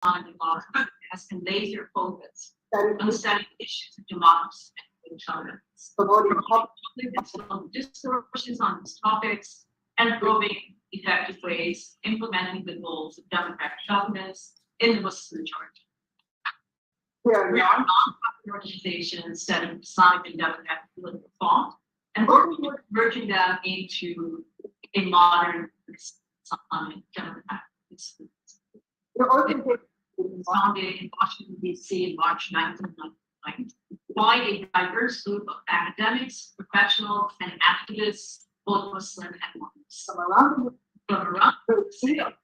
democracy has been laser focused on studying issues of democracy and governance, promoting public discourses on these topics, and growing effective ways implementing the goals of democratic governance in the Muslim majority. We are a non-profit organization studying Islamic and democratic political thought and working toward merging them into a modern Islamic democratic system. The organization was founded in Washington, D.C. in March 1999 by a diverse group of academics, professionals, and activists, both Muslim and non-Muslim, from around the world,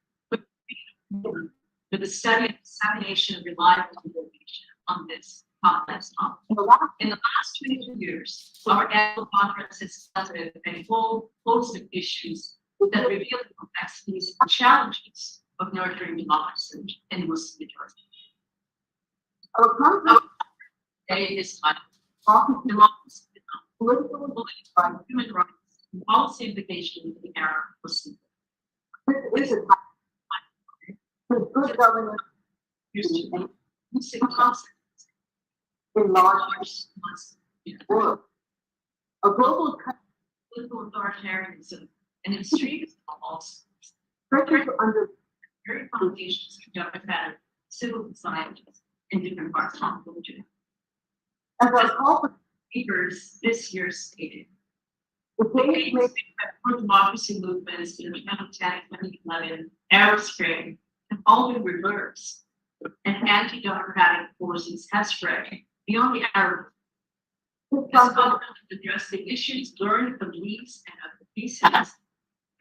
with the study and dissemination of reliable information on this complex topic. In the last 22 years, our annual conference has studied a whole host of issues that reveal the complexities and challenges of nurturing democracy in the Muslim majority. Our conference today is titled Democracy, Political and Human Rights, and Policy Implications in the Era of Muslim. This is good governance using concepts in large world. A global political authoritarianism and extremism also pressure to under very foundations of democratic civil societies in different parts of the region. As all the speakers this year stated, the famous pro-democracy movements in the 2010-2011 Arab Spring have all been reversed, and anti-democratic forces have spread beyond the Arab. This government addressed the issues learned from these and other pieces,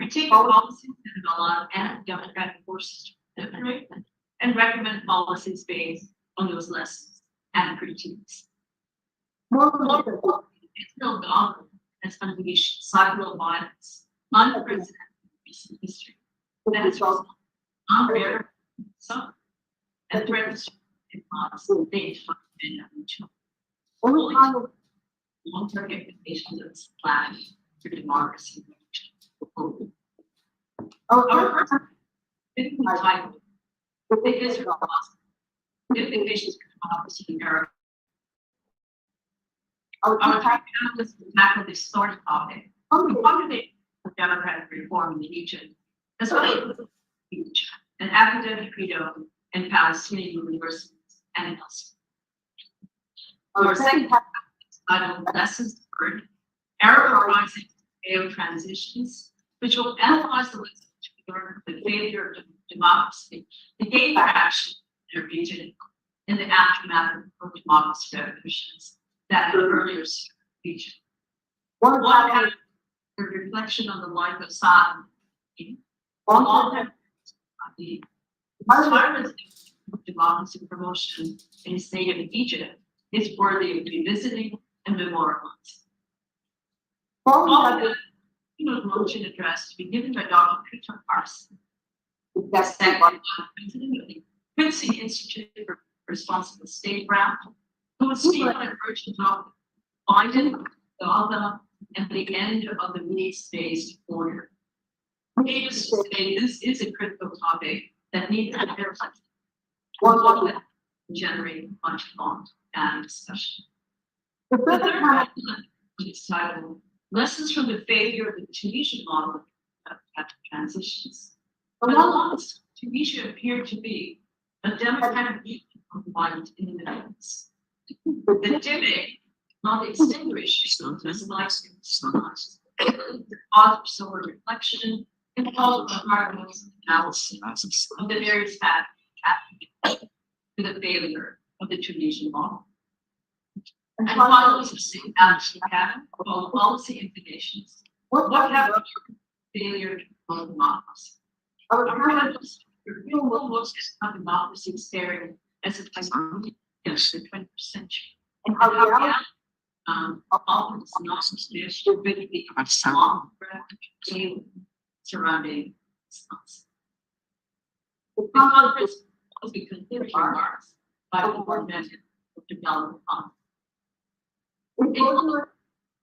critique policies that allow anti-democratic forces to penetrate, and recommend policies based on those lessons and critiques. Moreover, Israel government has unleashed cyber violence, unprecedented in recent history, that has resulted in unbearable suffering and threatens the state and region. Only long-term implications of this plan for democracy. Our first title, the Israel implications for democracy in Europe. Our panelists will tackle this sort of topic, cultivate democratic reform in the region, as well as an academic freedom in Palestinian universities and elsewhere. Our second topic is titled Lessons Learned, Arab Rising Scale Transitions, which will analyze the lessons we learned from the failure of democracy to gain traction in the region in the aftermath of democracy revolutions that had earlier region. One had a reflection on the life of Saddam. One had the environment of democracy promotion in his native Egypt is worthy of revisiting and memorializing. Following the motion address to be given by Dr. Peter Carson, the second Quincy Institute for Responsible State Grant, who was speaking on an urgent topic, Biden, Gaza, and the end of the needs-based order. Needless to say, this is a critical topic that needs to be reflected. One that generate much thought and discussion. The third panel is titled Lessons from the Failure of the Tunisian Model of Transitions. For how long Tunisia appeared to be a democratic environment in the Middle East. The debate not extinguished as like cause for sober reflection and call of environmental analysis of the various paths to the failure of the Tunisian model. And finally, the same action pattern called policy implications. What happened to failure of democracy? Our real looks at democracy staring as a technology in the 21st century. And how all this nonsense with the small surrounding us. The conference will be concluded in March by the board method of development fund. An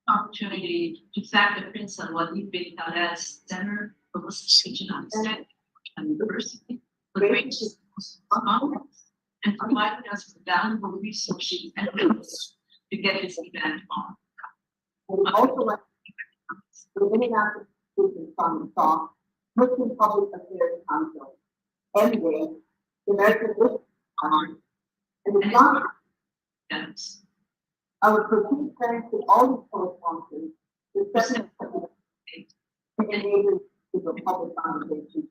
opportunity to thank the Prince Al-Walid bin Talal Center for Muslim Understanding and Diversity for the great and providing us with valuable resources and tools to get this event on. We also like the Minneapolis Student Fund saw Muslim Public Affairs Council, MJ, the American Muslim Fund, and the Islamic. I would proceed thanks to all the co-sponsors, the second and enable to the public foundation.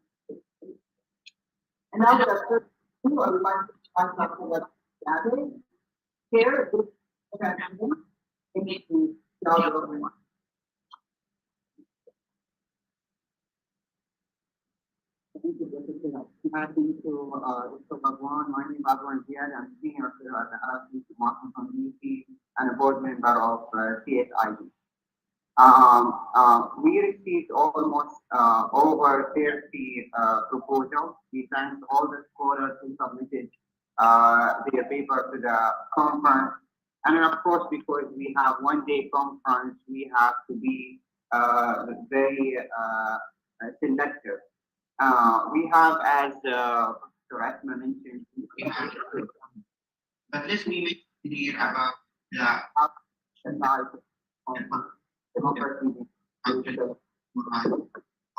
And now that I've heard you, I would like to talk about the gathering. Here is the gathering. Thank you, everyone. Thank you, Happy to Mr. Bhagwan. My name is Bhagwan Ziad. I'm senior fellow at the Arab Institute Muslim Community and a board member of CSID. We received almost over 30 proposals. We thank all the scholars who submitted their paper to the conference. And then, of course, because we have one-day conference, we have to be very selective. We have, as Dr. Asma mentioned, but let me make clear about the type of democracy and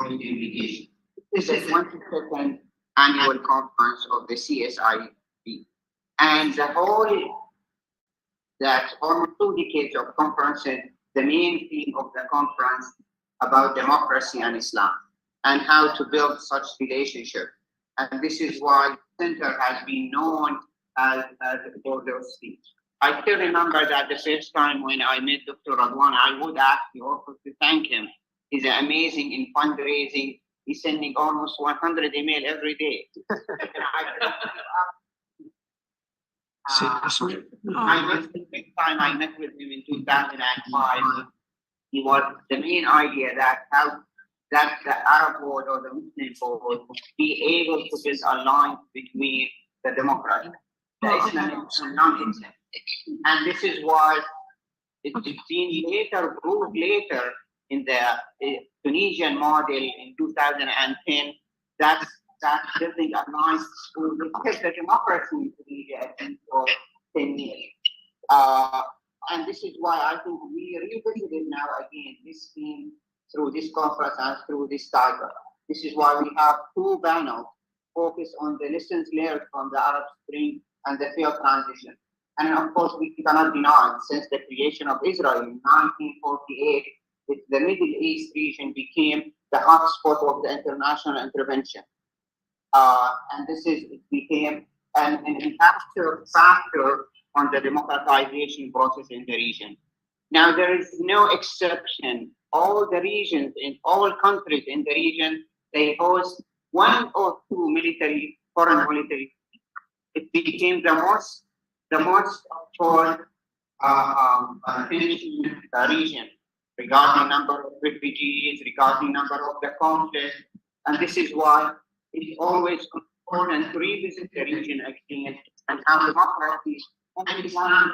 communication. This is the 22nd annual conference of the CSID, and the whole that almost 2 decades of conferences, the main theme of the conference about democracy and Islam, and how to build such relationship. And this is why the center has been known as for those things. I still remember that the first time when I met Dr. Radwan, I would actually also to thank him. He's amazing in fundraising. He's sending almost 100 email every day. I met the first time I met with him in 2005. He was the main idea that how that the Arab world or the Muslim world be able to build a line between the Democrat, the Islamic and non-Islam. And this is why it's been later, proved later in the Tunisian model in 2010, that building a line to protect the democracy in Tunisia for 10 years. And this is why I think we revisited now again this theme through this conference and through this title. This is why we have 2 panels focused on the lessons learned from the Arab Spring and the failed transition. And of course, we cannot deny since the creation of Israel in 1948, the Middle East region became the hotspot of the international intervention. And it became an impactful factor on the democratization process in the region. Now, there is no exception. All the regions in all countries in the region, they host 1 or 2 foreign military. It became the most for the region regarding number of refugees, regarding number of the conflict, and this is why it's always important to revisit the region again and how democracy and Islam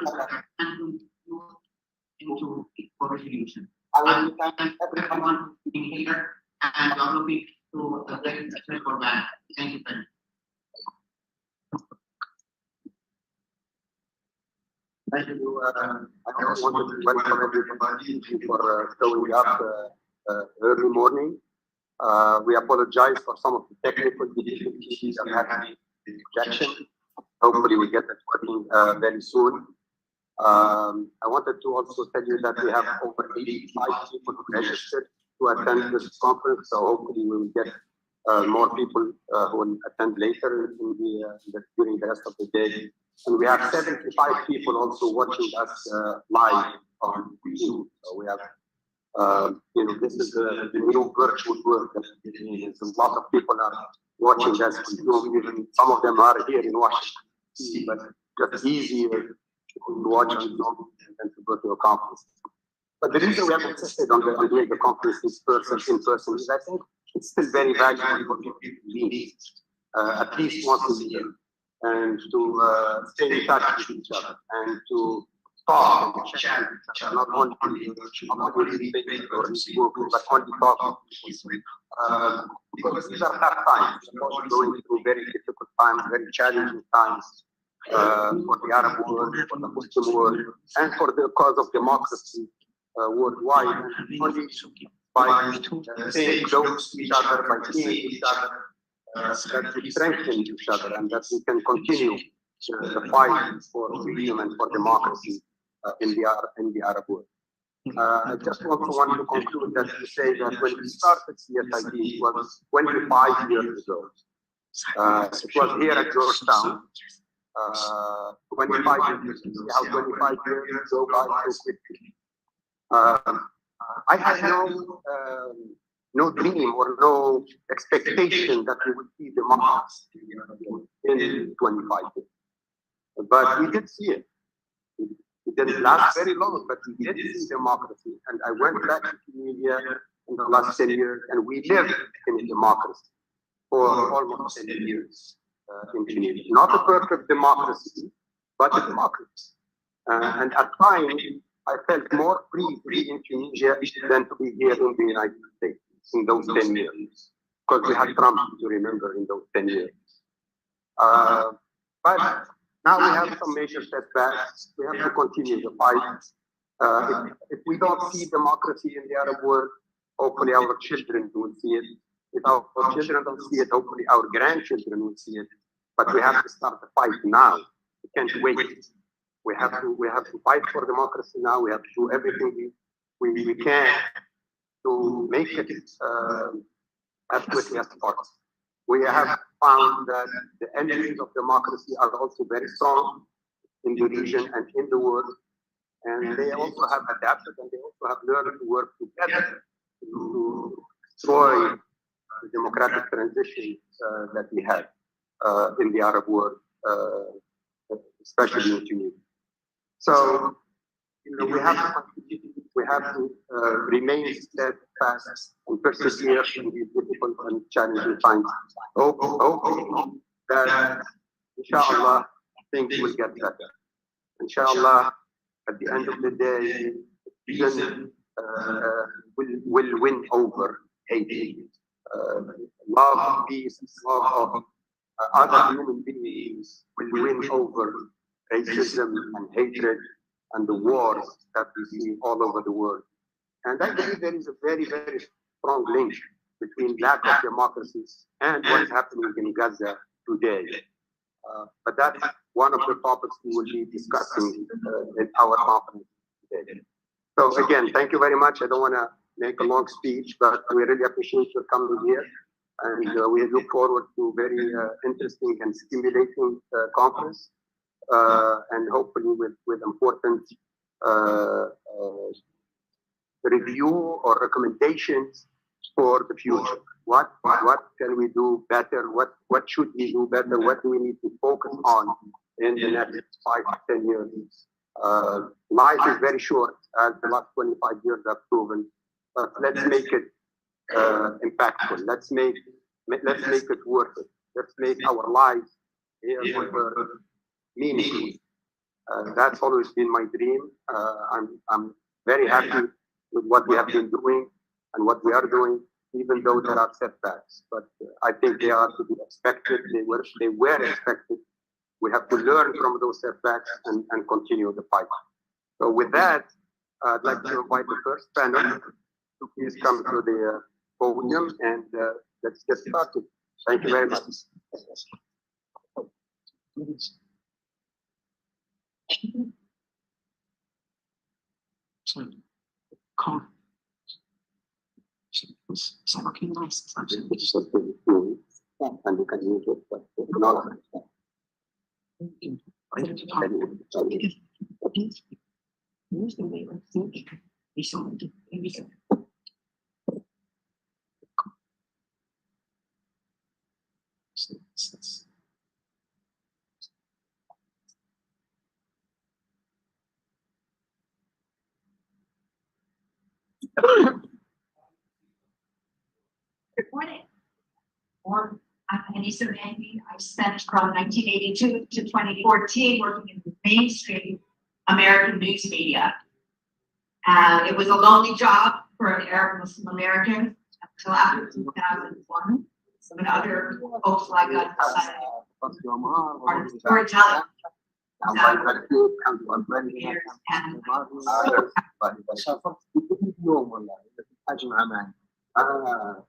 can move into resolution. I want to thank everyone for being here, and I'm looking to a very successful event. Thank you very much. Thank you. I also wanted to welcome everybody for showing up early morning. We apologize for some of the technical difficulties and having the projection. Hopefully we get that working very soon. I wanted to also tell you that we have over 85 people registered to attend this conference, so hopefully we will get more people who will attend later during the rest of the day. And we have 75 people also watching us live on Zoom. So we have, this is the new virtual world that we're doing. A lot of people are watching us on Zoom. Even some of them are here in Washington, but just easier to watch on Zoom than to go to a conference. But the reason we have insisted on doing the conference in person is I think it's still very valuable for people to meet at least once a year, and to stay in touch with each other, and to talk and chat, not only read or book, but only talk. Because these are tough times, going through very difficult times, very challenging times for the Arab world, for the Muslim world, and for the cause of democracy worldwide. And only by saying close to each other, by seeing each other, that we strengthen each other, and that we can continue the fight for freedom and for democracy in the Arab world. I just also want to conclude that to say that when we started CSID, it was 25 years ago. It was here at Georgetown. 25 years ago. See how 25 years go by so quickly. I had no dream or no expectation that we would see democracy in 25 years. But we did see it. It didn't last very long, but we did see democracy. And I went back to Tunisia in the last 10 years, and we lived in a democracy for almost 10 years in Tunisia. Not a perfect democracy, but a democracy. And at times, I felt more free in Tunisia than to be here in the United States in those 10 years. Because we had Trump to remember in those 10 years. But now we have some major setbacks. We have to continue the fight. If we don't see democracy in the Arab world, hopefully our children will see it. If our children don't see it, hopefully our grandchildren will see it. But we have to start the fight now. We can't wait. We have to fight for democracy now. We have to do everything we can to make it as quickly as possible. We have found that the enemies of democracy are also very strong in the region and in the world. And they also have adapted and they also have learned to work together to destroy the democratic transition that we had in the Arab world, especially in Tunisia. So, we have to remain steadfast and persevere in these difficult and challenging times. Hoping that, inshallah, things will get better. Inshallah, at the end of the day, reason will win over hate. Love, peace, love of other human beings will win over racism and hatred and the wars that we see all over the world. And I believe there is a very, very strong link between lack of democracy and what is happening in Gaza today. But that's one of the topics we will be discussing in our conference today. So again, thank you very much. I don't want to make a long speech, but we really appreciate your coming here. And we look forward to a very interesting and stimulating conference. And hopefully with important review or recommendations for the future. What can we do better? What should we do better? What do we need to focus on in the next 5 to 10 years? Life is very short, as the last 25 years have proven. But let's make it impactful. Let's make it worth it. Let's make our lives here meaningful. That's always been my dream. I'm very happy with what we have been doing and what we are doing, even though there are setbacks. But I think they are to be expected. They were expected. We have to learn from those setbacks and continue the fight. So with that, I'd like to invite the first panel to please come to the podium and let's get started. Thank you very much. It's looking nice. And you can use it, but not. Good morning. I'm Anissa Mandy. I spent from 1982 to 2014 working in the mainstream American news media. It was a lonely job for an Arab Muslim American until after 2001. When other folks like us decided our storytelling years and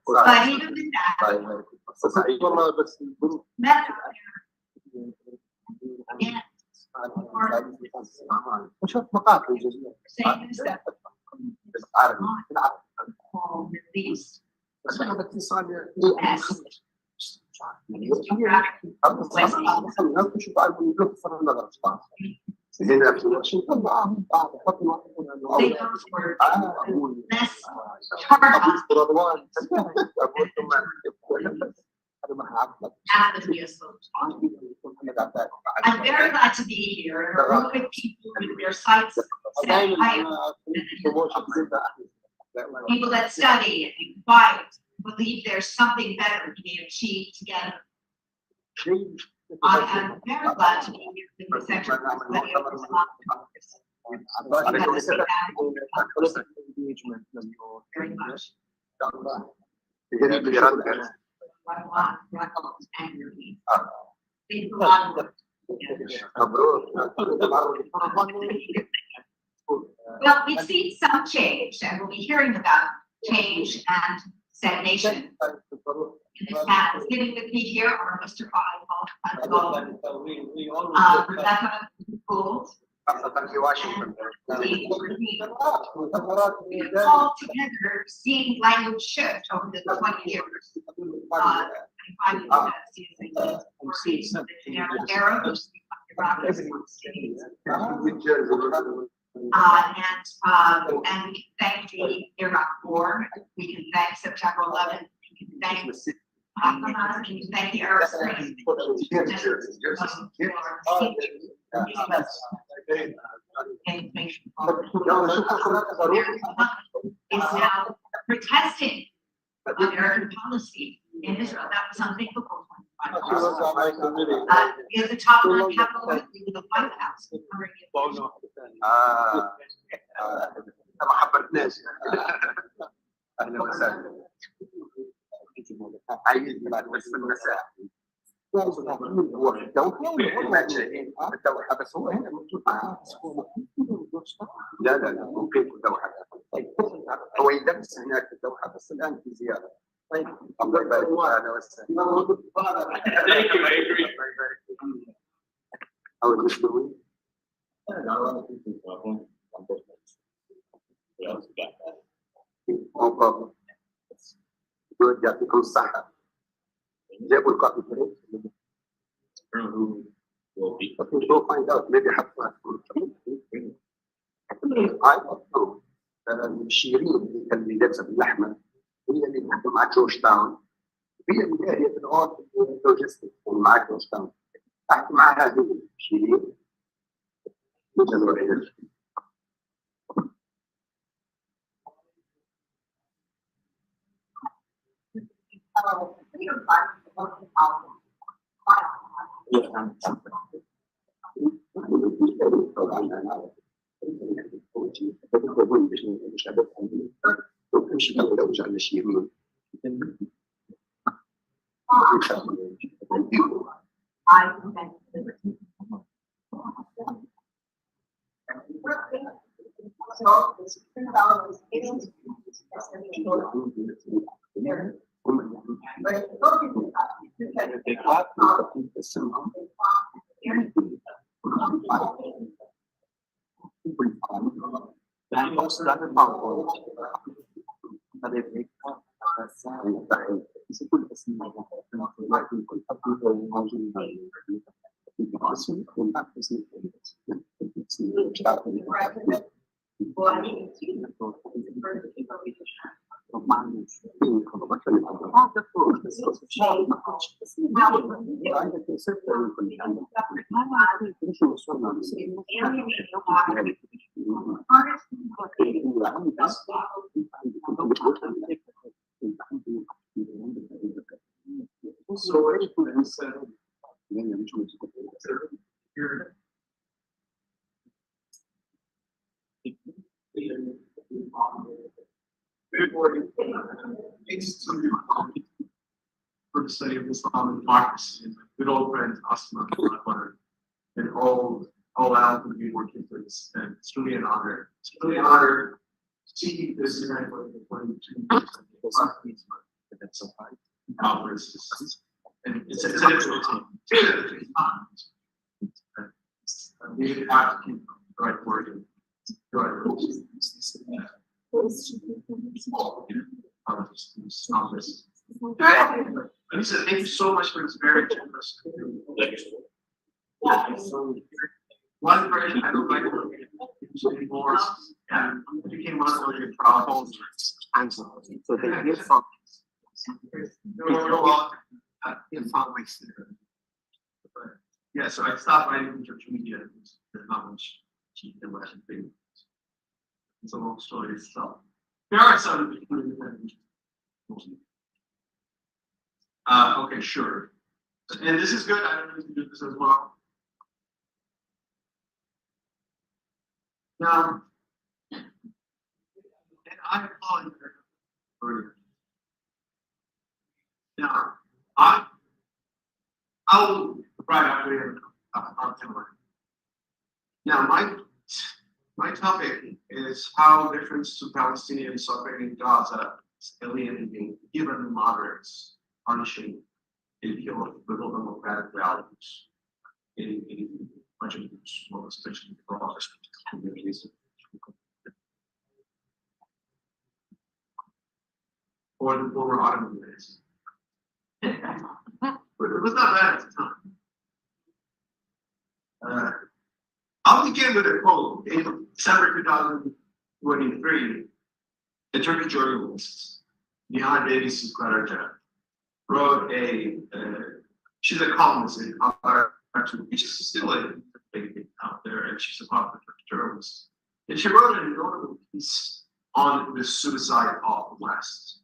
but even with that, met out there and saying that all released as I'm very glad to be here and work with people with their sights set high, people that study and inquire, believe there's something better to be achieved together. I am very glad to be here in the Center for Study of Islam. Very much. What I want, and your needs. It's a lot of work. Well, we've seen some change, and we'll be hearing about change and stagnation in this panel. Sitting with me here are Mr. Rebecca Gould, we have all together seen language shift over the 20 years. 25 years at CSID, Arab, and we can thank the Iraq War, we can thank September 11th, we can thank Hamas, we can thank the Arab Spring. Is now protesting American policy in Israel. That was unthinkable. Is the top on Capitol Hill in the White House covering it. ما حبرتناش. اهلا وسهلا. عايز بعد بس المساء. هو في الدوحة بس هو هنا موجود معاه. لا ممكن في الدوحة. هو يدرس هناك في الدوحة بس الآن في زيارة. طيب الله يبارك أهلا وسهلا. أو المشروعين. يعطيكم الصحة. جابوا الكافي بريك. We'll find out. Maybe have I don't know. الشيرين اللي كان بيلبسها باللحمة هي اللي تحكم مع جورج تاون. هي اللي هي في الأرض لوجيستيك مع جورج تاون. تحكم معها هذه الشيرين. study of Islam and democracy, and my good old friend Asma and all out to be working for this. And it's really an honor. It's really an honor to see this event for the 22 years. That's so high. Conferences. And it's a difficult team. We have to keep the right word. Lisa, thank you so much for this very generous. One version I don't like anymore, and it became one of your problems. So they give from Yeah, so I stopped writing church media. There's not much cheap and Western thing. It's a long story itself. There are some independent. Okay, sure. And this is good. I don't know if you do this as well. Now, and I apologize for now, I'll write out here. Now, my topic is how difference to Palestinians suffering in Gaza is alienating even the moderates, punishing a deal of liberal democratic values in much of these, well, especially for all communities. Or the former Ottoman days. But it was not bad at the time. I'll begin with a quote. In December 2023, a Turkish journalist, Nihan Davis Karaca, wrote she's a columnist in which is still a big thing out there, and she's a popular journalist. And she wrote a notable piece on the suicide of the West.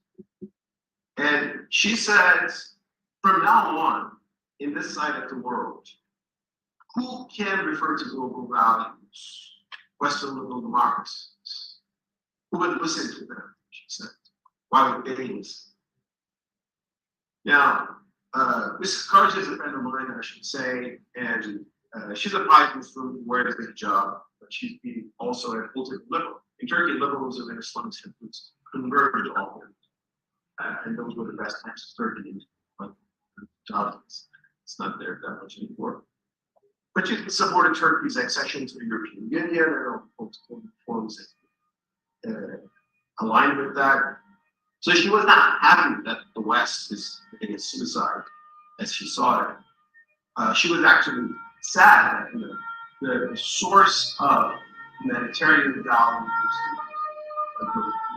And she says, from now on, in this side of the world, who can refer to global values, Western liberal democracies? Who would listen to them, she said. Why would they listen? Now, Mrs. Karja is a friend of mine, I should say, and she's a private student, wears a job, but she's also a full-time liberal. In Turkey, liberalism and Islamism converged all of them. And those were the best times of Turkey. But it's not there that much anymore. But she supported Turkey's accession to the European Union and all forms aligned with that. So she was not happy that the West is committing a suicide as she saw it. She was actually sad that the source of humanitarian values, the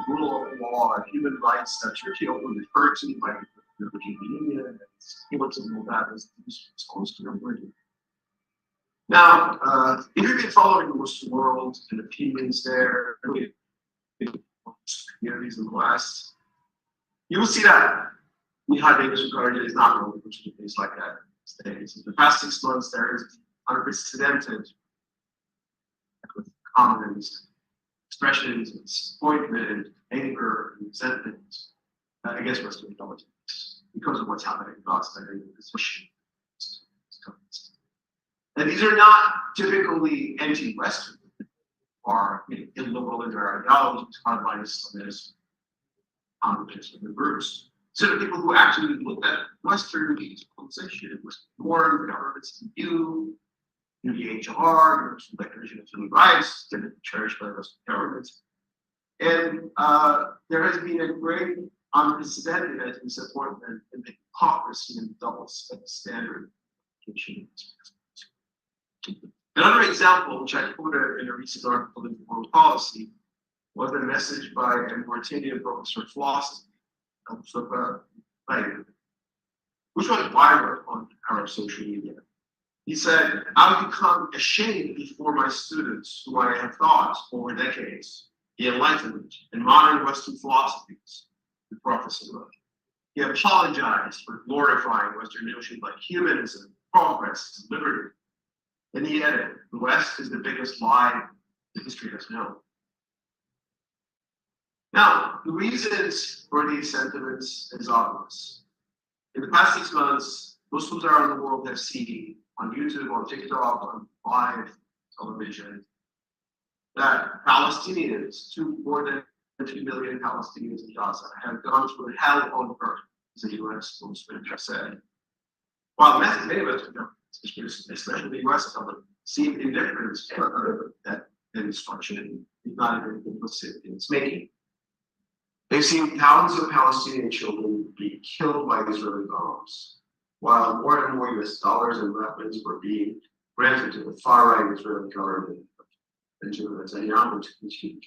rule of law, and human rights that Turkey often referred to by the European Union, he wants to know that as close to them. Now, if you've been following the Muslim world and opinions there, communities in the West, you will see that Nihan Davis Karaca is not going to push things like that these days. In the past 6 months, there is unprecedented comments, expressions of disappointment, anger, and resentment against Western politics because of what's happening in Gaza and the position. And these are not typically anti-Western or illiberal in their ideologies, hardline Islamists, communists, and the groups. So the people who actually looked at Western civilization was more governments in view, the HR, the Declaration of Human Rights, cherished by Western governments. And there has been a great unprecedented disappointment in the hypocrisy and double standard. Another example, which I quoted in a recent article in Foreign Policy, was a message by a Mauritanian professor of philosophy, which was viral on Arab social media. He said, "I've become ashamed before my students who I have thought over decades, the Enlightenment and modern Western philosophies," the professor wrote. He apologized for glorifying Western notions like humanism, progress, liberty. And he added, "The West is the biggest lie the history has known." Now, the reasons for these sentiments is obvious. In the past 6 months, Muslims around the world have seen on YouTube, on TikTok, on live television, that Palestinians, more than 2 million Palestinians in Gaza, have gone through hell on earth, as the US spokesman just said. While many of us, especially the US government, seem indifferent to that destruction, is not even complicit in its making. They've seen thousands of Palestinian children be killed by Israeli bombs, while more and more US dollars and weapons were being granted to the far-right Israeli government and to Netanyahu to continue.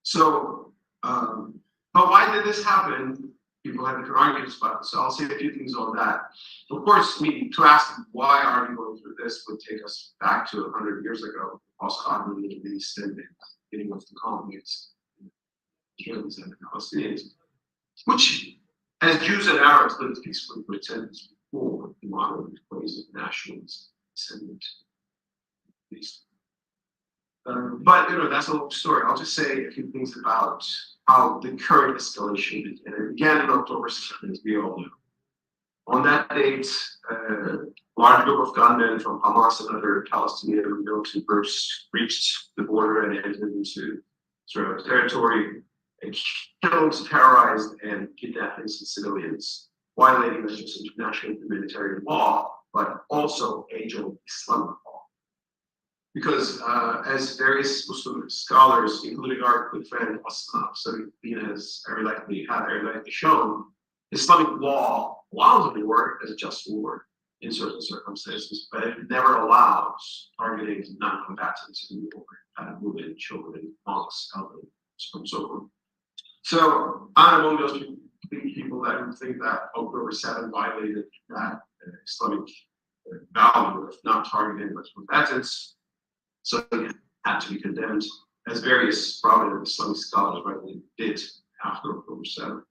So, but why did this happen? People have different arguments about it. So I'll say a few things on that. Of course, to ask why are we going through this would take us back to 100 years ago, post-Ottoman Middle East and the beginning of the colonies, Israelis and the Palestinians, which, as Jews and Arabs lived peacefully for centuries before the modern ways of nationalism descended. But that's a long story. I'll just say a few things about how the current escalation began. It began on October 7th, as we all know. On that date, a large group of gunmen from Hamas and other Palestinian military groups reached the border and entered into Israeli territory and killed, terrorized, and kidnapped innocent civilians, violating not just international humanitarian law, but also age-old Islamic law. Because as various Muslim scholars, including our good friend Sabine has very likely shown, Islamic law allows a war as a just war in certain circumstances, but it never allows targeting non-combatants in war, women, children, monks, elderly, and so forth. So I'm among those people that think that October 7 violated that Islamic value of not targeting combatants. So it had to be condemned, as various prominent Islamic scholars rightly did after October 7.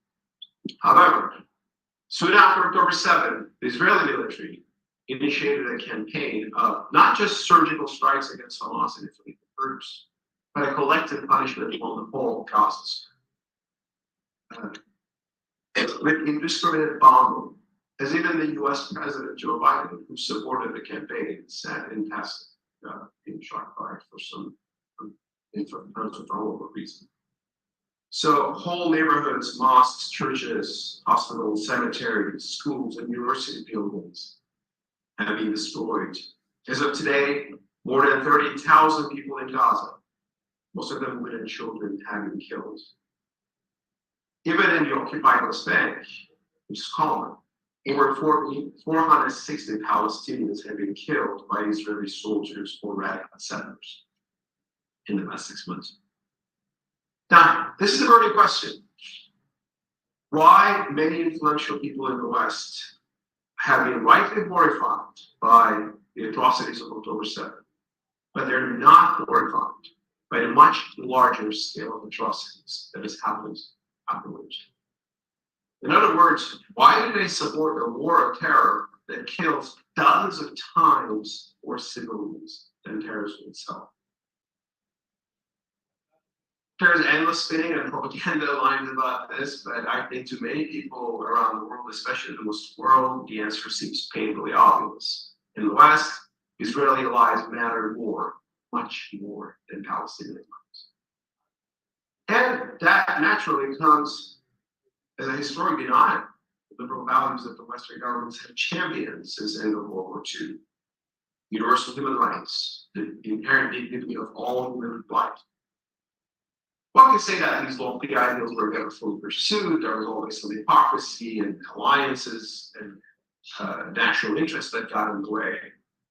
However, soon after October 7, the Israeli military initiated a campaign of not just surgical strikes against Hamas and Islamic groups, but a collective punishment on the whole Gaza. With indiscriminate bombing, as even the US President Joe Biden, who supported the campaign, said in passing, being shot by for some uncontrollable reason. So whole neighborhoods, mosques, churches, hospitals, cemeteries, schools, and university buildings have been destroyed. As of today, more than 30,000 people in Gaza, most of them women and children, have been killed. Even in the occupied West Bank, which is common, over 460 Palestinians have been killed by Israeli soldiers or radical settlers in the last 6 months. Now, this is a burning question. Why many influential people in the West have been rightly horrified by the atrocities of October 7, but they're not horrified by the much larger scale of atrocities that has happened afterwards. In other words, why do they support a war of terror that kills dozens of times more civilians than terrorism itself? There's endless spinning and propaganda lines about this, but I think to many people around the world, especially the Muslim world, the answer seems painfully obvious. In the West, Israeli lives matter more, much more than Palestinian lives. And that naturally comes as a historic denial of the liberal values that the Western governments have championed since the end of World War II. Universal human rights, the inherent dignity of all human life. One can say that these lofty ideals were never fully pursued. There was always some hypocrisy and alliances and national interests that got in the way.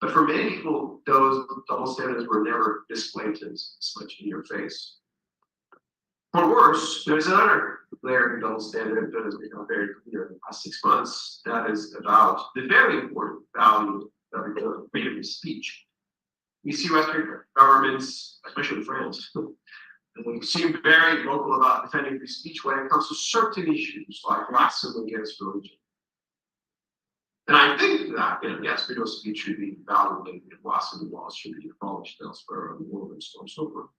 But for many people, those double standards were never displayed as much in your face. For worse, there's another glaring double standard that has become very clear in the past 6 months. That is about the very important value that we call freedom of speech. We see Western governments, especially France, seem very vocal about defending free speech when it comes to certain issues like blasphemy against religion. And I think that, yes, freedom of speech should be valued and blasphemy laws should be abolished elsewhere around the world and so on and so forth.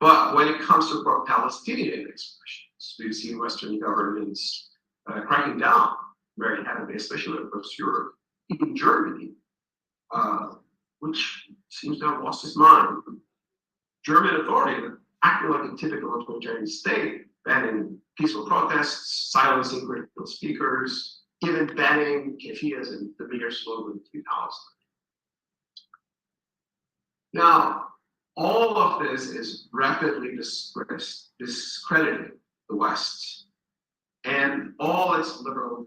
But when it comes to Palestinian expressions, we've seen Western governments cracking down very heavily, especially across Europe, even Germany, which seems to have lost its mind. German authorities acting like a typical authoritarian state, banning peaceful protests, silencing critical speakers, even banning kefiyas and the bigger slogan to Palestine. Now, all of this is rapidly discrediting the West and all its liberal.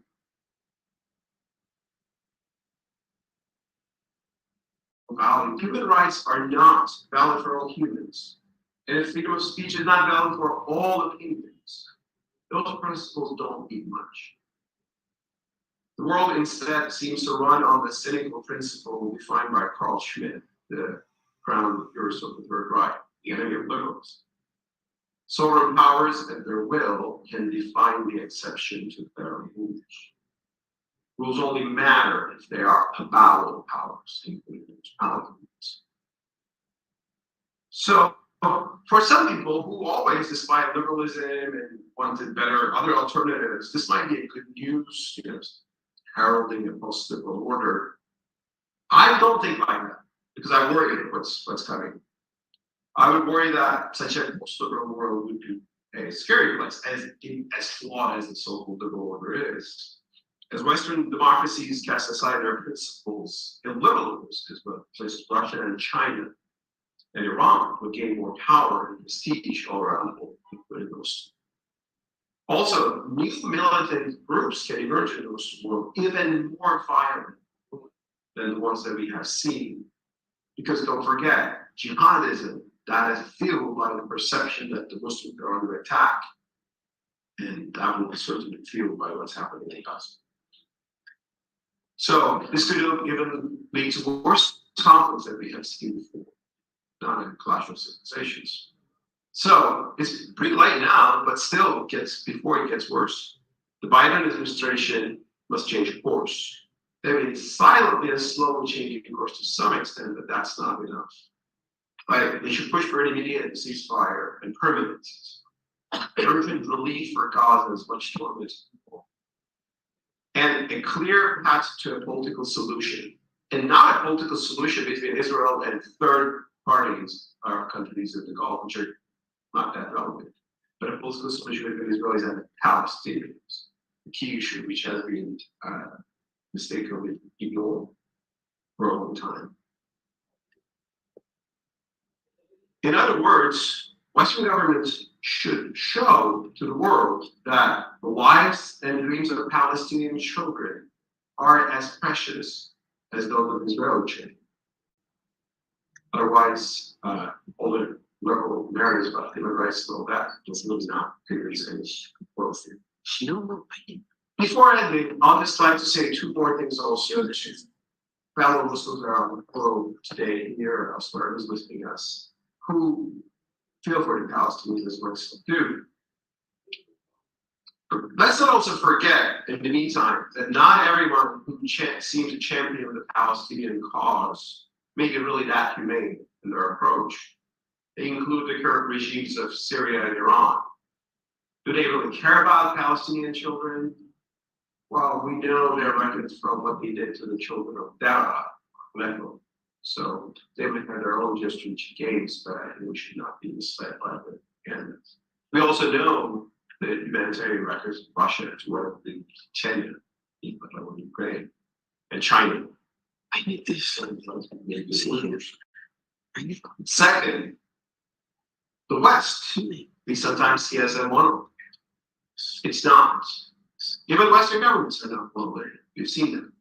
Human rights are not valid for all humans. And if freedom of speech is not valid for all opinions, those principles don't mean much. The world instead seems to run on the cynical principle defined by Carl Schmitt, the crown jurist of the Third Reich, the enemy of liberals. Sovereign powers at their will can define the exception to their rules. Rules only matter if they are avowed powers, including municipalities. So, for some people who always, despite liberalism and wanted better other alternatives, this might be a good news, heralding a post-liberal order. I don't think like that because I worry what's coming. I would worry that such a post-liberal world would be a scary place, as flawed as the so-called liberal order is. As Western democracies cast aside their principles, illiberalism is what places Russia and China and Iran would gain more power and prestige all around the world, including those. Also, new militant groups can emerge in those world even more violent than the ones that we have seen. Because don't forget, jihadism, that is fueled by the perception that the Muslims are under attack. And that will be certainly fueled by what's happening in Gaza. So this could even lead to worse conflicts that we have seen before, not in clash of civilizations. So it's pretty late now, but still before it gets worse. The Biden administration must change course. They may silently and slowly changing course to some extent, but that's not enough. They should push for an immediate ceasefire and permanent urgent relief for Gaza's much tormented people. And a clear path to a political solution. And not a political solution between Israel and third parties or countries in the Gulf, which are not that relevant, but a political solution between Israelis and the Palestinians. The key issue which has been mistakenly ignored for a long time. In other words, Western governments should show to the world that the lives and dreams of Palestinian children are as precious as those of Israeli children. Otherwise, all the liberal narratives about human rights and all that just really not figures in this world. Before ending, I'll just like to say two more things also. Fellow Muslims around the world today, here or elsewhere, who's listening to us, who feel for the Palestinians as much as they do. But let's not also forget, in the meantime, that not everyone who seems to champion the Palestinian cause may be really that humane in their approach. They include the current regimes of Syria and Iran. Do they really care about Palestinian children? Well, we know their records from what they did to the children of Dara, Aleppo. So they would have their own strategic games, but we should not be misled by the propagandists. We also know the humanitarian records of Russia as well as the Chechnya, Ukraine, and China. I need this. Second, the West, we sometimes see as a monolith. It's not. Even Western governments are not monolithic. We've seen them.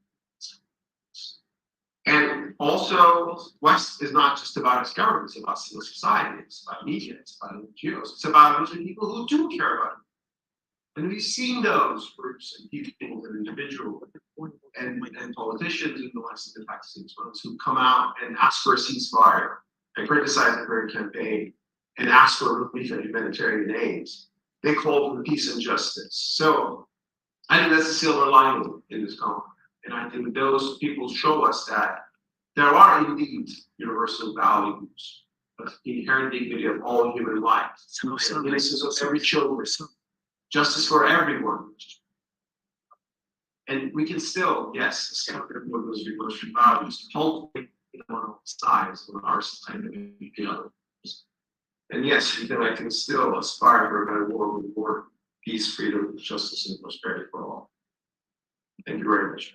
And also, West is not just about its government, it's about civil society, it's about media, it's about NGOs, it's about those people who do care about it. And we've seen those groups and people and individuals and politicians in the West and Pakistan's ones who come out and ask for a ceasefire and criticize the current campaign and ask for relief and humanitarian aids. They call for peace and justice. So I think that's the silver lining in this conflict. And I think those people show us that there are indeed universal values of the inherent dignity of all human life, innocence of every children, justice for everyone, And we can still, yes, establish those revolutionary values, hopefully on sides of our side and the other. And yes, you know, I can still aspire for a better world with more peace, freedom, justice, and prosperity for all. Thank you very much.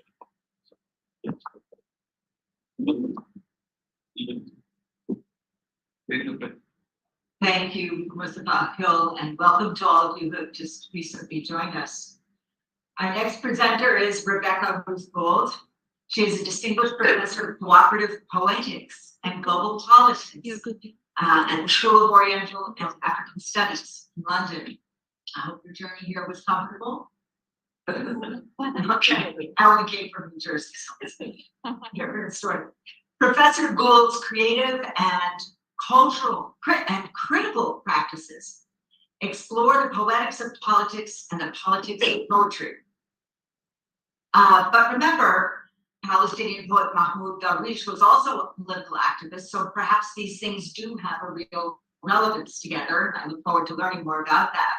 Thank you, Mustafa Hill, and welcome to all of you who have just recently joined us. Our next presenter is Rebecca Ruth Gold. She is a distinguished professor of cooperative poetics and global politics at the School of Oriental and African Studies in London. I hope your journey here was comfortable. Okay, Ellen came from New Jersey. Here, her story. Professor Gould's creative and cultural and critical practices explore the poetics of politics and the politics of poetry. But remember, Palestinian poet Mahmoud Darwish was also a political activist, so perhaps these things do have a real relevance together. I look forward to learning more about that.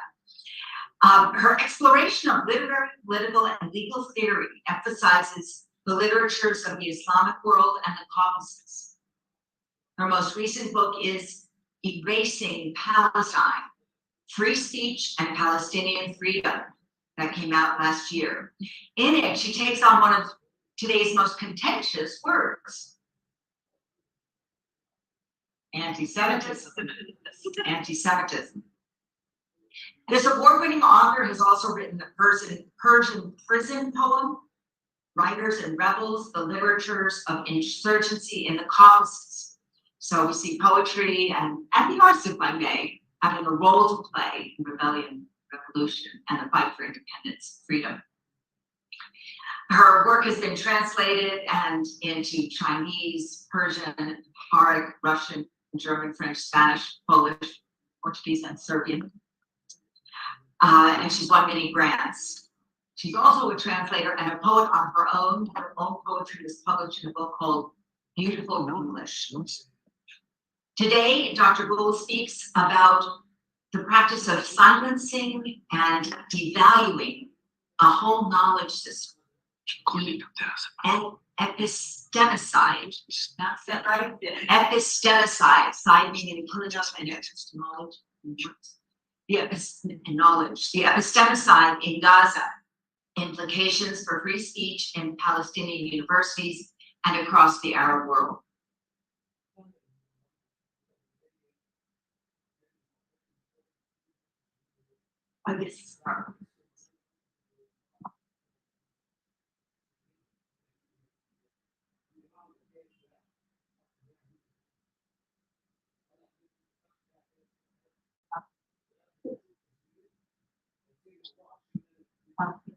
Her exploration of literary, political, and legal theory emphasizes the literatures of the Islamic world and the Caucasus. Her most recent book is Erasing Palestine, Free Speech and Palestinian Freedom, that came out last year. In it, she takes on one of today's most contentious words: anti-Semitism. Anti-Semitism. This award-winning author has also written the Persian prison poem, Writers and Rebels, the Literatures of Insurgency in the Caucasus. So we see poetry and the arts, if I may, having a role to play in rebellion, revolution, and the fight for independence, freedom. Her work has been translated and into Chinese, Persian, Amharic, Russian, German, French, Spanish, Polish, Portuguese, and Serbian. And she's won many grants. She's also a translator and a poet on her own. Her own poetry was published in a book called Beautiful English. Today, Dr. Gould speaks about the practice of silencing and devaluing a whole knowledge system. And epistemicide, that's that right? Epistemicide, side meaning killing up and interest in knowledge. The epistemicide in Gaza, implications for free speech in Palestinian universities and across the Arab world.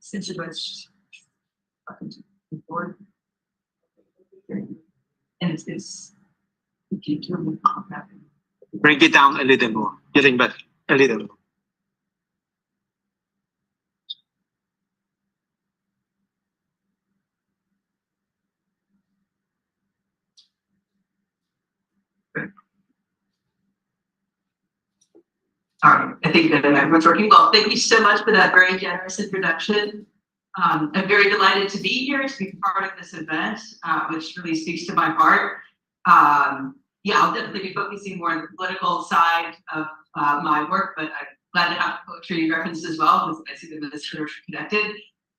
Since it was important, and it's Bring it down a little more. Getting better. A little more. All right, I think that everyone's working well. Thank you so much for that very generous introduction. I'm very delighted to be here to be part of this event, which really speaks to my heart. Yeah, I'll definitely be focusing more on the political side of my work, but I'm glad to have poetry referenced as well, because I see them as connected.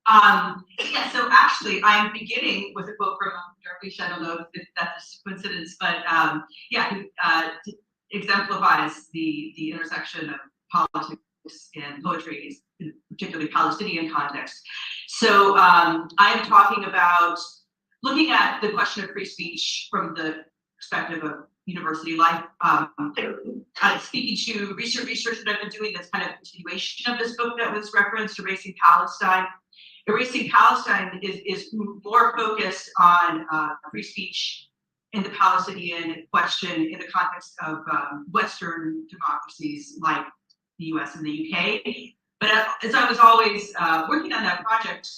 Yeah, so actually, I'm beginning with a quote from Darwish. I don't know if that's a coincidence, but yeah, he exemplifies the intersection of politics and poetry, in particularly Palestinian context. So I am talking about looking at the question of free speech from the perspective of university life. Speaking to research that I've been doing, that's kind of a continuation of this book that was referenced, Erasing Palestine. Erasing Palestine is more focused on free speech in the Palestinian question in the context of Western democracies like the US and the UK. But as I was always working on that project,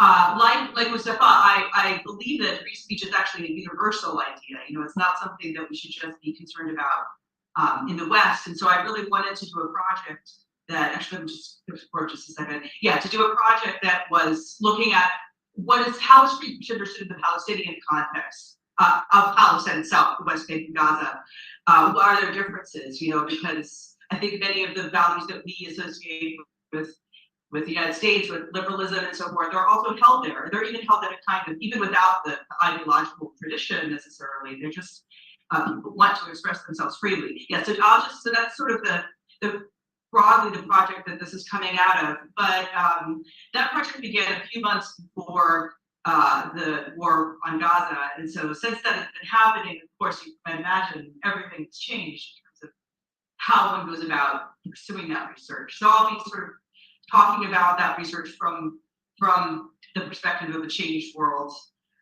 like Mustafa, I believe that free speech is actually a universal idea. You know, it's not something that we should just be concerned about in the West. And so I really wanted to do a project that, actually, let me just for just a second. Yeah, to do a project that was looking at how is free speech understood in the Palestinian context of Palestine itself, the West Bank and Gaza? What are their differences? You know, because I think many of the values that we associate with the United States, with liberalism and so forth, are also held there. They're even held in a kind of, even without the ideological tradition necessarily. They're just people want to express themselves freely. Yeah, so so that's sort of the broadly the project that this is coming out of. But that project began a few months before the war on Gaza, and so since that has been happening, of course, you can imagine everything's changed in terms of how one goes about pursuing that research. So I'll be sort of talking about that research from the perspective of a changed world,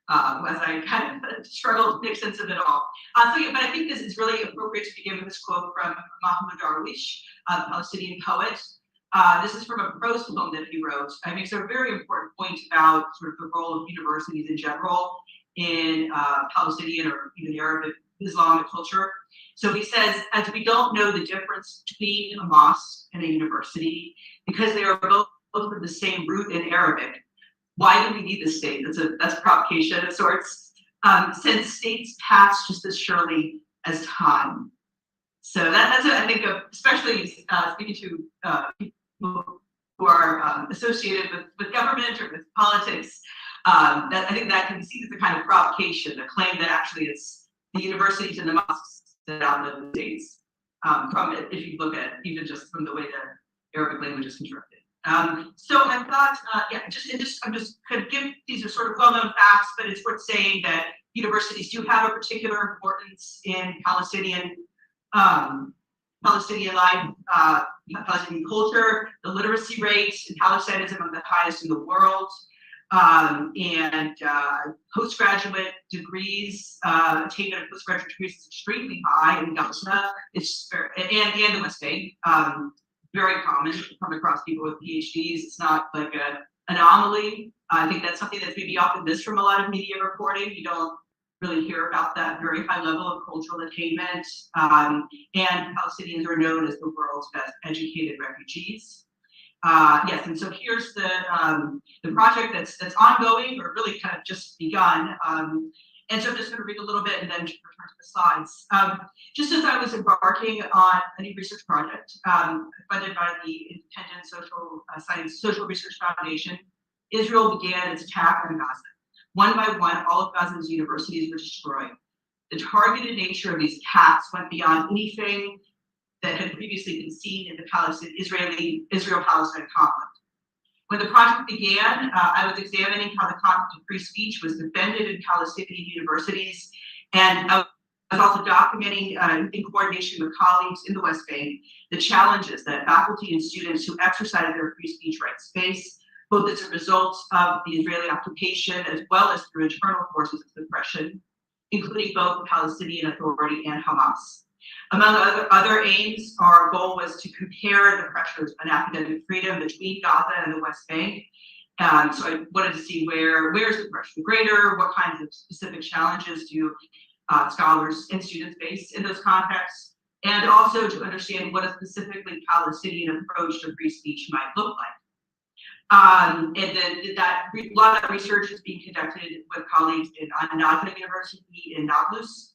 as I kind of struggle to make sense of it all. So yeah, but I think this is really appropriate to begin with this quote from Mahmoud Darwish, the Palestinian poet. This is from a prose poem that he wrote. I mean, it's a very important point about sort of the role of universities in general in Palestinian or even Arab Islamic culture. So he says, as we don't know the difference between a mosque and a university, because they are both of the same root in Arabic, why do we need the state? That's a provocation of sorts. Since states pass just as surely as time. So that's what I think of, especially speaking to people who are associated with government or with politics. That I think that can be seen as a kind of provocation, a claim that actually it's the universities and the mosques that outlive the states. From it, if you look at even just from the way the Arabic language is constructed. So I thought, I'm just kind of give these are sort of well-known facts, but it's worth saying that universities do have a particular importance in Palestinian life, Palestinian culture. The literacy rate in Palestine is among the highest in the world, and postgraduate degrees, attainment of postgraduate degrees is extremely high in Gaza. It's and the West Bank. Very common to come across people with PhDs. It's not like an anomaly. I think that's something that's maybe often missed from a lot of media reporting. You don't really hear about that very high level of cultural attainment. And Palestinians are known as the world's best educated refugees. Yes, and so here's the project that's ongoing or really kind of just begun. And so I'm just going to read a little bit and then return to the slides. Just as I was embarking on a new research project funded by the Independent Social Research Foundation, Israel began its attack on Gaza. One by one, all of Gaza's universities were destroyed. The targeted nature of these attacks went beyond anything that had previously been seen in the Israel-Palestine conflict. When the project began, I was examining how the concept of free speech was defended in Palestinian universities, and I was also documenting, in coordination with colleagues in the West Bank, the challenges that faculty and students who exercise their free speech rights face, both as a result of the Israeli occupation as well as through internal forces of suppression, including both the Palestinian Authority and Hamas. Among other aims, our goal was to compare the pressures on academic freedom between Gaza and the West Bank. So I wanted to see where's the pressure greater, what kinds of specific challenges do scholars and students face in those contexts, and also to understand what a specifically Palestinian approach to free speech might look like. And then a lot of that research is being conducted with colleagues on Nazareth University in Nablus.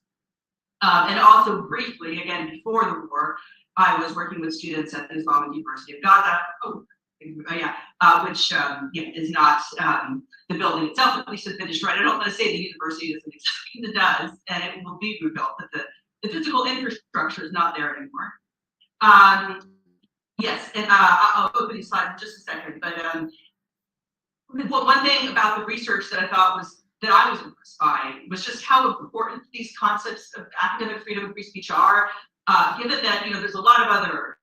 And also briefly, again, before the war, I was working with students at the Islamic University of Gaza, which is not the building itself, at least has been destroyed. I don't want to say the university doesn't exist, it does, and it will be rebuilt, but the physical infrastructure is not there anymore. Yes, and I'll open these slides in just a second, but one thing about the research that I was impressed by was just how important these concepts of academic freedom and free speech are, given that there's a lot of other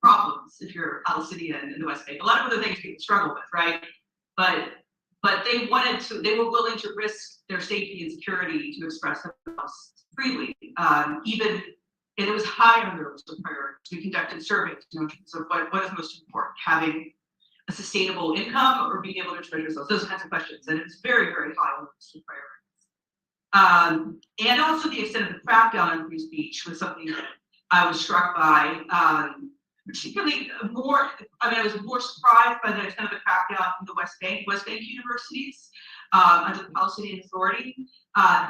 problems if you're Palestinian in the West Bank, a lot of other things people struggle with, right? But they were willing to risk their safety and security to express themselves freely, even, and it was high on their list of priorities. We conducted surveys in terms of what is most important, having a sustainable income or being able to express yourself, those kinds of questions. And it's very, very high on the list of priorities. And also the extent of the crackdown on free speech was something that I was struck by. particularly more, I mean, I was more surprised by the kind of the crackdown from the West Bank universities under the Palestinian Authority.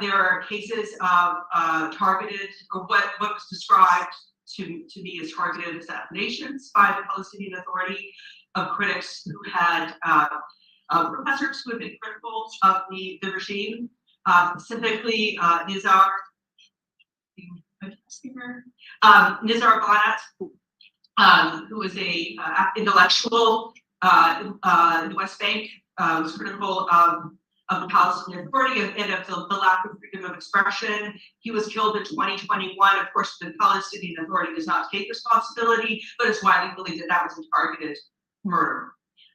There are cases of targeted, or what was described to me as targeted assassinations by the Palestinian Authority of critics who had professors who have been critical of the regime, specifically Nizar Banat, who was a intellectual in the West Bank, was critical of the Palestinian Authority and of the lack of freedom of expression. He was killed in 2021. Of course, the Palestinian Authority does not take responsibility, but it's widely believed that that was a targeted murder.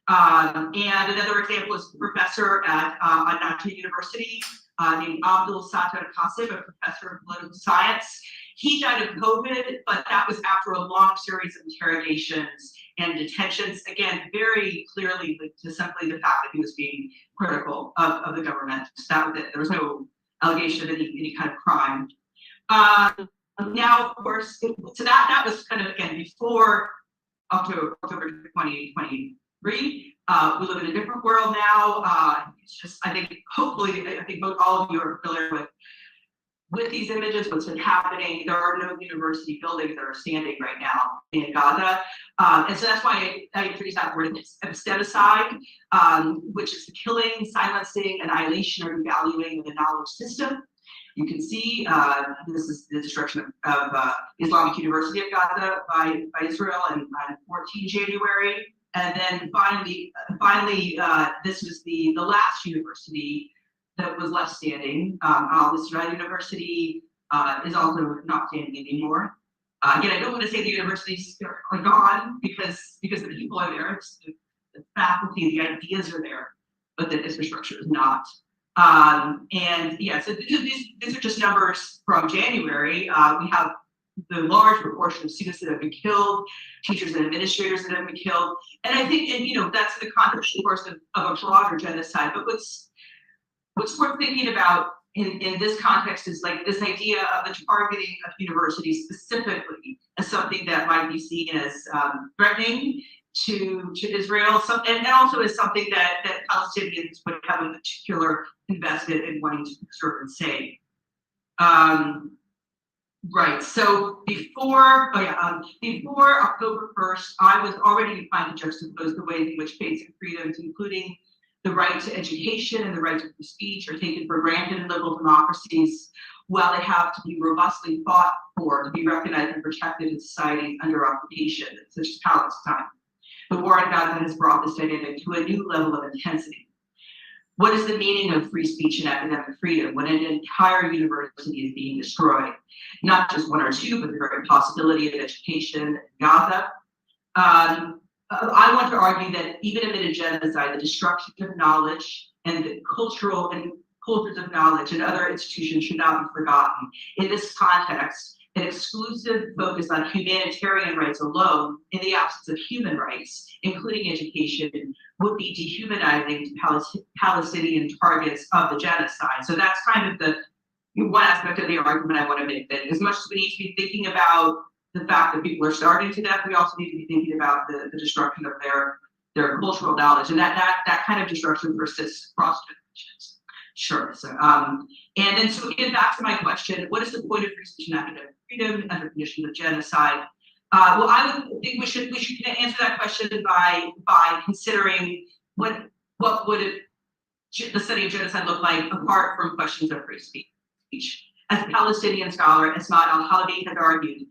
And another example is a professor at Najah University named Abdul Sattar Qasim, a professor of political science. He died of COVID, but that was after a long series of interrogations and detentions, again, very clearly linked to simply the fact that he was being critical of the government. That was it. There was no allegation of any kind of crime. Now, of course, so that was kind of, again, before October 2023. We live in a different world now. It's just, I think, hopefully, I think all of you are familiar with these images, what's been happening. There are no university buildings that are standing right now in Gaza. And so that's why I introduced that word aestheticide, which is the killing, silencing, annihilation, or devaluing of the knowledge system. You can see this is the destruction of Islamic University of Gaza by Israel on 14 January. And then finally, this was the last university that was left standing. Al-Israel University is also not standing anymore. Again, I don't want to say the universities are gone because the people are there, the faculty, the ideas are there, but the infrastructure is not. And yeah, so these are just numbers from January. We have the large proportion of students that have been killed, teachers and administrators that have been killed. And I think, and that's the context, of course, of a broader genocide. But what's worth thinking about in this context is like this idea of the targeting of universities specifically as something that might be seen as threatening to Israel, and also as something that Palestinians would have a particular investment in wanting to preserve and save. Right. So before October 1st, I was already inclined to juxtapose the ways in which basic freedoms, including the right to education and the right to free speech, are taken for granted in liberal democracies, while they have to be robustly fought for to be recognized and protected in societies under occupation, such as Palestine. The war in Gaza has brought this dynamic to a new level of intensity. What is the meaning of free speech and academic freedom when an entire university is being destroyed? Not just one or two, but the very possibility of education in Gaza. I want to argue that even amid a genocide, the destruction of knowledge and the cultures of knowledge and other institutions should not be forgotten. In this context, an exclusive focus on humanitarian rights alone, in the absence of human rights, including education, would be dehumanizing to Palestinian targets of the genocide. So that's kind of the one aspect of the argument I want to make, that as much as we need to be thinking about the fact that people are starving to death, we also need to be thinking about the destruction of their cultural knowledge, and that kind of destruction persists across generations. Sure. So, and then so again, back to my question: what is the point of free speech and academic freedom under conditions of genocide? Well, I would think we should answer that question by considering what would the study of genocide look like apart from questions of free speech. As a Palestinian scholar, Ismail al-Halabi has argued,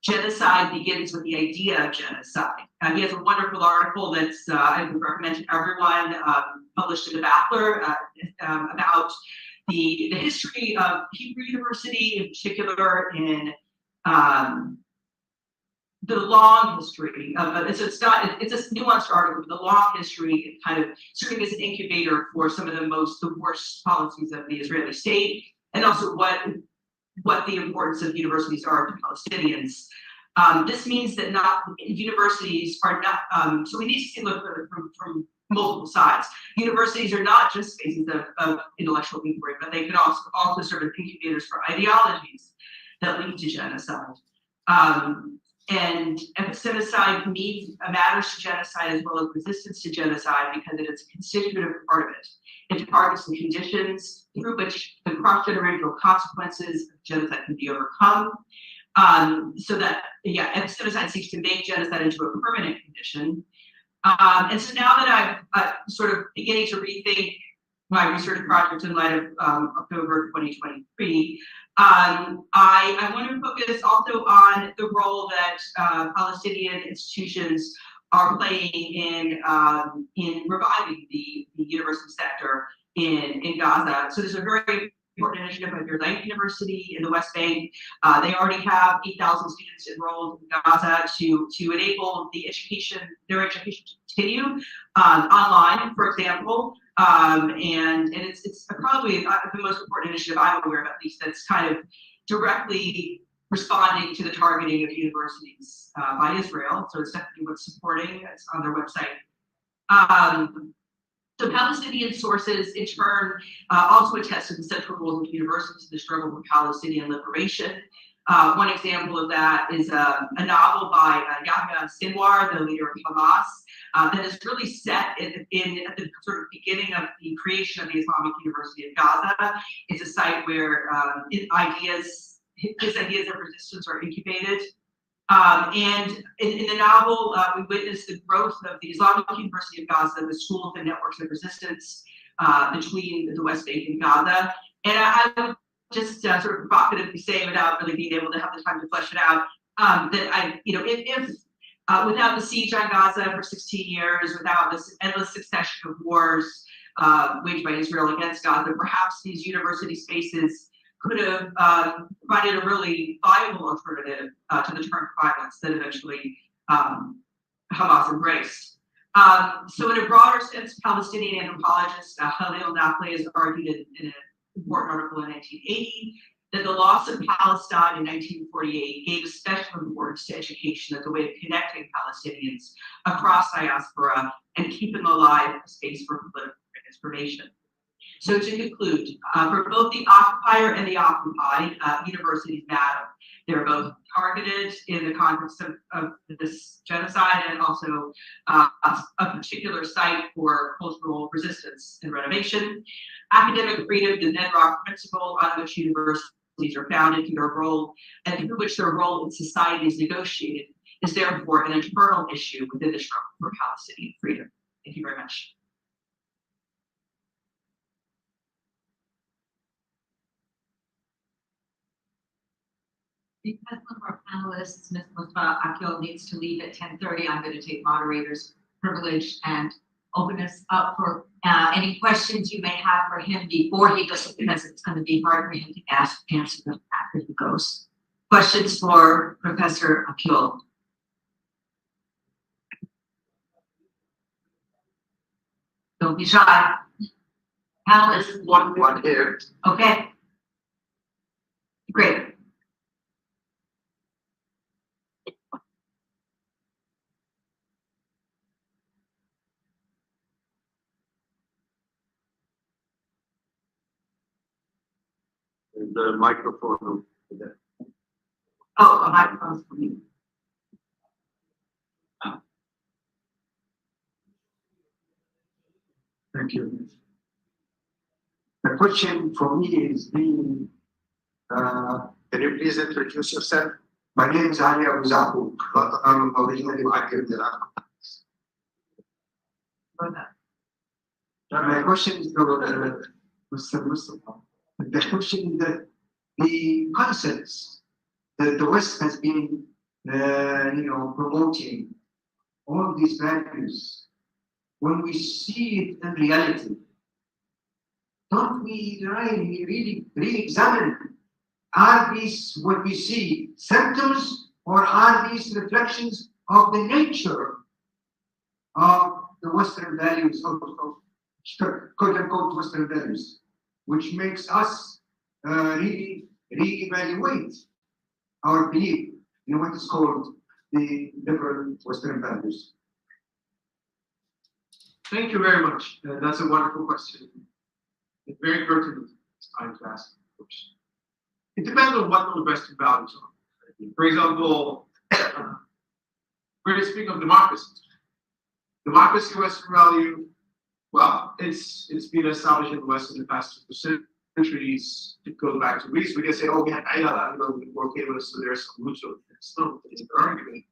genocide begins with the idea of genocide. He has a wonderful article that's I would recommend to everyone, published in the Bachelor, about the history of Hebrew University, in particular in the long history of it's a nuanced article, but the long history kind of serving as an incubator for some of the worst policies of the Israeli state, and also what the importance of universities are to Palestinians. This means that universities are not, so we need to look from multiple sides. Universities are not just spaces of intellectual inquiry, but they can also serve as incubators for ideologies that lead to genocide. And epistemicide matters to genocide as well as resistance to genocide because it is a constitutive part of it. It targets the conditions through which the cross-generational consequences of genocide can be overcome. So that, epistemicide seeks to make genocide into a permanent condition. And so now that I'm sort of beginning to rethink my research project in light of October 2023, I want to focus also on the role that Palestinian institutions are playing in reviving the university sector in Gaza. So there's a very important initiative of your Life University in the West Bank. They already have 8,000 students enrolled in Gaza to enable their education to continue online, for example. And it's probably the most important initiative I'm aware of, at least, that's kind of directly responding to the targeting of universities by Israel. So it's definitely worth supporting. It's on their website. So Palestinian sources, in turn, also attest to the central roles of universities in the struggle for Palestinian liberation. One example of that is a novel by Yahya Sinwar, the leader of Hamas, that is really set at the sort of beginning of the creation of the Islamic University of Gaza. It's a site where his ideas of resistance are incubated. And in the novel, we witness the growth of the Islamic University of Gaza, the schools and networks of resistance between the West Bank and Gaza. And I would just sort of provocatively say, without really being able to have the time to flesh it out, that if without the siege on Gaza for 16 years, without this endless succession of wars waged by Israel against Gaza, perhaps these university spaces could have provided a really viable alternative to the term violence that eventually Hamas embraced. So in a broader sense, Palestinian anthropologist Khalil Nafli has argued in an important article in 1980 that the loss of Palestine in 1948 gave special importance to education as a way of connecting Palestinians across diaspora and keeping alive a space for political transformation. So to conclude, for both the occupier and the occupied, universities matter. They're both targeted in the context of this genocide and also a particular site for cultural resistance and renovation. Academic freedom, the bedrock principle on which universities are founded through their role and through which their role in society is negotiated, is therefore an internal issue within the struggle for Palestinian freedom. Thank you very much. Because one of our panelists, Ms. Mustafa Akil, needs to leave at 10:30, I'm going to take moderator's privilege and open us up for any questions you may have for him before he goes, because it's going to be hard for him to answer them after he goes. Questions for Professor Akil? Don't be shy. Panelists? One here. Okay. Great. The microphone. Oh, a microphone for me. Thank you. The question for me is can you please introduce yourself? My name is Ali Abu Zaku, but I'm originally from Iraq. My question is to Mr. Mustafa. The question is that the concepts that the West has been, promoting, all these values, when we see it in reality, don't we really examine, are these what we see symptoms, or are these reflections of the nature of the Western values, of quote unquote Western values, which makes us really reevaluate our belief in what is called the liberal Western values? Thank you very much. That's a wonderful question. It's very pertinent. It's time to ask the question. It depends on what those Western values are. For example, We're speaking of democracy. Democracy, Western value. Well, it's been established in the West in the past 2 centuries. It goes back to Greece. We can say, oh, we had Ayala, you know, before came, so there's some roots of it. It's not an argument.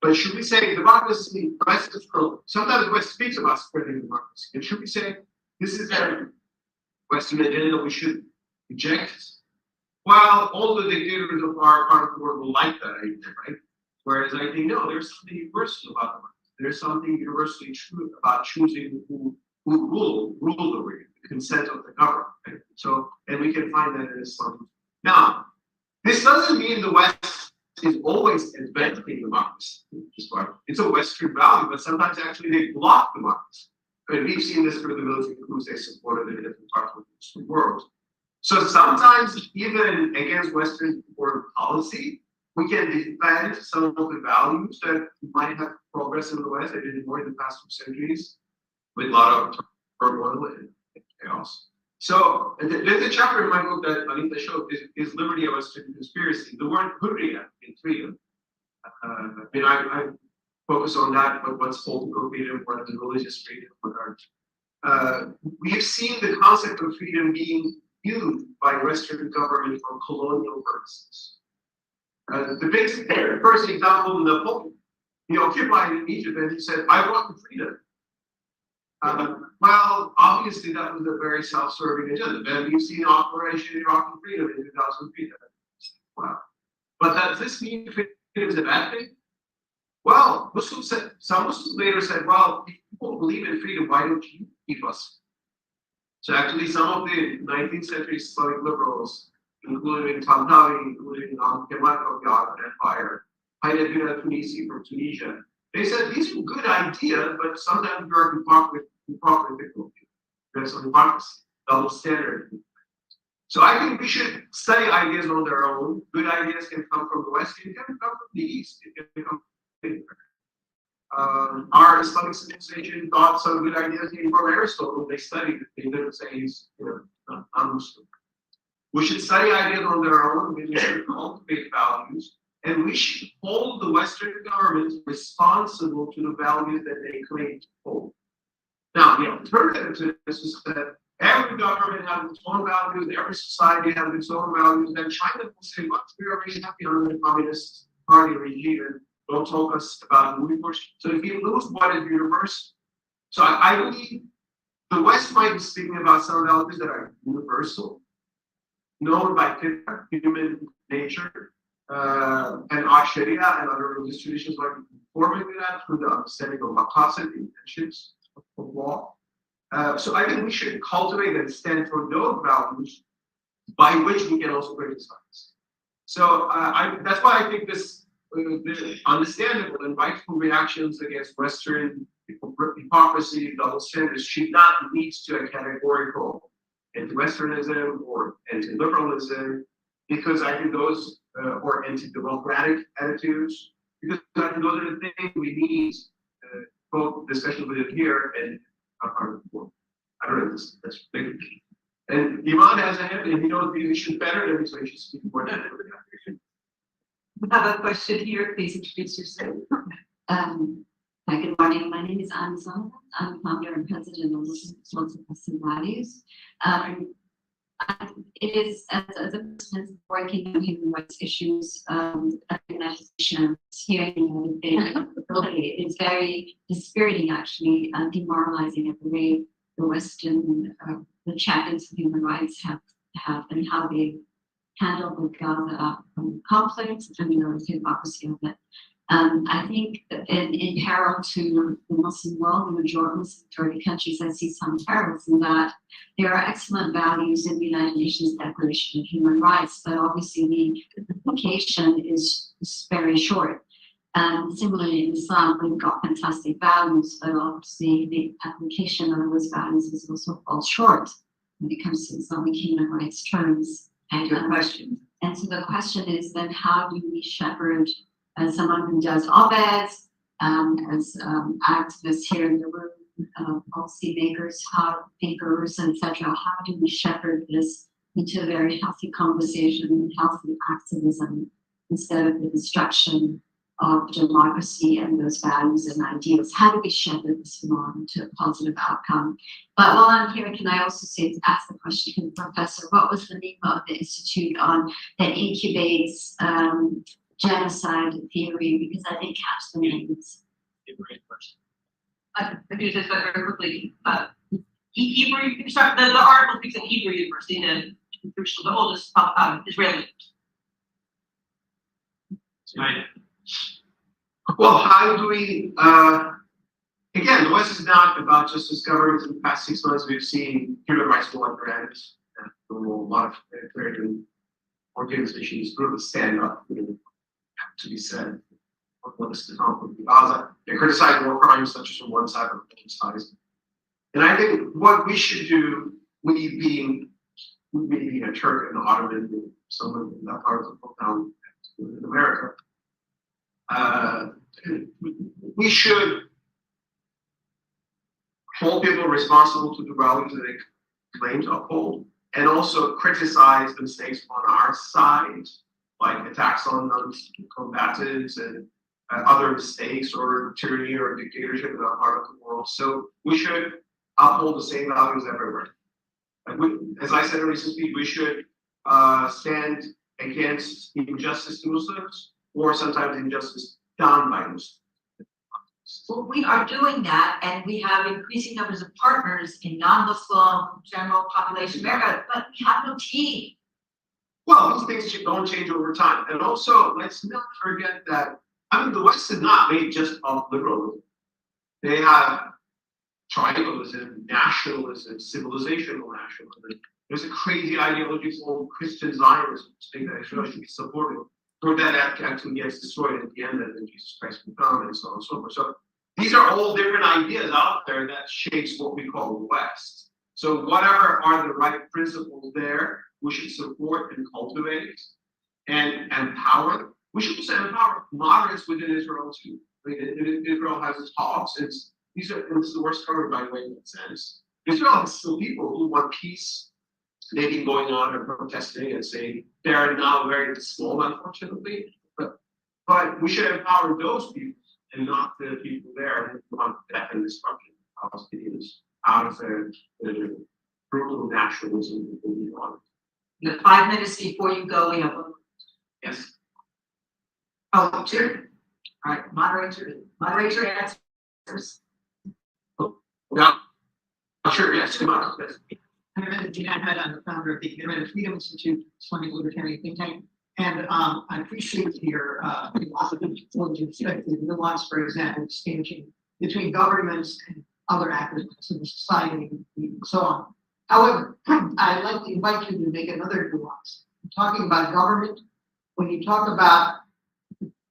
But should we say democracy, West is pro? Sometimes the West speaks about spreading democracy. And should we say this is a Western agenda we should reject? Well, all the dictators of our part of the world will like that idea, right? Whereas I think, no, there's something universal about democracy. There's something universally true about choosing who rule over you, the consent of the government. Right? So, and we can find that in Islam. Now, this doesn't mean the West is always advancing democracy. It's a Western value, but sometimes actually they block democracy. And we've seen this for the military coups they supported in different parts of the world. So sometimes, even against Western foreign policy, we can defend some of the values that might have progress in the West. I did it more in the past 2 centuries with a lot of turmoil and chaos. So there's a chapter in my book that Anita showed, is liberty a Western conspiracy? The word hurriya in freedom. I focus on that, but what's political freedom, what is religious freedom, what are we've seen the concept of freedom being used by Western government for colonial purposes. The first example, Napoleon, he occupied in Egypt and he said, I want freedom. Well, obviously that was a very self-serving agenda. Then we've seen Operation Iraqi Freedom in 2003. Wow. But does this mean freedom is a bad thing? Well, some Muslims later said, well, if people believe in freedom, why don't you keep us? So actually some of the 19th century Islamic liberals, including Tantawi, including Kemal of the Ottoman Empire, Haile bin Tunisi from Tunisia, they said these are good ideas, but sometimes you are hypocritical. There's some hypocrisy, double standard. So I think we should study ideas on their own. Good ideas can come from the West, it can come from the East, it can come from anywhere. Our Islamic civilization thought some good ideas came from Aristotle. They studied it. They didn't say he's non-Muslim. We should study ideas on their own. We should cultivate values, and we should hold the Western governments responsible to the values that they claim to hold. Now, the alternative to this is that every government has its own values, every society has its own values, and China will say, look, we are very happy under the Communist Party regime, and don't talk us about Uyghurs. So if you lose what is universal, so I believe the West might be speaking about some values that are universal, known by human nature, and our Sharia and other religious traditions might be forming that through the understanding of maqasid, intentions of law. So I think we should cultivate and stand for those values by which we can also criticize. So that's why I think this the understandable and rightful reactions against Western hypocrisy, double standards should not lead to a categorical anti-Westernism or anti-liberalism, because I think those or anti-democratic attitudes, because I think those are the things we need, both especially within here and our part of the world. I don't know if that's big. And Iman has a hand, and he knows these issues better than me, so he should speak more than We have a question here. Please introduce yourself. Hi, good morning. My name is Anne Zonda. I'm founder and president of Muslim Responsible Values. It is, as a person working on human rights issues, organizations here in the United States, it's very dispiriting, actually, demoralizing at the way the Western, the champions of human rights have and how they handle the Gaza conflict and the hypocrisy of it. I think in parallel to the Muslim world, the majority countries, I see some parallels in that there are excellent values in the United Nations Declaration of Human Rights, but obviously the application is very short. Similarly, in Islam, we've got fantastic values, but obviously the application of those values is also falls short when it comes to Islamic human rights terms. And your question. And so the question is then, how do we shepherd, as someone who does op-eds, as activists here in the room, policymakers, thinkers, etc., how do we shepherd this into a very healthy conversation, healthy activism, instead of the destruction of democracy and those values and ideals? How do we shepherd this along to a positive outcome? But while I'm here, can I also ask the question to the professor, what was the name of the institute that incubates genocide theory? Because I didn't catch the names. Great question. I can just very quickly, Hebrew, you can start, the article speaks at Hebrew University, the oldest Israeli. Right. Well, how do we, again, the West is not about just discoveries. In the past 6 months, we've seen human rights go under edge. A lot of American organizations really stand up to be said. What is the conflict with Gaza? They criticize war crimes, such as from one side or both sides. And I think what we should do, we being a Turk and Ottoman, someone in that part of the town in America, we should hold people responsible to the values that they claim to uphold, and also criticize the mistakes on our side, like attacks on non-combatants and other mistakes or tyranny or dictatorship in that part of the world. So we should uphold the same values everywhere. As I said recently, we should stand against injustice to Muslims, or sometimes injustice done by Muslims. Well, we are doing that, and we have increasing numbers of partners in non-Muslim general population America, but we have no team. Well, these things don't change over time. And also, let's not forget that, I mean, the West is not made just of liberalism. They have tribalism, nationalism, civilizational nationalism. There's a crazy ideology called Christian Zionism, that Israel should be supported, or that actually gets destroyed at the end, and then Jesus Christ will come, and so on and so forth. So these are all different ideas out there that shapes what we call the West. So whatever are the right principles there, we should support and cultivate and empower. We should also empower moderates within Israel too. I mean, Israel has its hawks. It's the worst covered, by the way, in that sense. Israel has still people who want peace. They've been going on and protesting and saying they are now very small, unfortunately. But we should empower those people and not the people there who want death and destruction of Palestinians out of the brutal nationalism that we want. You have 5 minutes before you go, we have one. Yes. Oh, sure. All right, moderator answers. Yeah. Sure, yes, come on. Yes. I'm Gene Ahmed, I'm the founder of the Internet Freedom Institute, Islamic Libertarian think tank. And I appreciate your philosophy, the nuance, for example, distinguishing between governments and other actors in society and so on. However, I'd like to invite you to make another nuance. Talking about government, when you talk about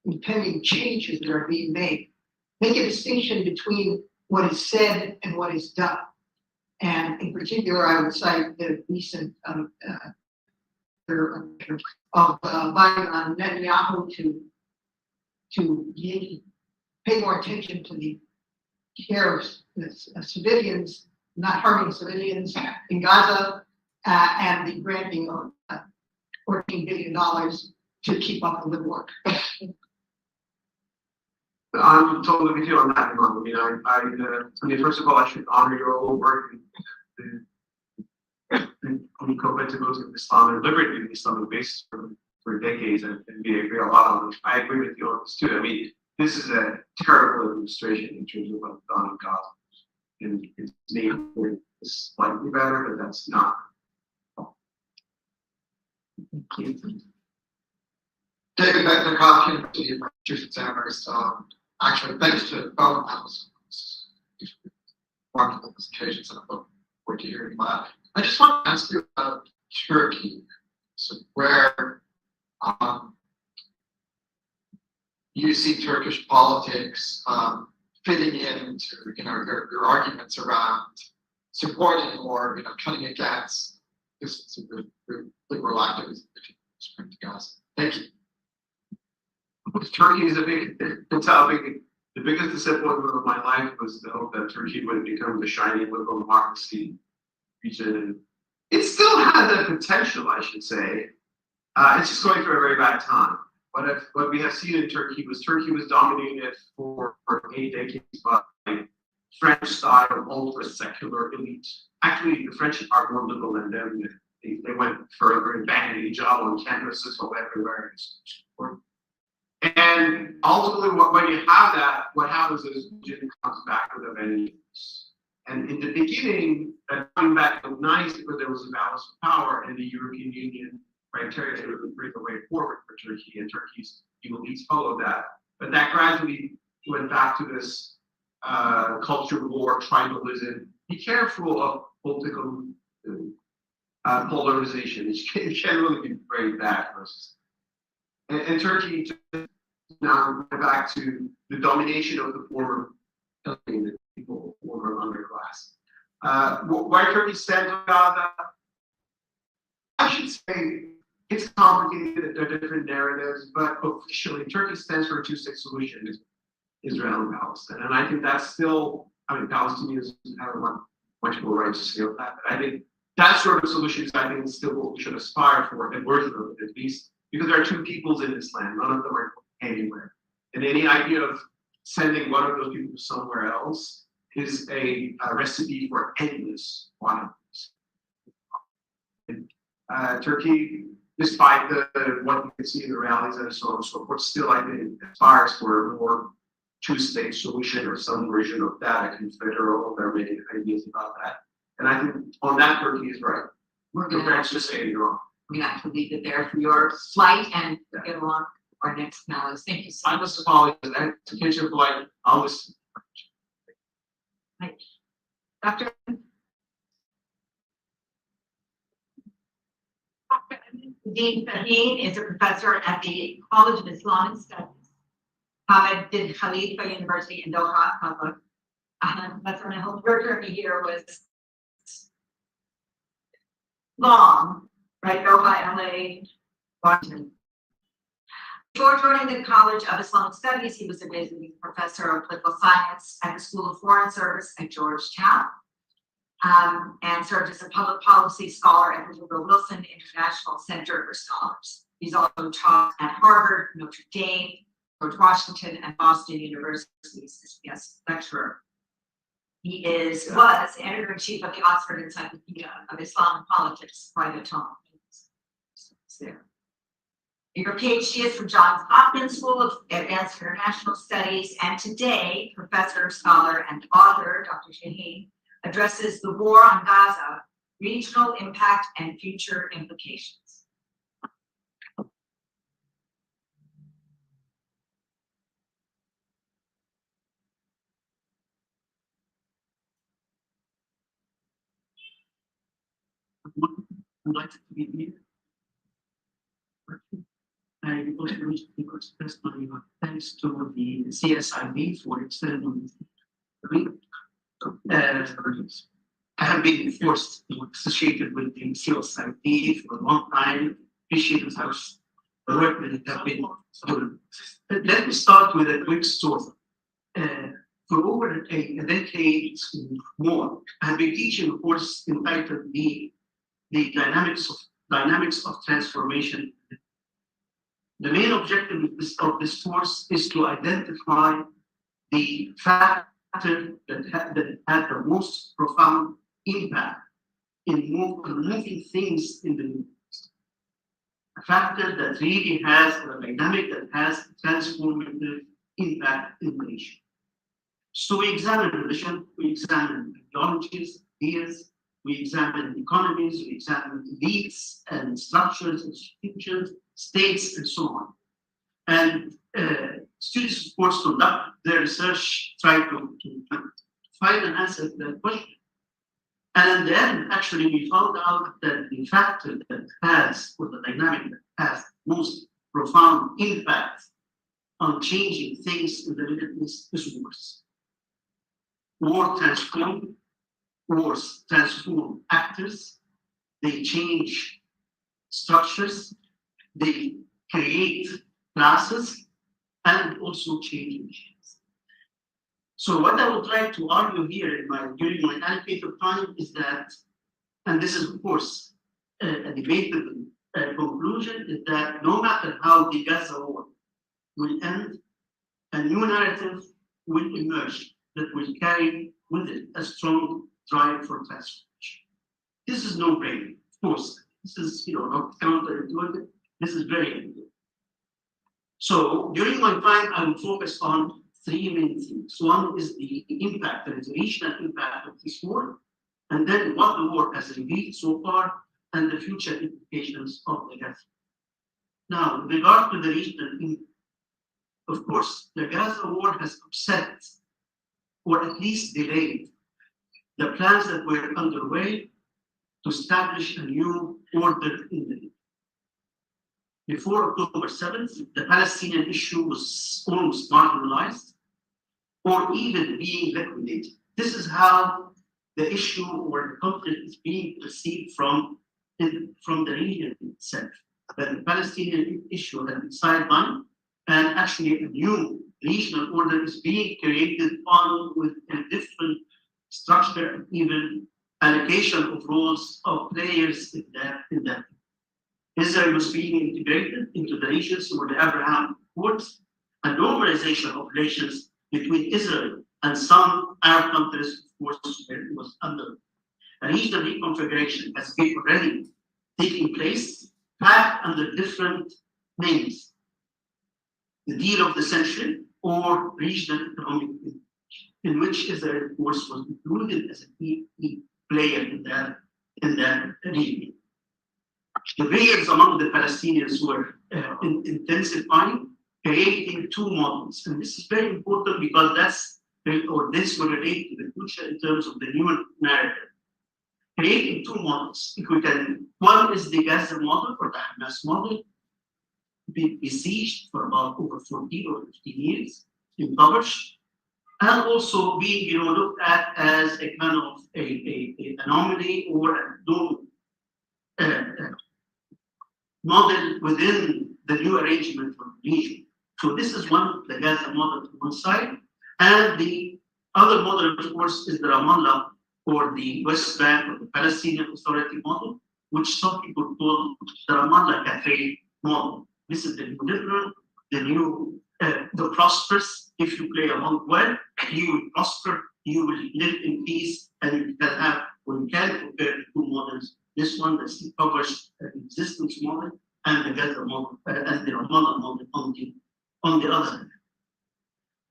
impending changes that are being made, make a distinction between what is said and what is done. And in particular, I would cite the recent of Biden on Netanyahu to pay more attention to the care of civilians, not harming civilians in Gaza, and the granting of $14 billion to keep up the good work. I'm totally with you on that, Imam. I mean, first of all, I should honor your own work and compatibility with Islam and liberty in the Islamic base for decades, and we agree a lot on this. I agree with you on this too. I mean, this is a terrible administration in terms of what's done in Gaza. And its name is slightly better, but that's not. David Beckner, to the Massachusetts Amherst. Actually, thanks to Bunn, that was one of those occasions that I look forward to hearing about. I just want to ask you about Turkey, so where you see Turkish politics fitting into your arguments around supporting or cutting against this liberal activism to Gaza. Thank you. Turkey is the biggest disappointment of my life was the hope that Turkey would become the shiny liberal democracy region. It still has that potential, I should say. It's just going through a very bad time. what we have seen in Turkey was dominated for 8 decades by French-style ultra-secular elite. Actually, the French are more liberal than them. They went further and banned hijab on campuses of everywhere. And ultimately, when you have that, what happens is religion comes back with a vengeance. And in the beginning, that coming back was nice because there was a balance of power, and the European Union criteria would bring the way forward for Turkey, and Turkey's elites followed that. But that gradually went back to this culture war, tribalism. Be careful of political polarization. It can really be very bad for us. And Turkey now went back to the domination of the former people, former underclass. Why Turkey stands on Gaza? I should say it's complicated. There are different narratives, but officially Turkey stands for a two-state solution: Israel and Palestine. And I think that's still, Palestinians have much more right to say of that. But I think that sort of solution is, I think, still what we should aspire for, a version of it at least, because there are two peoples in this land. None of them are anywhere. And any idea of sending one of those people somewhere else is a recipe for endless violence. Turkey, despite what you can see in the rallies and so on and so forth, still, I think, aspires for a more two-state solution or some version of that, a confederal. There are many ideas about that. And I think on that, Turkey is right. We're The gonna French just saying you're wrong. we have to leave it there for your flight and get along to our next panelist. Thank you so I much. must apologize. And to catch up, like, I was. Dr. Dean Fahim is a professor at the College of Islamic Studies, Hamad bin Khalifa University in Doha, Qatar. That's when I hope your journey here was long, right? Doha, LA, Washington. Before joining the College of Islamic Studies, he was a visiting professor of political science at the School of Foreign Service at Georgetown, and served as a public policy scholar at the Woodrow Wilson International Center for Scholars. He's also taught at Harvard, Notre Dame, George Washington, and Boston Universities as guest lecturer. He was editor-in-chief of the Oxford Encyclopedia of Islamic Politics, private tome. There. Your PhD is from Johns Hopkins School of Advanced International Studies, and today, professor, scholar, and author, Dr. Shaheen, addresses the war on Gaza, regional impact and future implications. I'd like to be here. I also wish to express my thanks to the CSID for extending me. I have been forced to associated with the CSID for a long time. Appreciate how the work that have been doing. Let me start with a quick story. For over a decade more, I have been teaching a course entitled the dynamics of transformation. The main objective of this course is to identify the factor that had the most profound impact in moving things in the East. A factor that really has a dynamic that has transformative impact in the nation. So we examine religion, we examine ideologies, ideas, we examine economies, we examine elites and structures, institutions, states, and so on. And students, of course, conduct their research, try to find an answer to that question. And then, actually, we found out that the factor that has, or the dynamic that has most profound impact on changing things in the Middle East is wars. Wars transform actors, they change structures, they create classes, and also change regimes. So what I would like to argue here during my allocated time is that, and this is of course a debatable conclusion, is that no matter how the Gaza war will end, a new narrative will emerge that will carry with it a strong drive for transformation. This is no brainer, of course. This is, not counterintuitive. This is very important. So during my time, I will focus on three main things. One is the impact, the regional impact of this war, and then what the war has revealed so far, and the future implications of the Gaza. Now, with regard to the regional impact, of course, the Gaza war has upset, or at least delayed, the plans that were underway to establish a new order in the region. Before October 7th, the Palestinian issue was almost marginalized or even being liquidated. This is how the issue or the conflict is being perceived from the region itself. That the Palestinian issue has been sidelined, and actually a new regional order is being created on with a different structure and even allocation of roles of players in that. Israel was being integrated into the regions where the Abraham Accords, a normalization of relations between Israel and some Arab countries, of course, where it was under. A regional reconfiguration has been already taking place, packed under different names. The deal of the century or regional economic union, in which Israel, of course, was included as a key player in that region. The raids among the Palestinians were intensifying, creating two models. And this is very important because this will relate to the future in terms of the new narrative. Creating two models. One is the Gaza model or the Hamas model, besieged for about over 14 or 15 years, impoverished, and also being looked at as a kind of an anomaly or a model within the new arrangement of the region. So this is the Gaza model on one side, and the other model, of course, is the Ramallah or the West Bank or the Palestinian Authority model, which some people call the Ramallah Cafe model. This is the new liberal, the prosperous. If you play along well, you will prosper, you will live in peace, and you can have, when you can compare the two models, this one that's the impoverished existence model and the Gaza model and the Ramallah model on the other hand.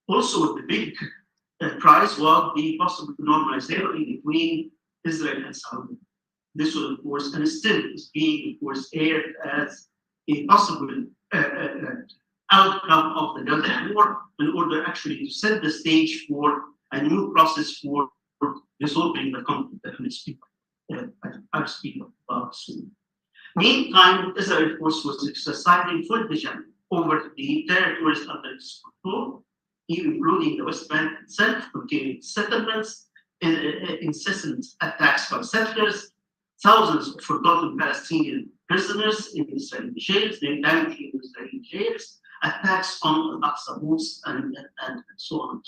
Also, the big prize was the possible normalization between Israel and Saudi. This was, of course, and still is being, of course, aired as a possible outcome of the Gaza war in order actually to set the stage for a new process for resolving the conflict that I'll speak about soon. Meantime, Israel, of course, was exercising full vision over the territories under its control, including the West Bank itself, containing settlements, incessant attacks by settlers, thousands of forgotten Palestinian prisoners in Israeli jails, the damaging Israeli jails, attacks on Al-Aqsa mosques, and so on.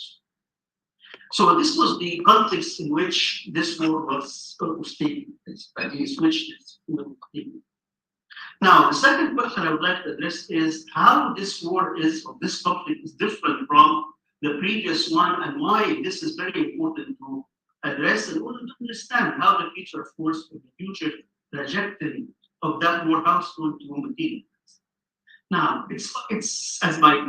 So this was the context in which this war was taking place, by the switches. Now, the second question I would like to address is how this conflict is different from the previous one, and why this is very important to address in order to understand how the future, of course, the future trajectory of that war, how it's going to materialize. Now, it's as my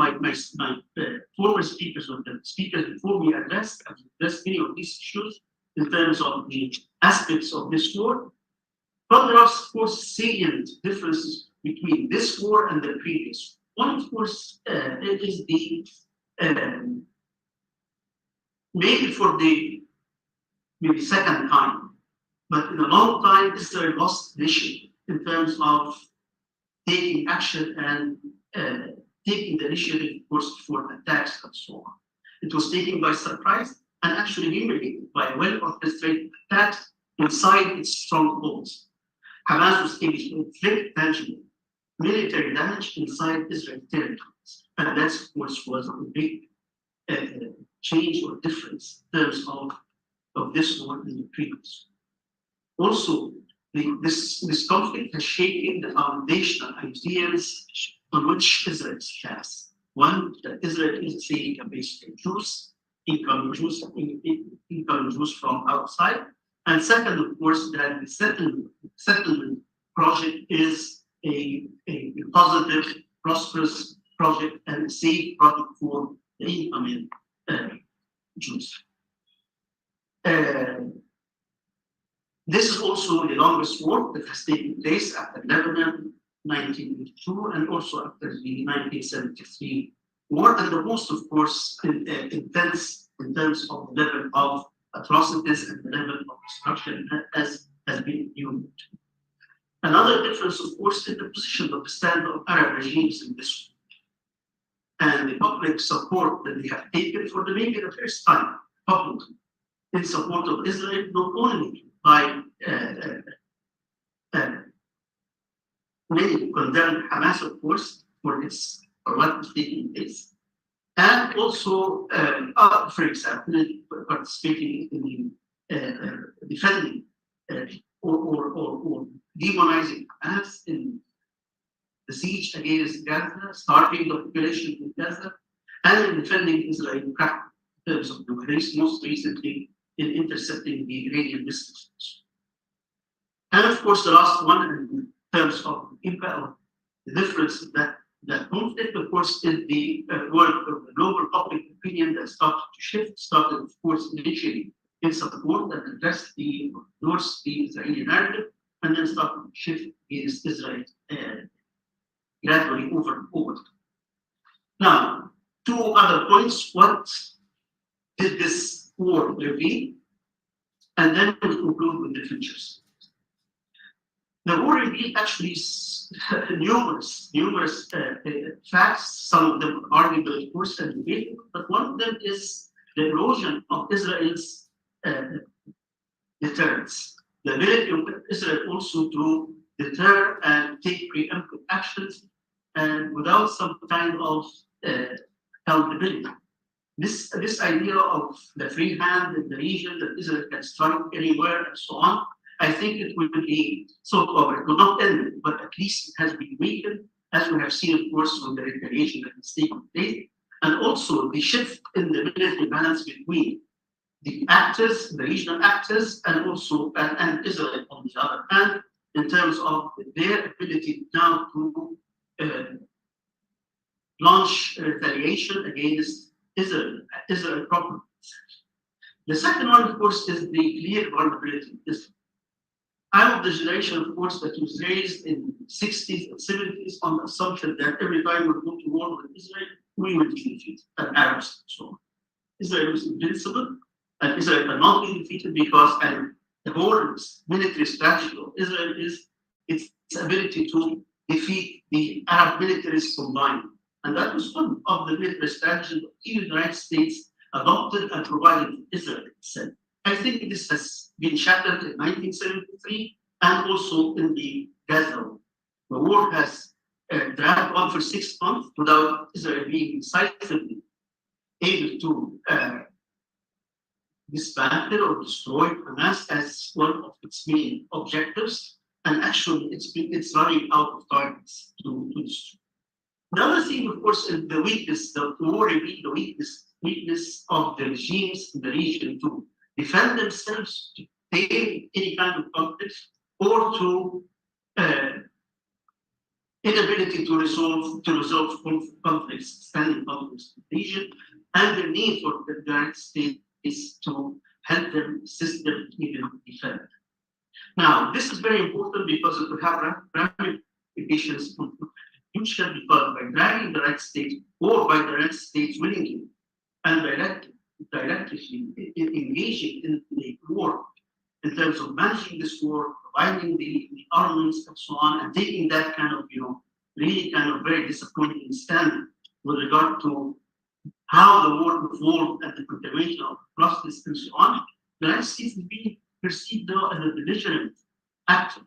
former speakers or the speakers before me addressed many of these issues in terms of the aspects of this war. But there are, of course, salient differences between this war and the previous. One, of course, it is the maybe for the second time, but in a long time, Israel lost initiative in terms of taking action and taking the initiative, of course, for attacks and so on. It was taken by surprise and actually imitated by well-orchestrated attacks inside its strongholds. Hamas was able to inflict tangible military damage inside Israeli territories. And that, of course, was a big change or difference in terms of this war and the previous. Also, this conflict has shaken the foundational ideas on which Israel stands. One, that Israel is saying a base for Jews, incoming Jews from outside. And second, of course, that the settlement project is a positive, prosperous project and a safe project for the incoming Jews. This is also the longest war that has taken place after Lebanon, 1982, and also after the 1973 war, and the most, of course, intense in terms of the level of atrocities and the level of destruction has been huge. Another difference, of course, is the position of the stand of Arab regimes in this war, and the public support that they have taken for the maybe the first time publicly in support of Israel, not only by many condemned Hamas, of course, for what is taking place, and also, for example, participating in defending or demonizing Hamas in the siege against Gaza, starving the population in Gaza, and in defending Israel in terms of the race, most recently in intercepting the Iranian missiles. And of course, the last one, in terms of impact, or the difference that conflict, of course, is the work of the global public opinion that started to shift, started, of course, initially in support and addressed the Israeli narrative, and then started to shift against Israel gradually over. Now, two other points. What did this war reveal? And then we'll conclude with the futures. The war revealed actually numerous facts, some of them arguable, of course, and debatable, but one of them is the erosion of Israel's deterrence. The ability of Israel also to deter and take preemptive actions and without some kind of accountability. This idea of the free hand in the region, that Israel can strike anywhere and so on, I think it will be sort of, it will not end, but at least it has been weakened, as we have seen, of course, with the retaliation that has taken place, and also the shift in the military balance between the actors, the regional actors, and also and Israel on the other hand, in terms of their ability now to launch retaliation against Israel properly. The second one, of course, is the clear vulnerability of Israel. I'm of the generation, of course, that was raised in the 60s and 70s on the assumption that every time we go to war with Israel, we will be defeated, and Arabs and so on. Israel is invincible, and Israel cannot be defeated because the whole military strategy of Israel is its ability to defeat the Arab militaries combined. And that was one of the military strategies that even the United States adopted and provided to Israel itself. I think this has been shattered in 1973 and also in the Gaza war. The war has dragged on for 6 months without Israel being decisively able to dismantle or destroy Hamas as one of its main objectives, and actually it's running out of targets to destroy. The other thing, of course, is the weakness, the war revealed the weakness of the regimes in the region to defend themselves, to take any kind of conflict, or to inability to resolve conflicts, standing conflicts in the region, and the need for the United States to help them, assist them, even defend. Now, this is very important because it will have ramifications on the future, because by dragging the United States or by the United States willingly and directly engaging in the war in terms of managing this war, providing the armaments and so on, and taking that kind of, really kind of very disappointing stand with regard to how the war evolved and the continuation of the process and so on, the United States is being perceived though as a belligerent actor.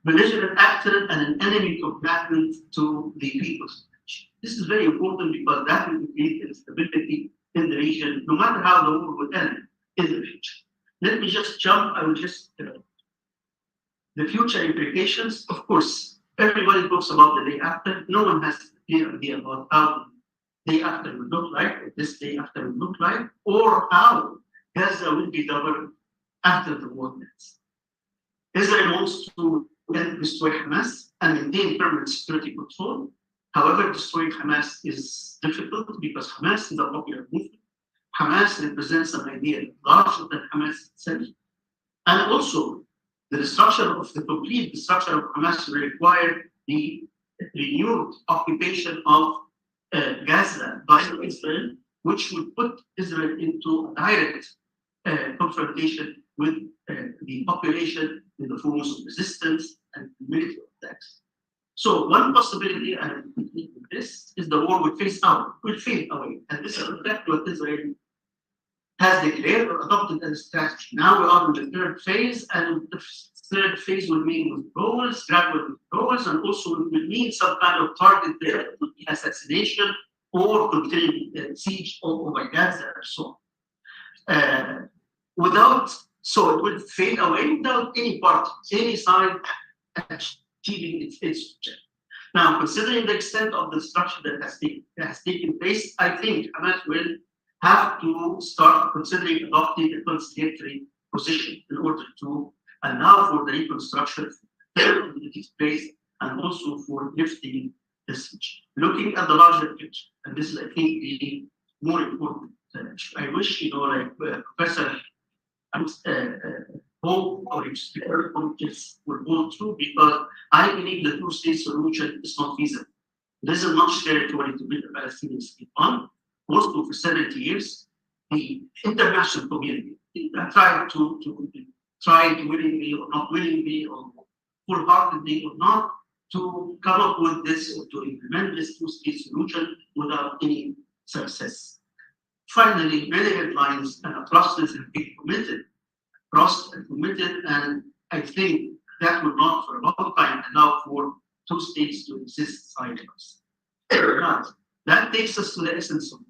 Belligerent actor and an enemy combatant to the people's. This is very important because that will create instability in the region, no matter how the war will end in the future. Let me just jump, I will just, the future implications, of course, everybody talks about the day after. No one has a clear idea about how the day after will look like, or this day after will look like, or how Gaza will be governed after the war ends. Israel wants to destroy Hamas and maintain permanent security control. However, destroying Hamas is difficult because Hamas is a popular movement. Hamas represents an idea larger than Hamas itself. And also, the complete destruction of Hamas will require the renewed occupation of Gaza by Israel, which would put Israel into a direct confrontation with the population in the forms of resistance and military attacks. So one possibility, and this is the war will fade away. And this is exactly what Israel has declared or adopted as a strategy. Now we are in the third phase, and the third phase will mean withdrawals, gradual withdrawals, and also will mean some kind of targeted assassination or continuing siege over Gaza or so on. So it will fade away without any party, any side achieving its objective. Now, considering the extent of the destruction that has taken place, I think Hamas will have to start considering adopting a conciliatory position in order to allow for the reconstruction that takes place and also for lifting the siege. Looking at the larger picture, and this is, I think, the more important issue. I wish, Professor hope or experience will go through, because I believe the two-state solution is not feasible. There is a much territory to build a Palestinian state on. Also, for 70 years, the international community tried to willingly or not willingly, or full-heartedly or not, to come up with this or to implement this two-state solution without any success. Finally, many headlines and atrocities have been committed, and I think that will not for a long time allow for two states to exist side by side. That takes us to the essence of it.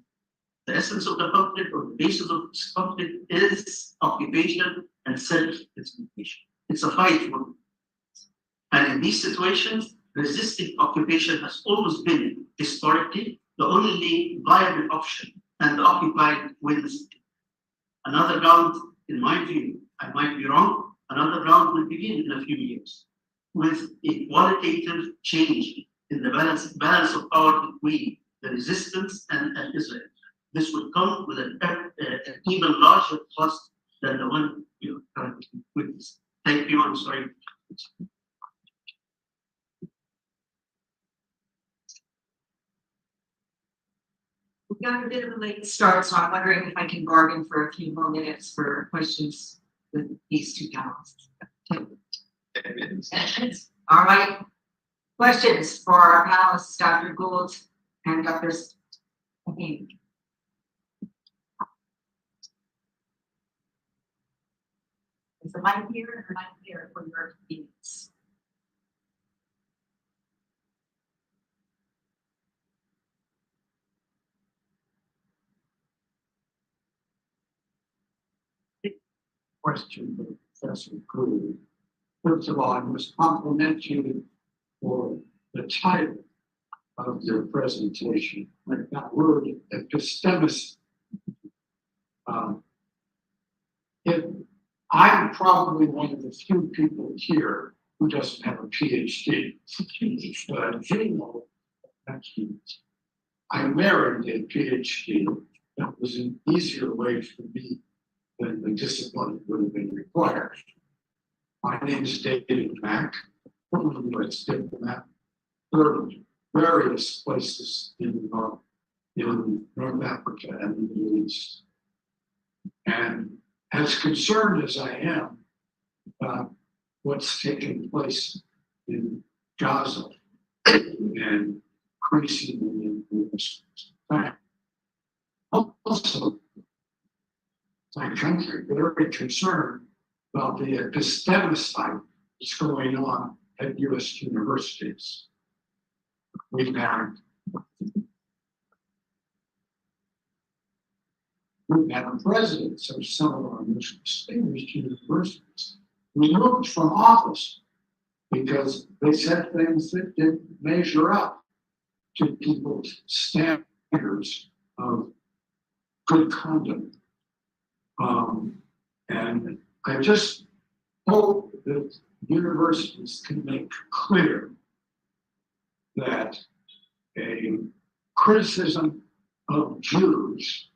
The essence of the conflict, or the basis of this conflict, is occupation and self-determination. It's a fight for it. And in these situations, resisting occupation has always been, historically, the only viable option, and the occupied wins. Another round, in my view, I might be wrong, another round will begin in a few years with a qualitative change in the balance of power between the resistance and Israel. This will come with an even larger cost than the one we are currently witnessing. Thank you. I'm sorry. We got a bit of a late start, so I'm wondering if I can bargain for a few more minutes for questions with these two panelists. 10 minutes. All right. Questions for our panelists, Dr. Gould and Dr. Ahim. Is the mic here or mic here for your convenience? Question for Professor Gould. First of all, I must compliment you for the title of your presentation. Like that word, epistemis. I'm probably one of the few people here who doesn't have a PhD. But I married a PhD. That was an easier way for me than the discipline would have been required. My name is David Mack, former U.S. diplomat, served various places in North Africa and the Middle East. And as concerned as I am about what's taking place in Gaza and increasingly in the West Bank, also my country very concerned about the epistemicide that's going on at U.S. universities. We've had presidents of some of our most distinguished universities removed from office because they said things that didn't measure up to people's standards of good conduct. And I just hope that universities can make clear that a criticism of Jews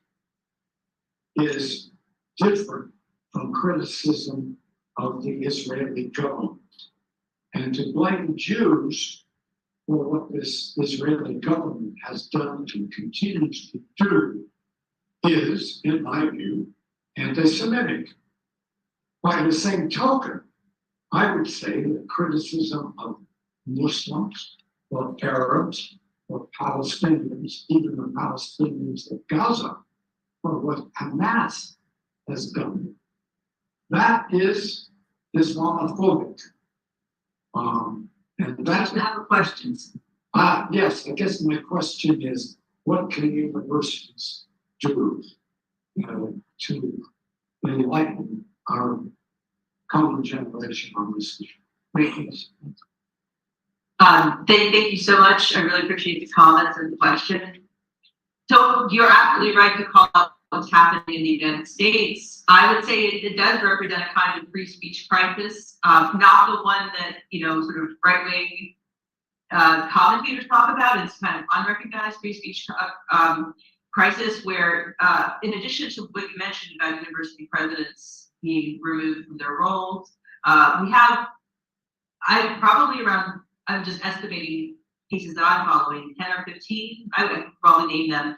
is different from criticism of the Israeli government. And to blame Jews for what this Israeli government has done and continues to do is, in my view, anti-Semitic. By the same token, I would say that criticism of Muslims or Arabs or Palestinians, even the Palestinians of Gaza, for what Hamas has done, that is Islamophobic. And that's have questions. Yes, I guess my question is, what can universities do to enlighten our common generation on this issue? Thank you so much. I really appreciate the comments and the question. So you're absolutely right to call out what's happening in the United States. I would say it does represent a kind of free speech crisis, not the one that, sort of right-wing commentators talk about. It's kind of unrecognized free speech crisis where, in addition to what you mentioned about university presidents being removed from their roles, we have, I'm just estimating cases that I'm following, 10 or 15, I would probably name them,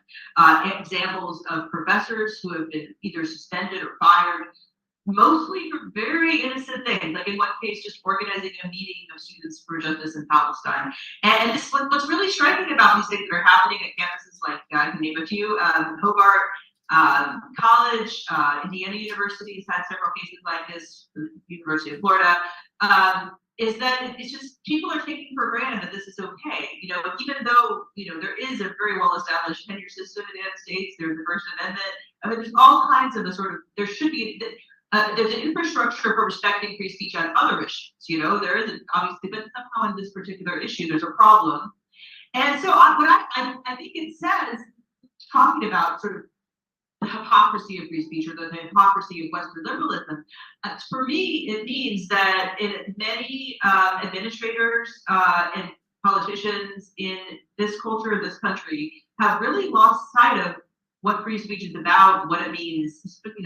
examples of professors who have been either suspended or fired, mostly for very innocent things, like in one case, just organizing a meeting of students for justice in Palestine. And this, what's really striking about these things that are happening at campuses like, I can name a few, Hobart College, Indiana University has had several cases like this, the University of Florida, is that it's just people are taking for granted that this is okay. Even though there is a very well-established tenure system in the United States, there's the First Amendment. I mean, there's all kinds of there should be. There's an infrastructure for respecting free speech on other issues. There isn't obviously, but somehow in this particular issue, there's a problem. And so, what I think it says, talking about sort of the hypocrisy of free speech or the hypocrisy of Western liberalism, for me, it means that many administrators and politicians in this culture, in this country, have really lost sight of what free speech is about, what it means, specifically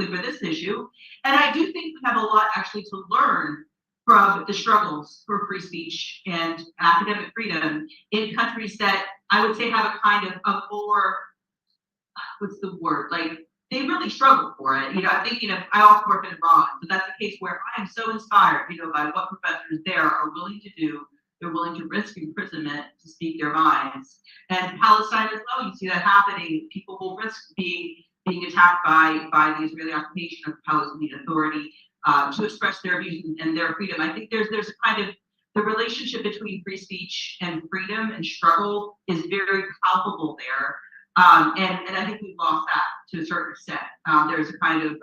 for this issue. And I do think we have a lot actually to learn from the struggles for free speech and academic freedom in countries that I would say have a kind of a more, what's the word? Like they really struggle for it. I'm thinking of, I also work in Iran, so that's a case where I am so inspired, by what professors there are willing to do. They're willing to risk imprisonment to speak their minds. And Palestine as well, you see that happening. People will risk being attacked by the Israeli occupation of the Palestinian Authority to express their views and their freedom. I think there's a kind of the relationship between free speech and freedom and struggle is very palpable there. And I think we've lost that to a certain extent. There's a kind of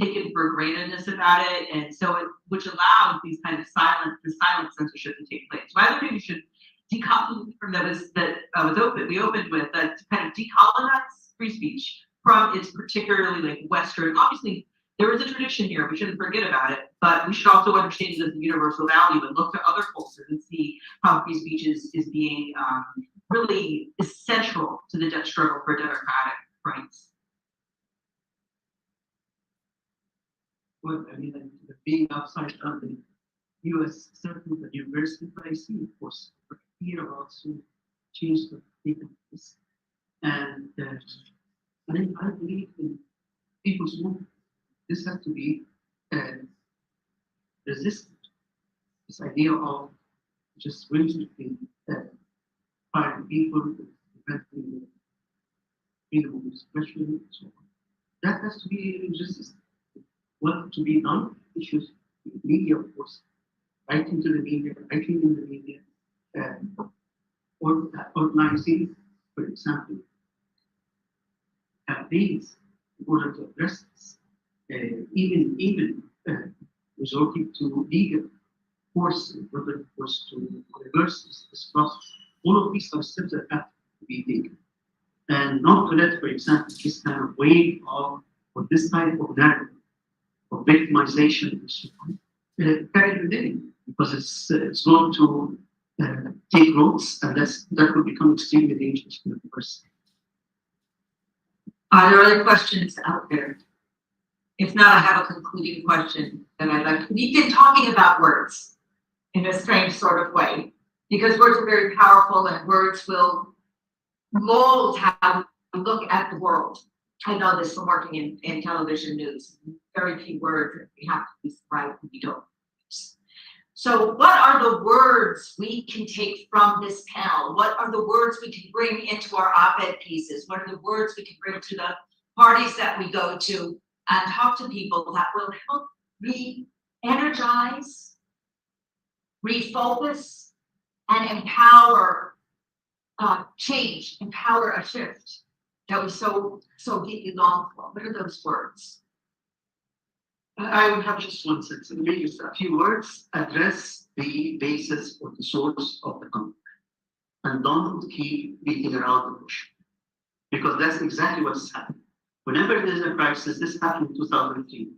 taken for grantedness about it, and so which allows these kind of silent censorship to take place. So I think we should decouple from we opened with that to kind of decolonize free speech from its particularly like Western. Obviously, there is a tradition here. We shouldn't forget about it, but we should also understand it as a universal value and look to other cultures and see how free speech is being really essential to the struggle for democratic rights. Well, I mean, being outside of the U.S. certainly the university, but I see, of course, here also change the things. And I believe in people's movement. This has to be resistant. This idea of just rigidly find people preventing freedom of expression and so on. That has to be resistant. What to be done? Issues, media, of course, writing to the media, writing in the media, organizing, for example, campaigns in order to address this, even resorting to legal force, whether it was to reverse this process. All of these are steps that have to be taken. And not to let, for example, this kind of wave of, or this type of narrative of victimization and so on, carry the day, because it's going to take roots, and that will become extremely dangerous for the person. Are there other questions out there? If not, I have a concluding question that I'd like. We've been talking about words in a strange sort of way, because words are very powerful and words will mold how we look at the world. I know this from working in television news. Very few words that we have to use right and we don't use. So what are the words we can take from this panel? What are the words we can bring into our op-ed pieces? What are the words we can bring to the parties that we go to and talk to people that will help re-energize, refocus, and empower change, empower a shift that we so deeply long for? What are those words? I would have just one sentence. Maybe just a few words. Address the basis or the source of the conflict, and don't keep beating around the bush, because that's exactly what's happening. Whenever there's a crisis, this happened in 2003.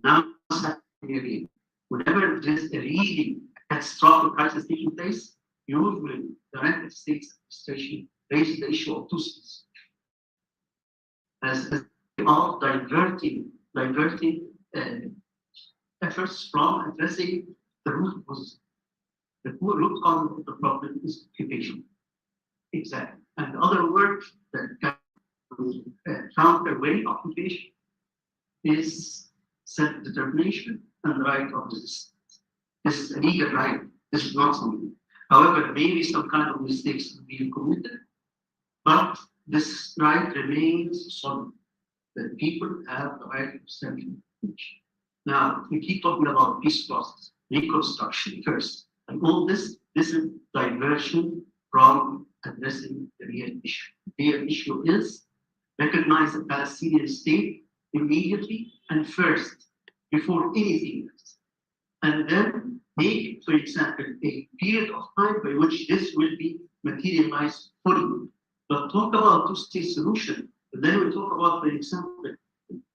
Now it's happening again. Whenever there's a really catastrophic crisis taking place, usually the United States administration raises the issue of two states as of diverting efforts from addressing the root cause. The root cause of the problem is occupation. Exactly. And the other word that can counter away occupation is self-determination and the right of resistance. This is a legal right. This is not something. However, maybe some kind of mistakes are being committed, but this right remains solid. That people have the right of self-determination. Now, we keep talking about peace process, reconstruction first, and all this is diversion from addressing the real issue. The real issue is recognize the Palestinian state immediately and first, before anything else. And then make, for example, a period of time by which this will be materialized fully. But talk about two-state solution, but then we talk about, for example,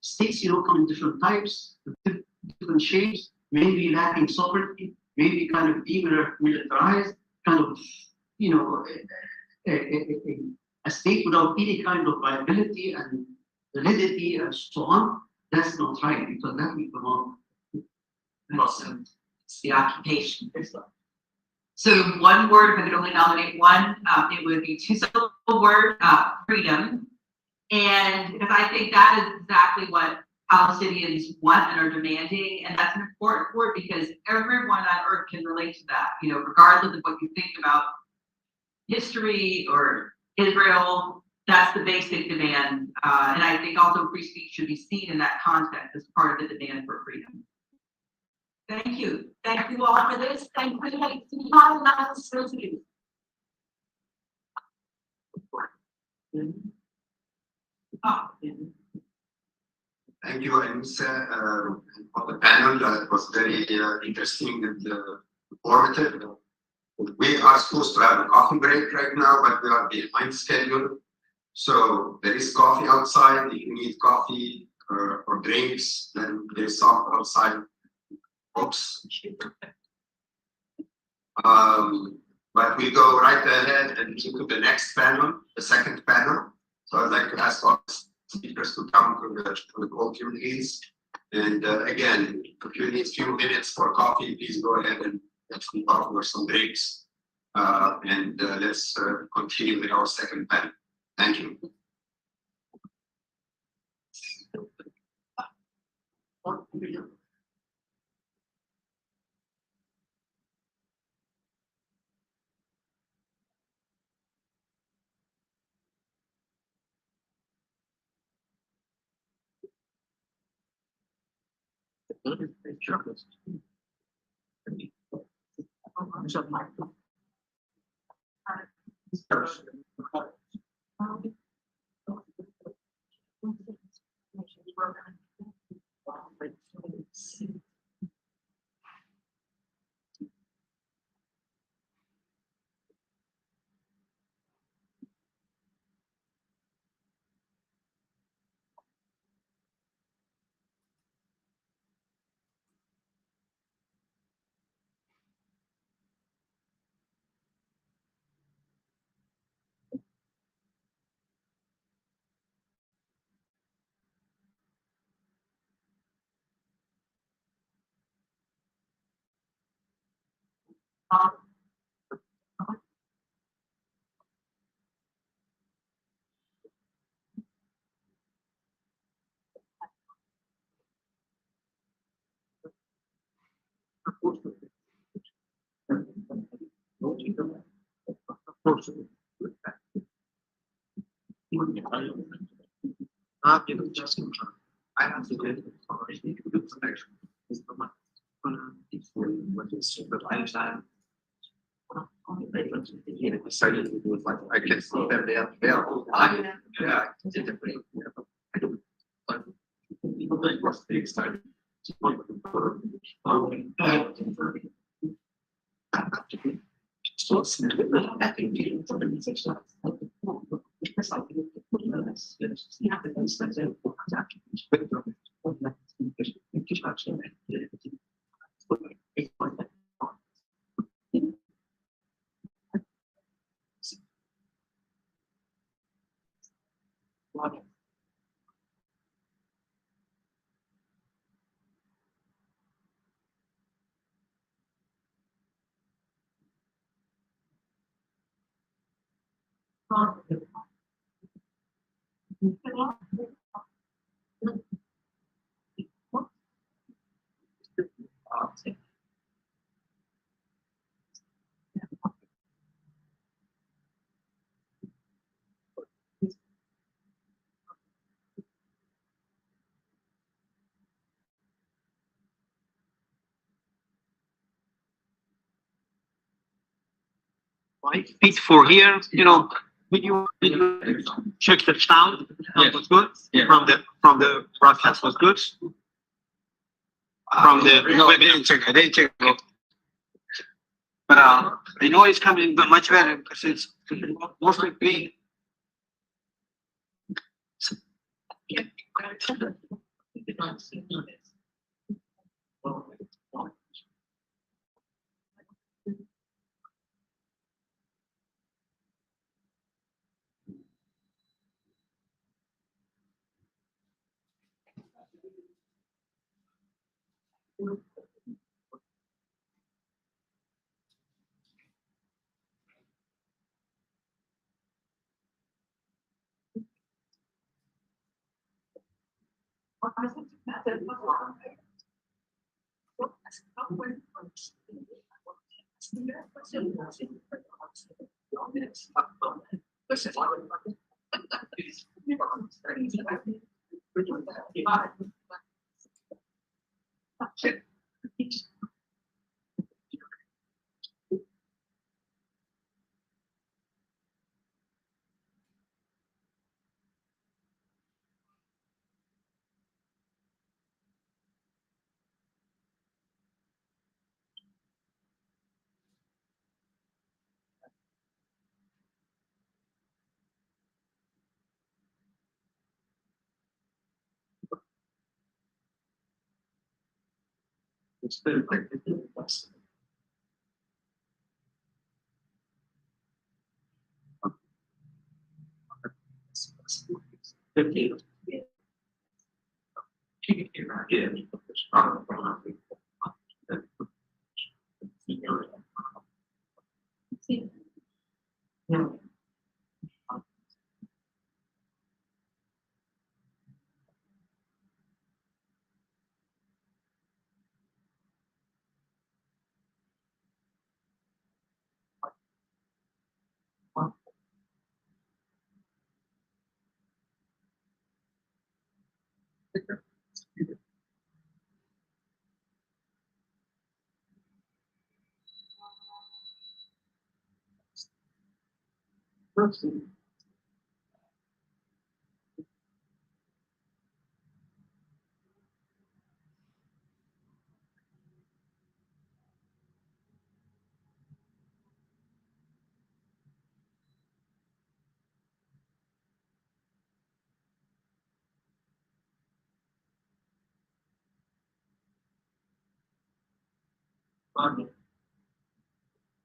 states, come in different types, different shapes, maybe lacking sovereignty, maybe kind of demilitarized, kind of, a state without any kind of viability and validity and so on. That's not right, because that will promote It's the occupation. So one word, if I could only nominate one, it would be two-syllable word, freedom. And because I think that is exactly what Palestinians want and are demanding, and that's an important word because everyone on earth can relate to that, regardless of what you think about history or Israel, that's the basic demand. And I think also free speech should be seen in that context as part of the demand for freedom. Thank you. Thank you all for this. Thank you. Thank you, Anissa, for the panel. That was very interesting and informative. We are supposed to have a coffee break right now, but we are behind schedule. So there is coffee outside. If you need coffee or drinks, then there's some outside. Oops. But we go right ahead and to the next panel, the second panel. So I'd like to ask all speakers to come to the podium, please. And again, if you need a few minutes for coffee, please go ahead and get some coffee or some drinks. And let's continue with our second panel. Thank you. Started to do it like I can see them they are all time. Yeah, it's a different. But people think what's the exciting. So it's I think Feet for here, when you check the sound, that was good. From the broadcast was good. From the web check. But the noise coming much better because it's mostly clean. It's very like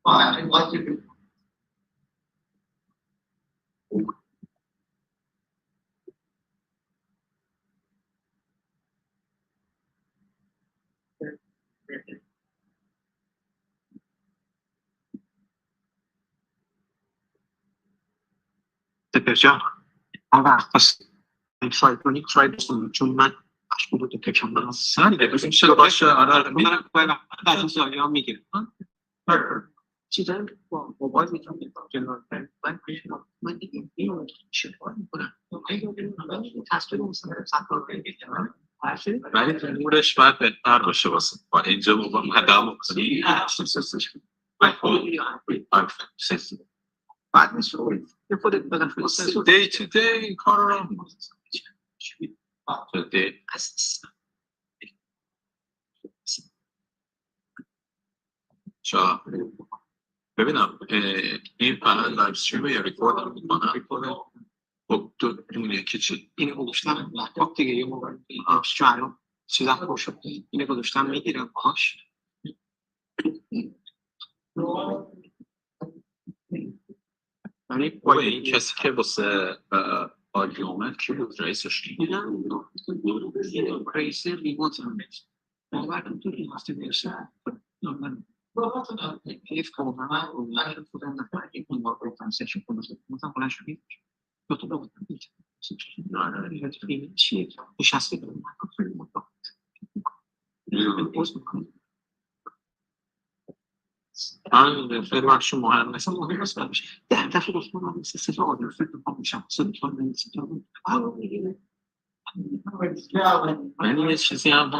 I'd like to. بجا وقت ترای بستم چون من مشغول بود تکم سنده بزن شده باشه آره میرم بعد سالی ها میگیرم چیزایی با موبایل میتونم جلوی من دیگه اینو شکار میکنم تصویر مستقیم سفر بگیرم ولی نورش باید بهتر باشه واسه با اینجا با مدام مکنی بعد میشه یه خودت بدن دی تو دی این کار رو دی شا ببینم این پنل لایف استریم یا ریکورد میکنم خب تو اونه که چی اینو گذاشتم لپتاپ دیگه یه موقع شعرم چیزا خوش شد اینو گذاشتم میگیرم باش یعنی با این کسی که واسه آدیو اومد کی بود رئیسش دیدم رئیس ریموت هم نیست باورم تو این هسته بیرسه من حیف کنم من خودم نفرقی کنم با کنسشن کنم مثلا بلند شدیم دو تا بودم نه چیه نشسته دارم من خیلی مطابق پوست میکنم خیلی وقت مهم مثلا مهم است باشه در دفعه گفتم من مثل سفر آدم فکر میکنم میشم سنتون نمیسیدم من یه چیزی هم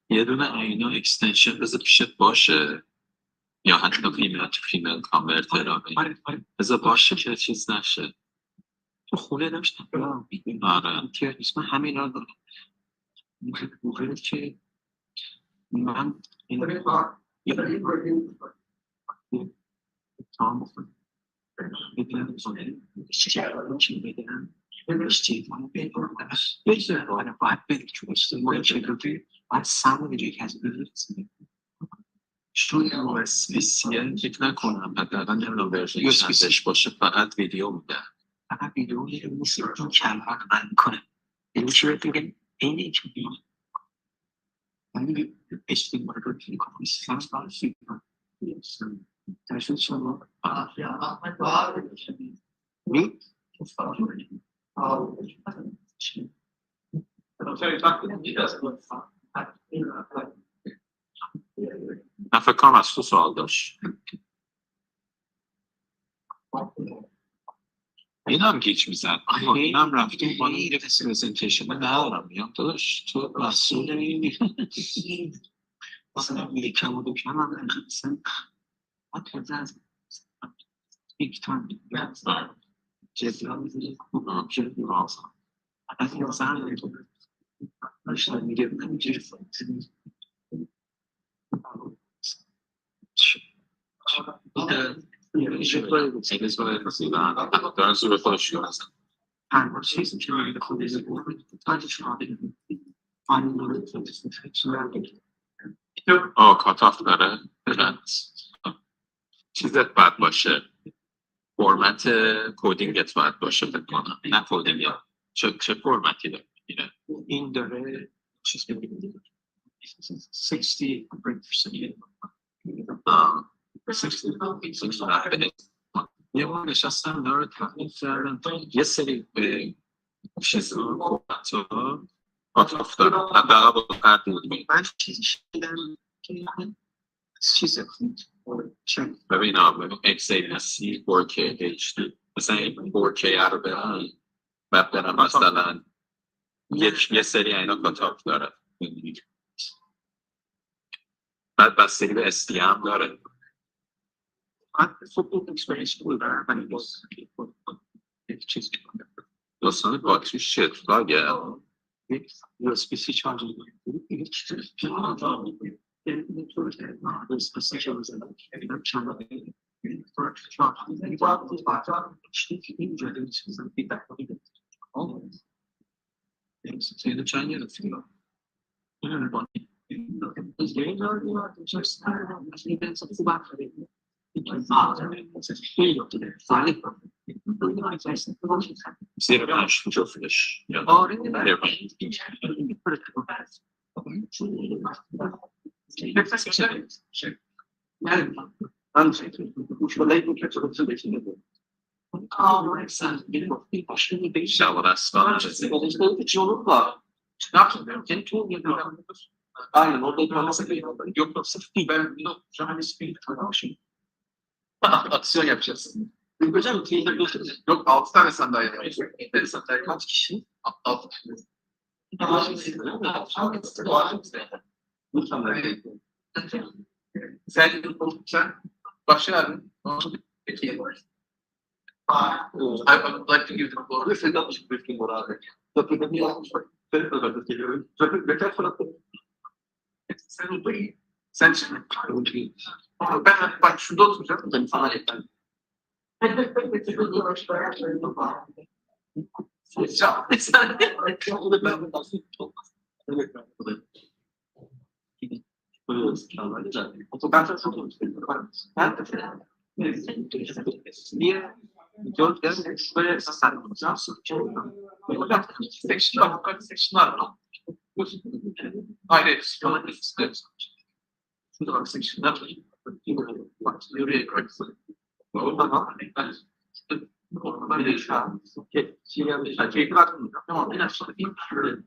یه دونه اینا اکستنشن بذار پیشت باشه یا حتی فیمیل کانورتر بذار باشه که چیز نشه تو خونه داشتم آره اسم همین را دارم موقعی که من این تمام بکنم میدونم چی بگم اشتیفانو بگم بگذاره باید بگم چون استماعی چگونه باید سمون یک از بگیریم شون USB-C فکر نکنم حداقل نمیدونم ورژن USB-Cش باشه فقط ویدیو میده فقط ویدیو میده موسیقی رو کلمه من کنه یعنی چی باید بگم اینه که بیم من استیمال رو کنم سنس باید فکر تشون شما می من فکر کنم از تو سوال داشت این هم گیچ میزن این هم رفتیم با این پرزنتیشن ندارم میام داداش تو مسئول اینی مثلا یکم و دوکم هم نمیخواستم حتی از یک تان جزی ها میزنی جزی رازم از این زن نمیتونه داشتن میگه نمیگه دارن زور خودش رو بزن هر چیزی که میگه خودش رو تاجش رو کاتاف داره چیزت باید باشه فرمت کودینگت باید باشه فکر کنم نه کودینگ چه فرمتی داره این داره چیز که میگه 60% یه بار نشستم داره تحقیق کردم یه سری چیز رو کاتاف دارم حداقل با قرد بود من چیزی شدم که چیز ببینم XAPC 4K HD مثلا این 4K رو برم بعد برم مثلا یه سری اینا کاتاف داره بعد بستگی به SDM داره خب این اکسپریانس بود دارم ولی باز یک چیزی داستان باتری شتلاگه یک USB-C چارج میکنه یک چیزی زیر پنج جفتش آره Sen bir başını bir inşallah aslında. Dolayısıyla hiç yolu var. Ne yapayım? Kendi çoğu yapıyorum. Aynen orada yapılması gerekiyor. Yok sırf değil. Ben journalist bir arkadaşım. Aksiyon yapacağız. Hocam keyifler gösteririz. Yok 6 tane sandalye var. Bir sandalye kaç kişi? 6 kişi. Sen başla abi. Peki. I would like to give the floor. This is not a briefing morale. Sen şimdi. Ben bak şurada oturacağım. Ben sana yeter. Niye? Dört yani şöyle sarılacağım. Seçimler var. Hayır, falan istiyoruz. Şurada bak seçimler var. Bak, yürüye koyuyorsun. Oradan böyle şu an. Keyifli aklımda. Tamam, biraz sonra bir şöyle.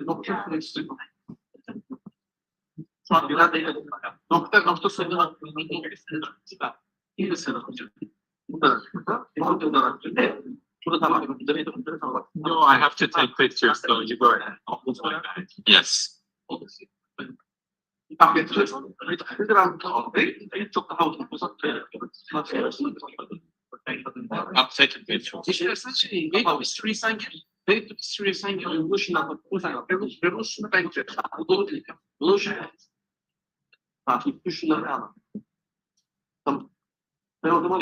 Nokta istiyorum. Şu an biraz değil. Nokta sayılan. İyi sen hocam. No, I have to take pictures, so you go ahead. Yes. I'm taking pictures. Ben o zaman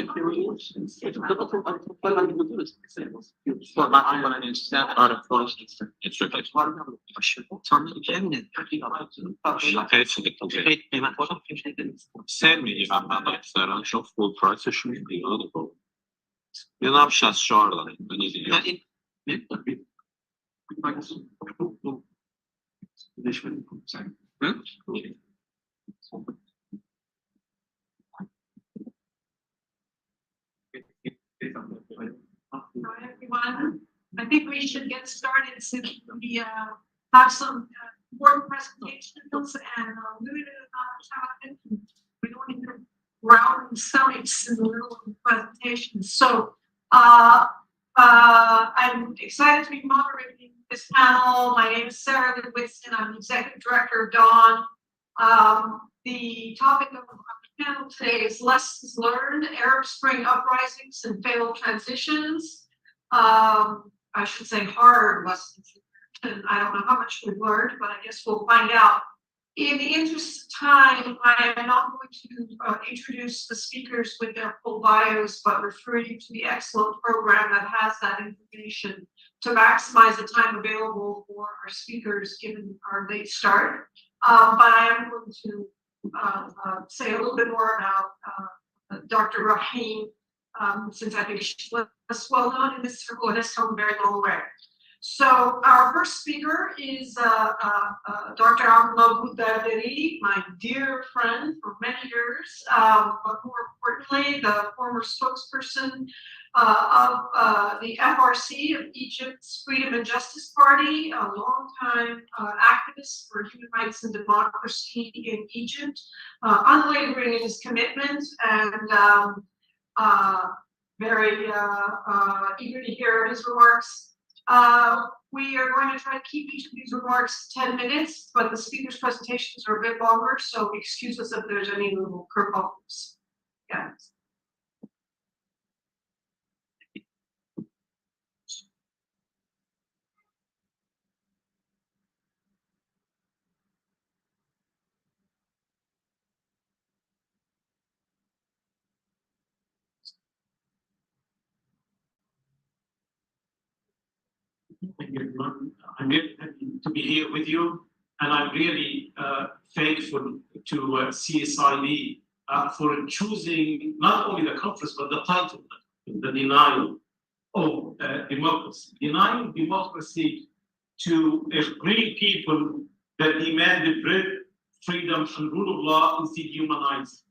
sevmeyi ben çok full price şimdi ya ne yapacağız şu anda? Hi, everyone. I think we should get started since we have some important presentations and limited amount of time. We don't need to round stomachs in the middle of the presentation. So I'm excited to be moderating this panel. My name is Sarah Goodwitson. I'm the Executive Director of Dawn. The topic of our panel today is lessons learned, Arab Spring uprisings and failed transitions. I should say hard lessons learned. I don't know how much we've learned, but I guess we'll find out. In the interest of time, I am not going to introduce the speakers with their full bios, but refer you to the excellent program that has that information to maximize the time available for our speakers given our late start. But I am going to say a little bit more about Dr. Rahim, since I think she's less well known in this circle and has come a very long way. So our first speaker is Dr. Abdullah Boudaderi, my dear friend for many years, but more importantly, the former spokesperson of the FRC of Egypt's Freedom and Justice Party, a longtime activist for human rights and democracy in Egypt, unwavering in his commitment and very eager to hear his remarks. We are going to try to keep each of these remarks 10 minutes, but the speakers' presentations are a bit longer, so excuse us if there's any little curveballs. Yeah. I'm really happy to be here with you, and I'm really thankful to CSID for choosing not only the conference but the title, the denial of democracy. Denying democracy to free people that demand bread, freedom, and rule of law is dehumanizing.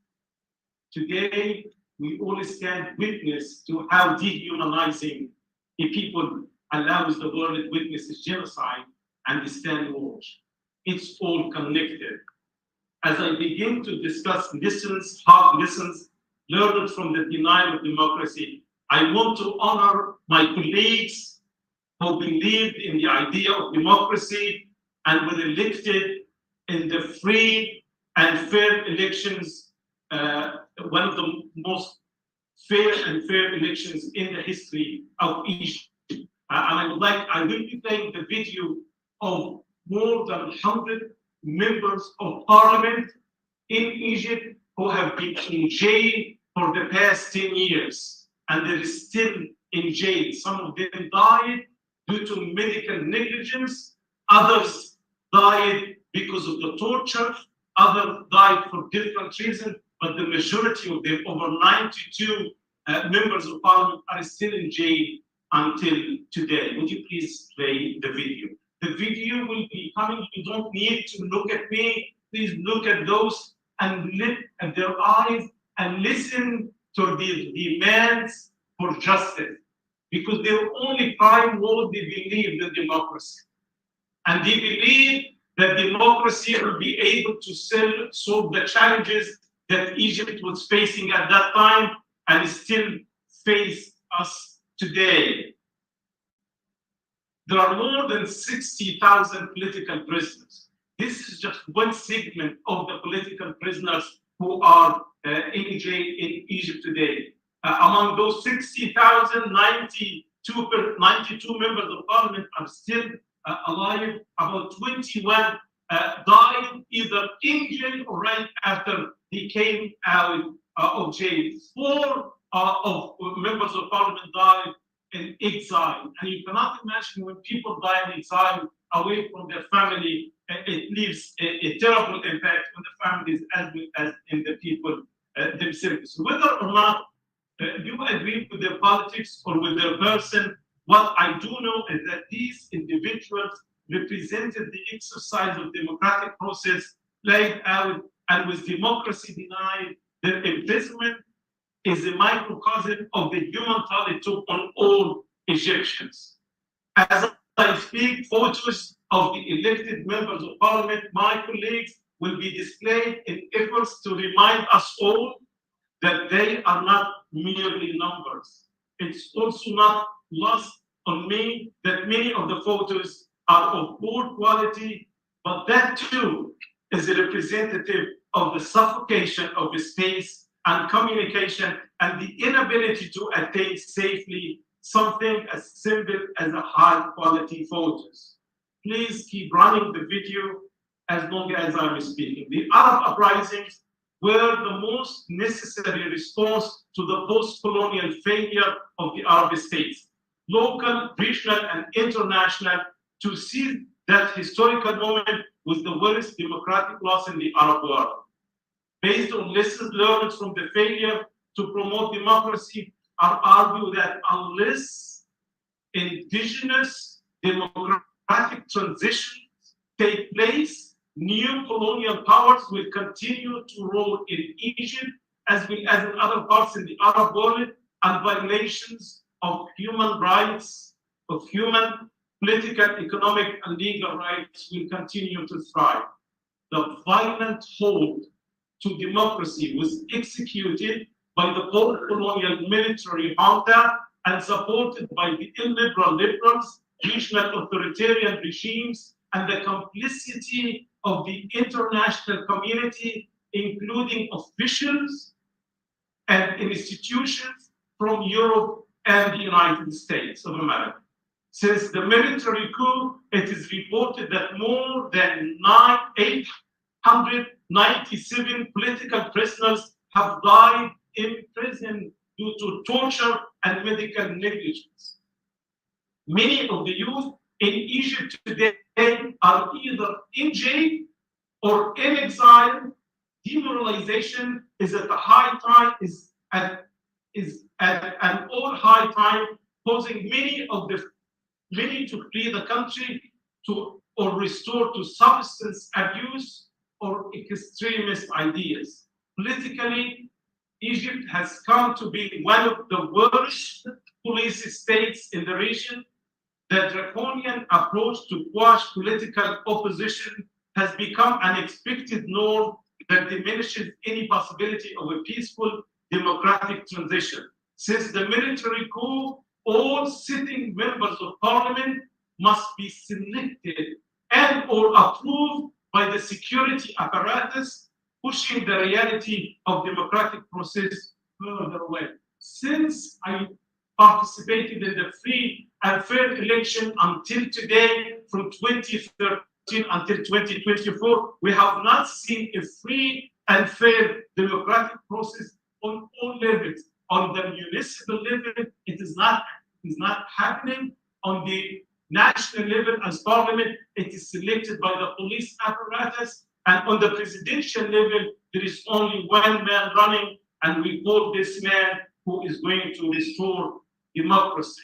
Today, we all stand witness to how dehumanizing a people allows the world to witness genocide and stand watch. It's all connected. As I begin to discuss lessons, hard lessons learned from the denial of democracy, I want to honor my colleagues who believed in the idea of democracy and were elected in the free and fair elections, one of the most fair elections in the history of Egypt. And I will be playing the video of more than 100 members of parliament in Egypt who have been in jail for the past 10 years. And they're still in jail. Some of them died due to medical negligence. Others died because of the torture. Others died for different reasons. But the majority of them, over 92 members of parliament, are still in jail until today. Would you please play the video? The video will be coming. You don't need to look at me. Please look at those and look at their eyes and listen to the demands for justice. Because their only crime was they believed in democracy. And they believe that democracy will be able to solve the challenges that Egypt was facing at that time and still face us today. There are more than 60,000 political prisoners. This is just one segment of the political prisoners who are in jail in Egypt today. Among those 60,000, 92 members of parliament are still alive. About 21 died either in jail or right after they came out of jail. 4 of members of parliament died in exile. And you cannot imagine when people die in exile away from their family, it leaves a terrible impact on the families as well as in the people themselves. Whether or not you agree with their politics or with their person, what I do know is that these individuals represented the exercise of democratic process laid out, and with democracy denied, their imprisonment is a microcosm of the human toll it took on all Egyptians. As I speak, photos of the elected members of parliament, my colleagues, will be displayed in efforts to remind us all that they are not merely numbers. It's also not lost on me that many of the photos are of poor quality, but that too is a representative of the suffocation of the space and communication and the inability to attain safely something as simple as a high quality photos. Please keep running the video as long as I'm speaking. The Arab uprisings were the most necessary response to the post-colonial failure of the Arab states, local, regional, and international, to seize that historical moment was the worst democratic loss in the Arab world. Based on lessons learned from the failure to promote democracy, I argue that unless indigenous democratic transitions take place, new colonial powers will continue to rule in Egypt as well as in other parts in the Arab world, and violations of human rights, of human, political, economic, and legal rights will continue to thrive. The violent hold to democracy was executed by the post-colonial military junta and supported by the illiberal liberals, regional authoritarian regimes, and the complicity of the international community, including officials and institutions from Europe and the United States of America. Since the military coup, it is reported that more than 897 political prisoners have died in prison due to torture and medical negligence. Many of the youth in Egypt today are either in jail or in exile. Demoralization is at a high time, is at an all high time, causing many to flee the country or restore to substance abuse or extremist ideas. Politically, Egypt has come to be one of the worst police states in the region. The draconian approach to quash political opposition has become an expected norm that diminishes any possibility of a peaceful democratic transition. Since the military coup, all sitting members of parliament must be selected and or approved by the security apparatus, pushing the reality of democratic process further away. Since I participated in the free and fair election until today, from 2013 until 2024, we have not seen a free and fair democratic process on all levels. On the municipal level, it is not happening. On the national level, as parliament, it is selected by the police apparatus. And on the presidential level, there is only one man running, and we call this man who is going to restore democracy.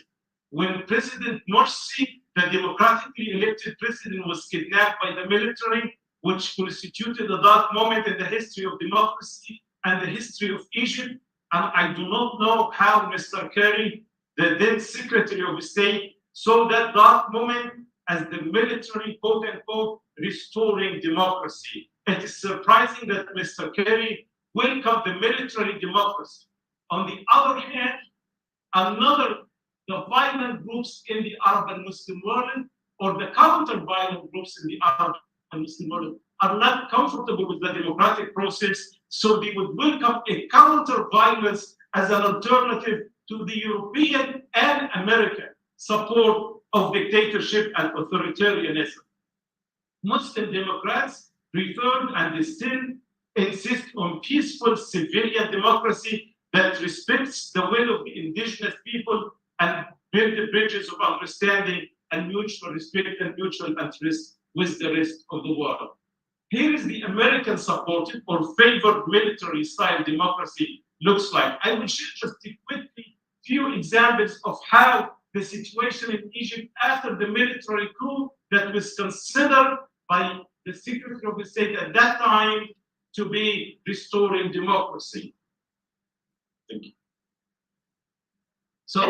When President Morsi, the democratically elected president, was kidnapped by the military, which constituted a dark moment in the history of democracy and the history of Egypt, and I do not know how Mr. Kerry, the then Secretary of State, saw that dark moment as the military, quote unquote, restoring democracy. It is surprising that Mr. Kerry welcomed the military democracy. On the other hand, the violent groups in the Arab and Muslim world, or the counter-violent groups in the Arab and Muslim world, are not comfortable with the democratic process, so they would welcome a counter-violence as an alternative to the European and American support of dictatorship and authoritarianism. Muslim Democrats prefer and still insist on peaceful civilian democracy that respects the will of the indigenous people and build the bridges of understanding and mutual respect and mutual interest with the rest of the world. Here is the American supported or favored military style democracy looks like. I will share just quickly few examples of how the situation in Egypt after the military coup that was considered by the Secretary of State at that time to be restoring democracy. Thank you. So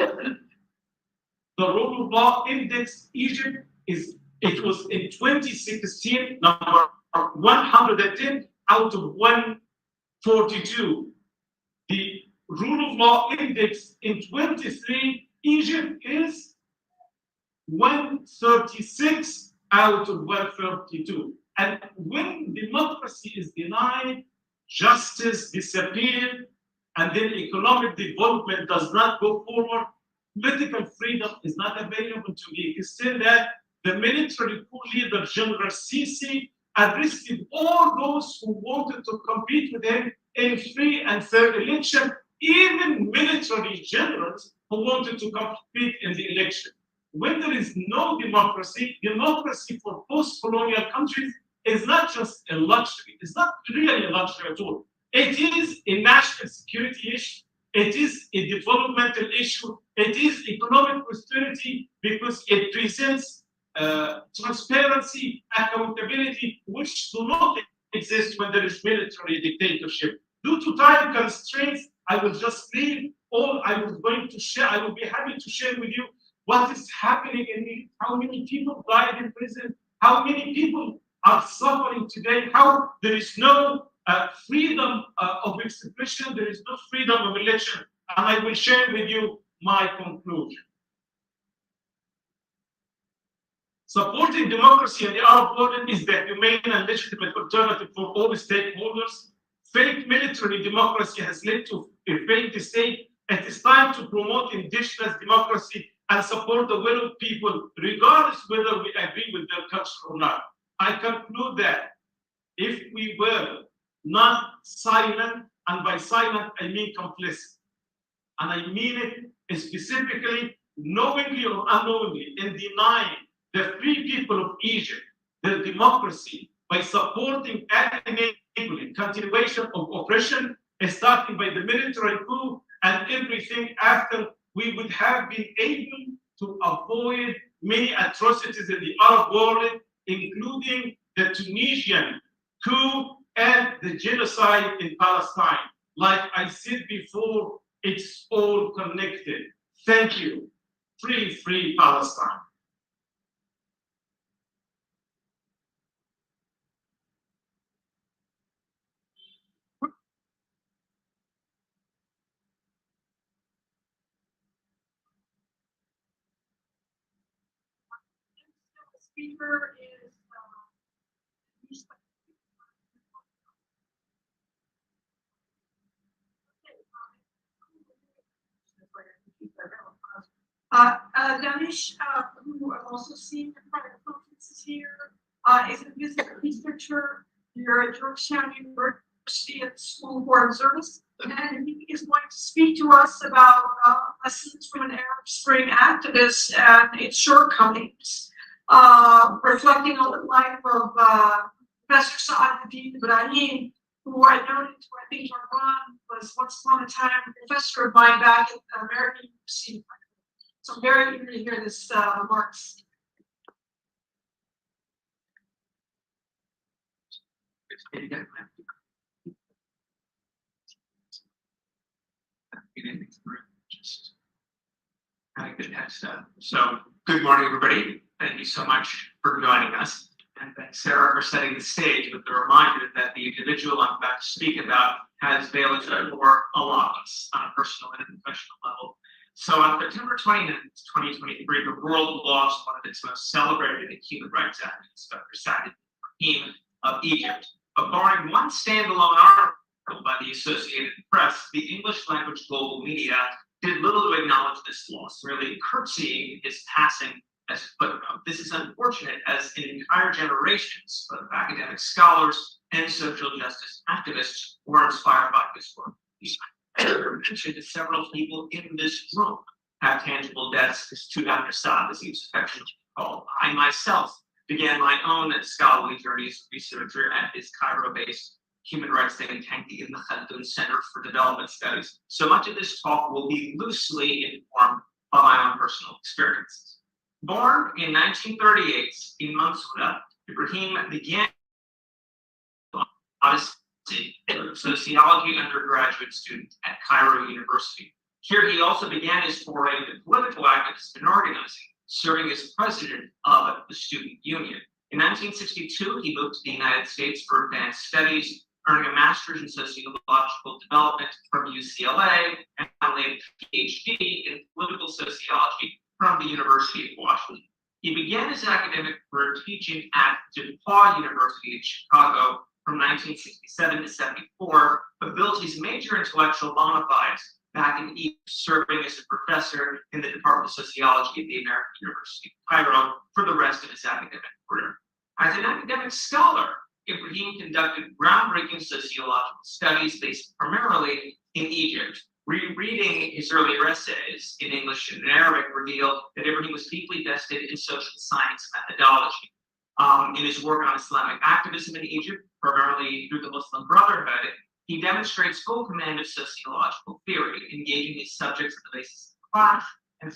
the rule of law index Egypt it was in 2016 number 110 out of 142. The rule of law index in 23 Egypt is 136 out of 132. And when democracy is denied, justice disappears, and then economic development does not go forward, political freedom is not available to the extent that the military coup leader, General Sisi, arrested all those who wanted to compete with him in free and fair election, even military generals who wanted to compete in the election. When there is no democracy, democracy for post-colonial countries is not just a luxury. It's not really a luxury at all. It is a national security issue. It is a developmental issue. It is economic prosperity because it presents transparency, accountability, which do not exist when there is military dictatorship. Due to time constraints, I will just leave all I was going to share. I will be happy to share with you what is happening in how many people died in prison, how many people are suffering today, how there is no freedom of expression, there is no freedom of election, and I will share with you my conclusion. Supporting democracy in the Arab world is the humane and legitimate alternative for all stakeholders. Fake military democracy has led to a failed state. It is time to promote indigenous democracy and support the will of people, regardless whether we agree with their culture or not. I conclude that if we were not silent, and by silent I mean complicit, and I mean it specifically, knowingly or unknowingly, in denying the free people of Egypt their democracy by supporting and enabling continuation of oppression, starting by the military coup and everything after, we would have been able to avoid many atrocities in the Arab world, including the Tunisian coup and the genocide in Palestine. Like I said before, it's all connected. Thank you. Free Palestine. Speaker is, Danish, who I've also seen in private conferences here, is a visitor researcher here at Georgetown University at the School of Foreign Service. And he is going to speak to us about lessons from an Arab Spring activist and its shortcomings, reflecting on the life of Professor CSID Ibrahim, who I noted, who I think Bunn was once upon a time a professor of mine back at American University. So I'm very eager to hear this remarks. So, good morning, everybody. Thank you so much for joining us. And thanks, Sarah, for setting the stage with the reminder that the individual I'm about to speak about has valence for a lot of us on a personal and professional level. So on September 29th, 2023, the world lost one of its most celebrated human rights activists, Dr. CSID Ibrahim of Egypt. But barring one standalone article by the Associated Press, the English language global media did little to acknowledge this loss, really curtsying his passing as a footnote. This is unfortunate, as entire generations of academic scholars and social justice activists were inspired by his work. I mentioned that several people in this room have tangible debts to Dr. Saad, as he was affectionately called. I myself began my own scholarly journey as a researcher at his Cairo-based human rights think tank, the Intercultural Center for Development Studies. So much of this talk will be loosely informed by my own personal experiences. Born in 1938 in Mansoura, Ibrahim began as a sociology undergraduate student at Cairo University. Here he also began his foray into political activism and organizing, serving as president of the student union. In 1962, he moved to the United States for advanced studies, earning a master's in sociological development from UCLA and finally a PhD in political sociology from the University of Washington. He began his academic career teaching at DePauw University in Chicago from 1967 to 74, but built his major intellectual bona fides back in Egypt, serving as a professor in the Department of Sociology at the American University of Cairo for the rest of his academic career. As an academic scholar, Ibrahim conducted groundbreaking sociological studies based primarily in Egypt. Rereading his earlier essays in English and in Arabic revealed that Ibrahim was deeply vested in social science methodology. In his work on Islamic activism in Egypt, primarily through the Muslim Brotherhood, he demonstrates full command of sociological theory, engaging these subjects on the basis of class and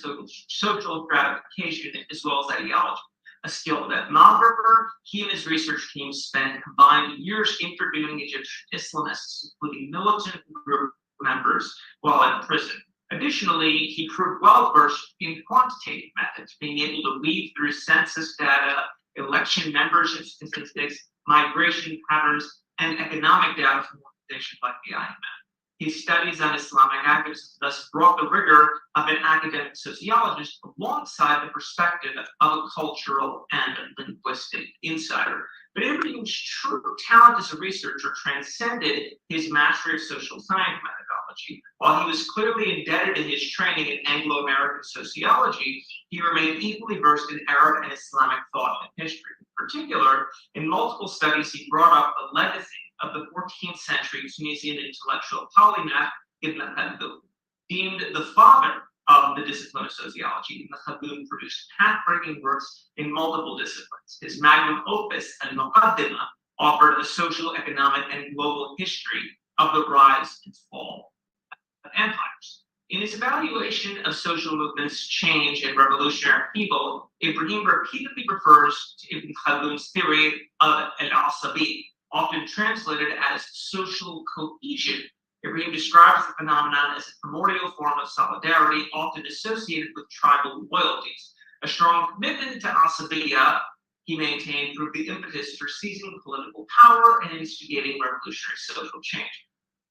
social gratification, as well as ideology. A skill that Malberber, he and his research team spent combined years interviewing Egyptian Islamists, including militant group members, while in prison. Additionally, he proved well versed in quantitative methods, being able to weave through census data, election membership statistics, migration patterns, and economic data from organizations like the IMF. His studies on Islamic activism thus brought the rigor of an academic sociologist alongside the perspective of a cultural and linguistic insider. But Ibrahim's true talent as a researcher transcended his mastery of social science methodology. While he was clearly indebted in his training in Anglo-American sociology, he remained equally versed in Arab and Islamic thought and history. In particular, in multiple studies, he brought up the legacy of the 14th century Tunisian intellectual polymath Ibn Khaldun. Deemed the father of the discipline of sociology, Ibn Khaldun produced path-breaking works in multiple disciplines. His magnum opus, Al-Muqaddimah, offered a social, economic, and global history of the rise and fall of empires. In his evaluation of social movements, change, and revolutionary upheaval, Ibrahim repeatedly refers to Ibn Khaldun's theory of al-asabi, often translated as social cohesion, Ibrahim describes the phenomenon as a primordial form of solidarity, often associated with tribal loyalties. A strong commitment to Asabiya he maintained proved the impetus for seizing political power and instigating revolutionary social change.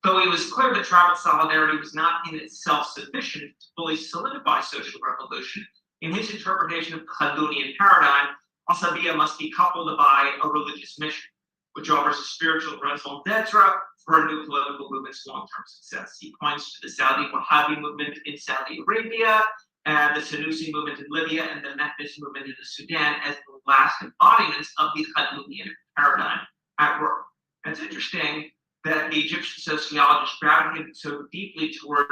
Though it was clear that tribal solidarity was not in itself sufficient to fully solidify social revolution, in his interpretation of the Khaldunian paradigm, Asabiya must be coupled by a religious mission, which offers a spiritual raison d'etre for a new political movement's long-term success. He points to the Saudi Wahhabi movement in Saudi Arabia, and the Sanusi movement in Libya, and the Methodist movement in the Sudan as the last embodiments of the Khaldunian paradigm at work. And it's interesting that the Egyptian sociologist gravitated so deeply towards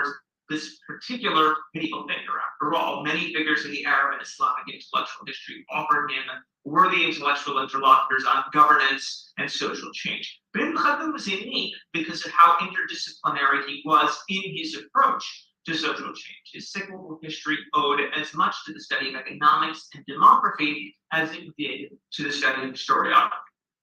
this particular medieval thinker. After all, many figures in the Arab and Islamic intellectual history offered him worthy intellectual interlocutors on governance and social change. But Ibn Khaldun was unique because of how interdisciplinary he was in his approach to social change. His cyclical history owed as much to the study of economics and demography as it did to the study of historiography.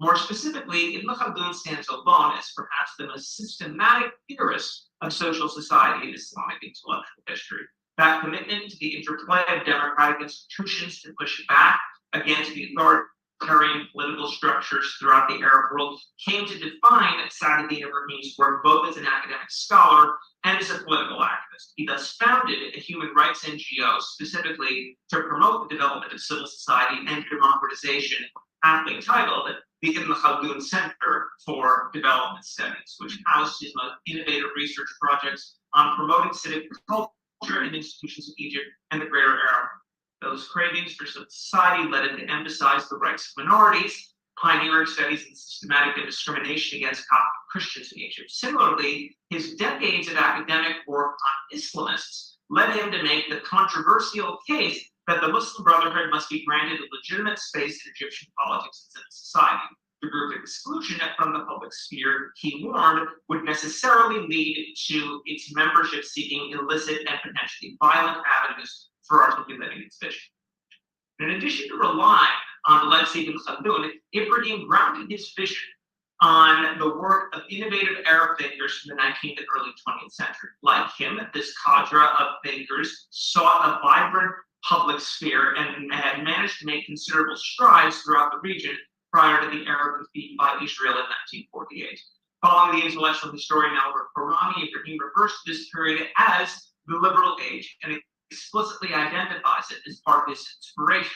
More specifically, Ibn Khaldun stands alone as perhaps the most systematic theorist of social society in Islamic intellectual history. That commitment to the interplay of democratic institutions to push back against the authoritarian political structures throughout the Arab world came to define Sa'd Ibrahim's work both as an academic scholar and as a political activist. He thus founded a human rights NGO specifically to promote the development of civil society and democratization, aptly titled the Ibn Khaldun Center for Development Studies, which housed his most innovative research projects on promoting civic culture and institutions of Egypt and the greater Arab. Those cravings for civil society led him to emphasize the rights of minorities, pioneering studies in systematic discrimination against Coptic Christians in Egypt. Similarly, his decades of academic work on Islamists led him to make the controversial case that the Muslim Brotherhood must be granted a legitimate space in Egyptian politics and civil society. The group exclusion from the public sphere, he warned, would necessarily lead to its membership seeking illicit and potentially violent avenues for articulating its vision. In addition to relying on the legacy of Ibn Khaldun, Ibrahim grounded his vision on the work of innovative Arab thinkers from the 19th and early 20th century. Like him, this cadre of thinkers sought a vibrant public sphere and had managed to make considerable strides throughout the region prior to the Arab defeat by Israel in 1948. Following the intellectual historian Albert Korani, Ibrahim refers to this period as the liberal age and explicitly identifies it as part of his inspiration.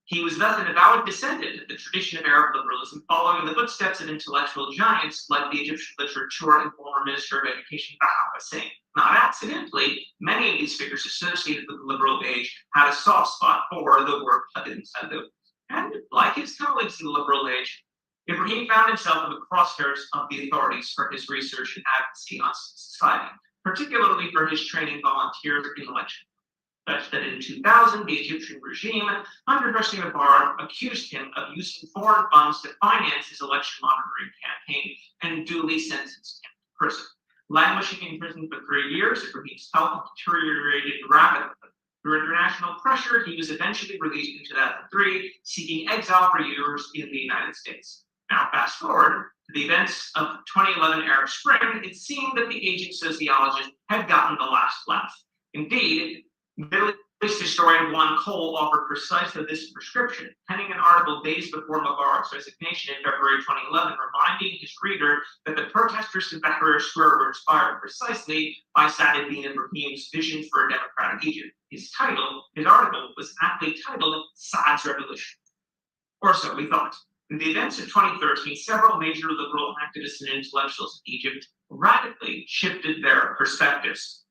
He was thus an avowed descendant of the tradition of Arab liberalism, following in the footsteps of intellectual giants like the Egyptian literature and former Minister of Education Baha Hussein. Not accidentally, many of these figures associated with the liberal age had a soft spot for the work of Ibn Khaldun. And like his colleagues in the liberal age, Ibrahim found himself in the crosshairs of the authorities for his research and advocacy on society, particularly for his training volunteers in election. Such that in 2000, the Egyptian regime, under Hosni Mubarak, accused him of using foreign funds to finance his election monitoring campaign and duly sentenced him to prison. Languishing in prison for 3 years, Ibrahim's health deteriorated rapidly. Through international pressure, he was eventually released in 2003, seeking exile for years in the United States. Now, fast forward to the events of 2011 Arab Spring, it seemed that the aging sociologist had gotten the last laugh. Indeed, Middle East historian Juan Cole offered precisely this prescription, penning an article days before Mubarak's resignation in February 2011, reminding his reader that the protesters in Tahrir Square were inspired precisely by Sa'd Ibrahim's vision for a democratic Egypt. His article was aptly titled Sa'd's Revolution. Or so we thought. In the events of 2013, several major liberal activists and intellectuals in Egypt radically shifted their perspectives,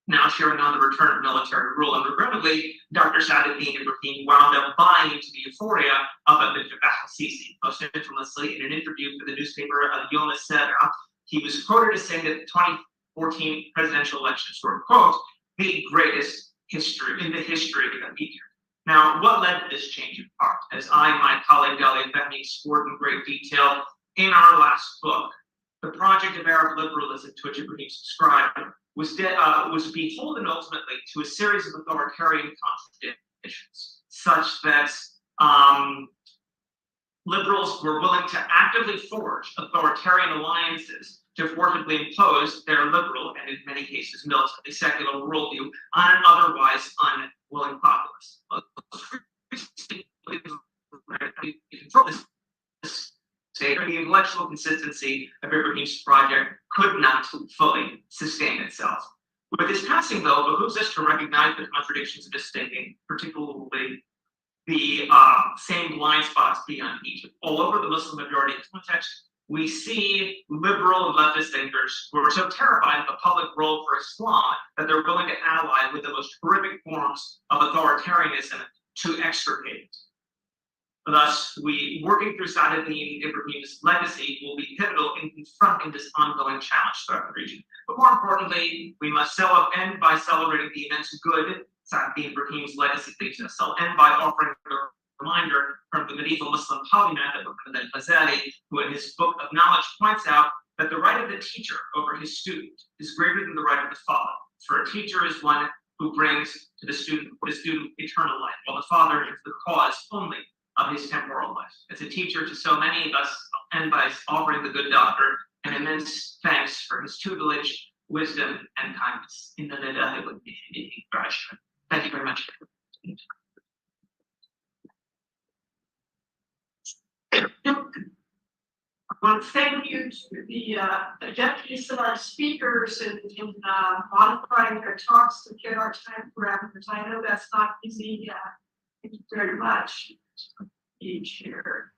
now cheering on the return of military rule. And regrettably, Dr. Sa'd Ibrahim wound up buying into the euphoria of Abdel Fattah al-Sisi. Most infamously, in an interview for the newspaper Al-Yom Al-Sabah, he was quoted as saying that the 2014 presidential elections were, quote, the greatest history in the history of Egypt. Now, what led to this change of heart? As I and my colleague Dalia Fehmi explored in great detail in our last book, the project of Arab liberalism to which Ibrahim subscribed was beholden ultimately to a series of authoritarian contradictions, such that liberals were willing to actively forge authoritarian alliances to forcibly impose their liberal and in many cases militantly secular worldview on an otherwise unwilling populace. The intellectual consistency of Ibrahim's project could not fully sustain itself. With his passing, though, it behooves us to recognize the contradictions of his thinking, particularly the same blind spots beyond Egypt. All over the Muslim majority context, we see liberal and leftist thinkers who are so terrified of the public role for Islam that they're willing to ally with the most horrific forms of authoritarianism to extirpate it. Thus, working through Saladin Ibrahim's legacy will be pivotal in confronting this ongoing challenge throughout the region. But more importantly, we must end by celebrating the immense good Saladin Ibrahim's legacy leaves us. I'll end by offering a reminder from the medieval Muslim polymath Muhammad al-Ghazali, who in his book of knowledge points out that the right of the teacher over his student is greater than the right of the father. For a teacher is one who brings to the student eternal life, while the father is the cause only of his temporal life. As a teacher to so many of us, I'll end by offering the good doctor an immense thanks for his tutelage, wisdom, and kindness in the Lillahi wa bihi graduate. Thank you very much. I want to thank you to the deputies and our speakers in modifying their talks to get our time parameters. I know that's not easy. Thank you very much. Each year.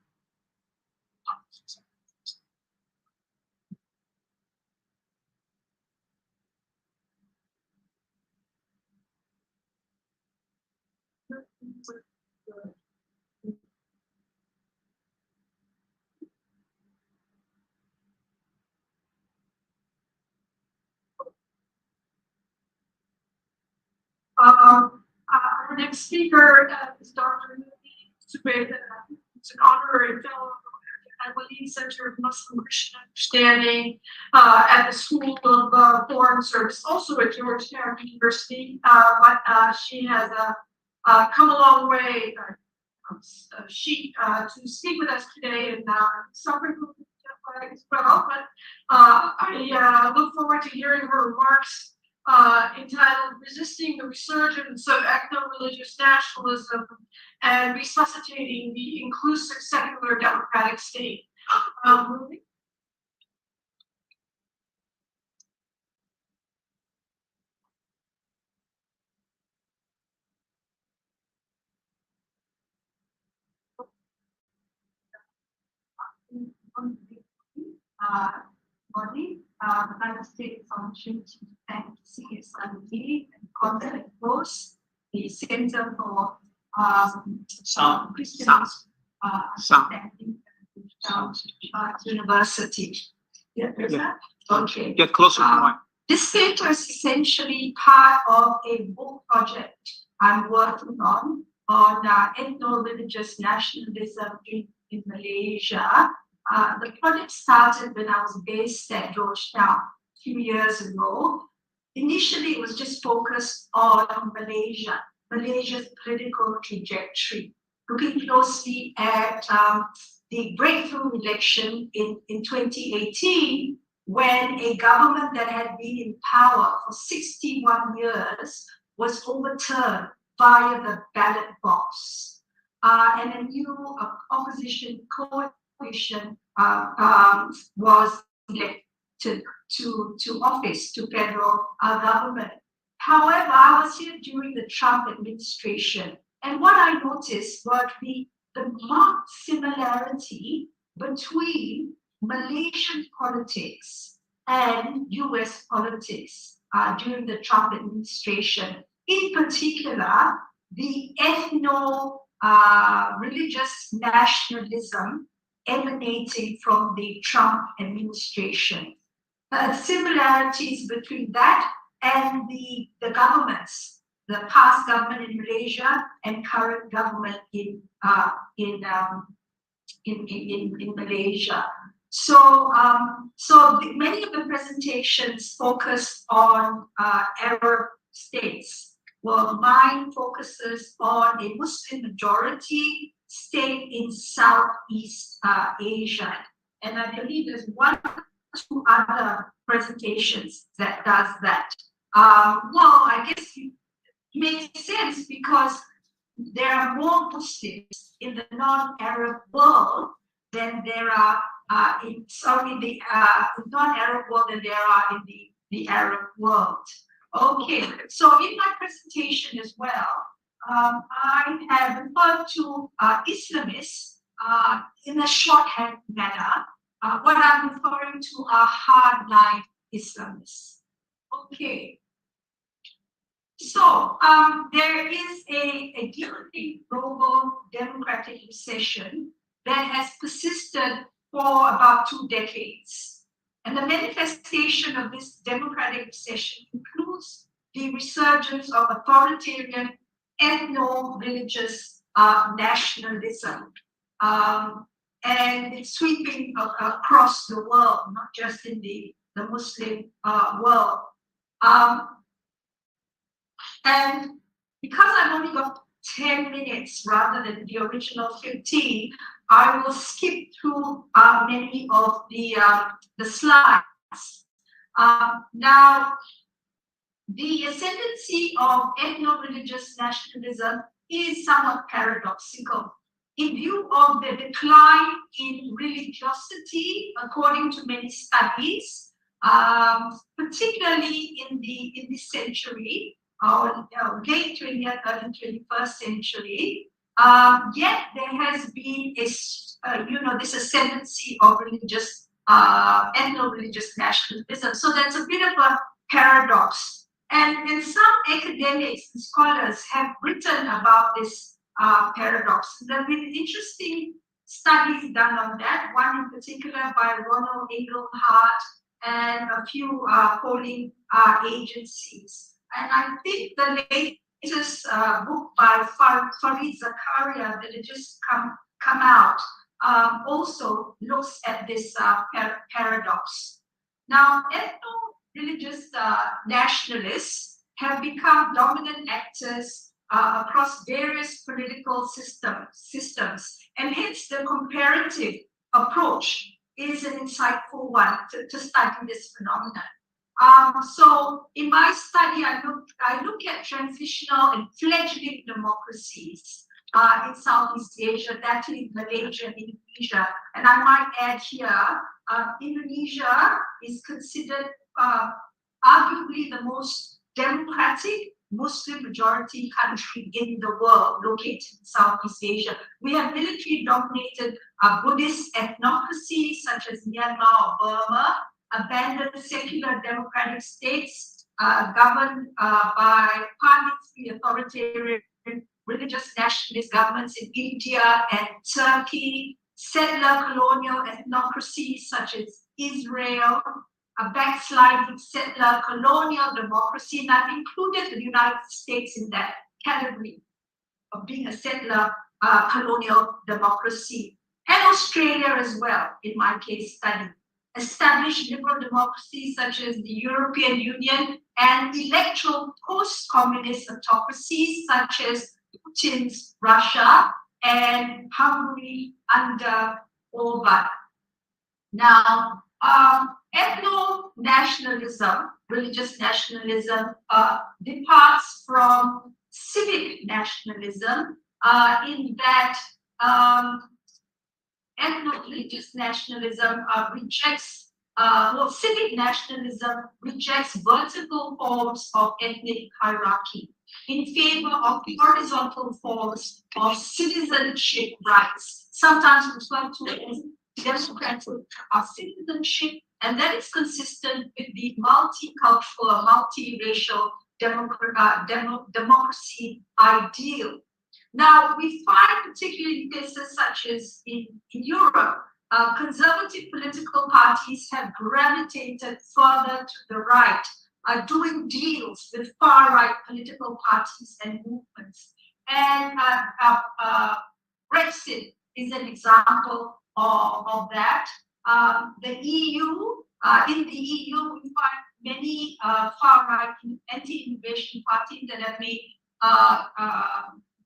Our next speaker is Dr. Zubayd. It's an honorary fellow at the Lead Center of Muslim Christian Understanding at the School of Foreign Service, also at Georgetown University. But she has come a long way to speak with us today, and suffering from as well. But I look forward to hearing her remarks entitled "Resisting the Resurgence of Ethno-Religious Nationalism and Resuscitating the Inclusive Secular Democratic State." Body, the United States Foundation to thank CSID and Contact Force, the Center for Christian University. Yeah, there's that? Okay. Get closer to the mic. This center is essentially part of a book project I'm working on ethno-religious nationalism in Malaysia. The project started when I was based at Georgetown a few years ago. Initially, it was just focused on Malaysia's political trajectory, looking closely at the breakthrough election in 2018, when a government that had been in power for 61 years was overturned via the ballot box. And a new opposition coalition was elected to office, to federal government. However, I was here during the Trump administration, and what I noticed was the marked similarity between Malaysian politics and US politics during the Trump administration. In particular, the ethno-religious nationalism emanating from the Trump administration. Similarities between that and the governments, the past government in Malaysia and current government in Malaysia. So many of the presentations focused on Arab states. Well, mine focuses on a Muslim majority state in Southeast Asia. And I believe there's one to other presentations that does that. Well, I guess it makes sense because there are more Muslims in the non-Arab world than there are in the non-Arab world than there are in the Arab world. Okay, so in my presentation as well, I have referred to Islamists in a shorthand manner. What I'm referring to are hardline Islamists. Okay. So there is a deeply global democratic recession that has persisted for about 2 decades. And the manifestation of this democratic recession includes the resurgence of authoritarian ethno-religious nationalism. And it's sweeping across the world, not just in the Muslim world. And because I've only got 10 minutes rather than the original 15, I will skip through many of the slides. Now, the ascendancy of ethno-religious nationalism is somewhat paradoxical. In view of the decline in religiosity, according to many studies, particularly in this century, or late 20th, early 21st century, yet there has been this ascendancy of religious, ethno-religious nationalism. So that's a bit of a paradox. And some academics and scholars have written about this paradox. There have been interesting studies done on that, one in particular by Ronald Engelhardt and a few polling agencies. And I think the latest book by Farid Zakaria that had just come out also looks at this paradox. Now, ethno-religious nationalists have become dominant actors across various political systems, and hence the comparative approach is an insightful one to study this phenomenon. So in my study, I look at transitional and fledgling democracies in Southeast Asia, that is Malaysia and Indonesia. And I might add here, Indonesia is considered arguably the most democratic Muslim majority country in the world, located in Southeast Asia. We have military-dominated Buddhist ethnocracies such as Myanmar or Burma, abandoned secular democratic states governed by parliamentary authoritarian religious nationalist governments in India and Turkey, settler colonial ethnocracies such as Israel, a backsliding settler colonial democracy, and I've included the United States in that category of being a settler colonial democracy, and Australia as well in my case study. Established liberal democracies such as the European Union and electoral post-communist autocracies such as Putin's Russia and Hungary under Orban. Now, ethno-nationalism, religious nationalism, departs from civic nationalism in that ethno-religious nationalism rejects, civic nationalism rejects vertical forms of ethnic hierarchy in favor of horizontal forms of citizenship rights, sometimes referred to as democratic citizenship, and that is consistent with the multicultural or multiracial democracy ideal. Now, we find, particularly in places such as in Europe, conservative political parties have gravitated further to the right, doing deals with far-right political parties and movements. And Brexit is an example of that. The EU, in the EU, we find many far-right anti-immigration parties that have made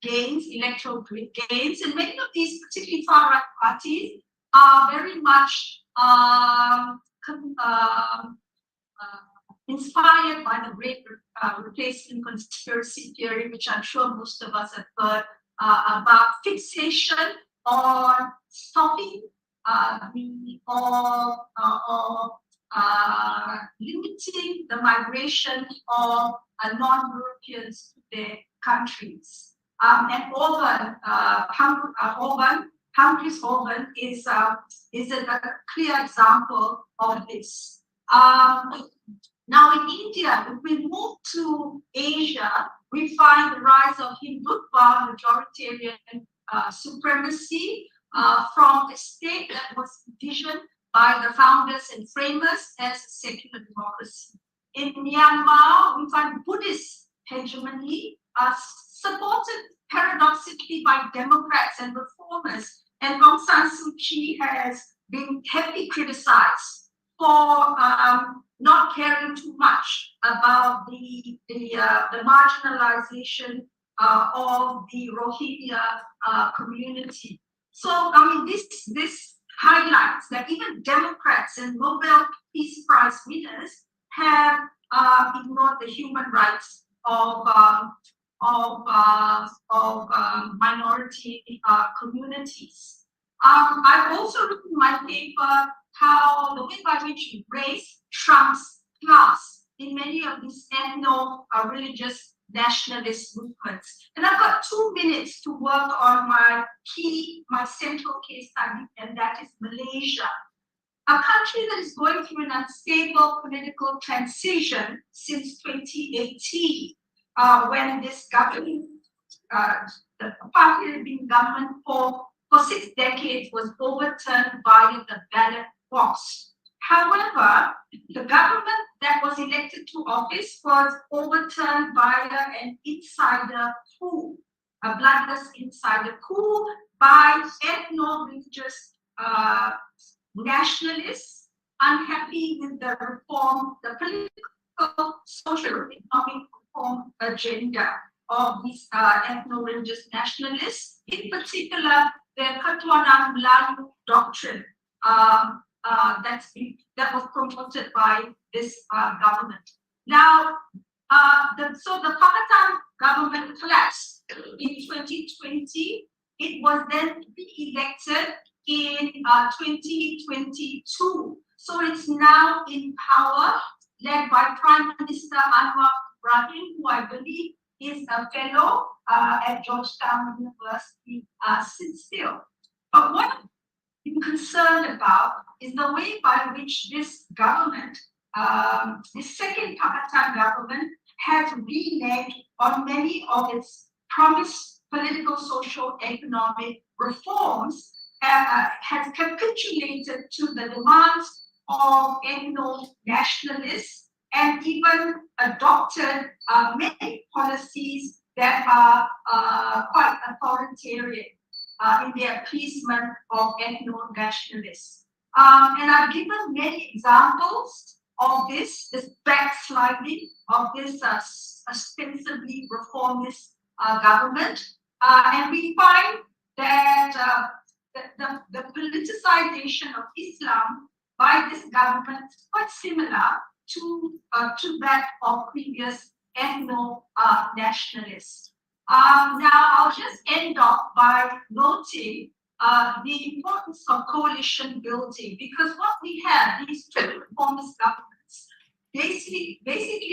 gains, electoral gains, and many of these, particularly far-right parties, are very much inspired by the great replacement conspiracy theory, which I'm sure most of us have heard about, fixation on stopping limiting the migration of non-Europeans to their countries. And Hungary's Orban is a clear example of this. Now in India, if we move to Asia, we find the rise of Hindutva majoritarian supremacy from a state that was envisioned by the founders and framers as a secular democracy. In Myanmar, we find Buddhist hegemony supported paradoxically by Democrats and reformers, and Aung San Suu Kyi has been heavily criticized for not caring too much about the marginalization of the Rohingya community. So, I mean, this highlights that even Democrats and Nobel Peace Prize winners have ignored the human rights of minority communities. I've also written in my paper how the way by which race trumps class in many of these ethno-religious nationalist movements. And I've got 2 minutes to work on my central case study, and that is Malaysia. A country that is going through an unstable political transition since 2018, when this government, the party that had been government for 6 decades, was overturned by the ballot box. However, the government that was elected to office was overturned by an insider coup, a bloodless insider coup by ethno-religious nationalists unhappy with the reform, the political, social, economic reform agenda of these ethno-religious nationalists, in particular the Ketuhanan Melayu doctrine that was promoted by this government. Now, so the Pakistan government collapsed in 2020. It was then re-elected in 2022. So it's now in power, led by Prime Minister Anwar Ibrahim, who I believe is a fellow at Georgetown University still. But what I'm concerned about is the way by which this government, the second Pakistan government, has reneged on many of its promised political, social, economic reforms, has capitulated to the demands of ethno-nationalists and even adopted many policies that are quite authoritarian in their appeasement of ethno-nationalists. And I've given many examples of this backsliding of this ostensibly reformist government. And we find that the politicization of Islam by this government is quite similar to that of previous ethno-nationalists. Now, I'll just end off by noting the importance of coalition building, because what we have, these two reformist governments, basically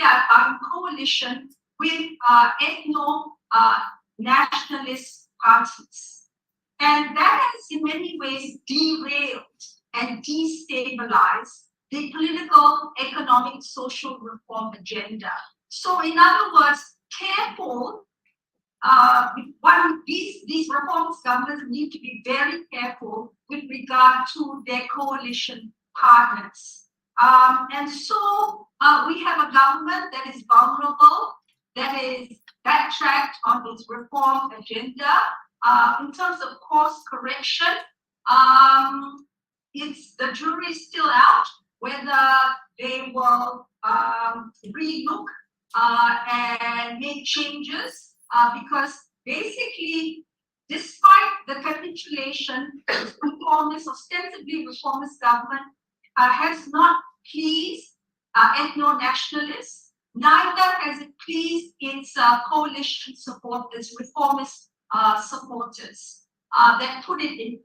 are in coalition with ethno-nationalist parties. And that has in many ways derailed and destabilized the political, economic, social reform agenda. So in other words, careful, these reformist governments need to be very careful with regard to their coalition partners. And so we have a government that is vulnerable, that is backtracked on its reform agenda. In terms of course correction, the jury is still out whether they will relook and make changes, because basically despite the capitulation, reformist, ostensibly reformist government has not pleased ethno-nationalists, neither has it pleased its coalition supporters, reformist supporters that put it in,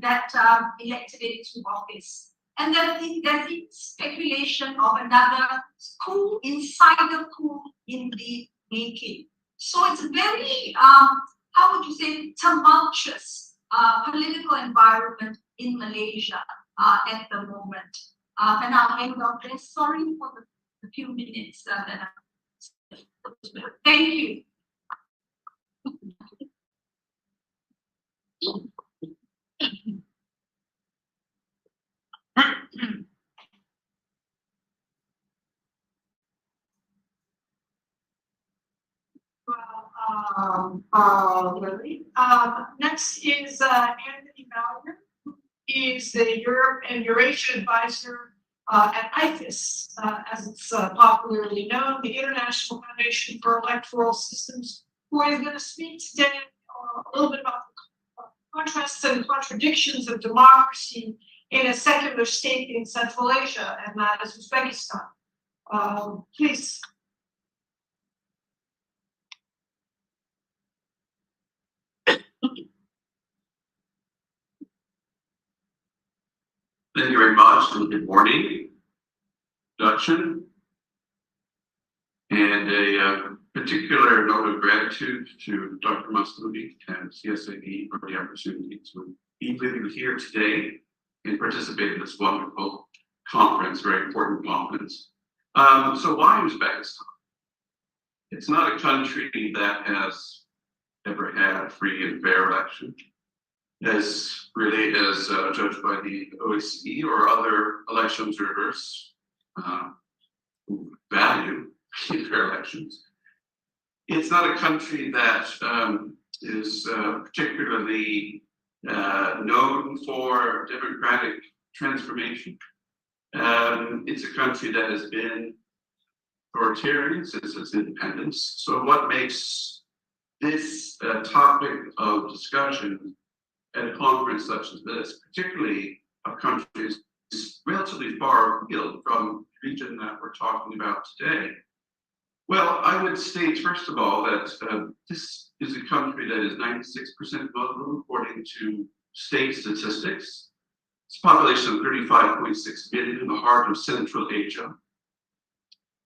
that elected it to office. And then there's the speculation of another coup, insider coup in the making. So it's a very, how would you say, tumultuous political environment in Malaysia at the moment. And I'll end on this. Sorry for the few minutes that I. Thank you. Next is Anthony Mallory, who is the Europe and Eurasia advisor at IFES, as it's popularly known, the International Foundation for Electoral Systems, who is going to speak today a little bit about the contrasts and contradictions of democracy in a secular state in Central Asia, and that is Uzbekistan. Please. Thank you very much, and good morning. Introduction. And a particular note of gratitude to Dr. Masloubi and CSID for the opportunity to be with you here today and participate in this wonderful conference, very important conference. So why Uzbekistan? It's not a country that has ever had free and fair election, as really as judged by the OECD or other election observers who value fair elections. It's not a country that is particularly known for democratic transformation. It's a country that has been authoritarian since its independence. So what makes this topic of discussion at a conference such as this, particularly of countries relatively far afield from the region that we're talking about today? Well, I would state, first of all, that this is a country that is 96% Muslim, according to state statistics. It's a population of 35.6 million in the heart of Central Asia.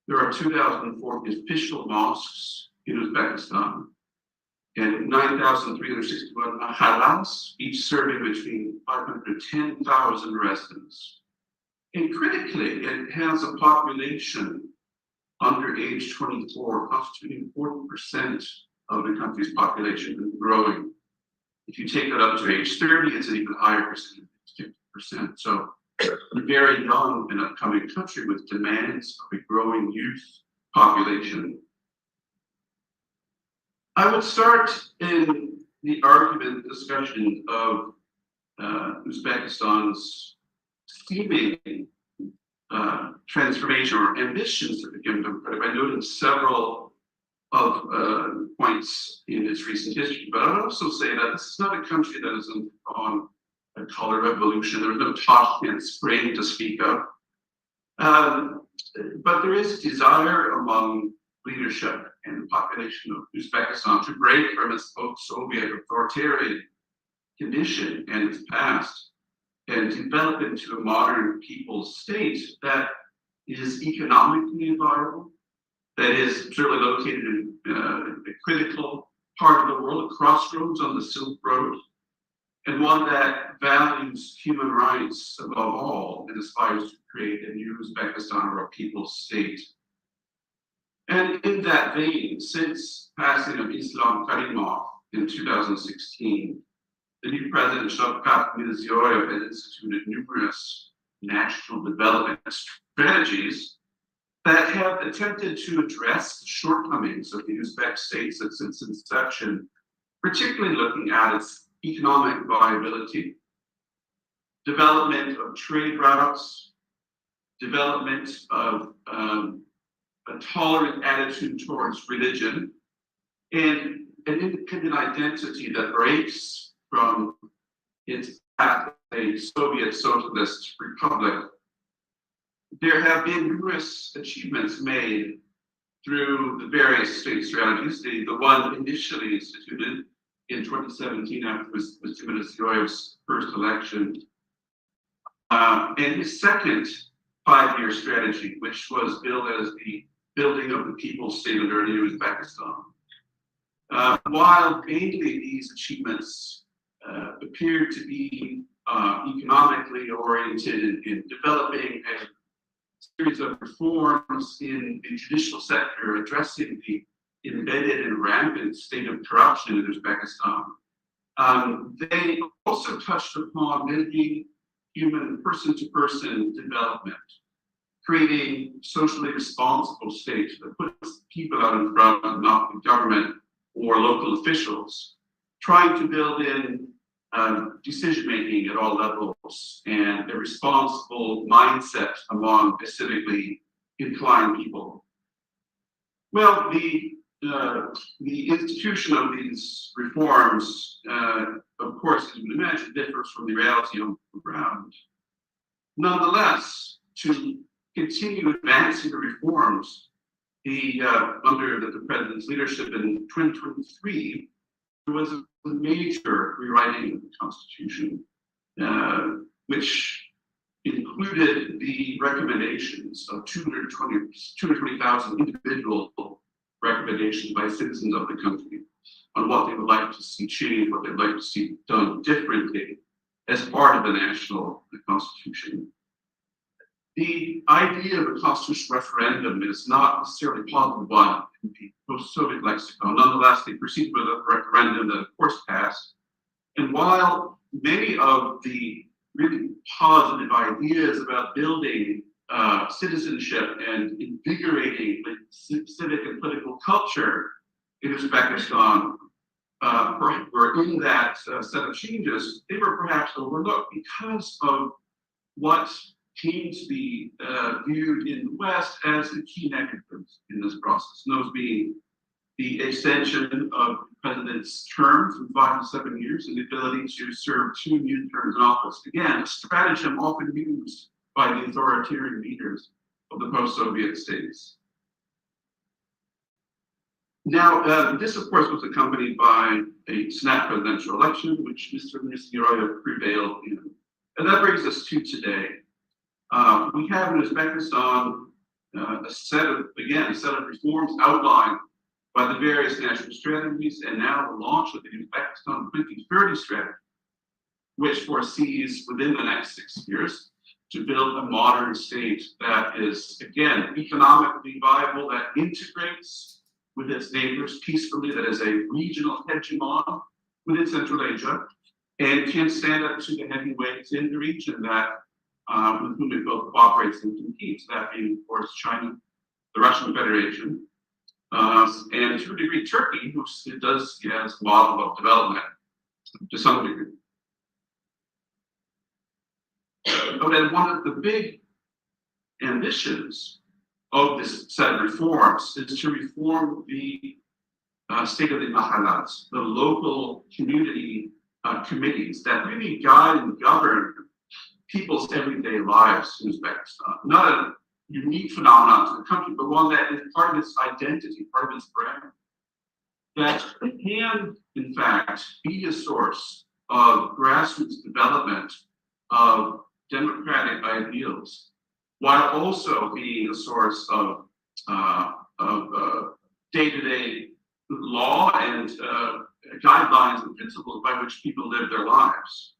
There are 2,040 official mosques in Uzbekistan and 9,361 mahallas, each serving between 500 to 10,000 residents. And critically, it has a population under age 24, constituting 40% of the country's population and growing. If you take it up to age 30, it's an even higher percentage, 50%. So a very young and upcoming country with demands of a growing youth population. I would start in the argument discussion of Uzbekistan's seeming transformation or ambitions to become democratic by noting several of points in its recent history. But I would also say that this is not a country that is on a color revolution. There's no Tashkent Spring to speak of. But there is desire among leadership and the population of Uzbekistan to break from its post-Soviet authoritarian condition and its past and develop into a modern people's state that is economically viable, that is certainly located in a critical part of the world, a crossroads on the Silk Road, and one that values human rights above all and aspires to create a new Uzbekistan or a people's state. And in that vein, since passing of Islam Karimov in 2016, the new president, Shavkat Mirziyoyev, has instituted numerous national development strategies that have attempted to address the shortcomings of the Uzbek state since its inception, particularly looking at its economic viability, development of trade routes, development of a tolerant attitude towards religion, and an an identity that breaks from its past, a Soviet socialist republic. There have been numerous achievements made through the various state strategies. The one initially instituted in 2017 after Mr. Minisiyoyev's first election, and his second 5-year strategy, which was billed as the building of the People's State under new Uzbekistan. While mainly these achievements appear to be economically oriented in developing a series of reforms in the judicial sector addressing the embedded and rampant state of corruption in Uzbekistan, they also touched upon building human person-to-person development, creating socially responsible states that puts people out in front of not the government or local officials, trying to build in decision-making at all levels and a responsible mindset among the civically inclined people. Well, the institution of these reforms, of course, as you would imagine, differs from the reality on the ground. Nonetheless, to continue advancing the reforms, under the president's leadership in 2023, there was a major rewriting of the Constitution, which included the recommendations of 220,000 individual recommendations by citizens of the country on what they would like to see changed, what they'd like to see done differently as part of the national constitution. The idea of a constitutional referendum is not necessarily a positive one in the post-Soviet lexicon. Nonetheless, they proceeded with a referendum that, of course, passed. And while many of the really positive ideas about building citizenship and invigorating the civic and political culture in Uzbekistan were in that set of changes, they were perhaps overlooked because of what came to be viewed in the West as the key negatives in this process, and those being the extension of the president's term from 5 to 7 years and the ability to serve 2 new terms in office. Again, a stratagem often used by the authoritarian leaders of the post-Soviet states. Now, this, of course, was accompanied by a snap presidential election, which Mr. Minisiyoyev prevailed in. And that brings us to today. We have in Uzbekistan a set of reforms outlined by the various national strategies, and now the launch of the Uzbekistan 2030 strategy, which foresees within the next 6 years to build a modern state that is, again, economically viable, that integrates with its neighbors peacefully, that is a regional hegemon within Central Asia, and can stand up to the heavyweights in the region that with whom it both cooperates and competes, that being, of course, China, the Russian Federation, and to a degree Turkey, who does see as a model of development to some degree. But then one of the big ambitions of this set of reforms is to reform the state of the mahalats, the local community committees that really guide and govern people's everyday lives in Uzbekistan. Not a unique phenomenon to the country, but one that is part of its identity, part of its brand, that can, in fact, be a source of grassroots development of democratic ideals, while also being a source of day-to-day law and guidelines and principles by which people live their lives.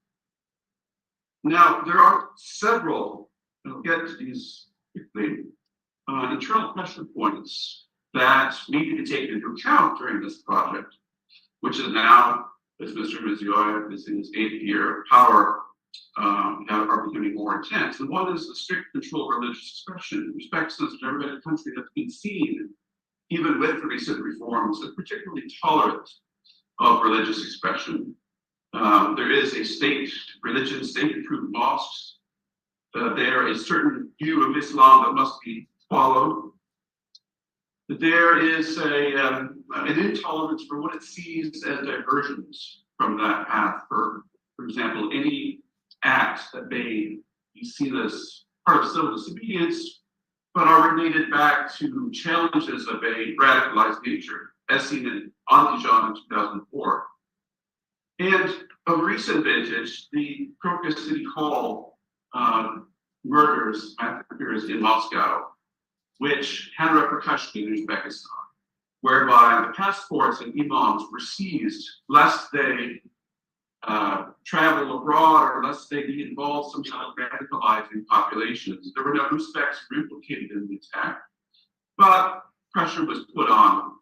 Now, there are several, and I'll get to these quickly, internal pressure points that need to be taken into account during this project, which is now, as Mr. Minisiyoyev is in his 8th year of power, are becoming more intense. And one is the strict control of religious expression. Uzbekistan has never been a country that's been seen, even with the recent reforms, as particularly tolerant of religious expression. There is a state religion, state-approved mosques. There is a certain view of Islam that must be followed. there is an intolerance for what it sees as diversions from that path. For example, any act that may be seen as part of civil disobedience, but are related back to challenges of a radicalized nature, as seen in Antijan in 2004. And of recent vintage, the Crocus City Hall massacres in Moscow, which had repercussions in Uzbekistan, whereby the passports and imams were seized lest they travel abroad or lest they be involved somehow in radicalizing populations. There were no Uzbeks who were implicated in the attack, but pressure was put on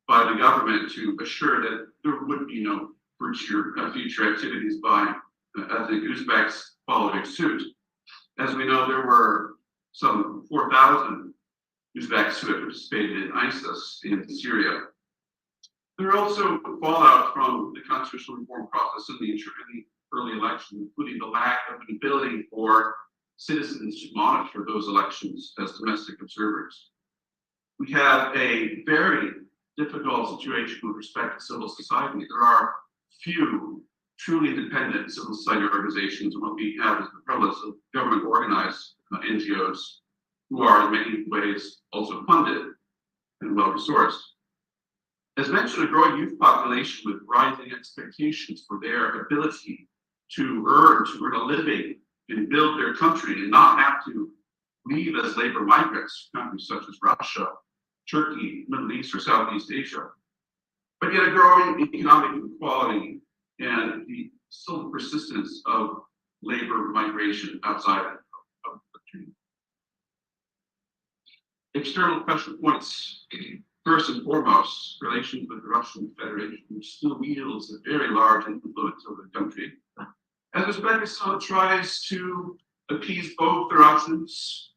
by the government to assure that there would be no future activities by ethnic Uzbeks following suit. As we know, there were some 4,000 Uzbeks who had participated in ISIS in Syria. There are also fallout from the constitutional reform process in the early election, including the lack of an ability for citizens to monitor those elections as domestic observers. We have a very difficult situation with respect to civil society. There are few truly independent civil society organizations, and what we have is the prevalence of government organized NGOs who are in many ways also funded and well resourced. As mentioned, a growing youth population with rising expectations for their ability to earn a living and build their country and not have to leave as labor migrants to countries such as Russia, Turkey, Middle East, or Southeast Asia. But yet a growing economic inequality and the still persistence of labor migration outside of the country. External pressure points. First and foremost, relations with the Russian Federation, which still wields a very large influence over the country. As Uzbekistan tries to appease both the Russians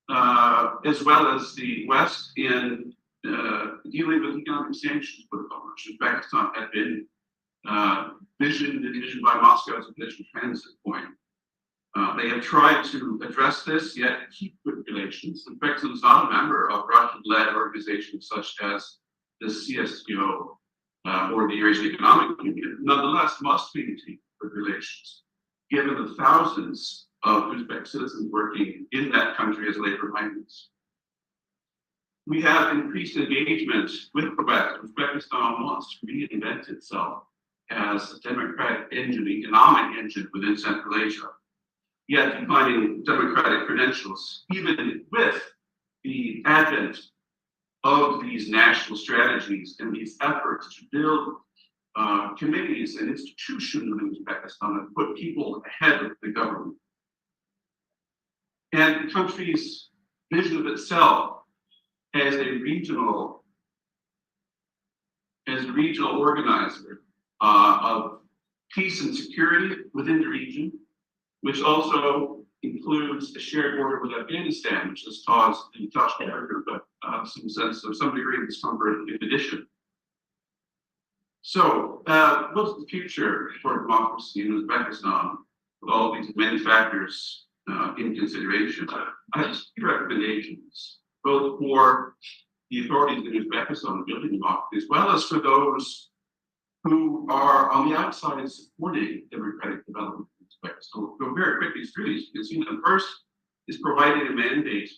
as well as the West in dealing with economic sanctions put upon Russia. Uzbekistan had been envisioned by Moscow as a potential transit point. They have tried to address this, yet keep good relations. Uzbekistan is not a member of Russian-led organizations such as the CSID or the Eurasian Economic Union. Nonetheless, must maintain good relations, given the thousands of Uzbek citizens working in that country as labor migrants. We have increased engagement with the West. Uzbekistan wants to reinvent itself as a democratic engine, economic engine within Central Asia. Yet declining democratic credentials, even with the advent of these national strategies and these efforts to build committees and institutions in Uzbekistan that put people ahead of the government. And the country's vision of itself as a regional organizer of peace and security within the region, which also includes a shared border with Afghanistan, which has caused, and touched earlier, but some sense of some degree of discomfort in addition. So, what's the future for democracy in Uzbekistan with all these many factors in consideration? I have three recommendations, both for the authorities in Uzbekistan building democracy, as well as for those who are on the outside supporting democratic development. So we'll go very quickly through these. You can see the first is providing a mandate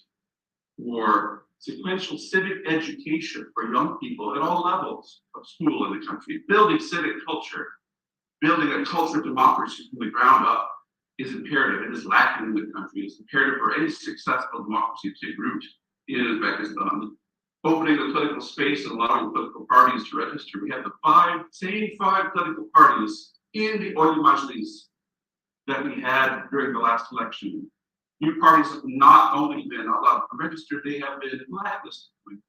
for sequential civic education for young people at all levels of school in the country. Building civic culture, building a culture of democracy from the ground up is imperative. It is lacking in the country. It's imperative for any successful democracy to take root in Uzbekistan. Opening the political space and allowing political parties to register. We have the same five political parties in the Oy Majlis that we had during the last election. New parties have not only been allowed to register, they have been blacklisted with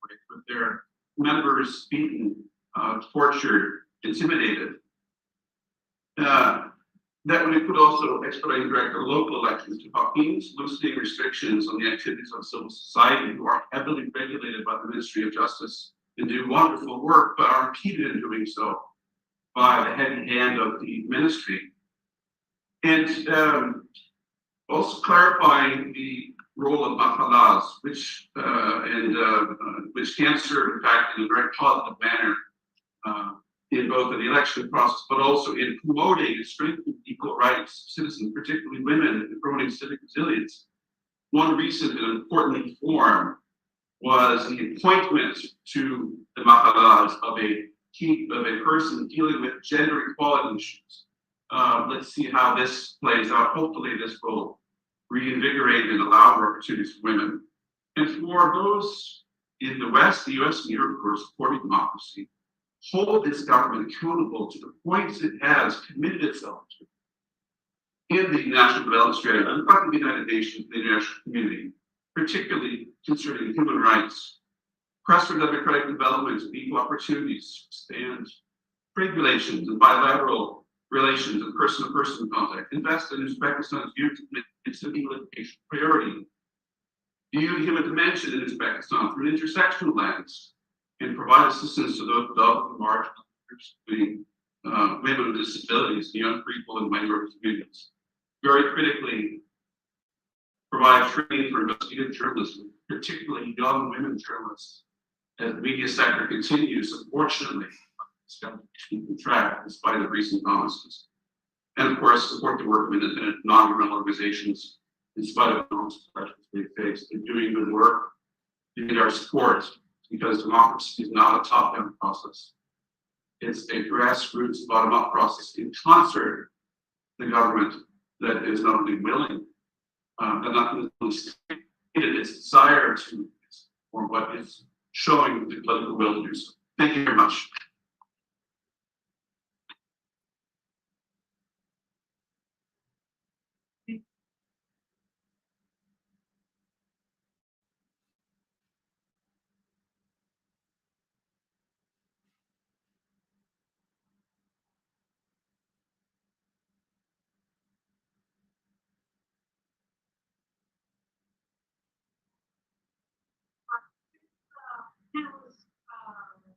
their members beaten, tortured, intimidated. That we could also expedite direct local elections to Pakistan, loosening restrictions on the activities of civil society who are heavily regulated by the Ministry of Justice and do wonderful work, but are impeded in doing so by the heavy hand of the ministry. And also clarifying the role of mahalas, which can serve, in fact, in a very positive manner in both the election process, but also in promoting and strengthening equal rights of citizens, particularly women, and promoting civic resilience. One recent and important reform was the appointment to the mahalas of a person dealing with gender equality issues. Let's see how this plays out. Hopefully this will reinvigorate and allow more opportunities for women. And for those in the West, the US and Europe who are supporting democracy, hold this government accountable to the points it has committed itself to in the National Development Strategy, and the United Nations, the international community, particularly concerning human rights, press for democratic development and equal opportunities, expand trade relations and bilateral relations and person-to-person contact, invest in Uzbekistan's youth commitments to education priority, view the human dimension in Uzbekistan through an intersectional lens, and provide assistance to those of the marginal groups, including women with disabilities, young people, and minority communities. Very critically, provide training for investigative journalism, particularly young women journalists, as the media sector continues, unfortunately, to contract despite the recent promises. And of course, support the work of independent non-governmental organizations in spite of the pressures they face. They're doing good work. You need our support because democracy is not a top-down process. It's a grassroots, bottom-up process in concert with the government that is not only willing, but not only stated its desire to, or what is showing the political will to do so. Thank you very much.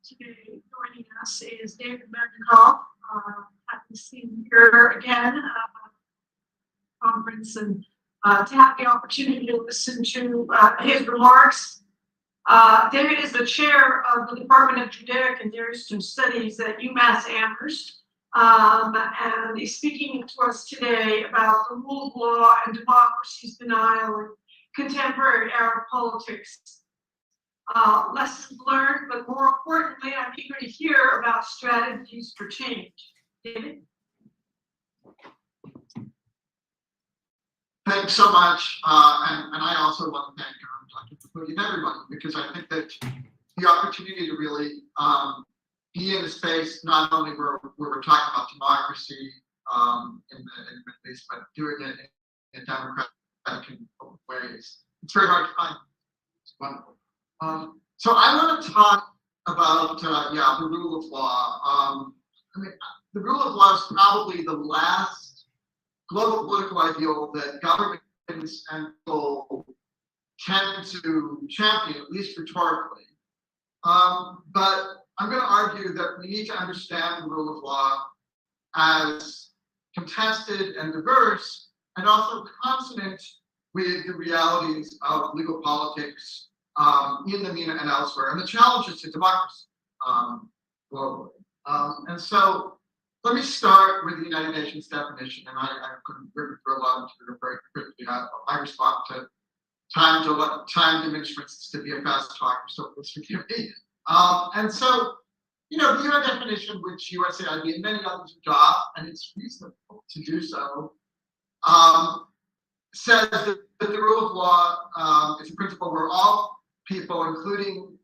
Today joining us is David Mendenhall. Happy to see him here again conference and to have the opportunity to listen to his remarks. David is the chair of the Department of Judaic and Near Eastern Studies at UMass Amherst, and he's speaking to us today about the rule of law and democracy's denial in contemporary Arab politics. Lessons learned, but more importantly, I'm eager to hear about strategies for change. David? Thanks so much. And I also want to thank Dr. Pafudi and everybody, because I think that the opportunity to really be in a space not only where we're talking about democracy in the Middle East, but doing it in democratic ways. It's very hard to find. It's wonderful. So I want to talk about the rule of law. I mean, the rule of law is probably the last global political ideal that governments and people tend to champion, at least rhetorically. But I'm going to argue that we need to understand the rule of law as contested and diverse, and also consonant with the realities of legal politics in the MENA and elsewhere, and the challenges to democracy globally. And so let me start with the United Nations definition, and I couldn't really throw a lot into it very quickly. I respond to time diminishments to be a fast talker, so please forgive me. And so, the UN definition, which USAID and many others adopt, and it's reasonable to do so, says that the rule of law is a principle where all people, including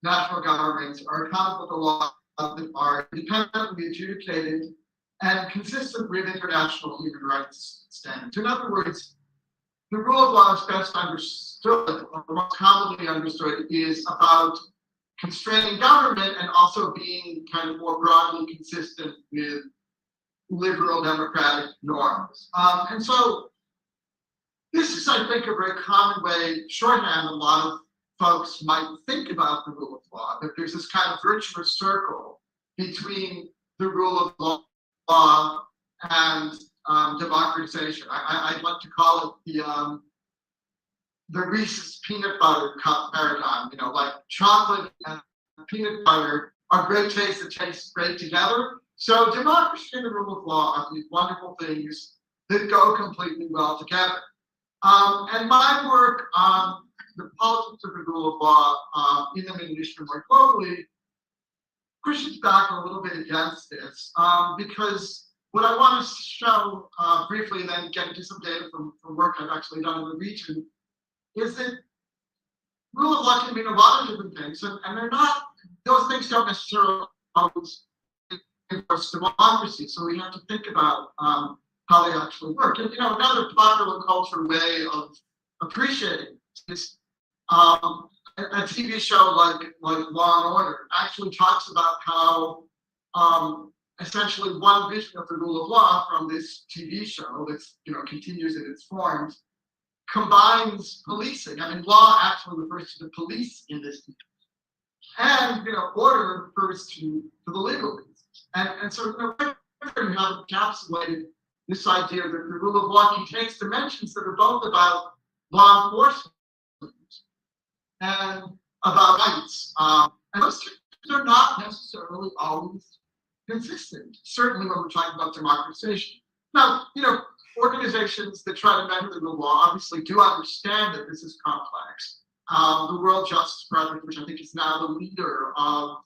national governments, are accountable to laws that are independently adjudicated and consistent with international human rights standards. In other words, the rule of law is best understood, or most commonly understood, is about constraining government and also being kind of more broadly consistent with liberal democratic norms. And so this is, I think, a very common way, shorthand, a lot of folks might think about the rule of law, that there's this kind of virtuous circle between the rule of law and democratization. I'd like to call it the Reese's peanut butter cup paradigm, you know, like chocolate and peanut butter are great tastes that taste great together. So democracy and the rule of law are these wonderful things that go completely well together. And my work on the politics of the rule of law in the Middle East and more globally pushes back a little bit against this, because what I want to show briefly, and then get into some data from work I've actually done in the region, is that rule of law can mean a lot of different things, and they're not, those things don't necessarily always enforce democracy. So we have to think about how they actually work. And you know, another popular culture way of appreciating is a TV show like Law and Order actually talks about how essentially one vision of the rule of law from this TV show that's, you know, continues in its forms combines policing. I mean, law actually refers to the police in this, and you know, order refers to the legal reasons. And so, you know, you have encapsulated this idea that the rule of law contains dimensions that are both about law enforcement and about rights. And those two are not necessarily always consistent, certainly when we're talking about democratization. Now, you know, organizations that try to measure the rule of law obviously do understand that this is complex. The World Justice Project, which I think is now the leader of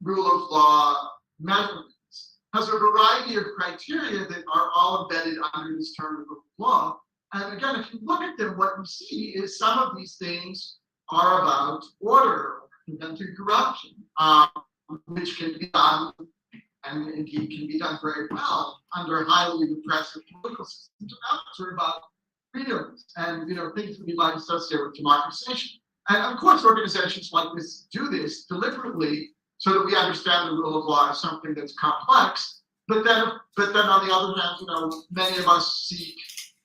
rule of law measurements, has a variety of criteria that are all embedded under this term of rule of law. And again, if you look at them, what you see is some of these things are about order, preventing corruption, which can be done, and indeed can be done very well under highly repressive political systems. Others are about freedoms and, you know, things that we might associate with democratization. And of course, organizations like this do this deliberately so that we understand the rule of law as something that's complex. But then on the other hand, you know, many of us seek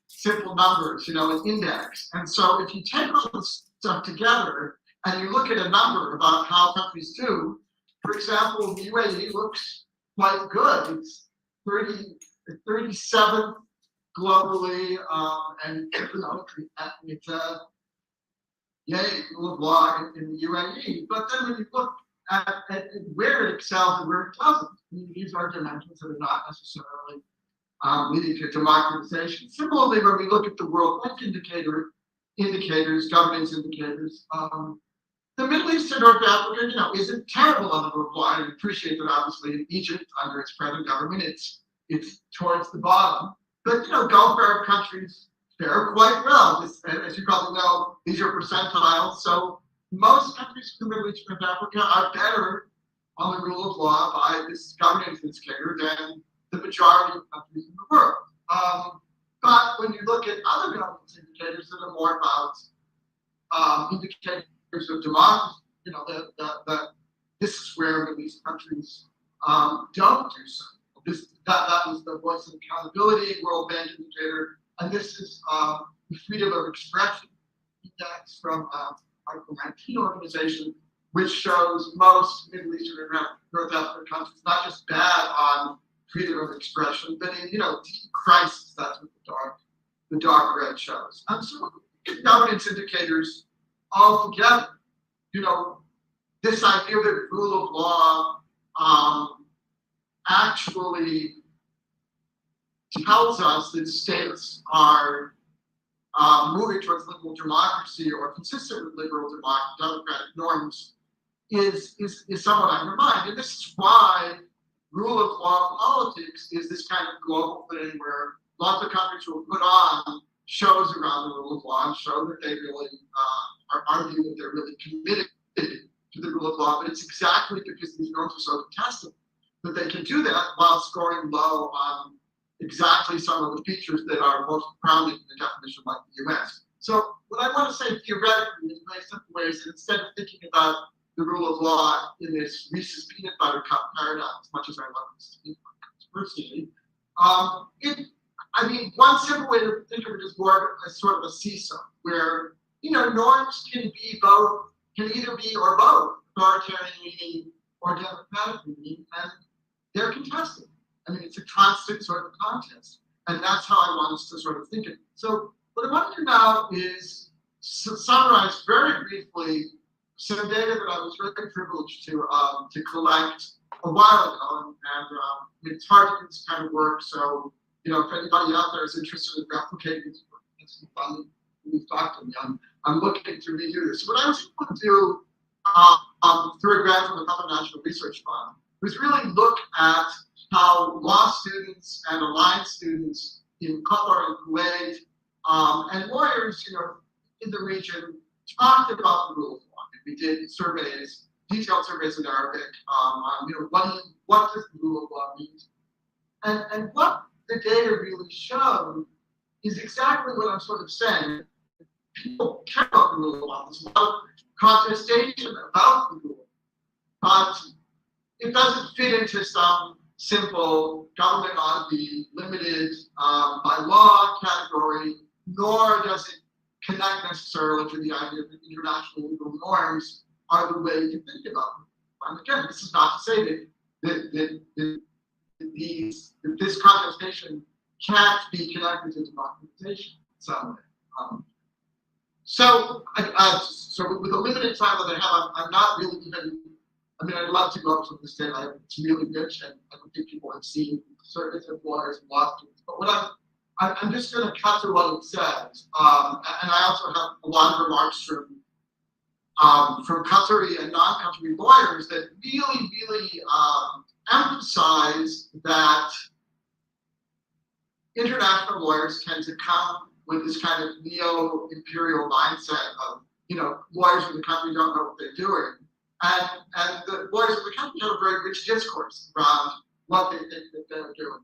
simple numbers, you know, an index. And so if you take all this stuff together and you look at a number about how countries do, for example, the UAE looks quite good. It's 37th globally, and you know, it's rule of law in the UAE. But then when you look at where it excels and where it doesn't, I mean, these are dimensions that are not necessarily leading to democratization. Similarly, when we look at the World Bank indicators, governance indicators, the Middle East and North Africa, you know, isn't terrible on the rule of law. I appreciate that obviously in Egypt, under its present government, it's towards the bottom. But you know, Gulf Arab countries fare quite well. As you probably know, these are percentiles. So most countries in the Middle East and North Africa are better on the rule of law by this governance indicator than the majority of countries in the world. But when you look at other governance indicators that are more about indicators of democracy, you know, that this is where Middle East countries don't do so. That was the Voice of Accountability World Bank indicator, and this is the Freedom of Expression Index from Article 19 organization, which shows most Middle Eastern and North African countries not just bad on freedom of expression, but in, you know, deep crisis. That's what the dark red shows. And so governance indicators all together, you know, this idea that rule of law actually tells us that states are moving towards liberal democracy or consistent with liberal democratic norms is somewhat undermined. And this is why rule of law politics is this kind of global thing where lots of countries will put on shows around the rule of law and show that they really argue that they're really committed to the rule of law. But it's exactly because these norms are so contested that they can do that while scoring low on exactly some of the features that are most prominent in the definition, like the US. So what I want to say theoretically in very simple ways is instead of thinking about the rule of law in this Reese's peanut butter cup paradigm, as much as I love this personally, I mean, one simple way to think of it is more as sort of a seesaw, where, you know, norms can either be or both authoritarian meaning or democratic meaning, and they're contested. I mean, it's a constant sort of contest, and that's how I want us to sort of think of it. So what I want to do now is summarize very briefly some data that I was very privileged to collect a while ago, and it's hard to do this kind of work. So, you know, if anybody out there is interested in replicating this work, it's fun. Please talk to me. I'm looking to redo this. What I was able to do through a grant from the Public National Research Fund was really look at how law students and alliance students in Qatar and Kuwait and lawyers, you know, in the region talked about the rule of law. We did surveys, detailed surveys in Arabic. You know, what does the rule of law mean? And what the data really showed is exactly what I'm sort of saying. People care about the rule of law. There's a lot of contestation about the rule, but it doesn't fit into some simple government ought to be limited by law category, nor does it connect necessarily to the idea that international legal norms are the way to think about them. And again, this is not to say that this contestation can't be connected to democratization in some way. So with the limited time that I have, I'm not really even. I mean, I'd love to go up to this day. It's really rich, and I don't think people have seen surveys of lawyers and law students. But what I'm just going to cut to what it says, and I also have a lot of remarks from Qatari and non-Qatari lawyers that really emphasize that international lawyers tend to come with this kind of neo-imperial mindset of, you know, lawyers in the country don't know what they're doing. And the lawyers in the country have a very rich discourse around what they think that they're doing.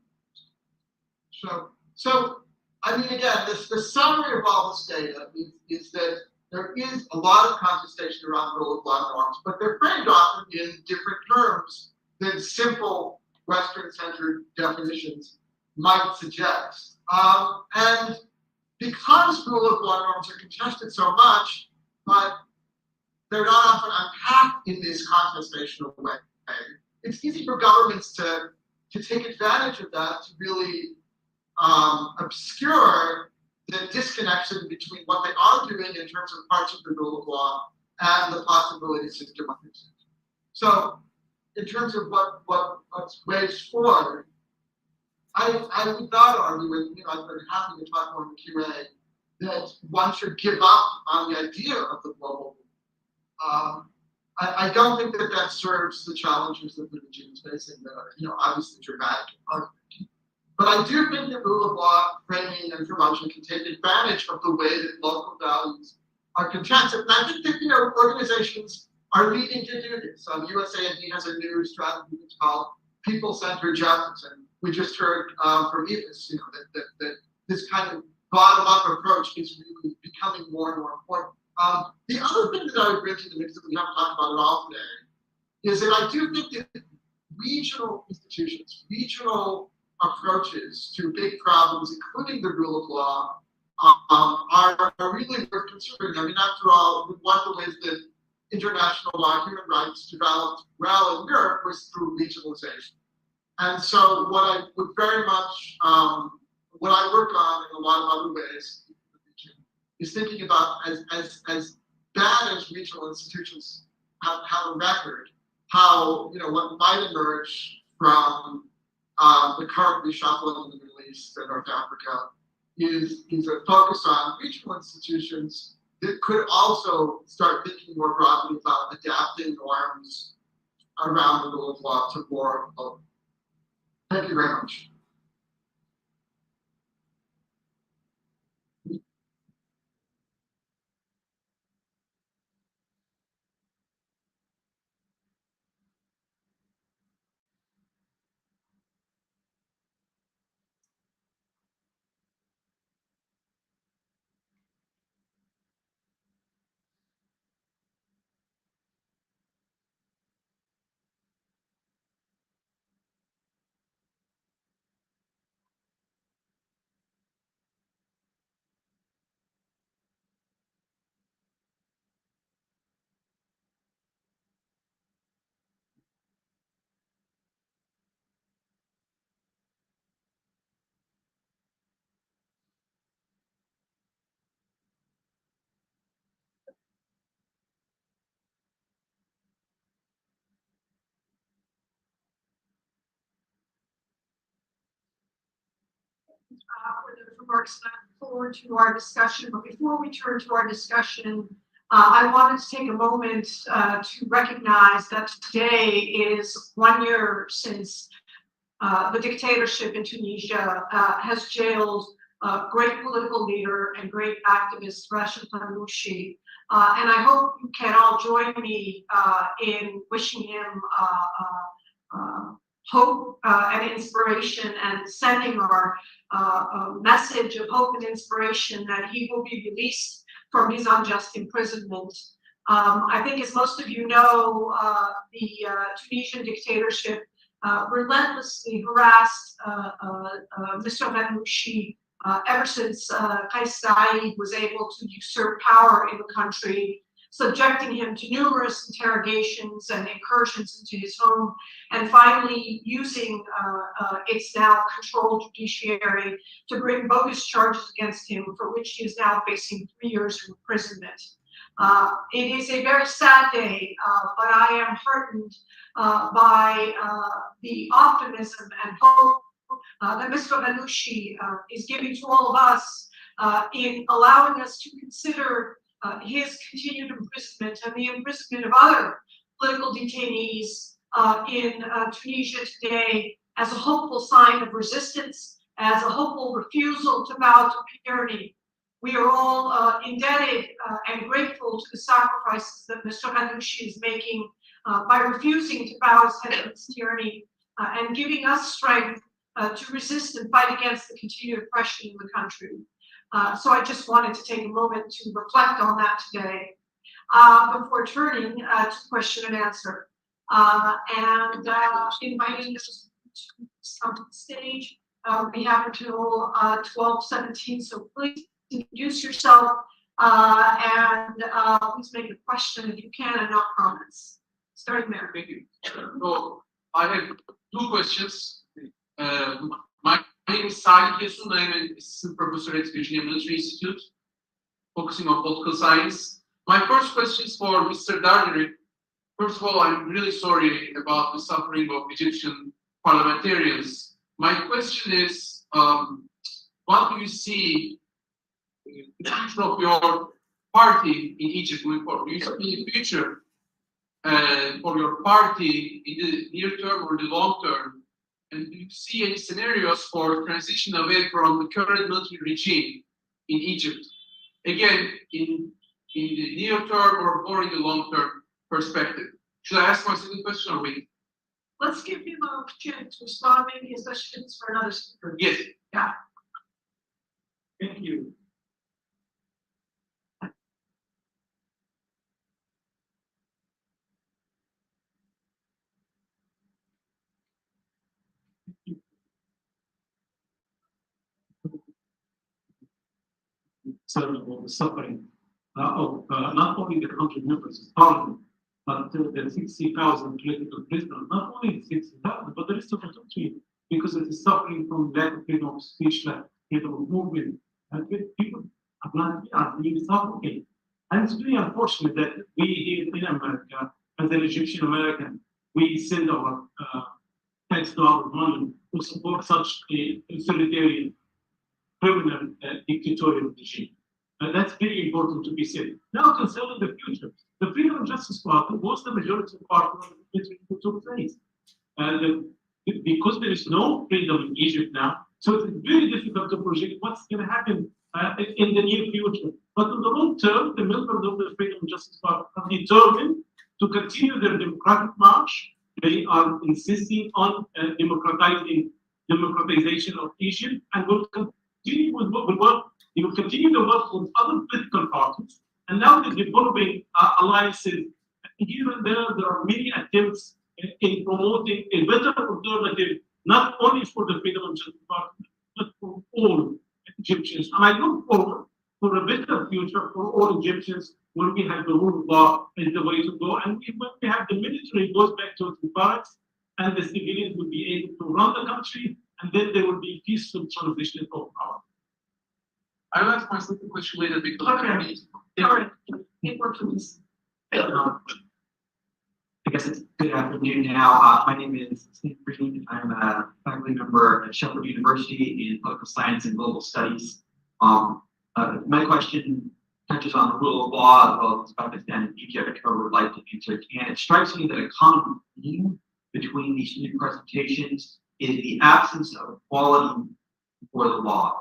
So I mean, again, the summary of all this data is that there is a lot of contestation around rule of law norms, but they're framed often in different terms than simple Western-centered definitions might suggest. And because rule of law norms are contested so much, but they're not often unpacked in this contestational way, it's easy for governments to take advantage of that to really obscure the disconnection between what they are doing in terms of parts of the rule of law and the possibilities of democracy. So in terms of what's ways forward, I would not argue, and I've been happy to talk more in the Q&A, that one should give up on the idea of the global rule. I don't think that serves the challenges that the regime is facing that are, obviously dramatic. But I do think that rule of law framing and promotion can take advantage of the way that local values are contested. And I think that, organizations are needing to do this. USAID has a new strategy that's called people-centered justice. And we just heard from Evis, that this kind of bottom-up approach is really becoming more and more important. The other thing that I would bring to the mix that we haven't talked about at all today is that I do think that regional institutions, regional approaches to big problems, including the rule of law, are really worth considering. I mean, after all, one of the ways that international law, human rights developed well in Europe was through regionalization. And so what I would very much, what I work on in a lot of other ways is thinking about as bad as regional institutions have a record, how, what might emerge from the current reshuffling in the Middle East and North Africa is a focus on regional institutions that could also start thinking more broadly about adapting norms around the rule of law to more of. Thank you very much. for those remarks, and I look forward to our discussion. But before we turn to our discussion, I wanted to take a moment to recognize that today is 1 year since the dictatorship in Tunisia has jailed great political leader and great activist Rashid Ghannouchi. And I hope you can all join me in wishing him hope and inspiration, and sending our message of hope and inspiration that he will be released from his unjust imprisonment. I think, as most of you know, the Tunisian dictatorship relentlessly harassed Mr. Ghannouchi ever since CSID was able to usurp power in the country, subjecting him to numerous interrogations and incursions into his home, and finally using its now controlled judiciary to bring bogus charges against him, for which he is now facing 3 years of imprisonment. It is a very sad day, but I am heartened by the optimism and hope that Mr. Ghannouchi is giving to all of us in allowing us to consider his continued imprisonment and the imprisonment of other political detainees in Tunisia today as a hopeful sign of resistance, as a hopeful refusal to bow to tyranny. We are all indebted and grateful to the sacrifices that Mr. Ghannouchi is making by refusing to bow his head to this tyranny and giving us strength to resist and fight against the continued oppression in the country. So I just wanted to take a moment to reflect on that today before turning to question and answer. And inviting us to come to the stage. We have until 12:17, so please introduce yourself and please make a question if you can, and not comments. Starting there. Thank you. So I have 2 questions. My name is Salih Yesun. I am an assistant professor at Virginia Military Institute, focusing on political science. My first question is for Mr. Darderi. First of all, I'm really sorry about the suffering of Egyptian parliamentarians. My question is, what do you see the future of your party in Egypt going forward? Do you see a future for your party in the near term or the long term? And do you see any scenarios for transition away from the current military regime in Egypt? Again, in the near term or in the long term perspective. Should I ask my second question or wait? Let's give him a chance to respond. Maybe his questions for another speaker. Yes. Yeah. Thank you. Of the suffering of not only the 100 members of parliament, but the 60,000 political prisoners, not only the 60,000, but the rest of the country, because it is suffering from lack of freedom of speech, lack of freedom of movement, and people are being suffocated. And it's really unfortunate that we here in America, as an Egyptian American, we send our tax dollar money to support such a authoritarian, criminal, dictatorial regime. And that's very important to be said. Now, concerning the future, the Freedom and Justice Party was the majority party that took place. And because there is no freedom in Egypt now, so it's very difficult to project what's going to happen in the near future. But in the long term, the members of the Freedom and Justice Party are determined to continue their democratic march. They are insisting on democratization of Egypt, and will continue with work. They will continue to work with other political parties, and now they're developing alliances. Here and there are many attempts in promoting a better alternative, not only for the Freedom and Justice Party, but for all Egyptians. And I look forward for a better future for all Egyptians when we have the rule of law is the way to go, and when we have the military goes back to its barracks, and the civilians will be able to run the country, and then there will be peaceful transition of power. I'll ask my second question later because Okay. All right. I guess it's good afternoon now. My name is Steve Green. I'm a faculty member at Shepherd University in Political Science and Global Studies. My question touches on the rule of law as well as Pakistan and Egypt, I would like to answer. And it strikes me that a common theme between these two presentations is the absence of equality before the law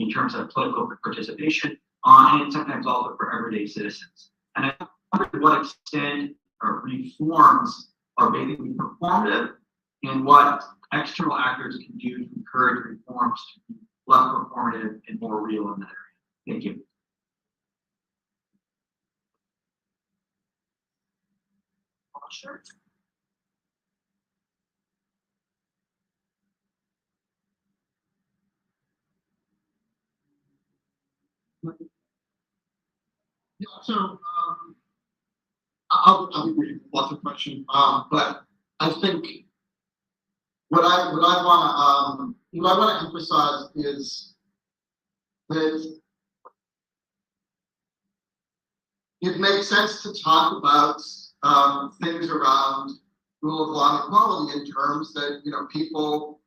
in terms of political participation and sometimes also for everyday citizens. And I wonder to what extent reforms are basically performative and what external actors can do to encourage reforms to be less performative and more real in that area. Thank you. Sure. Yeah, so I'll be brief. Lots of questions, but I think what I want to emphasize is that it makes sense to talk about things around rule of law and equality in terms that people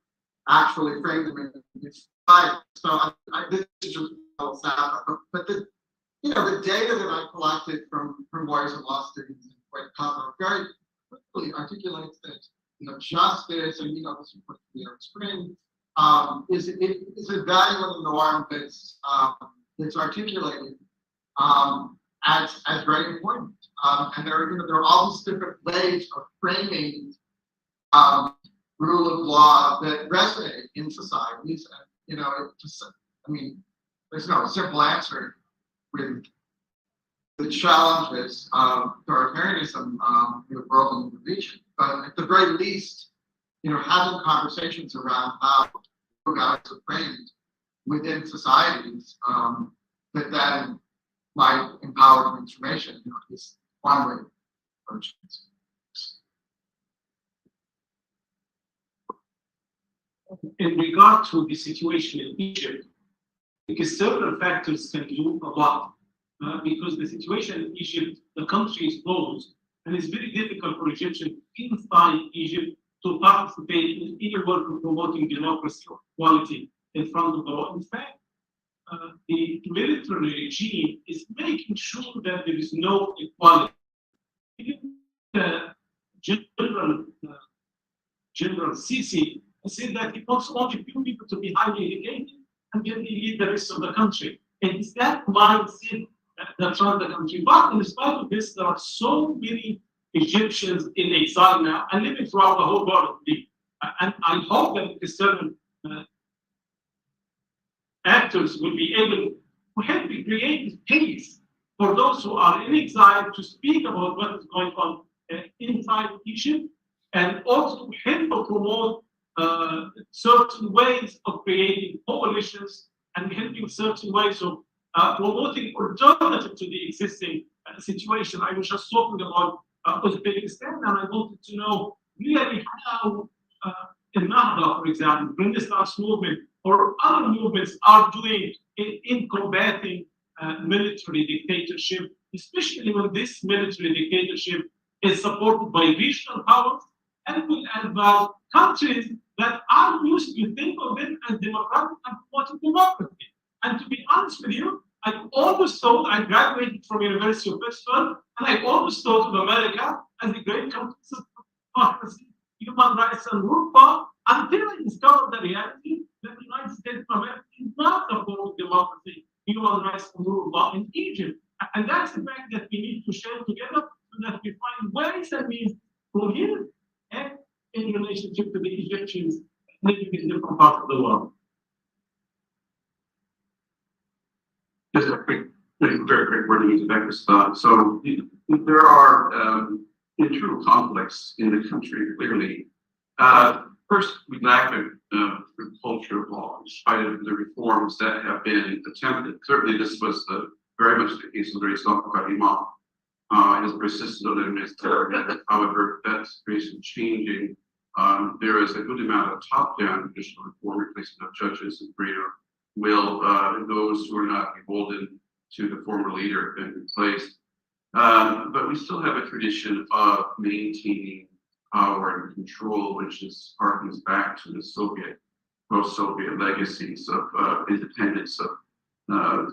actually frame them in society. So this is just but the data that I collected from lawyers and law students in White Cover very quickly articulates that justice and this report from the Arab Spring is a value of the norm that's articulated as very important. And there are all these different ways of framing rule of law that resonate in societies. And, there's no simple answer with the challenges of authoritarianism in the world and the region. But at the very least, having conversations around how values are framed within societies that then might empower transformation is one way of approaching this. In regard to the situation in Egypt, because several factors can do a lot. Because the situation in Egypt, the country is closed, and it's very difficult for Egyptians inside Egypt to participate in any work of promoting democracy or equality in front of the law. In fact, the military regime is making sure that there is no equality. General CSID said that he wants only few people to be highly educated and then he lead the rest of the country. And it's that mindset that runs the country. But in spite of this, there are so many Egyptians in exile now and living throughout the whole world. And I hope that the certain actors will be able to help create space for those who are in exile to speak about what is going on inside Egypt, and also help to promote certain ways of creating coalitions and helping certain ways of promoting alternative to the existing situation. I was just talking about Uzbekistan, and I wanted to know really how Ennahda, for example, Renaissance movement, or other movements are doing in combating military dictatorship, especially when this military dictatorship is supported by regional powers and will involve countries that are used to think of them as democratic and promoting democracy. And to be honest with you, I always thought I graduated from University of Bristol, and I always thought of America as the great country of democracy, human rights, and rule of law, until I discovered the reality that the United States of America is not supporting democracy, human rights, and rule of law in Egypt. And that's the fact that we need to share together so that we find ways and means to live and in relationship to the Egyptians living in different parts of the world. Just a quick, very quick word to back this thought. So there are internal conflicts in the country, clearly. First, we lack a culture of law, in spite of the reforms that have been attempted. Certainly, this was very much the case of the Imam. Has persisted on it. However, that situation changing. There is a good amount of top-down judicial reform, replacement of judges and greater will those who are not beholden to the former leader been replaced. But we still have a tradition of maintaining power and control, which is harkens back to the post-Soviet legacies of independence of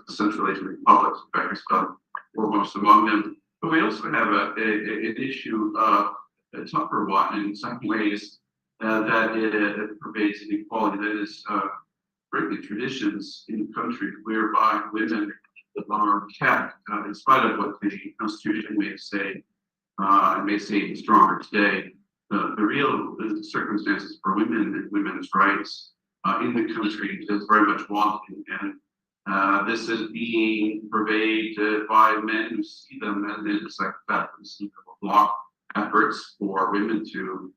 Central Asian republics, Pakistan, foremost among them. But we also have an issue of a tougher one in some ways that it pervades inequality. That is, frankly, traditions in the country whereby women are kept, in spite of what the Constitution may say, and may say even stronger today. The real circumstances for women and women's rights in the country is very much wanting, and this is being pervaded by men who see them as intersect factors, who block efforts for women to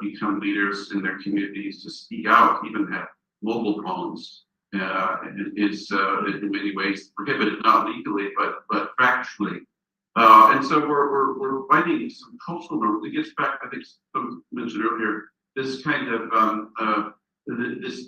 become leaders in their communities, to speak out, even have mobile phones. Is in many ways prohibited, not legally, but factually. And so we're fighting some cultural norms. It gets back, I think someone mentioned earlier, this kind of this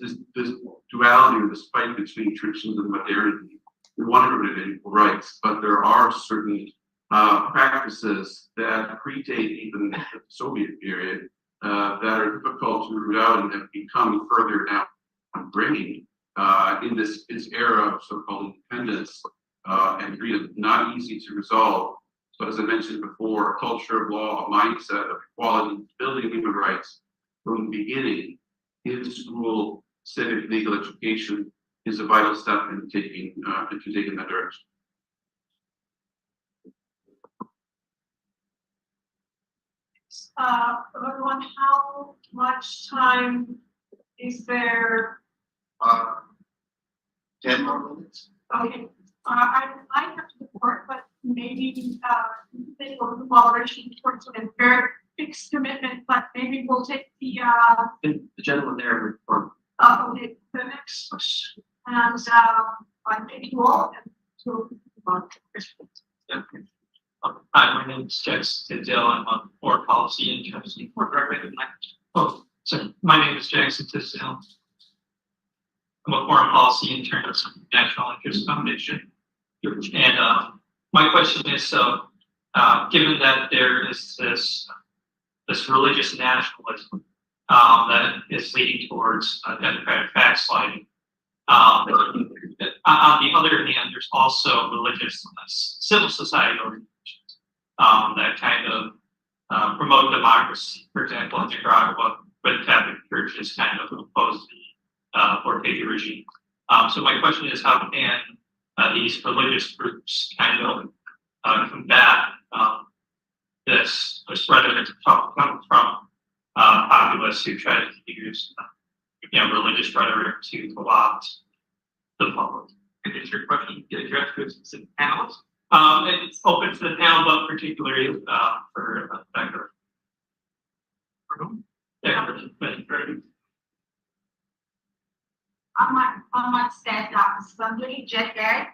duality or this fight between traditions and modernity. We want everybody to have equal rights, but there are certain practices that predate even the Soviet period that are difficult to root out and have become further now bringing in this era of so-called independence and freedom. Not easy to resolve, but as I mentioned before, a culture of law, a mindset of equality, building human rights from the beginning in school, civic, legal education is a vital step in taking that direction. Everyone, how much time is there? 10 more minutes. Okay, I have to report, but maybe think of the moderation towards a very fixed commitment, but maybe we'll take the gentleman there report. the next question. And I thank you all and to Hi, my name is Jackson Tisdale. I'm on foreign policy intern. My name is Jackson Tisdale. I'm a foreign policy intern at the National Interest Foundation. And my question is, given that there is this religious nationalism that is leading towards democratic backsliding, on the other hand, there's also religious civil society organizations that kind of promote democracy. For example, in Nicaragua, where the Catholic Church is kind of opposed the Ortega regime. So my question is, how can these religious groups kind of combat this rhetoric coming from populists who try to use religious rhetoric to co-opt the public? Is your question addressed to a specific panelist? It's open to the panel, but particularly for Becker. I might stand up. Somebody jet lag.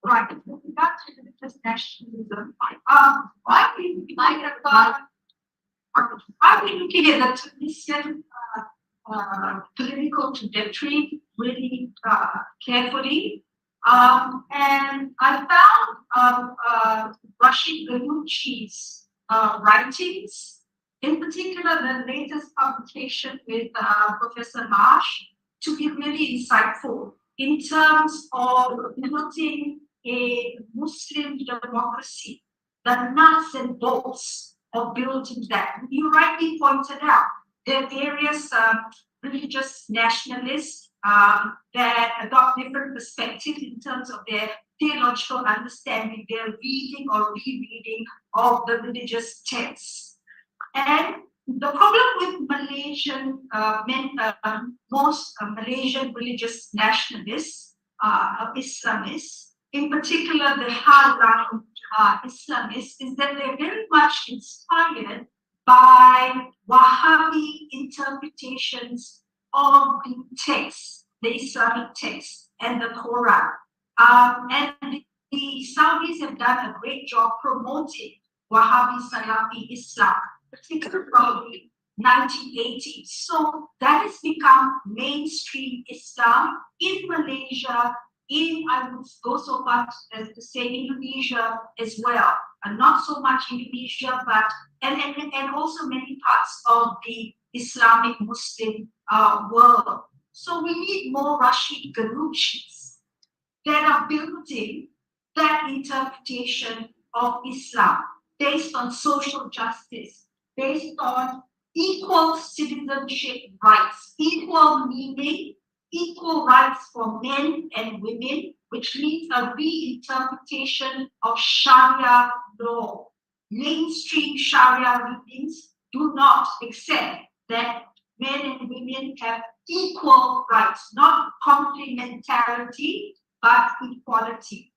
Right. With regard to the religious nationalism, I think I've been looking at the Tunisian political trajectory really carefully. And I found Rashid Ghannouchi's writings, in particular the latest publication with Professor Marsh, to be really insightful in terms of building a Muslim democracy, the nuts and bolts of building that. You rightly pointed out there are various religious nationalists that adopt different perspectives in terms of their theological understanding, their reading or rereading of the religious texts. And the problem with Malaysian, most Malaysian religious nationalists, Islamists, in particular the hardline Islamists, is that they're very much inspired by Wahhabi interpretations of the text, the Islamic text, and the Quran. And the Saudis have done a great job promoting Wahhabi Salafi Islam, particularly probably 1980s. So that has become mainstream Islam in Malaysia, I would go so far as to say Indonesia as well, and not so much Indonesia, but and also many parts of the Islamic Muslim world. So we need more Rashid Ghanouchis that are building that interpretation of Islam based on social justice, based on equal citizenship rights, equal meaning, equal rights for men and women, which means a reinterpretation of Sharia law. Mainstream Sharia readings do not accept that men and women have equal rights, not complementarity, but equality.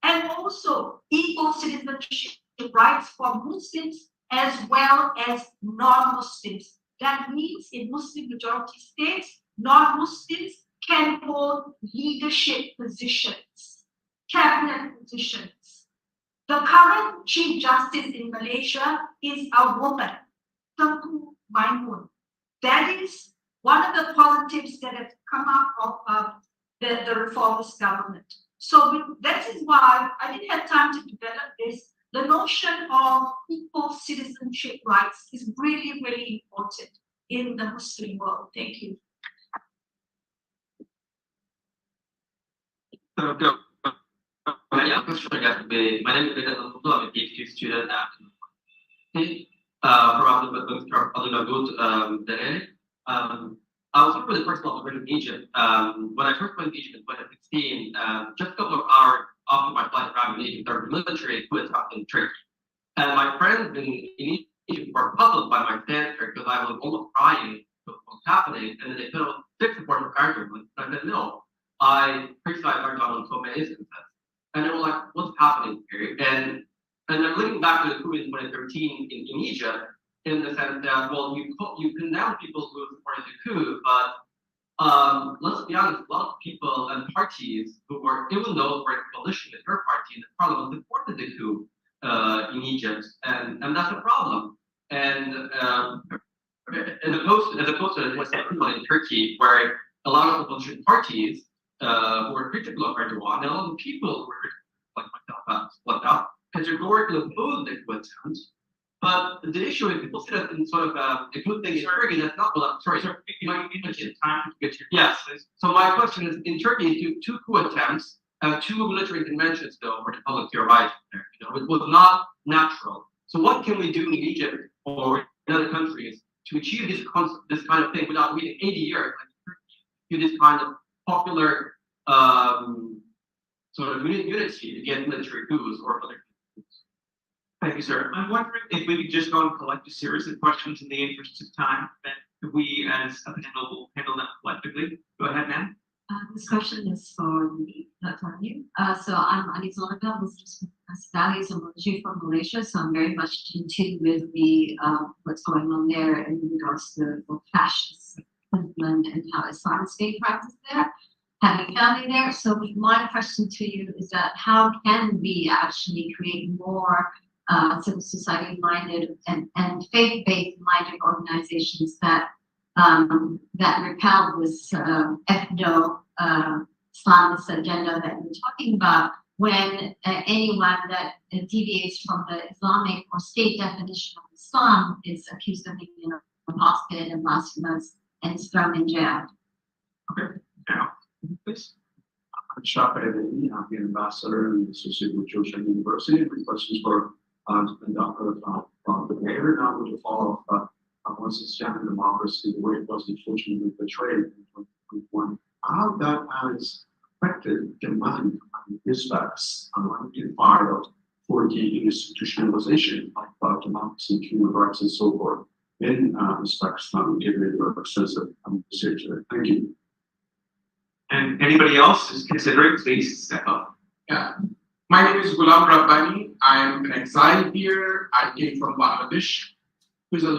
And also equal citizenship rights for Muslims as well as non-Muslims. That means in Muslim majority states, non-Muslims can hold leadership positions, cabinet positions. The current Chief Justice in Malaysia is a woman, Tengku Maimun. That is one of the positives that have come out of the reformist government. So that is why I didn't have time to develop this. The notion of equal citizenship rights is really, really important in the Muslim world. Thank you. My name is Vedat Lamputu. I'm a PhD student at I was here for the first level in Egypt. When I first went to Egypt in 2016, just a couple of hours after my flight around in Egypt, there was military coup attack in Turkey. And my friends in Egypt were puzzled by my stance because I was almost crying what was happening. And then they put up 6 supportive arguments. And I said, no, I criticize Erdogan on so many instances. And they were like, what's happening here? And then linking back to the coup in 2013 in Egypt, in the sense that, well, you condemn people who supported the coup, but let's be honest, a lot of people and parties who were, even those who were in coalition with her party in the parliament, supported the coup in Egypt, and that's a problem. And as opposed to what's happening in Turkey, where a lot of opposition parties who were critical of Erdogan, and a lot of people who were critical, like myself, split up, categorically opposed the coup attempt. But the issue is people see that in sort of a good thing in Turkey that's not well. Sorry, time to get your yes. So my question is, in Turkey, two coup attempts and 2 military interventions though were the public your right there. You know, it was not natural. So what can we do in Egypt or in other countries to achieve this kind of thing without waiting 80 years like Turkey, to this kind of popular sort of unity against military coups or other coups? Thank you, sir. I'm wondering if we could just go and collect a series of questions in the interest of time, then we as a panel will handle them collectively. Go ahead, ma'am. This question is for me, not for you. So I'm Anita Zonabel, Muslim Studies and Malaysia from Malaysia. So I'm very much in tune with the what's going on there in regards to the fascist movement and how Islam is being practiced there. Having family there. So my question to you is that how can we actually create more civil society minded and faith-based minded organizations that that repel this ethno Islamist agenda that we're talking about, when anyone that deviates from the Islamic or state definition of Islam is accused of being an apostate and blasphemous and is thrown in jail. Okay, now, please. I'm Shafii, I'm the ambassador and associate with Georgetown University. The questions for Dr. from the mayor. Now with the fall of once it's Islamic democracy, the way it was unfortunately betrayed in 2021, how that has affected demand and dispatch in part of for the institutionalization of democracy, human rights, and so forth in respect to giving your extensive research. Thank you. And anybody else is considering, please step up. Yeah. My name is Ghulam Rabbani. I'm an exile here. I came from Bangladesh, which is the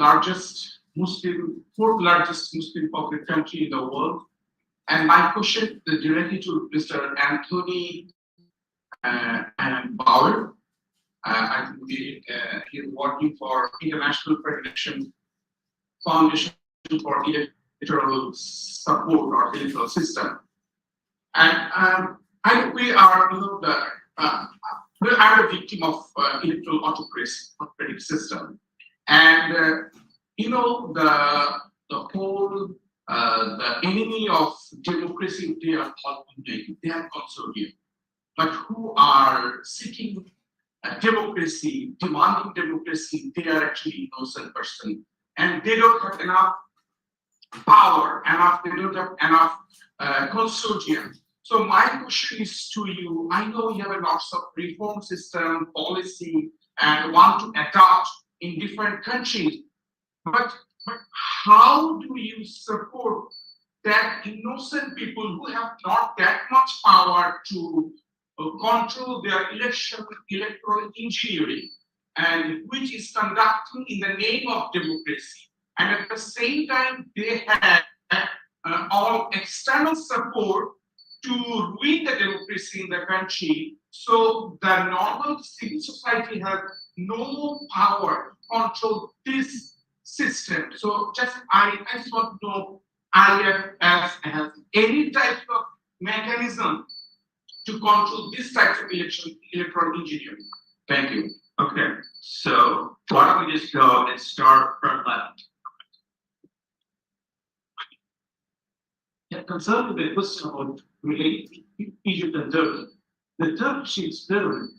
fourth largest Muslim populated country in the world. And my question is directly to Mr. Anthony Bauer. I think he's working for International Federation Foundation for Electoral Support or Electoral System. And I think we are, we are a victim of electoral autocratic system, and the whole the enemy of democracy they are called they are also here, but who are seeking democracy, demanding democracy, they are actually innocent person, and they don't have enough power, they don't have enough consortium. So my question is to you, I know you have a lots of reform system, policy, and want to adopt in different countries, but how do you support that innocent people who have not that much power to control their electoral engineering, and which is conducting in the name of democracy, and at the same time they have all external support to ruin the democracy in the country, so the normal civil society has no power to control this system. So I just want to know, IFS has any type of mechanism to control this type of electoral engineering. Thank you. Okay, so why don't we just go and start from left? Yeah, concerning the question about relating Egypt and Turkey, the Turkish experiment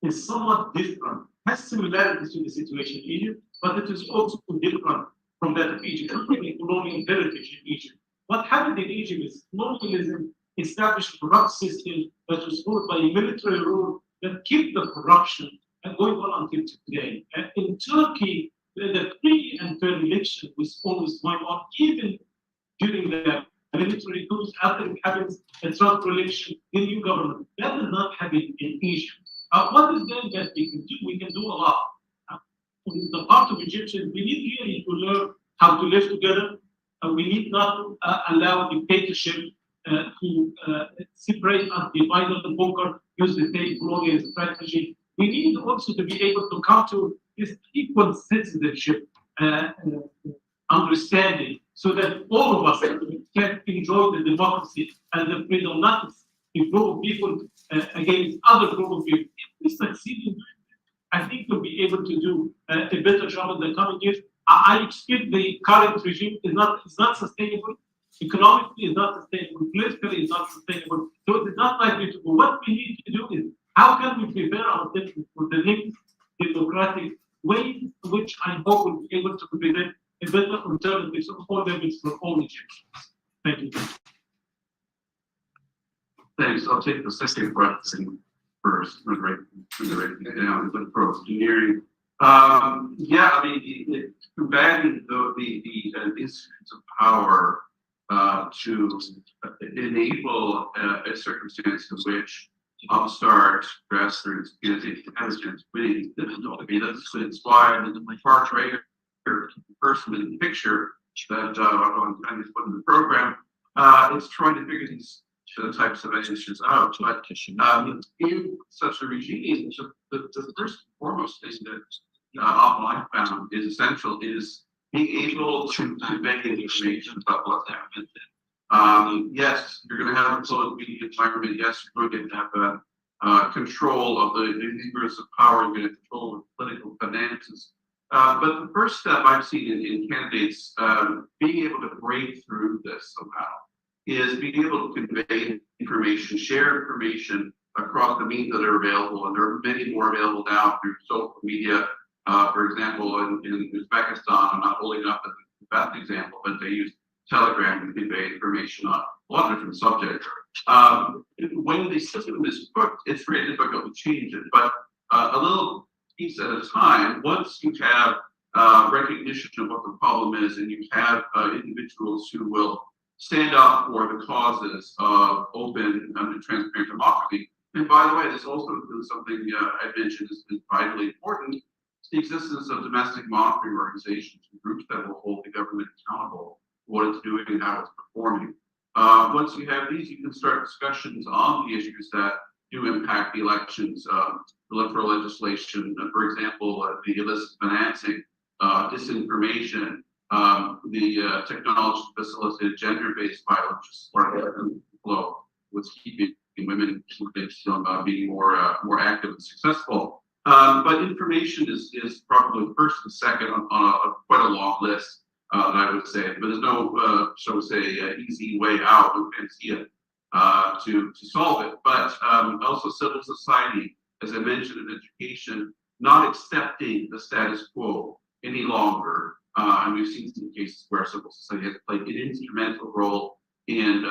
is somewhat different, has similarities to the situation in Egypt, but it is also different from that of Egypt, including colonial heritage in Egypt. What happened in Egypt is colonialism established a corrupt system that was ruled by a military rule that kept the corruption and going on until today. And in Turkey, the free and fair election was always going on, even during the military coups, after it happens, a trust election, the new government. That did not happen in Egypt. What is then that we can do? We can do a lot. In the part of Egyptians, we need really to learn how to live together. We need not to allow dictatorship to separate us, divide and conquer, use the same colonial strategy. We need also to be able to come to this equal citizenship understanding, so that all of us can enjoy the democracy and the freedom, not to group of people against other group of people. If we succeed in doing that, I think we'll be able to do a better job in the coming years. I expect the current regime is not sustainable. Economically is not sustainable. Politically is not sustainable. So it is not likely to go. What we need to do is, how can we prepare ourselves for the next democratic way, which I hope will be able to present a better alternative of all levels for all Egyptians. Thank you. Thanks. I'll take the second question first. Down, but for engineering. Yeah, I mean, combating the instruments of power to enable a circumstance in which upstart grassroots intelligence winning difficulty. That's why the far right person in the picture that I'm trying to put in the program is trying to figure these types of issues out. But in such a regime, the first and foremost thing that I found is essential is being able to convey information about what's happened. Yes, you're going to have a political media environment. Yes, you're going to have control of the levers of power. You're going to control the political finances. But the first step I've seen in candidates being able to break through this somehow is being able to convey information, share information across the means that are available, and there are many more available now through social media. For example, in Uzbekistan, I'm not holding up the best example, but they use Telegram to convey information on a lot of different subjects. When the system is cooked, it's very difficult to change it, but a little piece at a time. Once you have recognition of what the problem is, and you have individuals who will stand up for the causes of open and transparent democracy. And by the way, this also includes something I mentioned is vitally important: the existence of domestic monitoring organizations and groups that will hold the government accountable for what it's doing and how it's performing. Once you have these, you can start discussions on the issues that do impact the elections, electoral legislation, for example, the illicit financing, disinformation, the technology facilitated gender-based violence, flow, what's keeping in women being more active and successful. But information is probably first and second on quite a long list, I would say. But there's no, shall we say, easy way out of panacea to solve it. But also civil society, as I mentioned, in education, not accepting the status quo any longer. And we've seen some cases where civil society has played an instrumental role in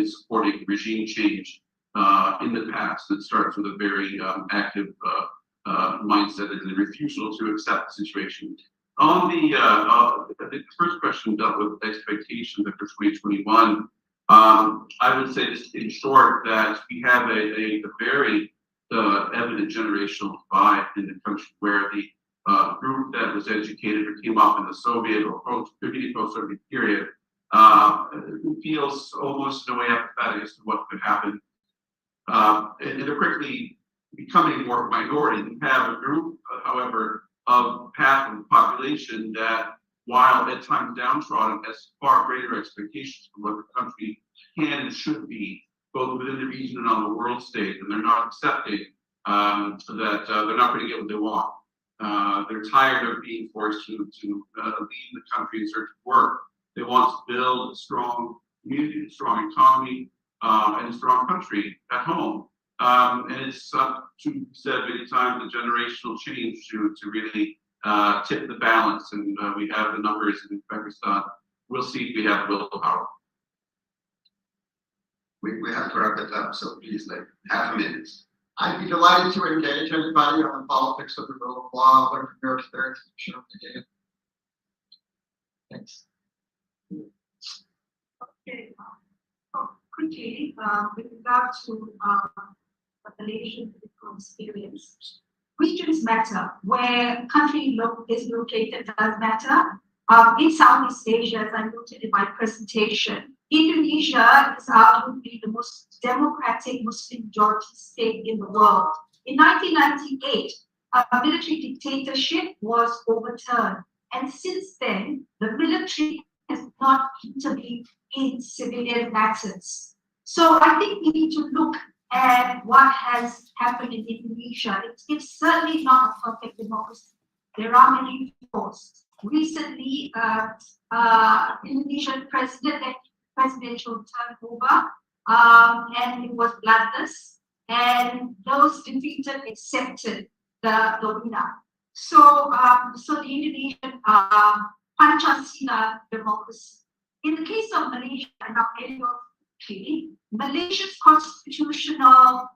supporting regime change in the past. It starts with a very active mindset and a refusal to accept the situation. On I think the first question dealt with expectations for 2021. I would say, just in short, that we have a very evident generational divide in the country, where the group that was educated or came up in the Soviet or post-Soviet period feels almost in a way apathetic as to what could happen. And they're quickly becoming more minority. We have a group, however, of half of the population that, while at times downtrodden, has far greater expectations for what the country can and should be, both within the region and on the world stage, and they're not accepting that they're not going to get what they want. They're tired of being forced to leave the country in search of work. They want to build a strong community, a strong economy, and a strong country at home. And it's up to said many times the generational change to really tip the balance. And we have the numbers in Pakistan. We'll see if we have willpower. We have to wrap it up, so please, like, half a minute. I'd be delighted to engage anybody on the politics of the rule of law, what your experience has shown today. Thanks. Okay. Quickly, with regard to the Malaysian political experience, regions matter. Where a country is located does matter. In Southeast Asia, as I noted in my presentation, Indonesia is arguably the most democratic Muslim majority state in the world. In 1998, a military dictatorship was overturned, and since then, the military has not intervened in civilian matters. So I think we need to look at what has happened in Indonesia. It's certainly not a perfect democracy. There are many flaws. Recently, Indonesian presidential turnover, and it was bloodless, and those defeated accepted the winner. So the Indonesian Pancasila democracy. In the case of Malaysia, and I'll get you Malaysia's constitutional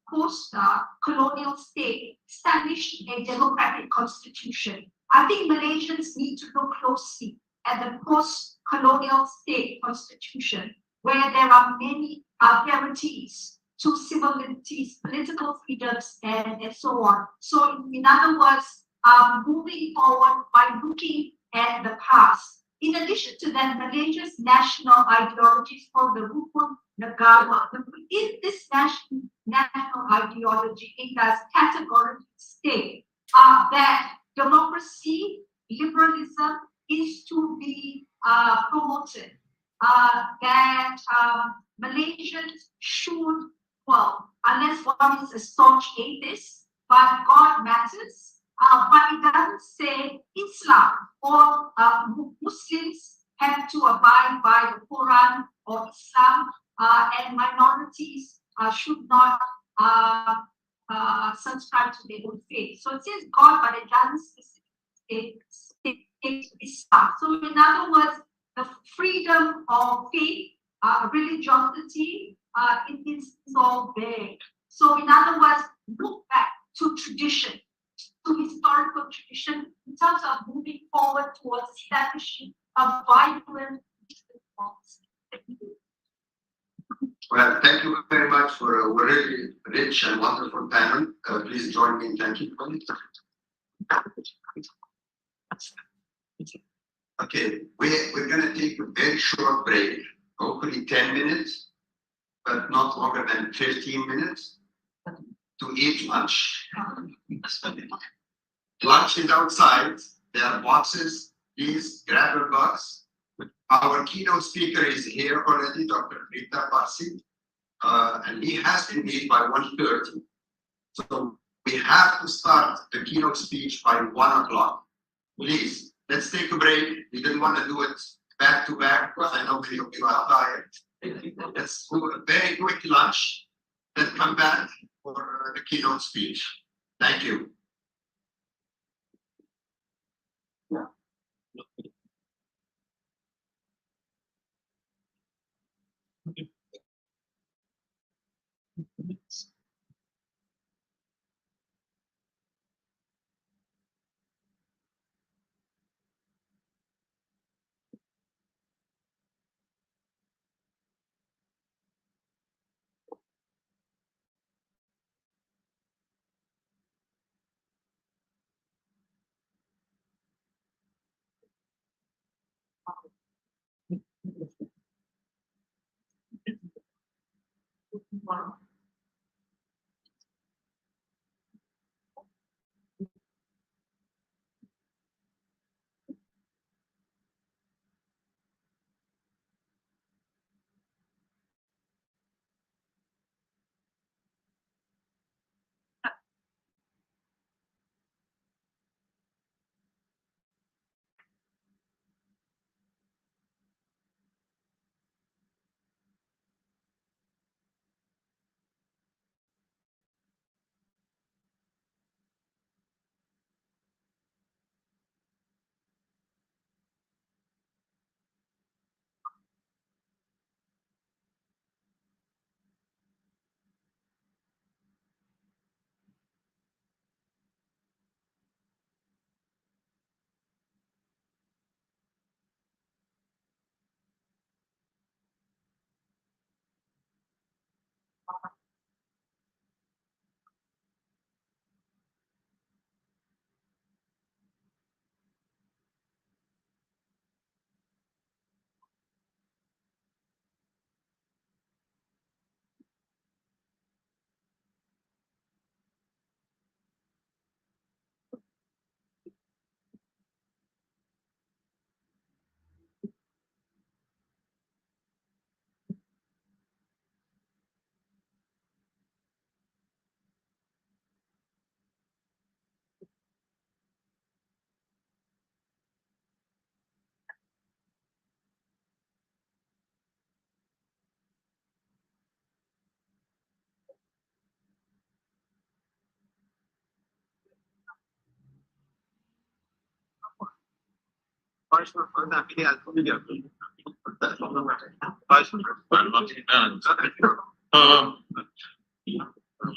post-colonial state established a democratic constitution. I think Malaysians need to look closely at the post-colonial state constitution, where there are many guarantees to civil liberties, political freedoms, and so on. So in other words, moving forward by looking at the past. In addition to that, Malaysia's national ideology is called the Rukun Negara. In this national ideology, it does categorically state that democracy, liberalism is to be promoted, that Malaysians should, well, unless one is a staunch atheist, but God matters. But it doesn't say Islam or Muslims have to abide by the Quran or Islam, and minorities should not subscribe to their own faith. So it says God, but it doesn't specifically say Islam. So in other words, the freedom of faith, religiosity, it is all there. So in other words, look back to tradition, to historical tradition, in terms of moving forward towards establishing a vibrant democracy. Well, thank you very much for a really rich and wonderful panel. Please join me in thanking you. Okay, we're going to take a very short break, hopefully 10 minutes, but not longer than 15 minutes to eat lunch. Lunch is outside. There are boxes. Please grab your box. Our keynote speaker is here already, Dr. Rita Parsi. and he has to leave by 1:30. So we have to start the keynote speech by 1 o'clock. Please, let's take a break. We didn't want to do it back to back because I know many of you are tired. Let's do a very quick lunch, then come back for the keynote speech. Thank you.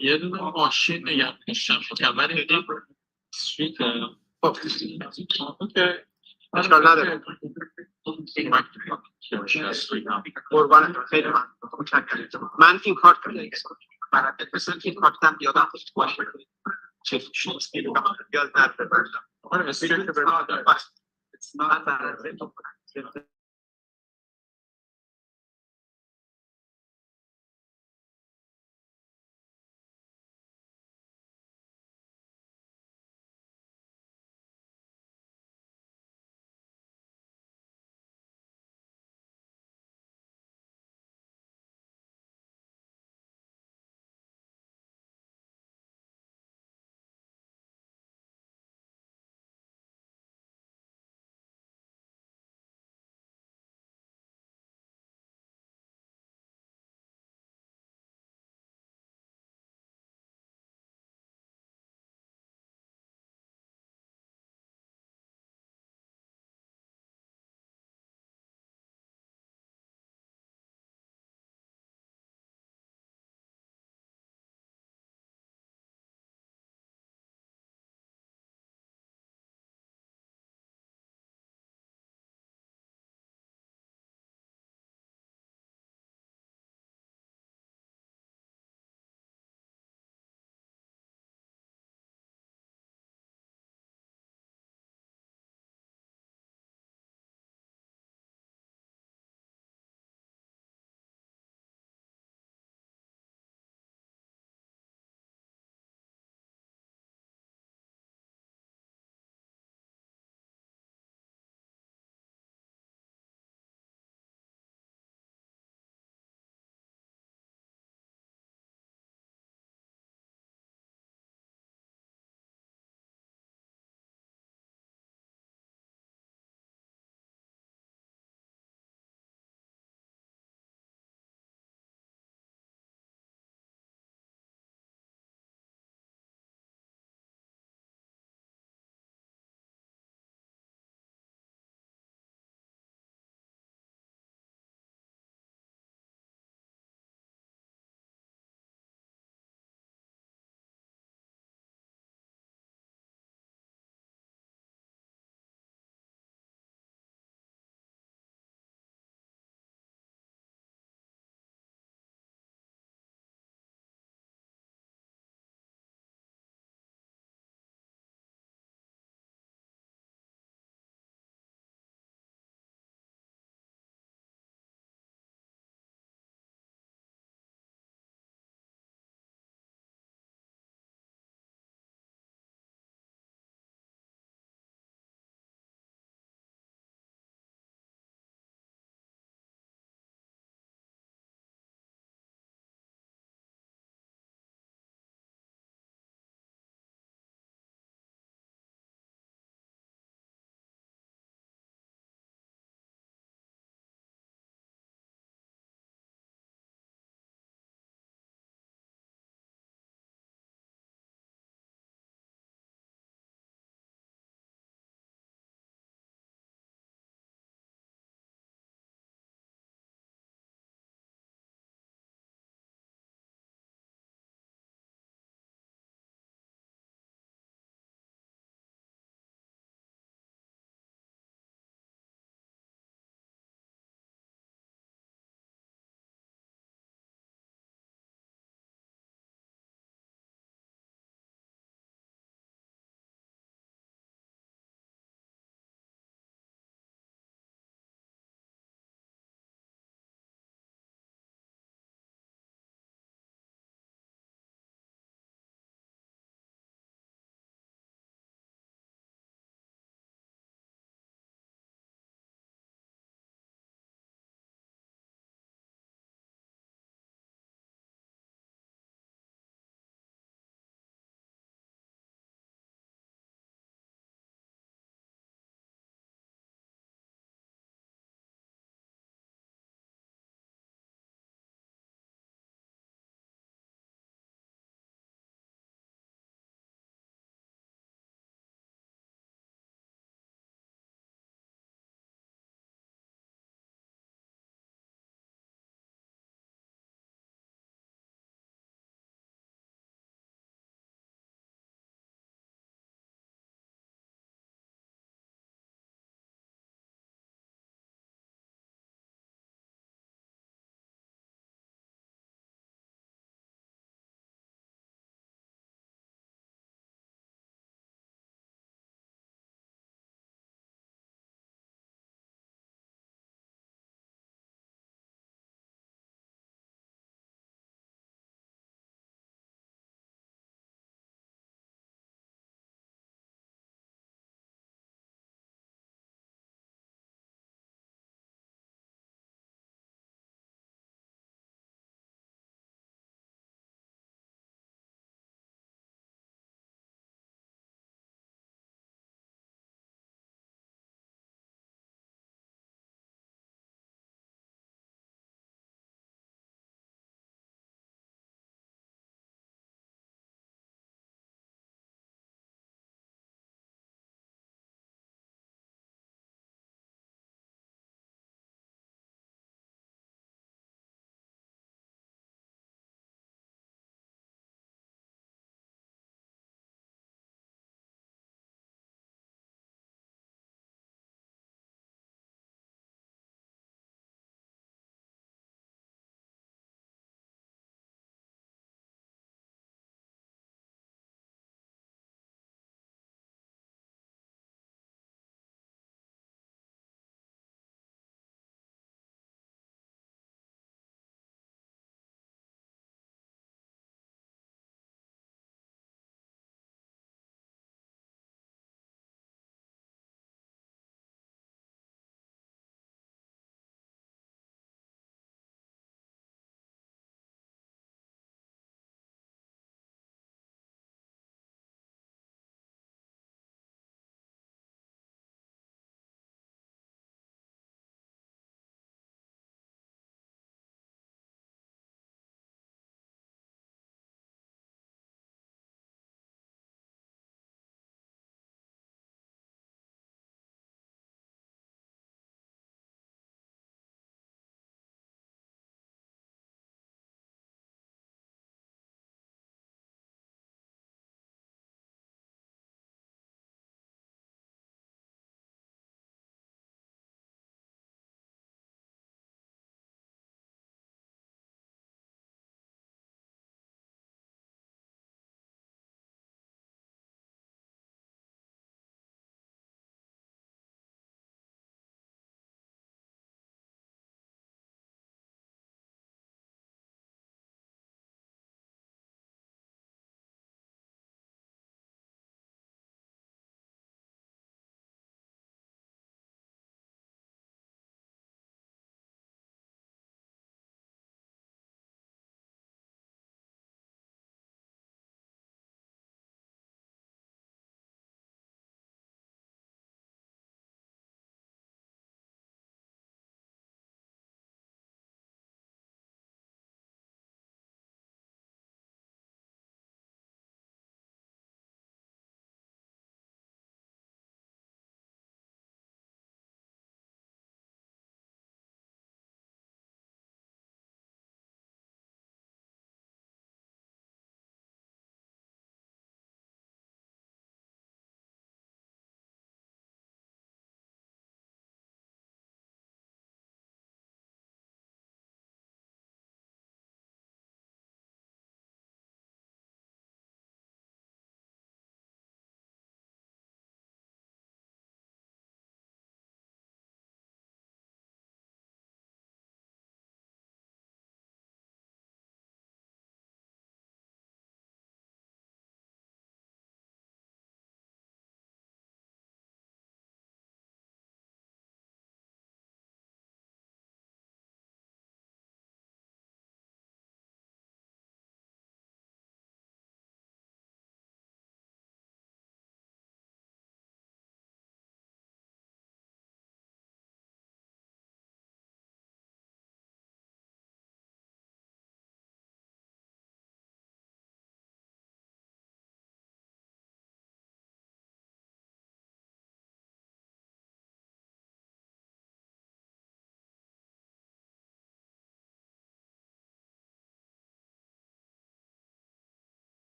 Yeni machine yapmışlar. Mükemmel bir suite. Okay. قربان خیلی متشکرم. من این کارت رو برات مثلا این کارتم یادم باشه چه شخص یاد نره.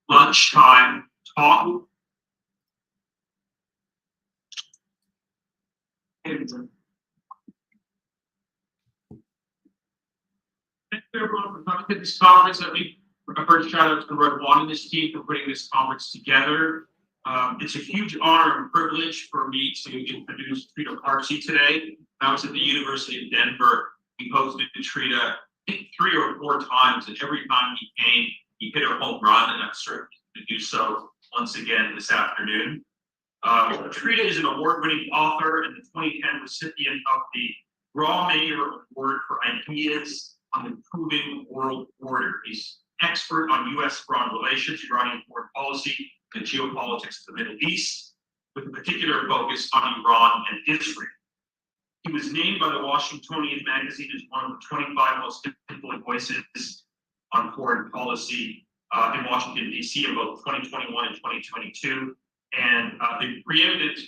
lunchtime talk. Thank you everyone for coming to this conference. I think a first shout out to Red One and this team for putting this conference together. It's a huge honor and privilege for me to introduce Trita Parsi today. I was at the University of Denver. We hosted Trita, I think 3 or 4 times, and every time he came, he hit a home run, and I'm certain to do so once again this afternoon. Trita is an award-winning author and the 2010 recipient of the Rawmayer Award for Ideas on Improving World Order. He's expert on U.S. foreign relations, writing foreign policy and geopolitics of the Middle East, with a particular focus on Iran and Israel. He was named by the Washingtonian magazine as one of the 25 most influential voices on foreign policy in Washington, D.C. in both 2021 and 2022, and the preeminent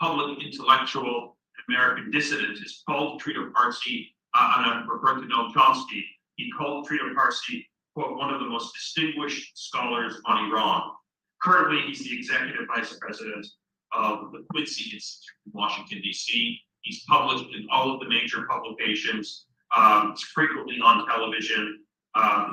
public intellectual American dissident is called Trita Parsi, and I'm referring to Noam Chomsky. He called Trita Parsi, quote, one of the most distinguished scholars on Iran. Currently, he's the executive vice president of the Quincy Institute in Washington, D.C. He's published in all of the major publications. He's frequently on television.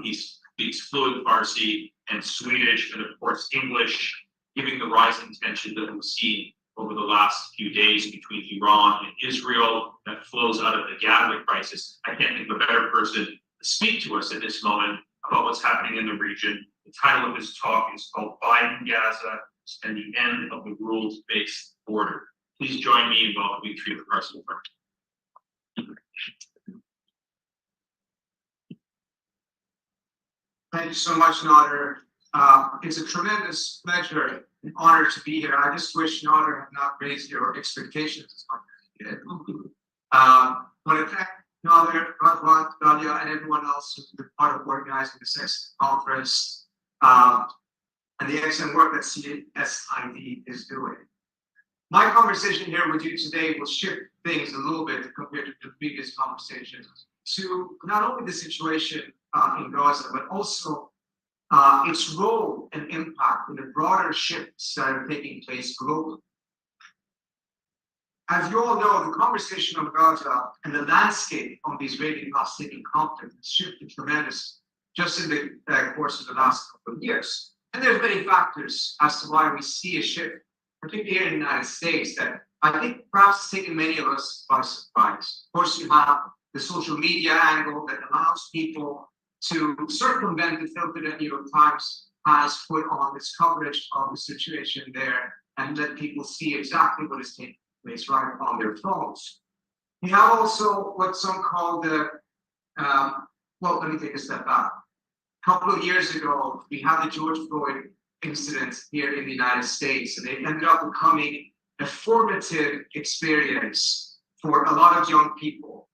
He speaks fluent Farsi and Swedish, and of course English, giving the rising tension that we've seen over the last few days between Iran and Israel that flows out of the Gaza crisis. I can't think of a better person to speak to us at this moment about what's happening in the region. The title of his talk is called Biden Gaza and the End of the Rules-Based Order. Please join me in welcoming Trita Parsi. Thank you so much, Nader. It's a tremendous pleasure and honor to be here. I just wish Nader had not raised your expectations as much as he did. But in fact, Nader, Radwan, Dalia, and everyone else who's been part of organizing this excellent conference and the excellent work that CSID is doing. My conversation here with you today will shift things a little bit compared to the previous conversations to not only the situation in Gaza, but also its role and impact in the broader shifts that are taking place globally. As you all know, the conversation on Gaza and the landscape of the Israeli-Palestinian conflict has shifted tremendously just in the course of the last couple of years. And there's many factors as to why we see a shift, particularly here in the United States, that I think perhaps has taken many of us by surprise. Of course, you have the social media angle that allows people to circumvent the filter that New York Times has put on its coverage of the situation there and let people see exactly what is taking place right on their phones. You have also what some call the, well, let me take a step back. A couple of years ago, we had the George Floyd incident here in the United States, and it ended up becoming a formative experience for a lot of young people.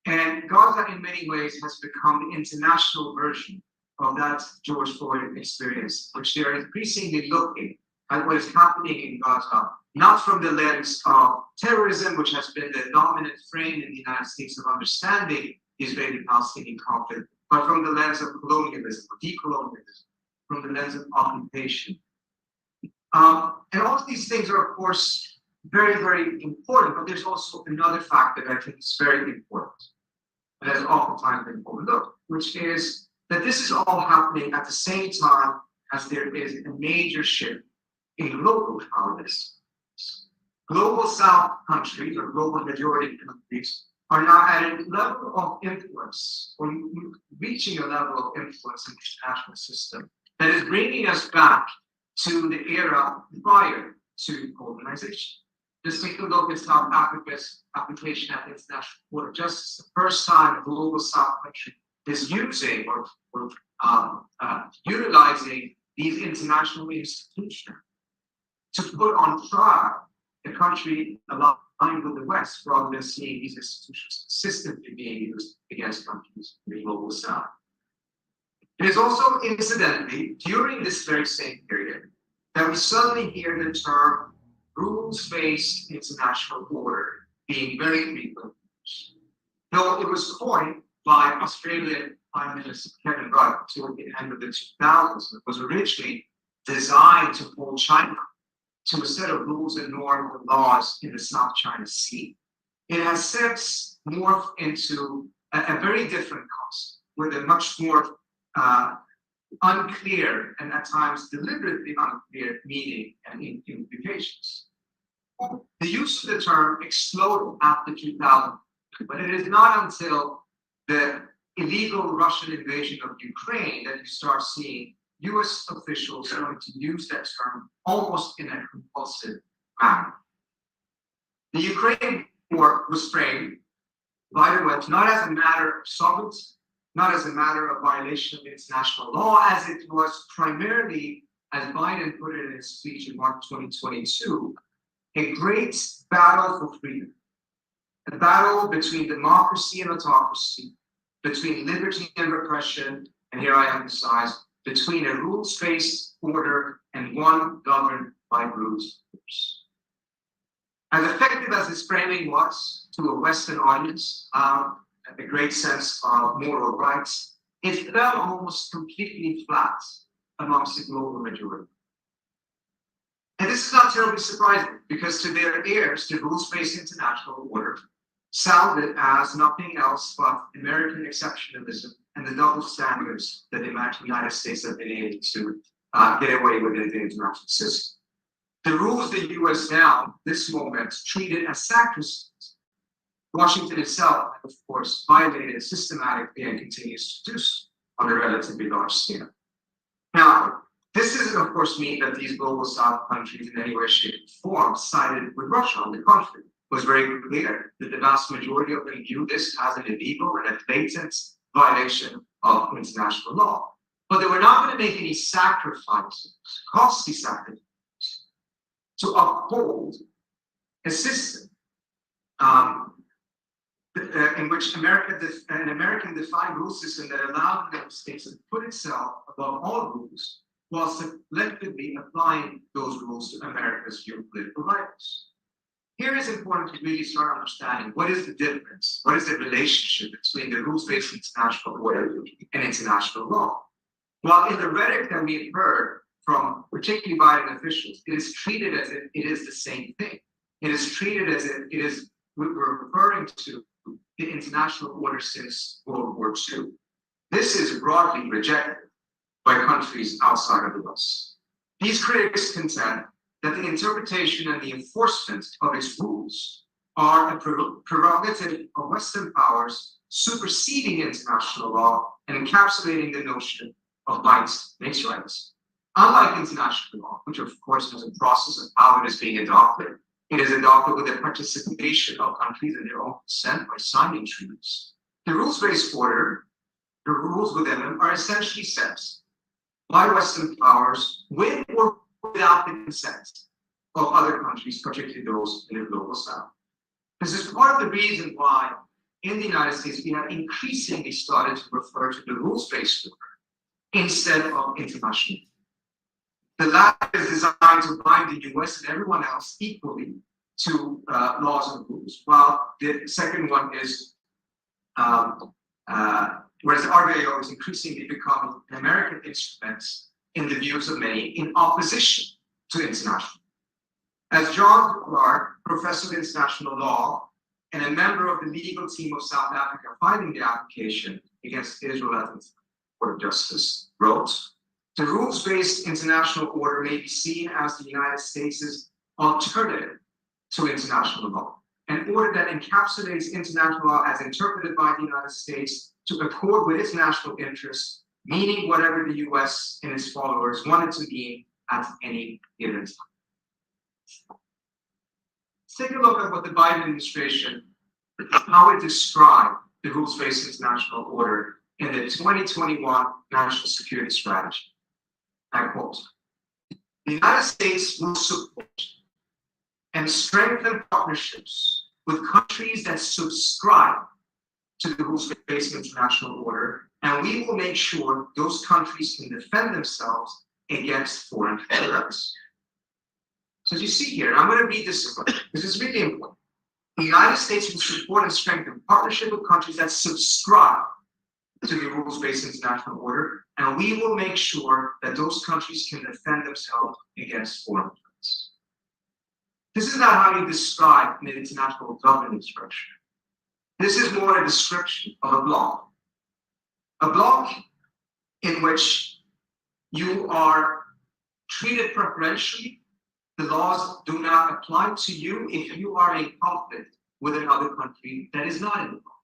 And Gaza, in many ways, has become the international version of that George Floyd experience, which they're increasingly looking at what is happening in Gaza, not from the lens of terrorism, which has been the dominant frame in the United States of understanding the Israeli-Palestinian conflict, but from the lens of colonialism or decolonialism, from the lens of occupation. And all of these things are, of course, very, very important, but there's also another factor that I think is very important, and has oftentimes been overlooked, which is that this is all happening at the same time as there is a major shift in global powers. Global South countries, or global majority countries, are now at a level of influence, or reaching a level of influence in the international system that is bringing us back to the era prior to colonization. Just take a look at South Africa's application at the International Court of Justice. The first time a global South country is using or utilizing these international institutions to put on trial a country aligned with the West, rather than seeing these institutions consistently being used against countries in the global South. It is also, incidentally, during this very same period that we suddenly hear the term rules-based international order being very frequent. Though it was coined by Australian Prime Minister Kevin Rudd toward the end of the 2000s. It was originally designed to hold China to a set of rules and norms and laws in the South China Sea. It has since morphed into a very different concept with a much more unclear and at times deliberately unclear meaning and implications. The use of the term exploded after 2000, but it is not until the illegal Russian invasion of Ukraine that you start seeing US officials starting to use that term almost in a compulsive manner. The Ukraine war was framed by the West not as a matter of sovereignty, not as a matter of violation of international law, as it was primarily, as Biden put it in his speech in March 2022, a great battle for freedom, a battle between democracy and autocracy, between liberty and repression, and here I emphasize, between a rules-based order and one governed by rules. As effective as this framing was to a Western audience, a great sense of moral rights, it fell almost completely flat amongst the global majority. And this is not terribly surprising, because to their ears, the rules-based international order sounded as nothing else but American exceptionalism and the double standards that the United States have been able to get away with in the international system. The rules the US now, this moment, treated as sacrosanct. Washington itself, of course, violated systematically and continues to do so on a relatively large scale. Now, this doesn't, of course, mean that these global South countries in any way, shape, or form sided with Russia on the contrary. It was very clear that the vast majority of them view this as an illegal and a blatant violation of international law. But they were not going to make any sacrifices, costly sacrifices, to uphold a system in which an American defined rule system that allowed the United States to put itself above all rules, while selectively applying those rules to America's geopolitical rivals. Here is important to really start understanding what is the difference, what is the relationship between the rules-based international order and international law. While in the rhetoric that we've heard from particularly Biden officials, it is treated as if it is the same thing. It is treated as if it is, we're referring to the international order since World War II. This is broadly rejected by countries outside of the West. These critics contend that the interpretation and the enforcement of its rules are a prerogative of Western powers superseding international law and encapsulating the notion of rights makes rights. Unlike international law, which of course is a process of how it is being adopted, it is adopted with the participation of countries in their own consent by signing treaties. The rules-based order, the rules within them, are essentially set by Western powers with or without the consent of other countries, particularly those in the global South. This is part of the reason why in the United States we have increasingly started to refer to the rules-based order instead of international. The latter is designed to bind the US and everyone else equally to laws and rules, while the second one is, whereas the RBAO is increasingly becoming an American instrument in the views of many in opposition to international. As John Clark, professor of international law and a member of the legal team of South Africa filing the application against Israel at the Court of Justice, wrote, the rules-based international order may be seen as the United States' alternative to international law, an order that encapsulates international law as interpreted by the United States to accord with its national interests, meaning whatever the US and its followers wanted to mean at any given time. Let's take a look at what the Biden administration, how it described the rules-based international order in the 2021 National Security Strategy. I quote, the United States will support and strengthen partnerships with countries that subscribe to the rules-based international order, and we will make sure those countries can defend themselves against foreign threats. So as you see here, and I'm going to read this because it's really important. The United States will support and strengthen partnership with countries that subscribe to the rules-based international order, and we will make sure that those countries can defend themselves against foreign threats. This is not how you describe an international governance structure. This is more a description of a bloc. A bloc in which you are treated preferentially. The laws do not apply to you if you are in conflict with another country that is not in the bloc,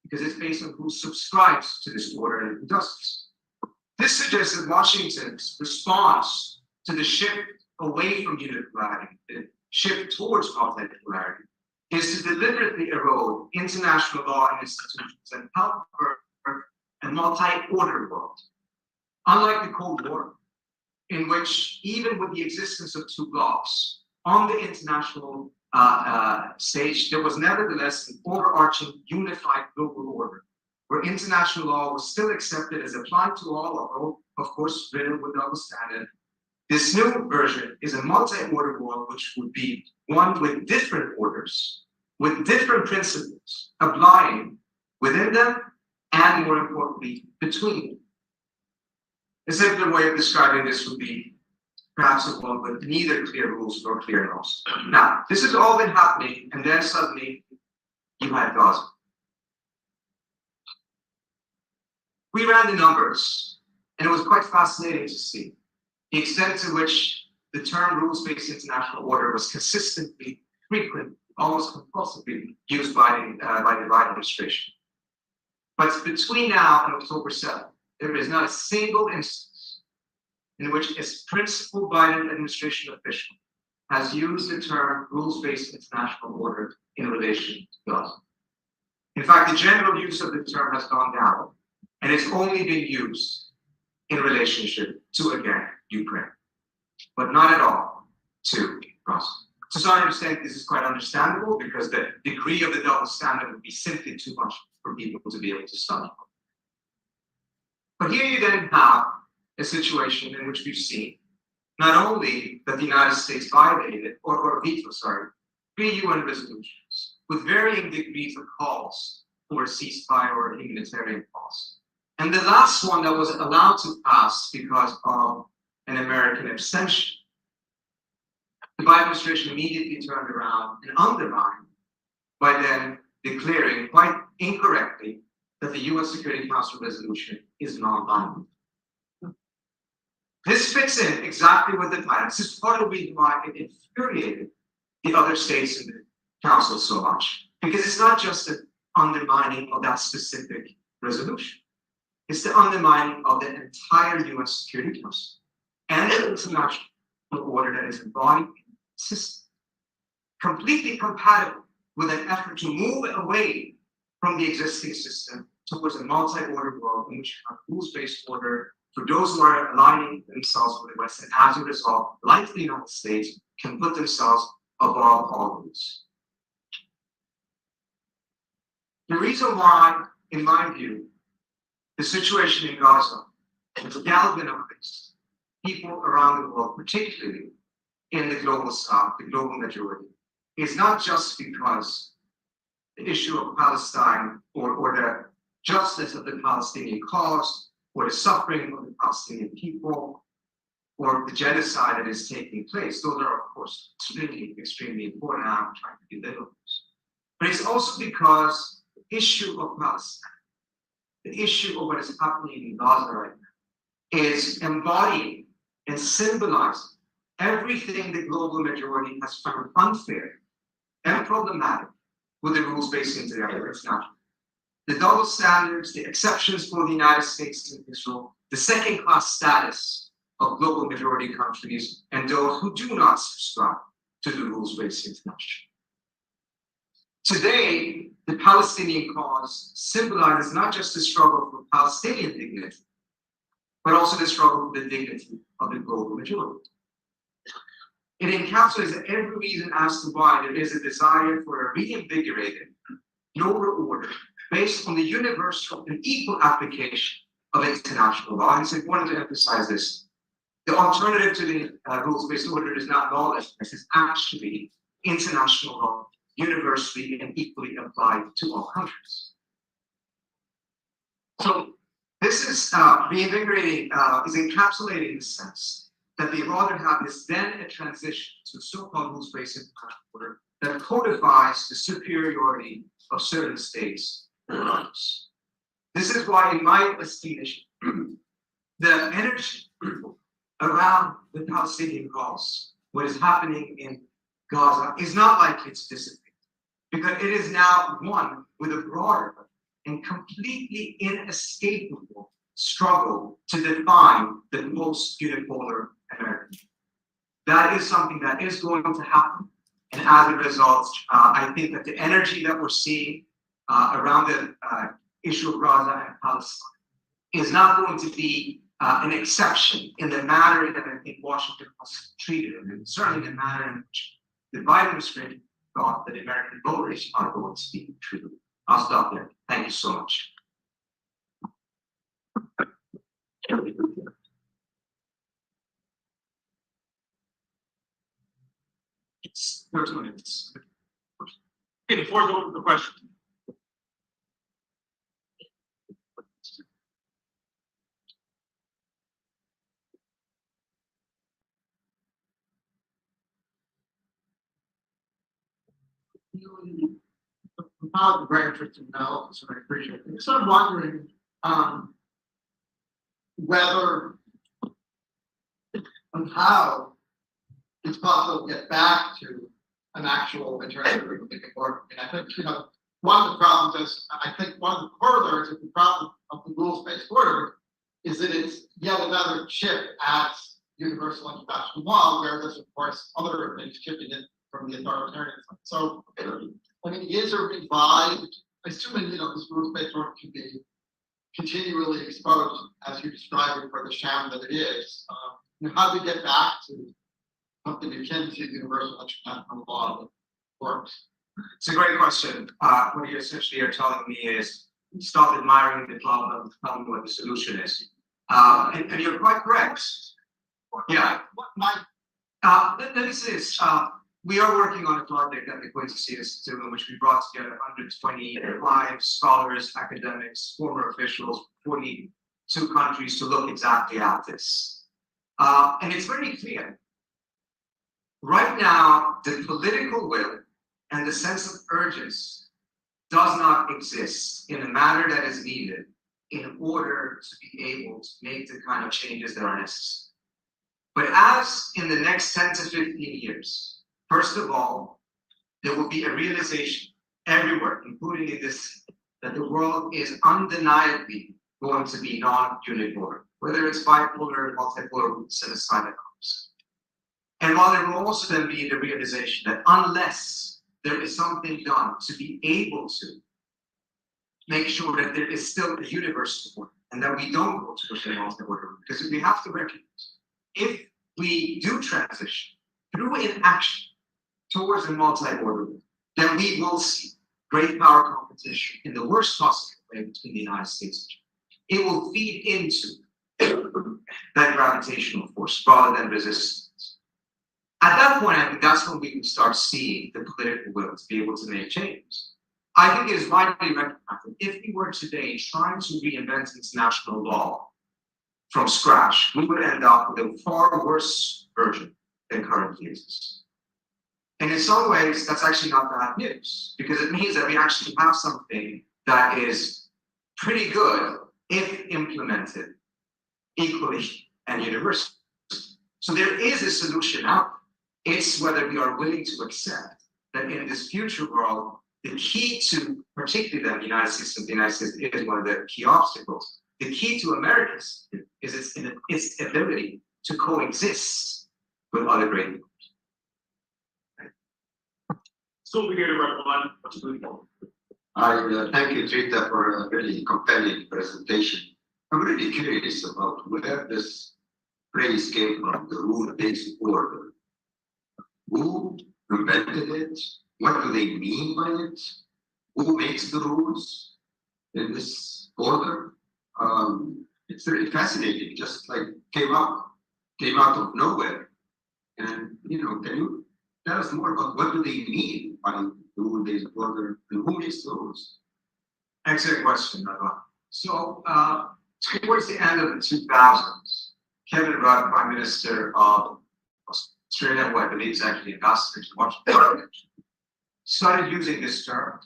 because it's based on who subscribes to this order and who doesn't. This suggests that Washington's response to the shift away from unipolarity, the shift towards multipolarity, is to deliberately erode international law and institutions and help for a multi-order world. Unlike the Cold War, in which even with the existence of two blocs on the international stage, there was nevertheless an overarching unified global order, where international law was still accepted as applied to all, although, of course, Britain would not withstand it. This new version is a multi-order world, which would be one with different orders, with different principles applying within them, and more importantly, between them. A simpler way of describing this would be perhaps a world with neither clear rules nor clear laws. Now, this has all been happening, and then suddenly you had Gaza. We ran the numbers, and it was quite fascinating to see the extent to which the term rules-based international order was consistently, frequently, almost compulsively used by the Biden administration. But between now and October 7th, there is not a single instance in which a principal Biden administration official has used the term rules-based international order in relation to Gaza. In fact, the general use of the term has gone down, and it's only been used in relationship to, again, Ukraine, but not at all to Gaza. To some extent, this is quite understandable because the degree of the double standard would be simply too much for people to be able to study. But here you then have a situation in which we've seen not only that the United States violated or vetoed, 3 UN resolutions with varying degrees of calls for a ceasefire or a humanitarian pause. And the last one that was allowed to pass because of an American abstention, the Biden administration immediately turned around and undermined by then declaring quite incorrectly that the UN Security Council resolution is non-binding. This fits in exactly with the plan. This is part of the reason why it infuriated the other states in the council so much, because it's not just an undermining of that specific resolution. It's the undermining of the entire UN Security Council and the international order that is embodied in the system, completely compatible with an effort to move away from the existing system towards a multi-order world in which you have rules-based order for those who are aligning themselves with the West, and as a result, like the United States, can put themselves above all rules. The reason why, in my view, the situation in Gaza has galvanized people around the world, particularly in the global south, the global majority, is not just because the issue of Palestine or the justice of the Palestinian cause, or the suffering of the Palestinian people, or the genocide that is taking place. Those are, of course, extremely important. I'm trying to belittle those. But it's also because the issue of Palestine, the issue of what is happening in Gaza right now, is embodying and symbolizing everything the global majority has found unfair and problematic with the rules-based international. The double standards, the exceptions for the United States and Israel, the second-class status of global majority countries, and those who do not subscribe to the rules-based international. Today, the Palestinian cause symbolizes not just the struggle for Palestinian dignity, but also the struggle for the dignity of the global majority. It encapsulates every reason as to why there is a desire for a reinvigorated global order based on the universal and equal application of international law. And it's important to emphasize this. The alternative to the rules-based order is not lawlessness, it's actually international law, universally and equally applied to all countries. So this is reinvigorating, is encapsulating the sense that they rather have this then a transition to so-called rules-based international order that codifies the superiority of certain states over others. This is why, in my estimation, the energy around the Palestinian cause, what is happening in Gaza, is not likely to dissipate, because it is now one with a broader and completely inescapable struggle to define the post-unipolar American. That is something that is going to happen. And as a result, I think that the energy that we're seeing around the issue of Gaza and Palestine is not going to be an exception in the manner that I think Washington was treated, and certainly the manner in which the Biden administration thought that American voters are going to be treated. I'll stop there. Thank you so much. It's 30 minutes. Okay, the floor is open for questions. About very interesting analysis, and I appreciate it. So I'm wondering whether and how it's possible to get back to an actual international Republican order. And I think, one of the problems is, I think one of the corollaries of the problem of the rules-based order is that it's yet another chip at universal international law, where there's, of course, other things chipping in from the authoritarianism. So, I mean, is a revived, assuming, this rules-based order can be continually exposed, as you described it, for the sham that it is, how do we get back to something akin to universal international law that works? It's a great question. What you essentially are telling me is stop admiring the problem, tell me what the solution is. And you're quite correct. Yeah. Let me say this. We are working on a project at the Quincy Institute in which we brought together 125 scholars, academics, former officials, 42 countries to look exactly at this. And it's very clear. Right now, the political will and the sense of urgency does not exist in a manner that is needed in order to be able to make the kind of changes that are necessary. But as in the next 10 to 15 years, first of all, there will be a realization everywhere, including in this, that the world is undeniably going to be non-unipolar, whether it's bipolar, multipolar, set aside that comes. And while there will also then be the realization that unless there is something done to be able to make sure that there is still a universal order and that we don't go to the multi-order, because we have to recognize if we do transition through inaction towards a multi-order, then we will see great power competition in the worst possible way between the United States and China. It will feed into that gravitational force rather than resistance. At that point, I think that's when we can start seeing the political will to be able to make changes. I think it is widely recognized that if we were today trying to reinvent international law from scratch, we would end up with a far worse version than currently exists. And in some ways, that's actually not bad news, because it means that we actually have something that is pretty good if implemented equally and universally. So there is a solution out there. It's whether we are willing to accept that in this future world, the key to, particularly the United States is one of the key obstacles. The key to America's is its ability to coexist with other great peoples. So we're here to recommend what's going on. I thank you, Trita, for a really compelling presentation. I'm really curious about where this phrase came from, the rule-based order. Who invented it? What do they mean by it? Who makes the rules in this order? It's very fascinating, just like came out of nowhere. And, can you tell us more about what do they mean by the rule-based order and who makes the rules? Excellent question, Nava. So, towards the end of the 2000s, Kevin Rudd, Prime Minister of Australia, who I believe is actually ambassador to Washington, started using this term,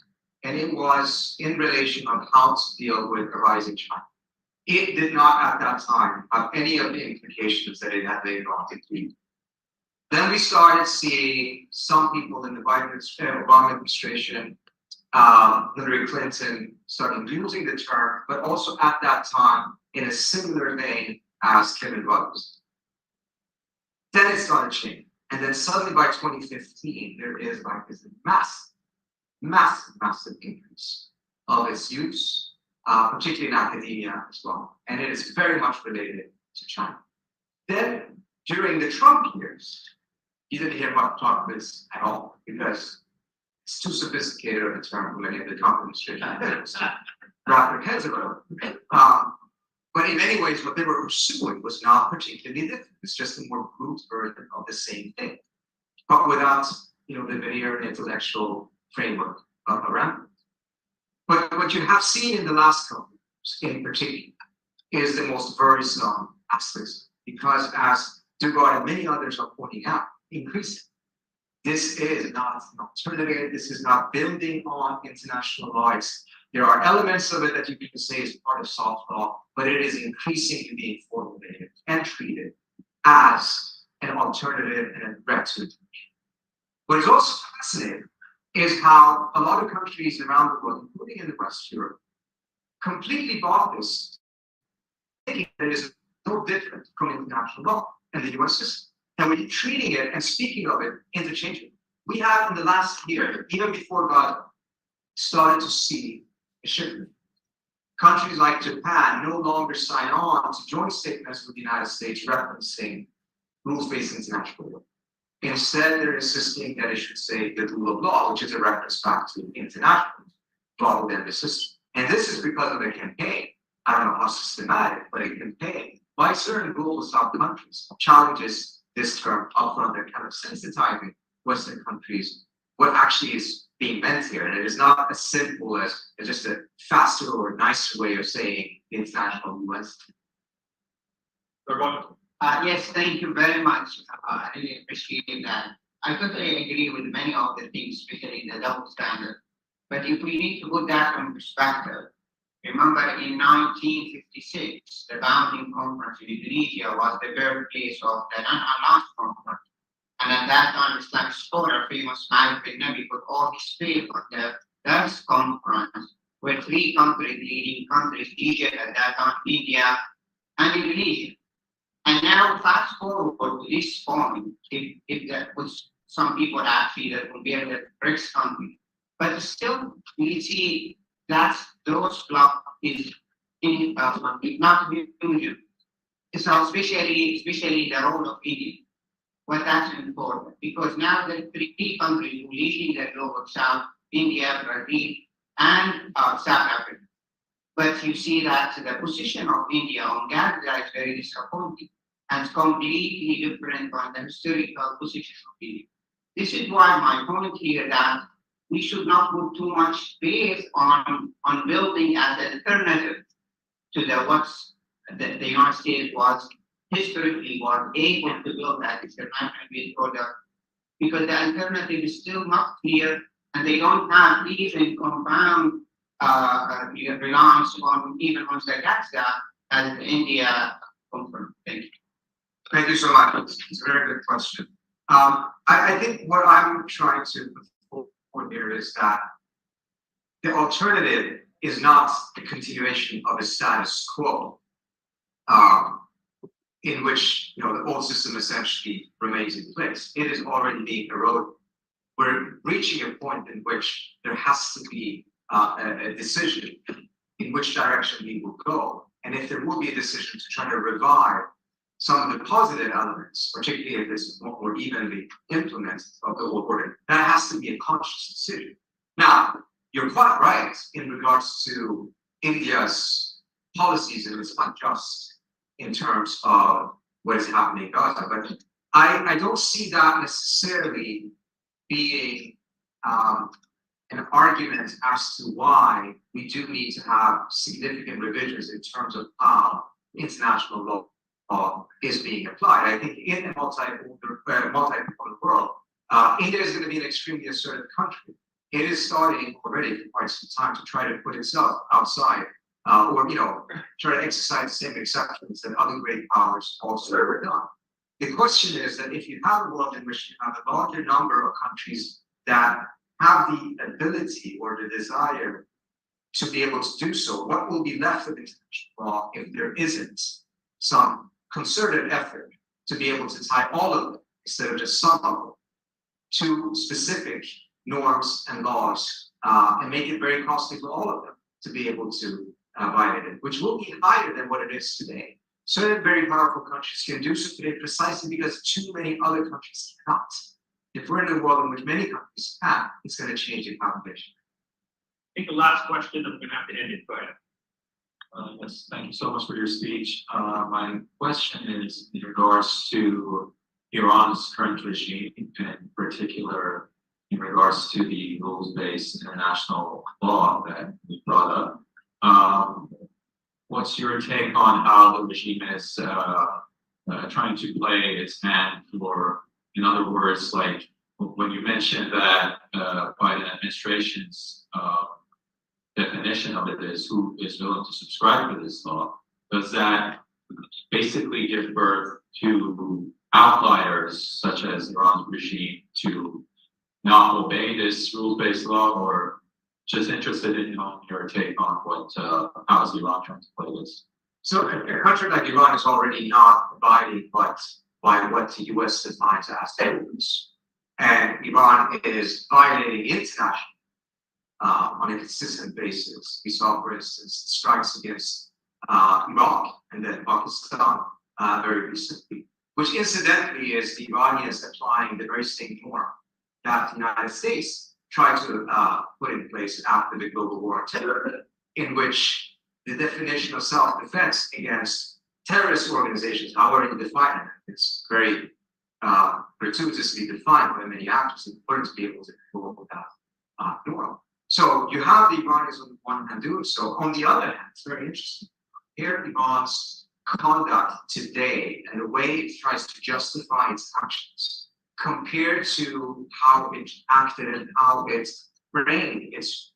and it was in relation on how to deal with the rising China. It did not at that time have any of the implications that it had later on. Then we started seeing some people in the Obama administration, Hillary Clinton, started using the term, but also at that time in a similar vein as Kevin Rudd. Then it started changing. And then suddenly by 2015, there is like this massive increase of its use, particularly in academia as well. And it is very much related to China. Then during the Trump years, you didn't hear much talk of this at all because it's too sophisticated of a term for many of the Trump administration. Wrap their heads around. But in many ways, what they were pursuing was not particularly different. It's just a more brute version of the same thing, but without, the veneer and intellectual framework around it. But what you have seen in the last couple of years, in particular, is the most worrisome aspects, because as Dugard and many others are pointing out, increasing. This is not an alternative. This is not building on international rights. There are elements of it that you can say is part of soft law, but it is increasingly being formulated and treated as an alternative and a threat to it. What is also fascinating is how a lot of countries around the world, including in the West Europe, completely bought this, thinking that it is no different from international law and the US system. And we're treating it and speaking of it interchangeably. We have in the last year, even before God, started to see a shift. Countries like Japan no longer sign on to joint statements with the United States referencing rules-based international law. Instead, they're insisting that it should say the rule of law, which is a reference back to international rather than the system. And this is because of a campaign, I don't know how systematic, but a campaign by certain global South countries challenges this term upfront. They're kind of sensitizing Western countries what actually is being meant here. And it is not as simple as just a faster or nicer way of saying the international US. Yes, thank you very much. I really appreciate that. I totally agree with many of the things, especially the double standard. But if we need to put that in perspective, remember in 1956, the Bounding Conference in Indonesia was the birthplace of the non-aligned conference. And at that time, Islamic scholar, famous Malik bin Nabi, put all his faith on the first conference, where three countries, leading countries, Egypt at that time, India, and Indonesia. And now fast forward to this point, if that was some people actually that would be able to BRICS country. But still, we see that those blocks is not union. So especially the role of India. Well, that's important because now the three countries who leading the global South, India, Brazil, and South Africa. But you see that the position of India on Gaza is very disappointing and completely different from the historical position of India. This is why my point here that we should not put too much faith on building as an alternative to what the United States was historically was able to build that international order, because the alternative is still not clear and they don't have even compound reliance on even on the Gaza as India confirmed. Thank you. Thank you so much. It's a very good question. I think what I'm trying to put forward here is that the alternative is not the continuation of a status quo, in which the old system essentially remains in place. It is already being eroded. We're reaching a point in which there has to be a decision in which direction we will go. And if there will be a decision to try to revive some of the positive elements, particularly if it's more evenly implemented of the old order, that has to be a conscious decision. Now, you're quite right in regards to India's policies, and it's unjust in terms of what is happening in Gaza. But I don't see that necessarily being an argument as to why we do need to have significant revisions in terms of how international law is being applied. I think in a multipolar world, India is going to be an extremely assertive country. It is starting already for quite some time to try to put itself outside, or try to exercise the same exceptions that other great powers also have done. The question is that if you have a world in which you have a larger number of countries that have the ability or the desire to be able to do so, what will be left of international law if there isn't some concerted effort to be able to tie all of them, instead of just some of them, to specific norms and laws, and make it very costly for all of them to be able to violate it, which will be higher than what it is today. Certain very powerful countries can do so today precisely because too many other countries cannot. If we're in a world in which many countries can, it's going to change in population. I think the last question, I'm going to have to end it, go ahead. Yes, thank you so much for your speech. My question is in regards to Iran's current regime, in particular in regards to the rules-based international law that we brought up. What's your take on how the regime is trying to play its hand for, in other words, like when you mentioned that Biden administration's definition of it is who is willing to subscribe to this law, does that basically give birth to outliers such as Iran's regime to not obey this rules-based law, or just interested in your take on what how is Iran trying to play this? So a country like Iran is already not abiding but by what the US defines as terrorism. And Iran is violating international on a consistent basis. We saw, for instance, strikes against Iraq and then Pakistan very recently, which incidentally is the Iranians applying the very same norm that the United States tried to put in place after the global war on terror, in which the definition of self-defense against terrorist organizations, however you define it, it's very gratuitously defined by many actors in order to be able to control that norm. So you have the Iranians on the one hand doing so. On the other hand, it's very interesting. Here, Iran's conduct today and the way it tries to justify its actions compared to how it acted and how it framed its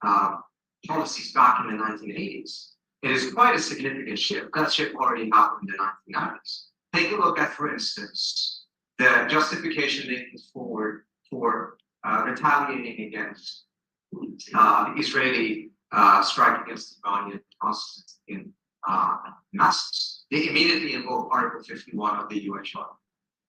policies back in the 1980s. It is quite a significant shift. That shift already happened in the 1990s. Take a look at, for instance, the justification they put forward for retaliating against the Israeli strike against the Iranian consulate in Damascus. They immediately invoked Article 51 of the UN Charter.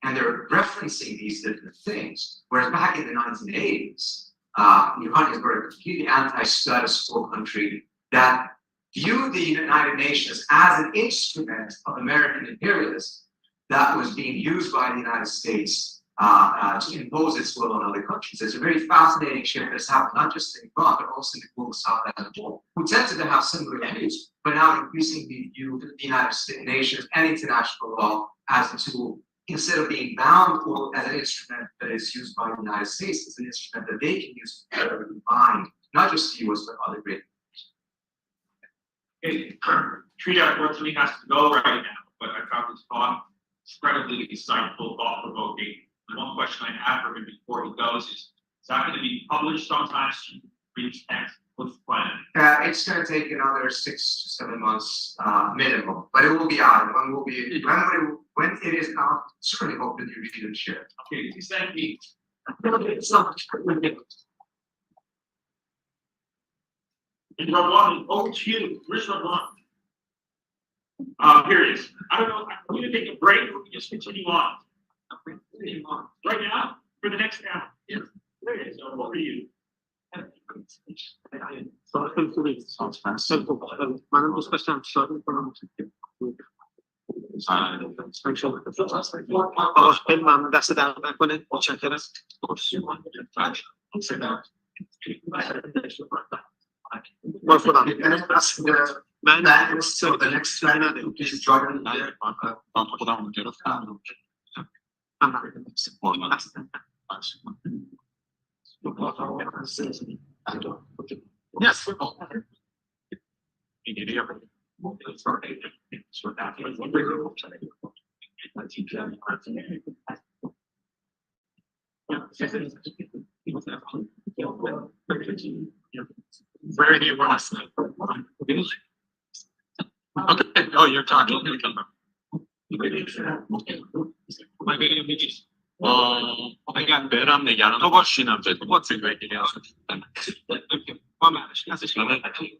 And they're referencing these different things. Whereas back in the 1980s, the Iranians were a completely anti-status quo country that viewed the United Nations as an instrument of American imperialism that was being used by the United States to impose its will on other countries. It's a very fascinating shift that's happened not just in Iran, but also in the global South as a whole, who tended to have similar views, but now increasingly view the United Nations and international law as a tool, instead of being bound or as an instrument that is used by the United States, as an instrument that they can use to bind not just the US, but other great Okay, Trita unfortunately has to go right now, but I found this talk incredibly insightful, thought-provoking. The one question I have for him before he goes is that going to be published sometime soon? Reach next? What's the plan? It's going to take another 6 to 7 months minimum, but it will be out. When it is out, certainly hope that you read it and share. Okay, please thank me. So much for Rabban, over to you. Where's Rabban? Here it is. I don't know. I'm going to take a break. Or we just continue on. Right now? For the next hour? Yes. There it is. Over to you. من دست در نکنه متشکرم. من so the next slide please join me. خودم گرفتم. I'm not going to support Yes. Where do you want us? Okay, oh, you're talking. Again, beram negano to başına ve bu tür geliyorsun. Ama nasıl şeyler tabii ki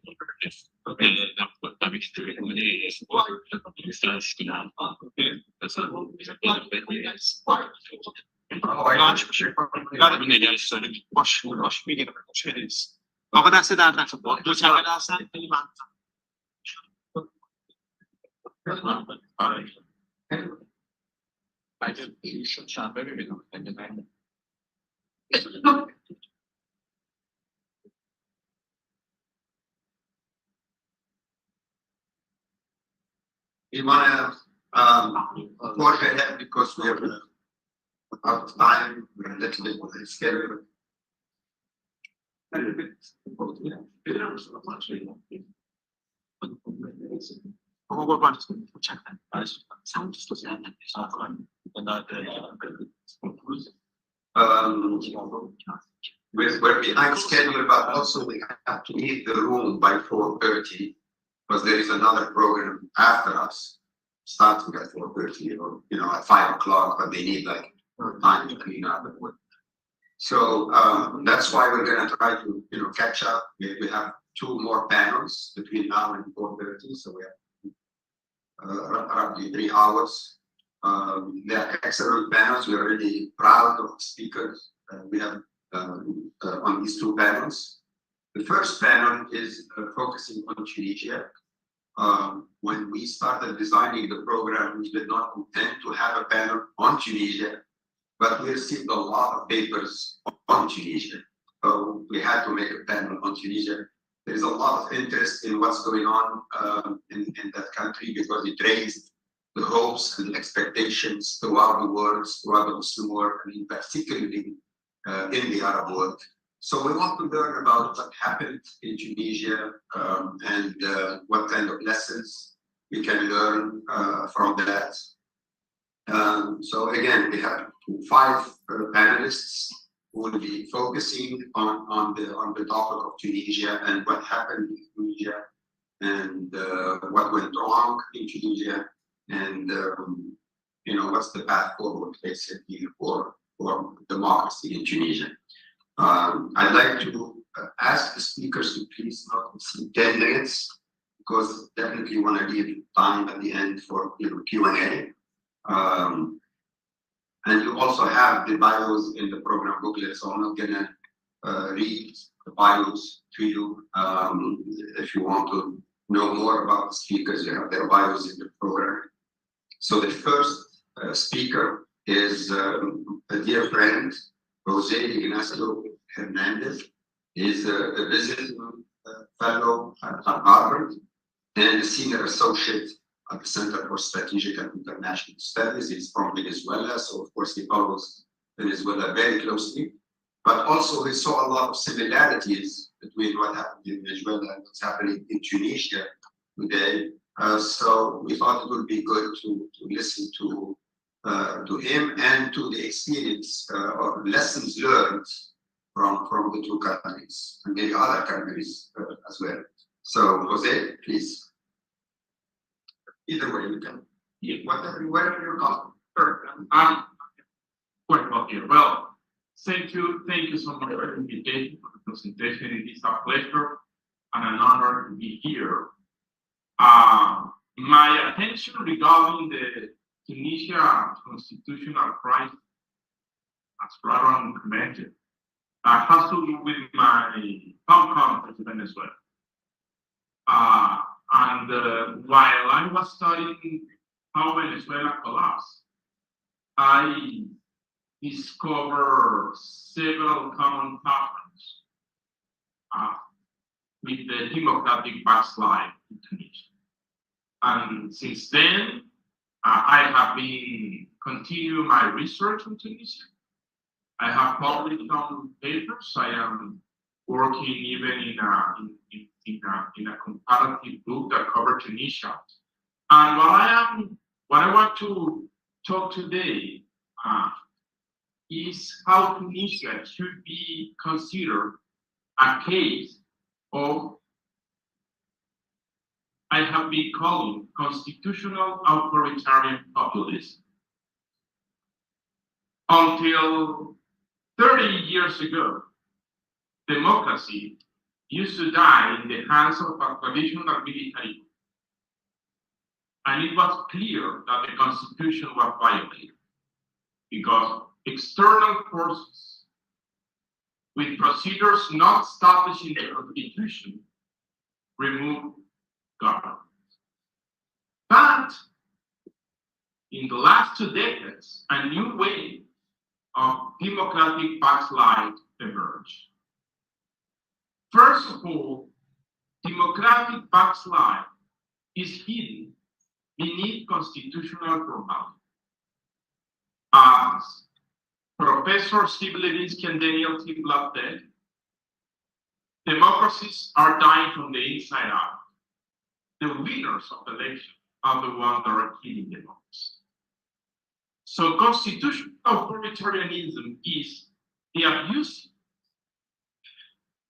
o kadar sedaten futbol. Dört sefer sen liman. Bence şu an böyle bir durum. We want to go ahead because we have out of time. We're a little bit with the schedule. We're behind schedule, but also we have to leave the room by 4:30 because there is another program after us, starting at 4:30 or at 5 o'clock, but they need like time to clean up and work. So that's why we're gonna try to catch up. We have 2 more panels between now and 4:30, so we have roughly 3 hours. They're excellent panels. We're really proud of the speakers we have on these 2 panels. The first panel is focusing on Tunisia. When we started designing the program, we did not intend to have a panel on Tunisia, but we received a lot of papers on Tunisia. So we had to make a panel on Tunisia. There is a lot of interest in what's going on in that country because it raised the hopes and expectations throughout the world, throughout the Muslim world, and particularly in the Arab world. So we want to learn about what happened in Tunisia and what kind of lessons we can learn from that. So again, we have 5 panelists who will be focusing on the topic of Tunisia and what happened in Tunisia and what went wrong in Tunisia and what's the path forward basically for democracy in Tunisia. I'd like to ask the speakers to please not exceed 10 minutes because definitely want to leave time at the end for Q&A. And you also have the bios in the program booklet, so I'm not gonna read the bios to you. If you want to know more about the speakers, you have their bios in the program. So the first speaker is a dear friend, Jose Ignacio Hernandez. He's a visiting fellow at Harvard and a senior associate at the Center for Strategic and International Studies. He's from Venezuela, so of course he follows Venezuela very closely. But also he saw a lot of similarities between what happened in Venezuela and what's happening in Tunisia today. So we thought it would be good to listen to him and to the experience or lessons learned from the 2 countries and maybe other countries as well. So Jose, please. Either way you can. Whatever you're comfortable. Sure. I'm quite well here. Well, thank you so much for the invitation, for the presentation. It is a pleasure and an honor to be here. My attention regarding the Tunisia constitutional crisis, as Aaron mentioned, has to do with my home country, Venezuela. And while I was studying how Venezuela collapsed, I discovered several common patterns with the democratic backslide in Tunisia. And since then, I have been continuing my research in Tunisia. I have published some papers. I am working even in a comparative book that covered Tunisia. And what I want to talk today is how Tunisia should be considered a case of, I have been calling, constitutional authoritarian populism. Until 30 years ago, democracy used to die in the hands of a traditional military group. And it was clear that the constitution was violated because external forces with procedures not established in the constitution removed government. But in the last 2 decades, a new wave of democratic backslide emerged. First of all, democratic backslide is hidden beneath constitutional formality. As Professor Steve Levinsky and Daniel Tiblatt said, democracies are dying from the inside out. The winners of the election are the ones that are killing democracy. So constitutional authoritarianism is the abuse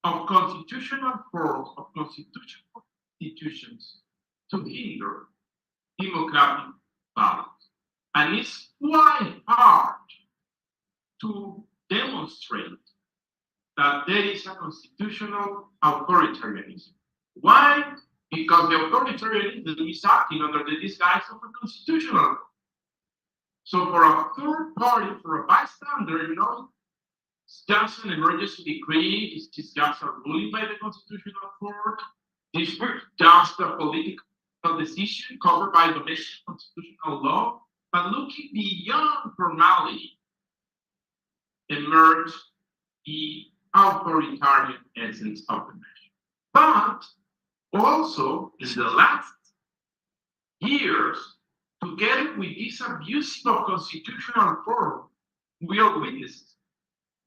of constitutional forms of constitutional institutions to hinder democratic balance. And it's quite hard to demonstrate that there is a constitutional authoritarianism. Why? Because the authoritarianism is acting under the disguise of a constitutional. So for a third party, for a bystander, it's just an emergency decree, it's just a ruling by the constitutional court, it's just a political decision covered by domestic constitutional law. But looking beyond formality, emerged the authoritarian essence of the measure. But also, in the last years, together with this abuse of constitutional form, we are witnesses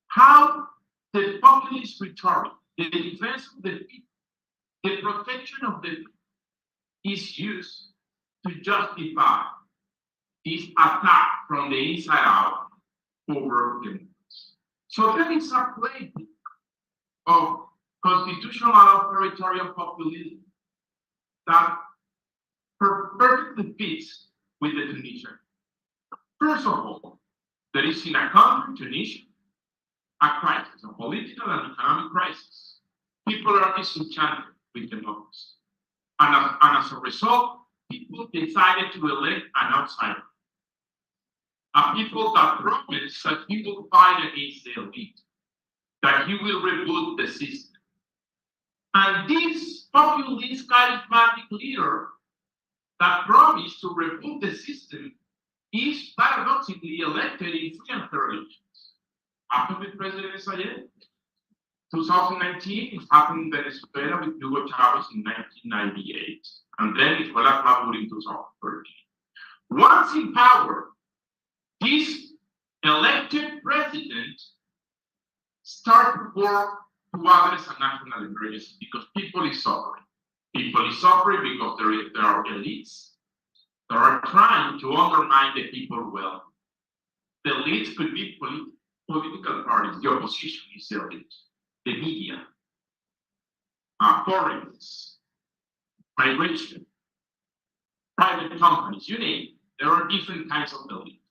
how the populist rhetoric, the defense of the people, the protection of the people is used to justify this attack from the inside out over democracy. So there is a play of constitutional authoritarian populism that perfectly fits with the Tunisian. First of all, there is in a country, Tunisia, a crisis, a political and economic crisis. People are disenchanted with democracy. And as a result, people decided to elect an outsider. A people that promised that he will fight against the elite, that he will reboot the system. And this populist charismatic leader that promised to reboot the system is paradoxically elected in free and fair elections. Happened with President CSID. 2019, it happened in Venezuela with Hugo Chavez in 1998, and then Nicolás Maduro in 2013. Once in power, this elected president started work to address a national emergency because people is suffering. People is suffering because there are elites that are trying to undermine the people well. The elites could be political parties, the opposition is the elite, the media, foreigners, migration, private companies, you name it. There are different kinds of elite.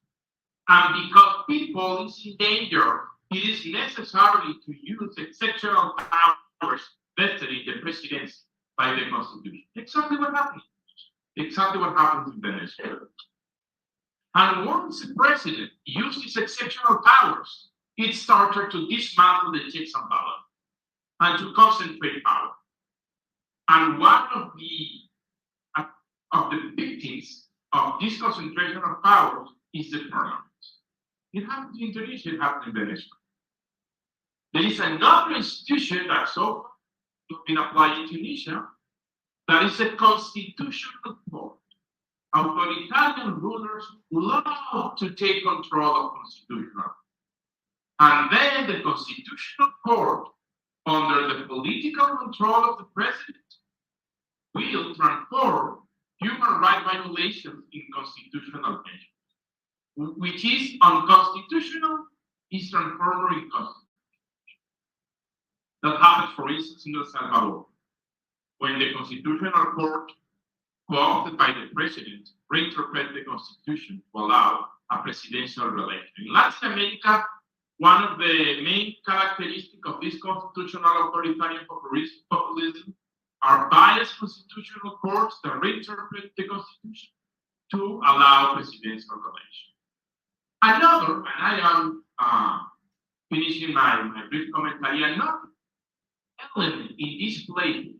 And because people is in danger, it is necessary to use exceptional powers vested in the presidency by the Constitution. Exactly what happened. Exactly what happens in Venezuela. And once the president used his exceptional powers, it started to dismantle the checks and balances and to concentrate power. And one of the victims of this concentration of power is the parliament. It happened in Indonesia, it happened in Venezuela. There is another institution that so far been applied in Tunisia, that is a constitutional court. Authoritarian rulers love to take control of constitutional. And then the constitutional court under the political control of the president, will transform human rights violations in constitutional measures, which is unconstitutional, is transformed in constitutional. That happened, for instance, in El Salvador, when the Constitutional Court, co-opted by the president, reinterpreted the Constitution to allow a presidential election. In Latin America, one of the main characteristics of this constitutional authoritarian populism are biased constitutional courts that reinterpret the Constitution to allow presidential election. Another, and I am finishing my brief commentary, another element in this playbook,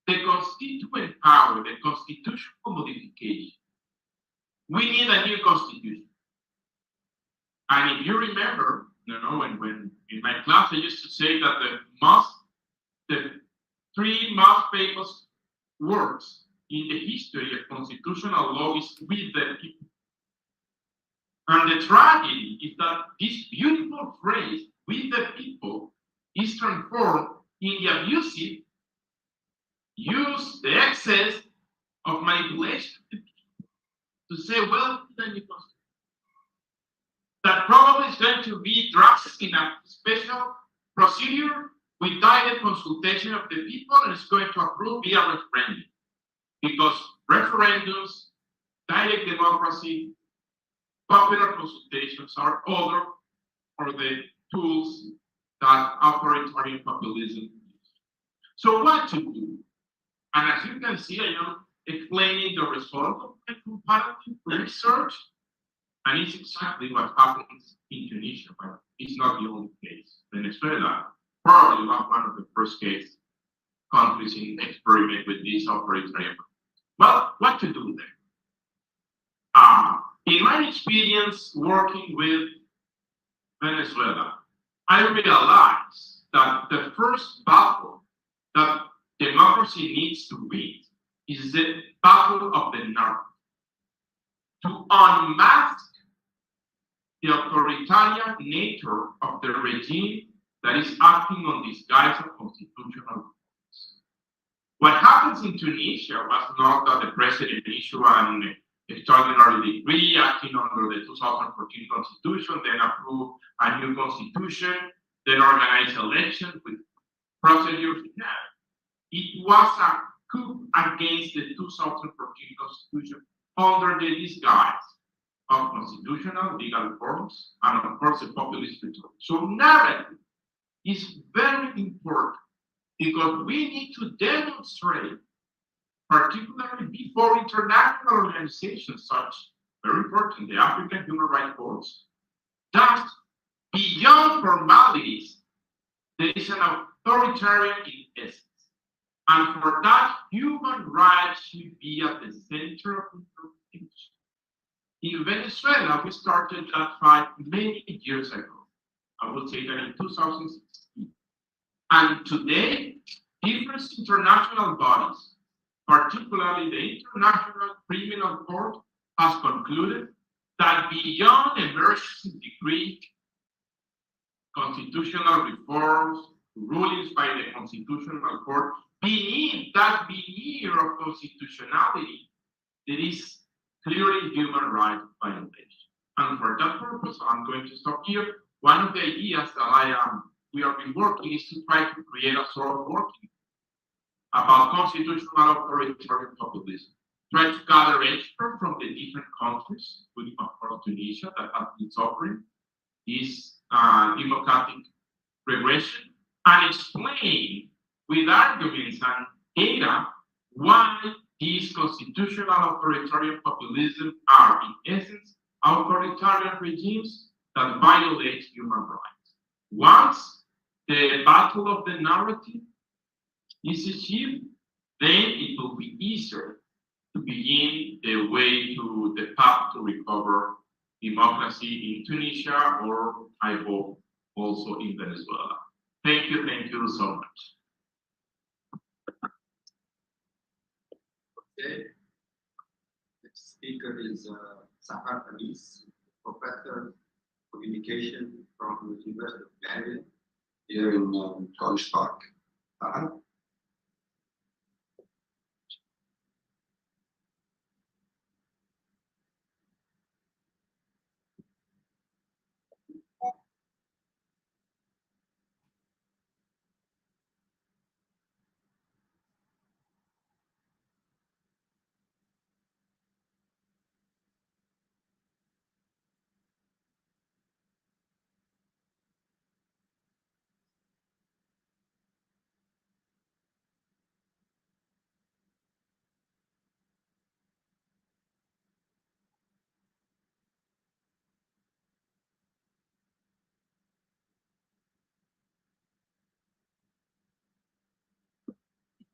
the constituent power, the constitutional modification. We need a new constitution. And if you remember, when in my class I used to say that the three most famous words in the history of constitutional law is "with the people." And the tragedy is that this beautiful phrase, "with the people," is transformed in the abusive use, the excess of manipulation to say, well, that probably is going to be drafted in a special procedure with direct consultation of the people, and it's going to approve via referendum. Because referendums, direct democracy, popular consultations are other for the tools that authoritarian populism uses. So what to do? And as you can see, I am explaining the result of my comparative research, and it's exactly what happens in Tunisia, but it's not the only case. Venezuela probably not one of the first countries in experiment with this authoritarian. Well, what to do there? In my experience working with Venezuela, I realized that the first battle that democracy needs to win is the battle of the narrative. To unmask the authoritarian nature of the regime that is acting on this guise of constitutional reforms. What happens in Tunisia was not that the president issued an extraordinary decree acting under the 2014 constitution, then approve a new constitution, then organize elections with procedures. No. It was a coup against the 2014 constitution under the disguise of constitutional legal reforms and of course the populist rhetoric. So narrative is very important because we need to demonstrate, particularly before international organizations such, very important, the African Human Rights Courts, that beyond formalities, there is an authoritarian in essence. And for that, human rights should be at the center of interpretation. In Venezuela, we started that fight many years ago. I would say that in 2016. And today, different international bodies, particularly the International Criminal Court, has concluded that beyond emergency decree, constitutional reforms, rulings by the Constitutional Court, beneath that veneer of constitutionality, there is clearly human rights violation. And for that purpose, I'm going to stop here. One of the ideas that we have been working is to try to create a sort of working about constitutional authoritarian populism. Try to gather experts from the different countries, including of course Tunisia, that have been suffering this democratic regression, and explain with arguments and data why these constitutional authoritarian populism are in essence authoritarian regimes that violate human rights. Once the battle of the narrative is achieved, then it will be easier to begin the way to the path to recover democracy in Tunisia, or I hope also in Venezuela. Thank you so much. Okay. Next speaker is Sahar Anis, Professor of Communication from the University of Maryland. here in College Park.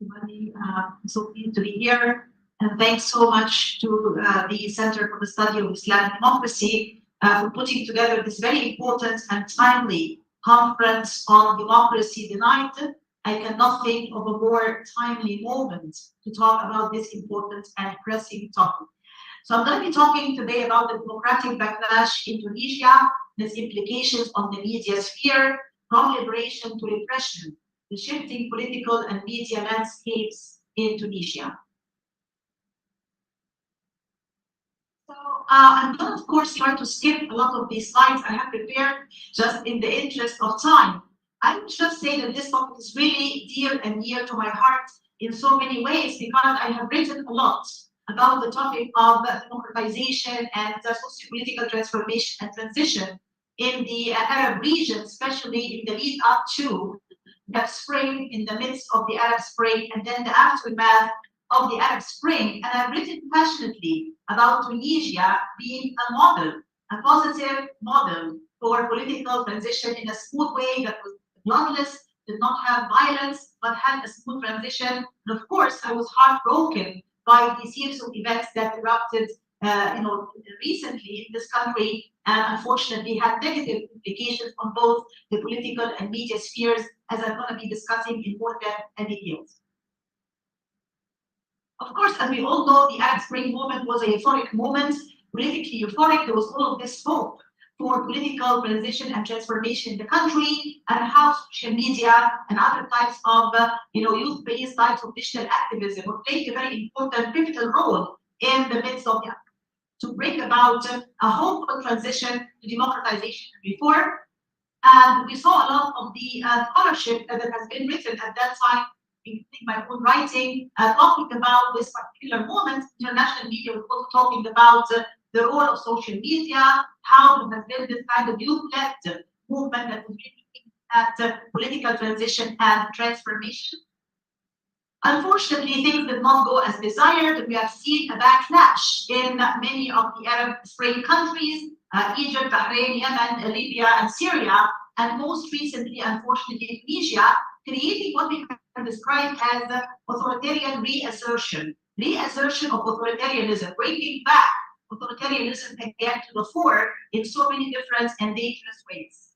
Everybody, so pleased to be here, and thanks so much to the Center for the Study of Islamic Democracy for putting together this very important and timely conference on democracy denied. I cannot think of a more timely moment to talk about this important and pressing topic. So I'm going to be talking today about the democratic backlash in Tunisia, its implications on the media sphere, from liberation to repression, the shifting political and media landscapes in Tunisia. So I'm going to, of course, try to skip a lot of these slides I have prepared just in the interest of time. I would just say that this topic is really dear and near to my heart in so many ways, because I have written a lot about the topic of democratization and socio-political transformation and transition in the Arab region, especially in the lead up to the spring, in the midst of the Arab Spring, and then the aftermath of the Arab Spring. And I've written passionately about Tunisia being a model, a positive model for political transition in a smooth way that was bloodless, did not have violence, but had a smooth transition. And of course, I was heartbroken by the series of events that erupted recently in this country, and unfortunately had negative implications on both the political and media spheres, as I'm going to be discussing in more depth and details. Of course, as we all know, the Arab Spring movement was a euphoric moment, politically euphoric. There was all of this hope for political transition and transformation in the country, and how social media and other types of youth-based types of digital activism would play a very important, pivotal role in the midst of that, to bring about a hopeful transition to democratization and reform. And we saw a lot of the scholarship that has been written at that time, including my own writing, talking about this particular moment. International media was also talking about the role of social media, how there has been this kind of youth-led movement that was really at political transition and transformation. Unfortunately, things did not go as desired, and we have seen a backlash in many of the Arab Spring countries, Egypt, Bahrain, Yemen, Libya, and Syria, and most recently, unfortunately, Tunisia, creating what we can describe as authoritarian reassertion of authoritarianism, bringing back authoritarianism again to the fore in so many different and dangerous ways.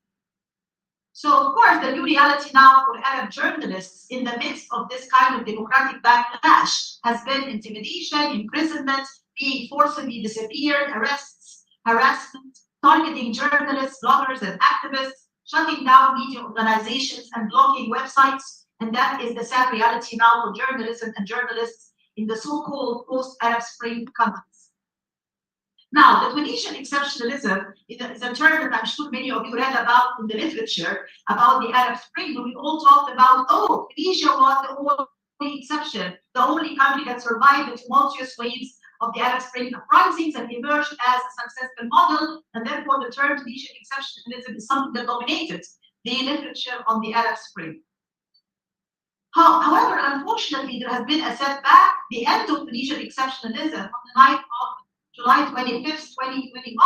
So, of course, the new reality now for Arab journalists in the midst of this kind of democratic backlash has been intimidation, imprisonment, being forcibly disappeared, arrests, harassment, targeting journalists, bloggers, and activists, shutting down media organizations and blocking websites. And that is the sad reality now for journalism and journalists in the so-called post-Arab Spring countries. Now, the Tunisian exceptionalism is a term that I'm sure many of you read about in the literature about the Arab Spring, when we all talked about, oh, Tunisia was the only exception, the only country that survived the tumultuous waves of the Arab Spring uprisings and emerged as a successful model, and therefore the term Tunisian exceptionalism is something that dominated the literature on the Arab Spring. However, unfortunately, there has been a setback. The end of Tunisian exceptionalism on the night of July 25th, 2021,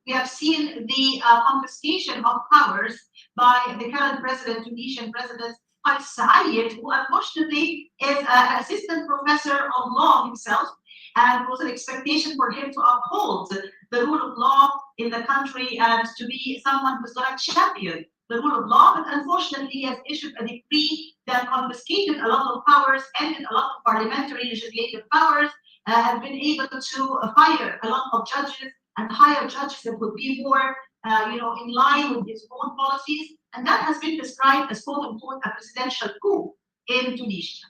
we have seen the confiscation of powers by the current president, Tunisian President CSID, who unfortunately is an assistant professor of law himself, and was an expectation for him to uphold the rule of law in the country and to be someone who's going to champion the rule of law. But unfortunately, he has issued a decree that confiscated a lot of powers, ended a lot of parliamentary legislative powers, has been able to fire a lot of judges and hire judges that would be more in line with his own policies, and that has been described as quote unquote a presidential coup in Tunisia.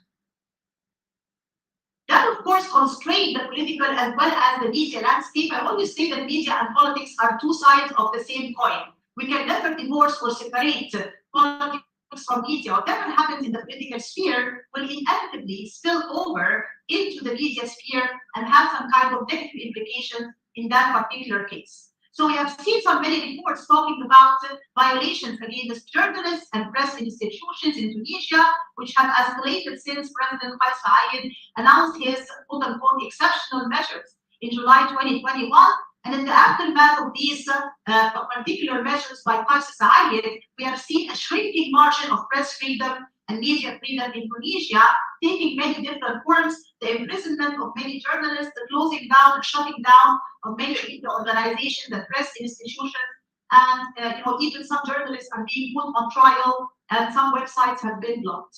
That, of course, constrained the political as well as the media landscape. I always say that media and politics are two sides of the same coin. We can never divorce or separate politics from media. Whatever happens in the political sphere will inevitably spill over into the media sphere and have some kind of negative implications in that particular case. So we have seen some many reports talking about violations against journalists and press institutions in Tunisia, which have escalated since President CSID announced his quote-unquote exceptional measures in July 2021. And in the aftermath of these particular measures by CSID, we have seen a shrinking margin of press freedom and media freedom in Tunisia, taking many different forms: the imprisonment of many journalists, the closing down, shutting down of many media organizations and press institutions, and even some journalists are being put on trial, and some websites have been blocked.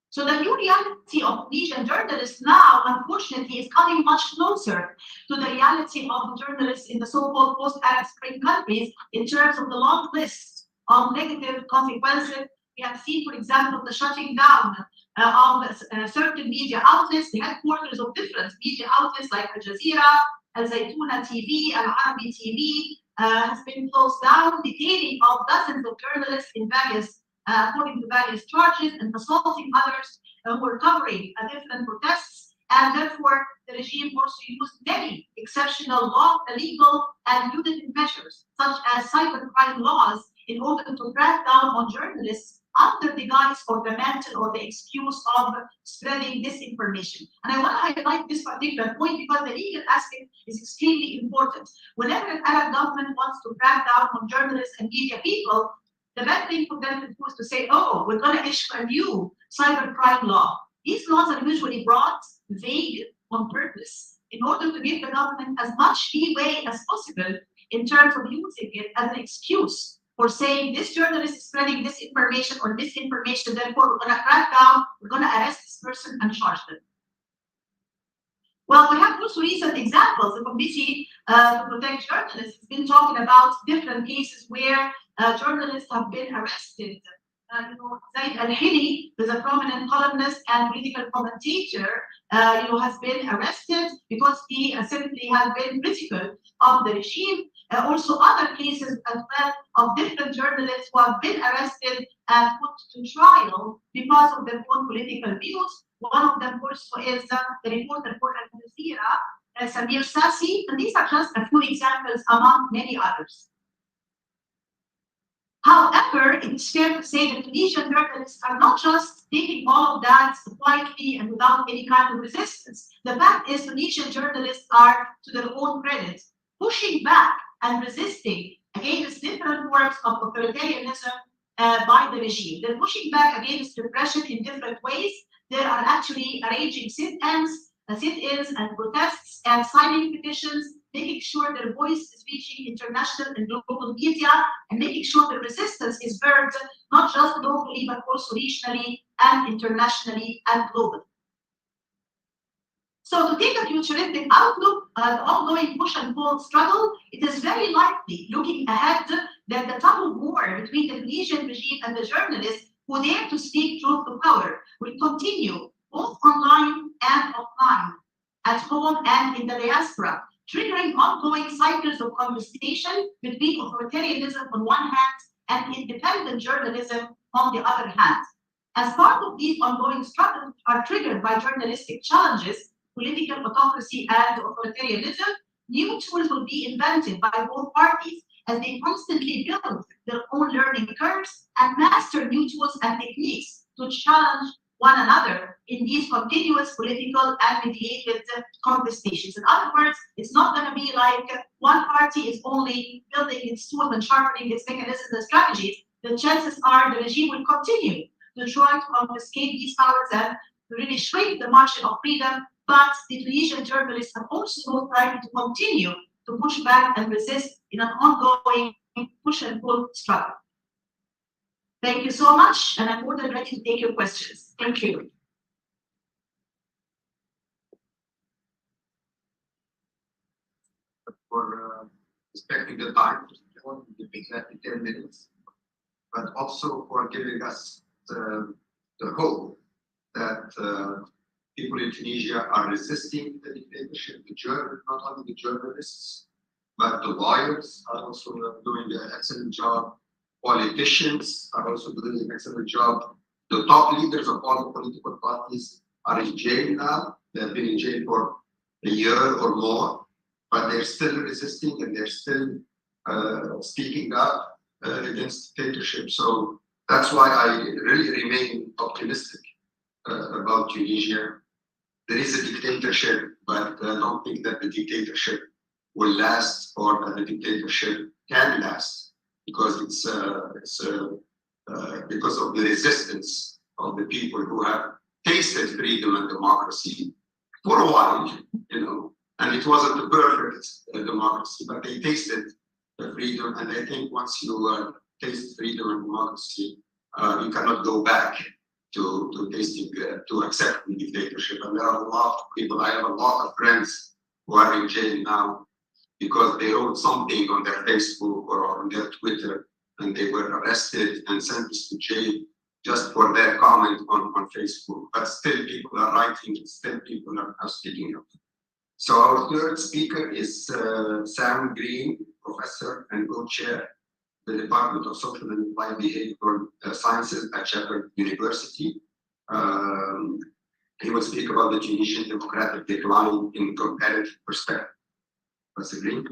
So the new reality of Tunisian journalists now, unfortunately, is coming much closer to the reality of the journalists in the so-called post-Arab Spring countries in terms of the long list of negative consequences. We have seen, for example, the shutting down of certain media outlets, the headquarters of different media outlets like Al Jazeera, Al Zaytuna TV, Al Arabi TV has been closed down, detaining of dozens of journalists in various, according to various charges, and assaulting others who were covering different protests. And therefore, the regime also used many exceptional legal and punitive measures, such as cybercrime laws, in order to crack down on journalists under the guise or the mantle or the excuse of spreading disinformation. And I want to highlight this particular point because the legal aspect is extremely important. Whenever an Arab government wants to crack down on journalists and media people, the best thing for them to do is to say, oh, we're going to issue a new cybercrime law. These laws are usually brought vague on purpose in order to give the government as much leeway as possible in terms of using it as an excuse for saying this journalist is spreading disinformation or misinformation, therefore we're going to crack down, we're going to arrest this person and charge them. Well, we have also recent examples. The Committee to Protect Journalists has been talking about different cases where journalists have been arrested. Zaid Al-Hili, who is a prominent columnist and political commentator, has been arrested because he simply has been critical of the regime. Also, other cases as well of different journalists who have been arrested and put to trial because of their own political views. One of them also is the reporter for Al Jazeera, Samir Sassi, and these are just a few examples among many others. However, it is fair to say that Tunisian journalists are not just taking all of that quietly and without any kind of resistance. The fact is, Tunisian journalists are, to their own credit, pushing back and resisting against different forms of authoritarianism by the regime. They're pushing back against repression in different ways. They are actually arranging sit-ins and protests and signing petitions, making sure their voice is reaching international and local media, and making sure the resistance is heard not just locally, but also regionally and internationally and globally. So to take a futuristic outlook, the ongoing push and pull struggle, it is very likely, looking ahead, that the tug of war between the Tunisian regime and the journalists who dare to speak truth to power will continue both online and offline, at home and in the diaspora, triggering ongoing cycles of conversation between authoritarianism on one hand and independent journalism on the other hand. As part of these ongoing struggles are triggered by journalistic challenges, political autocracy and authoritarianism, new tools will be invented by both parties as they constantly build their own learning curves and master new tools and techniques to challenge one another in these continuous political and mediated conversations. In other words, it's not going to be like one party is only building its tools and sharpening its mechanisms and strategies. The chances are the regime will continue to try to confiscate these powers and to really shrink the margin of freedom. But the Tunisian journalists are also most likely to continue to push back and resist in an ongoing push and pull struggle. Thank you so much, and I'm more than ready to take your questions. Thank you. For respecting the time, I want to give exactly 10 minutes, but also for giving us the hope that people in Tunisia are resisting the dictatorship, not only the journalists, but the lawyers are also doing an excellent job. Politicians are also doing an excellent job. The top leaders of all the political parties are in jail now. They've been in jail for a year or more, but they're still resisting and they're still speaking up against dictatorship. So that's why I really remain optimistic about Tunisia. There is a dictatorship, but I don't think that the dictatorship will last or that the dictatorship can last because it's because of the resistance of the people who have tasted freedom and democracy for a while, and it wasn't a perfect democracy, but they tasted the freedom. And I think once you taste freedom and democracy, you cannot go back to tasting, to accept the dictatorship. And there are a lot of people, I have a lot of friends who are in jail now because they wrote something on their Facebook or on their Twitter, and they were arrested and sentenced to jail just for their comment on Facebook. But still people are writing, still people are speaking up. So our third speaker is Sam Green, professor and co-chair the Department of Social and Applied Behavioral Sciences at Shepherd University. He will speak about the Tunisian democratic decline in comparative perspective. Professor Green.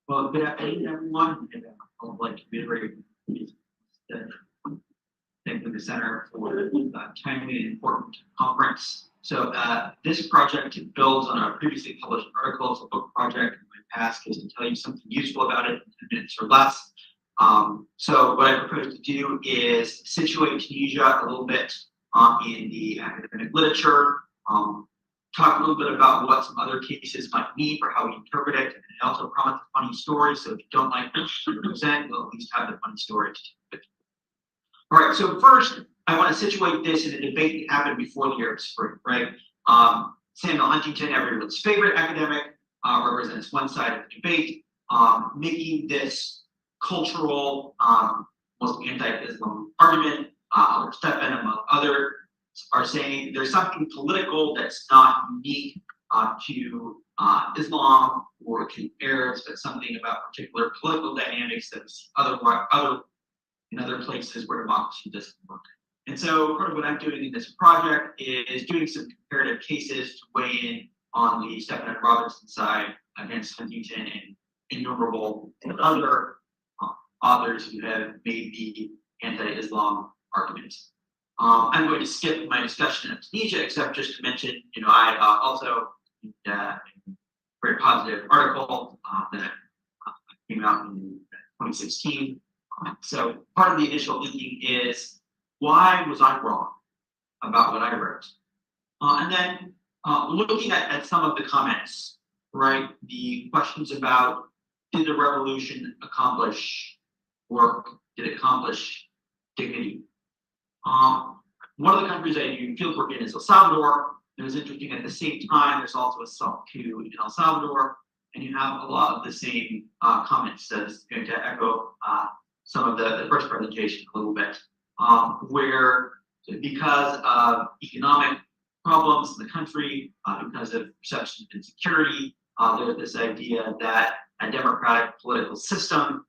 Well, good afternoon, everyone. And I would like to reiterate thank the center for the timely and important conference. So this project builds on a previously published article. It's a book project. My task is to tell you something useful about it in 10 minutes or less. So what I propose to do is situate Tunisia a little bit in the academic literature, talk a little bit about what some other cases might mean for how we interpret it, and also promise a funny story. So if you don't like 100%, we'll at least have the funny story to do. All right, so first, I want to situate this in a debate that happened before the Arab Spring, right? Samuel Huntington, everyone's favorite academic, represents one side of the debate, making this cultural, most anti-Islam argument. Stephen, among others, are saying there's something political that's not unique to Islam or to Arabs, but something about particular political dynamics that we see in other places where democracy doesn't work. And so part of what I'm doing in this project is doing some comparative cases to weigh in on the Stephen and Robinson side against Huntington and innumerable other authors who have made the anti-Islam argument. I'm going to skip my discussion of Tunisia, except just to mention, I also a very positive article that came out in 2016. So part of the initial thinking is, why was I wrong about what I wrote? And then looking at some of the comments, right? The questions about, did the revolution accomplish work? Did it accomplish dignity? One of the countries I do field work in is El Salvador. It was interesting, at the same time, there's also a SALT coup in El Salvador, and you have a lot of the same comments. So this is going to echo some of the first presentation a little bit, where because of economic problems in the country, because of perception of insecurity, there's this idea that a democratic political system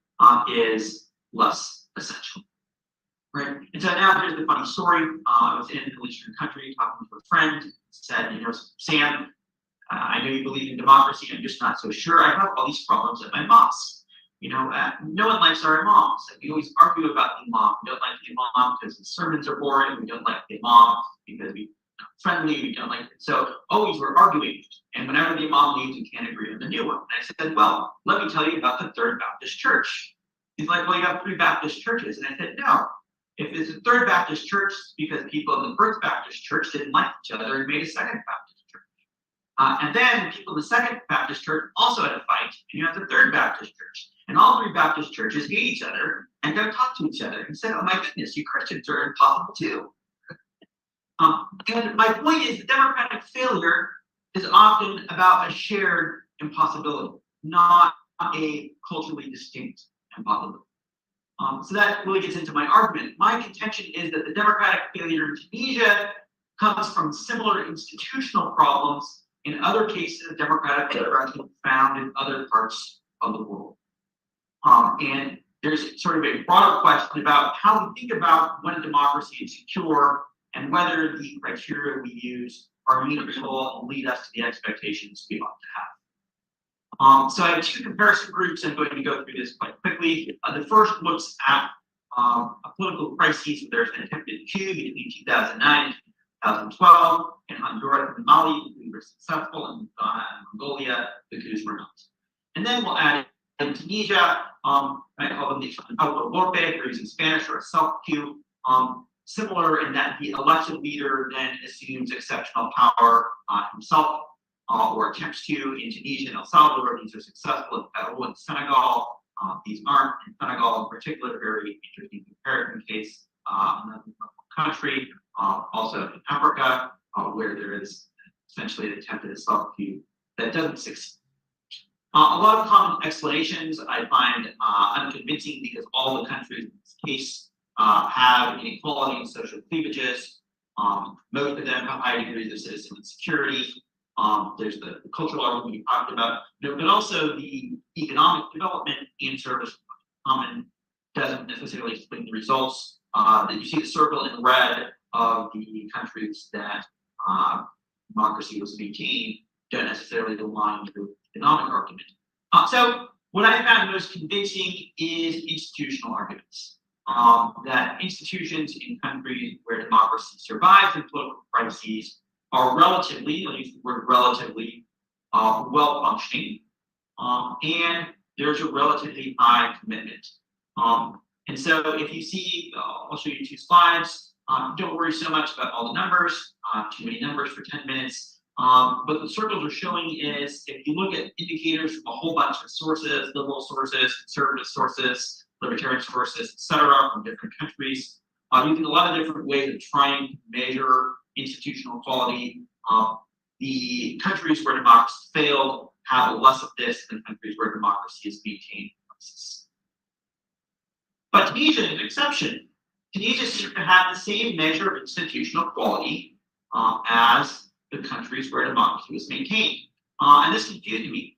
is less essential. Right. And so now here's the funny story. I was in a Middle Eastern country talking to a friend, said, Sam, I know you believe in democracy. I'm just not so sure. I have all these problems at my mosque. No one likes our imams. We always argue about the imam. We don't like the imam because the sermons are boring. We don't like the imam because we're not friendly. We don't like it. So always we're arguing. And whenever the imam leaves, we can't agree on the new one. And I said, well, let me tell you about the Third Baptist Church. He's like, well, you have 3 Baptist churches. And I said, no. If it's a Third Baptist Church, because people in the First Baptist Church didn't like each other and made a Second Baptist Church. And then people in the Second Baptist Church also had a fight, and you have the Third Baptist Church. And all three Baptist churches hate each other and don't talk to each other and say, oh my goodness, you Christians are impossible too. And my point is, the democratic failure is often about a shared impossibility, not a culturally distinct impossibility. So that really gets into my argument. My contention is that the democratic failure in Tunisia comes from similar institutional problems in other cases of democratic failure found in other parts of the world. And there's sort of a broader question about how we think about when a democracy is secure and whether the criteria we use are meaningful and lead us to the expectations we ought to have. So I have two comparison groups. I'm going to go through this quite quickly. The first looks at a political crisis where there's an attempted coup between 2009 and 2012 in Honduras and Mali. We were successful, in Ghana and Mongolia, the coups were not. And then we'll add in Tunisia, I call them the autogolpe, they're using Spanish, or a self-coup. Similar in that the elected leader then assumes exceptional power himself, or attempts to. In Tunisia and El Salvador, these are successful. In Peru and Senegal, these aren't. In Senegal, in particular, very interesting comparison case, another country, also in Africa, where there is essentially an attempted self-coup that doesn't succeed. A lot of common explanations I find unconvincing because all the countries in this case have inequality and social cleavages. Most of them have high degrees of citizen insecurity. There's the cultural argument we talked about, but also the economic development in service common doesn't necessarily explain the results. That you see the circle in red of the countries that democracy was maintained don't necessarily align with the economic argument. So what I found most convincing is institutional arguments. That institutions in countries where democracy survives in political crises are relatively, I'll use the word relatively, well functioning, and there's a relatively high commitment. And so if you see, I'll show you two slides. Don't worry so much about all the numbers, too many numbers for 10 minutes. But the circles are showing is if you look at indicators from a whole bunch of sources, liberal sources, conservative sources, libertarian sources, etc., from different countries, using a lot of different ways of trying to measure institutional quality. The countries where democracy failed have less of this than countries where democracy is maintained. But Tunisia is an exception. Tunisia seems to have the same measure of institutional quality as the countries where democracy was maintained. And this confused me.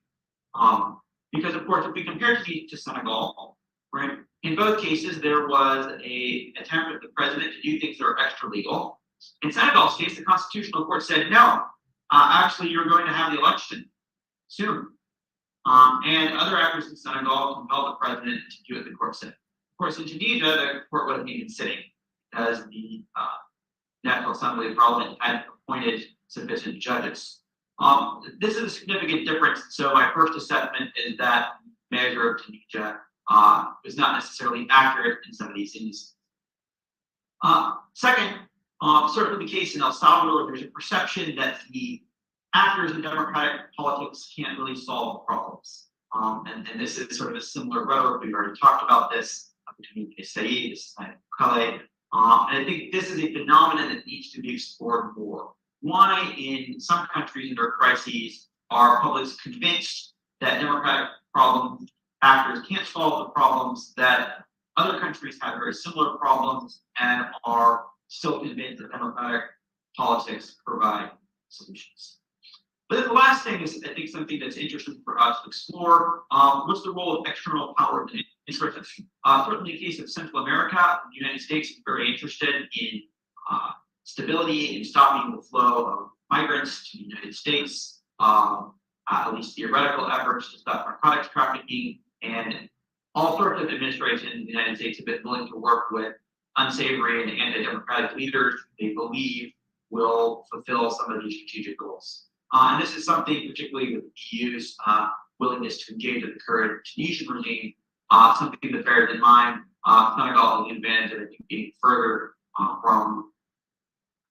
Because of course, if we compare to Senegal, right, in both cases, there was an attempt of the president to do things that are extra legal. In Senegal's case, the Constitutional Court said, no, actually, you're going to have the election soon. And other actors in Senegal compelled the president to do what the court said. Of course, in Tunisia, the court wasn't even sitting because the National Assembly of Parliament had appointed sufficient judges. This is a significant difference. So my first assessment is that measure of Tunisia was not necessarily accurate in some of these indices. Second, certainly the case in El Salvador, there's a perception that the actors in democratic politics can't really solve problems. And this is sort of a similar rhetoric. We've already talked about this between CSID, and I think this is a phenomenon that needs to be explored more. Why in some countries under crises are publics convinced that democratic problem actors can't solve the problems, that other countries have very similar problems and are still convinced that democratic politics provide solutions. But then the last thing is, I think, something that's interesting for us to explore. What's the role of external power in insurgents? Certainly in the case of Central America, the United States is very interested in stability and stopping the flow of migrants to the United States, at least theoretical efforts to stop narcotics trafficking, and all sorts of administrations in the United States have been willing to work with unsavory and anti-democratic leaders they believe will fulfill some of these strategic goals. And this is something, particularly with the EU's willingness to engage with the current Tunisian regime, something that bears in mind Senegal and advantage of being further from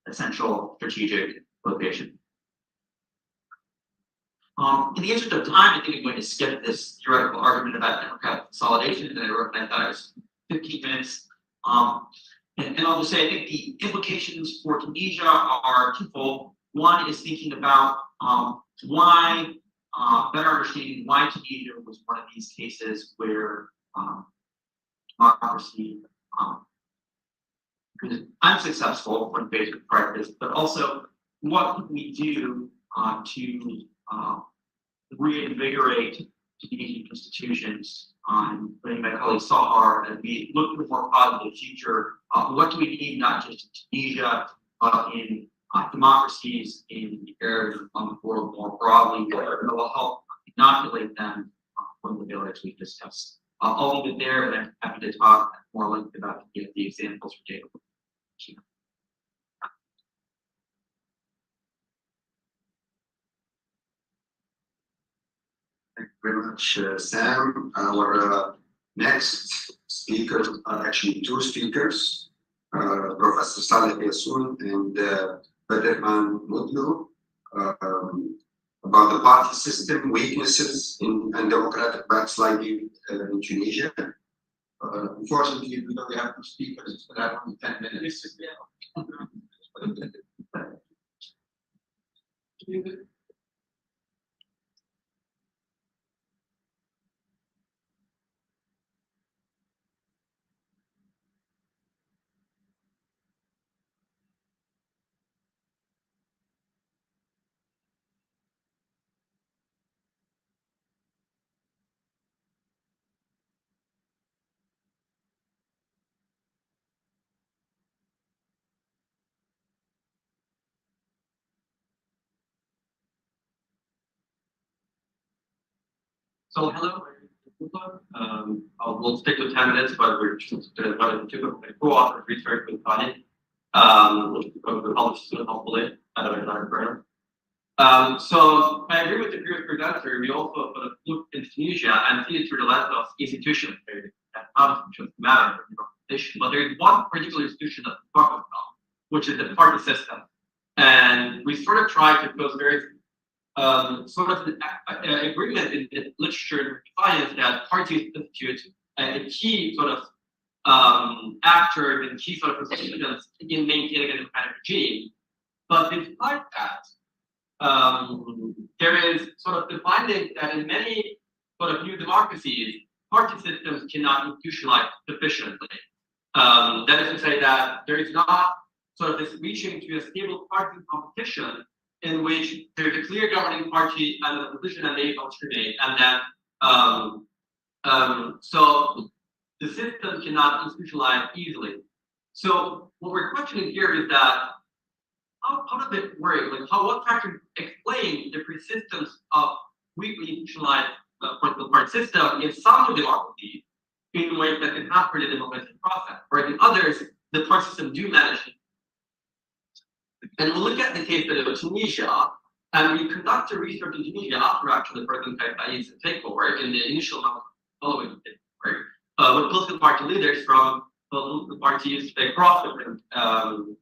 a central strategic location. In the interest of time, I think I'm going to skip this theoretical argument about democratic consolidation, and I recommend that as 15 minutes. And I'll just say, I think the implications for Tunisia are twofold. One is thinking about why, better understanding why Tunisia was one of these cases where democracy was unsuccessful when faced with crisis, but also what can we do to reinvigorate Tunisian institutions. My colleague Sahar, as we look to a more positive future, what do we need not just in Tunisia, but in democracies in the area of the world more broadly, that will help inoculate them from the village we discussed. I'll leave it there, but I'm happy to talk more length about the examples for data. Thank you very much, Sam. Our next speakers are actually two speakers, Professor Saleh Yassoun and Bederman Mudlu, about the party system weaknesses and democratic backsliding in Tunisia. Unfortunately, we only have two speakers, but I have only 10 minutes. So hello, we'll stick to 10 minutes, but we're just running to co-author research with Bunn, which will publish soon, hopefully, at a further. So I agree with the previous presenter. We also sort of look in Tunisia and see it through the lens of institutions. That doesn't just matter for representation, but there is one particular institution that we talk about, which is the party system. And we sort of try to pose very sort of an agreement in the literature science that parties constitute a key sort of actor and key sort of institutions in maintaining a democratic regime. But despite that, there is sort of the finding that in many sort of new democracies, party systems cannot institutionalize sufficiently. That is to say that there is not sort of this reaching to a stable party competition in which there's a clear governing party and a opposition and they alternate, and then so the system cannot institutionalize easily. So what we're questioning here is that how does it work? Like what factors explain the persistence of weakly institutionalized political party system in some democracies in ways that can hamper the democratic process, whereas in others the party system do manage it. And we'll look at the case of Tunisia, and we conducted research in Tunisia after actually President Kaita's takeover in the initial months following the takeover, with political party leaders from political parties across different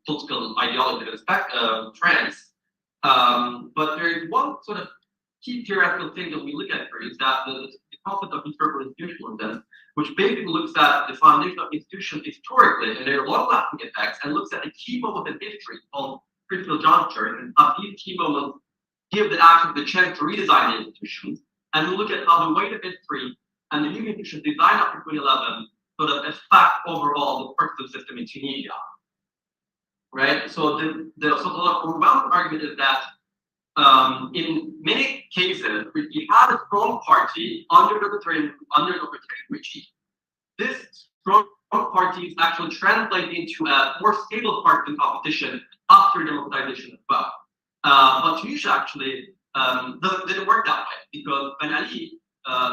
political ideological trends. But there is one sort of key theoretical thing that we look at here is that the concept of historical institutionalism, which basically looks at the foundation of institutions historically and their long-lasting effects, and looks at a key moment in history called critical juncture, and these key moments give the actors the chance to redesign the institutions, and we look at how the weight of history and the new institutions designed after 2011 sort of affect overall the partisan system in Tunisia, right? So the overwhelming argument is that in many cases, we had a strong party under the authoritarian regime. This strong parties actually translate into a more stable partisan competition after democratization as well. But Tunisia actually didn't work that way because Ben Ali,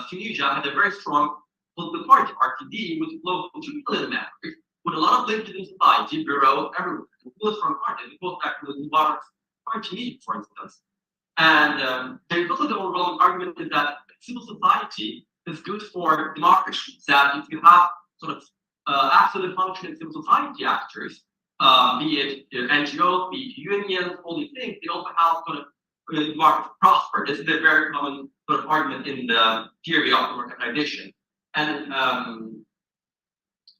Tunisia had a very strong political party, RTD, with close to 2 million members, with a lot of links in society, bureau, everywhere. It was a strong party. It goes back to the Mubarak's party, for instance. And there's also the overall argument is that civil society is good for democracy. That if you have sort of absolute functioning civil society actors, be it NGOs, be it unions, all these things, they also have sort of democracy prosper. This is a very common sort of argument in the theory of democratization. And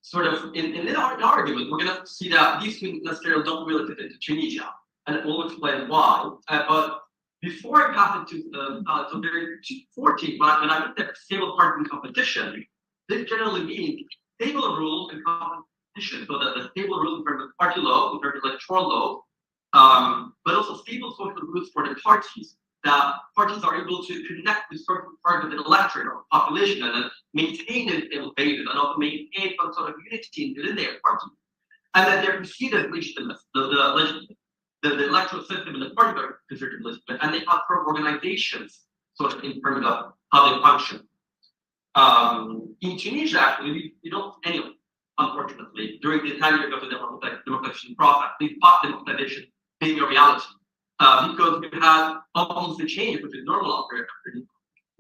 sort of in our argument, we're going to see that these things necessarily don't really fit into Tunisia, and we'll explain why. But before I pass it to so there are 14, when I looked at stable party competition, this generally means stable rules and competition, so that the stable rules in terms of party law, in terms of electoral law, but also stable social rules for the parties, that parties are able to connect with certain part of the electorate or population and then maintain a stable basis and also maintain some sort of unity within their party. And that they're perceived as legitimate, the electoral system and the party are considered legitimate, and they have sort of organizations sort of in terms of how they function. In Tunisia, actually, we don't any of it, unfortunately. During the time of the democratization process, these democratization became a reality. Because you had almost a change, which is normal after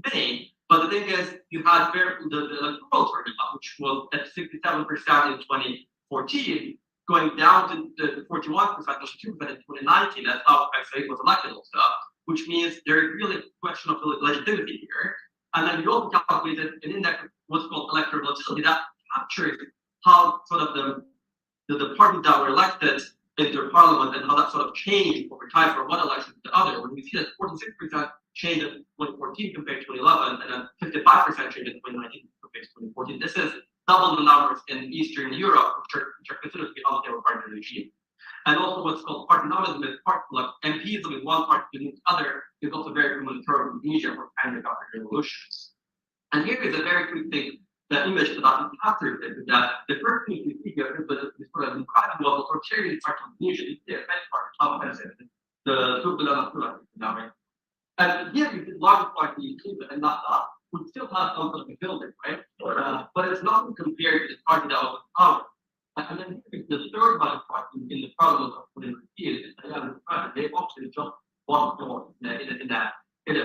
Spain. But the thing is, you had the electoral turnout, which was at 67% in 2014, going down to the 41%, 42% in 2019. That's how I was elected also, which means there is really a question of legitimacy here. And then you also calculated an index of what's called electoral volatility that captures how sort of the parties that were elected into parliament and how that sort of changed over time from one election to the other. When we see that 46% change in 2014 compared to 2011, and then 55% change in 2019 compared to 2014, this is double the numbers in Eastern Europe, which are considered to be unstable party regime. And also what's called party nominalism is like MPs with one party against the other is also very common term in Tunisia for kind of after the revolution. And here is a very quick thing. The image that I captured is that the first thing you see here is the sort of incredible authoritarian part of Tunisia, the benchmark of the Turbulent now. And here you can large part the Cuba and not that, would still have some sort of a building, right? But it's not compared to the party that was in power. And then the third largest party in the parliament of 2019 is the they actually just one floor in a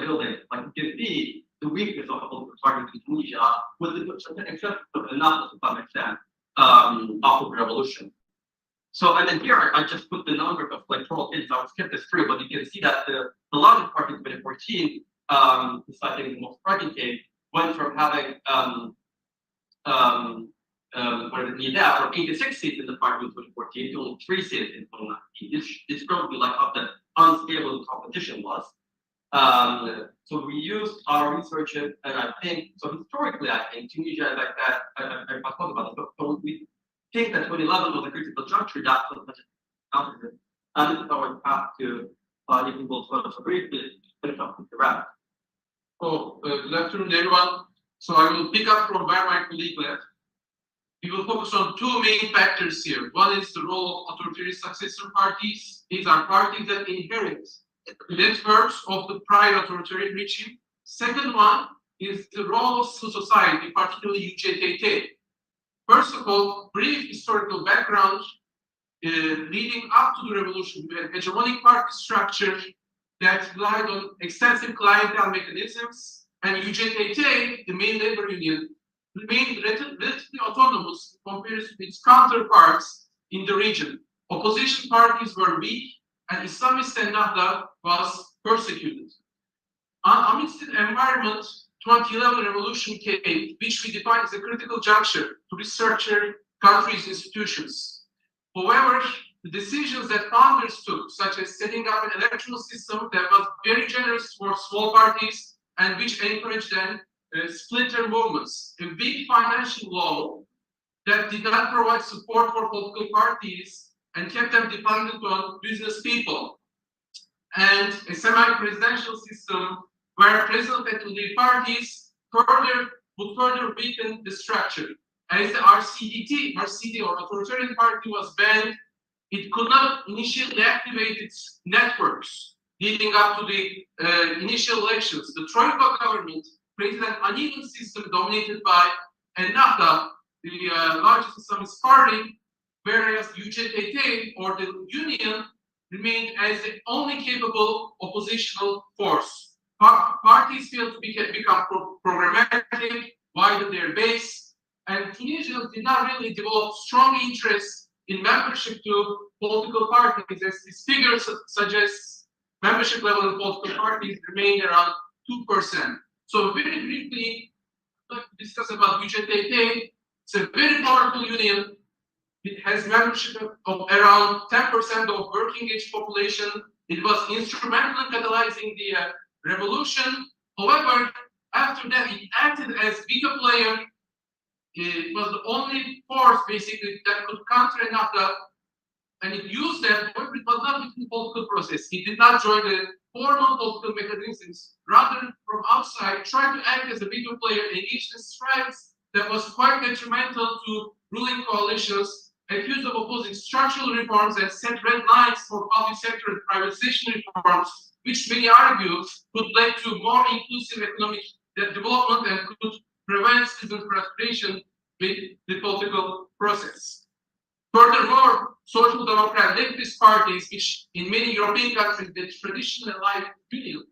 building. Like you can see the weakness of the party in Tunisia was the exception of enough to some extent after the revolution. So and then here I just put the number of electoral kids. I will skip this through, but you can see that the largest party in 2014, this I think the most striking case, went from having from 86 seats in the party in 2014 to only 3 seats in 2019. This probably like how the unstable the competition was. So we used our research, and I think so historically, I think Tunisia, like that, I talked about it, but we think that 2011 was a critical juncture that was such a and this is our path to you will sort of briefly finish up with the wrap. So good afternoon, everyone. So I will pick up from where my colleague left. We will focus on two main factors here. One is the role of authoritarian successor parties. These are parties that inherit the networks of the prior authoritarian regime. Second one is the role of civil society, particularly UJTT. First of all, brief historical background. Leading up to the revolution, we had hegemonic party structure that relied on extensive clientele mechanisms, and UJTT, the main labor union, remained relatively autonomous in comparison with its counterparts in the region. Opposition parties were weak, and Islamist Ennahda was persecuted. Amidst this environment, 2011 revolution came, which we define as a critical juncture to restructure country's institutions. However, the decisions that founders took, such as setting up an electoral system that was very generous for small parties and which encouraged them splinter movements, a weak financial law that did not provide support for political parties and kept them dependent on business people, and a semi-presidential system where president had to lead parties would further weaken the structure. As the RCD or authoritarian party was banned, it could not initially activate its networks leading up to the initial elections. The Troika government created an uneven system dominated by Ennahda, the largest Islamist party, whereas UJTT or the union remained as the only capable oppositional force. Parties failed to become programmatic, widen their base, and Tunisians did not really develop strong interest in membership to political parties, as these figures suggest. membership level in political parties remained around 2%. So very briefly, I'd like to discuss about UJTT. It's a very powerful union. It has membership of around 10% of working age population. It was instrumental in catalyzing the revolution. However, after that, it acted as veto player. It was the only force basically that could counter NAFTA, and it used that, but it was not within the political process. It did not join the formal political mechanisms. Rather, from outside, tried to act as a veto player, engaged in strikes that was quite detrimental to ruling coalitions, accused of opposing structural reforms and set red lines for public sector and privatization reforms, which many argue could lead to more inclusive economic development and could prevent citizen frustration with the political process. Furthermore, social democrat leftist parties, which in many European countries they traditionally like union,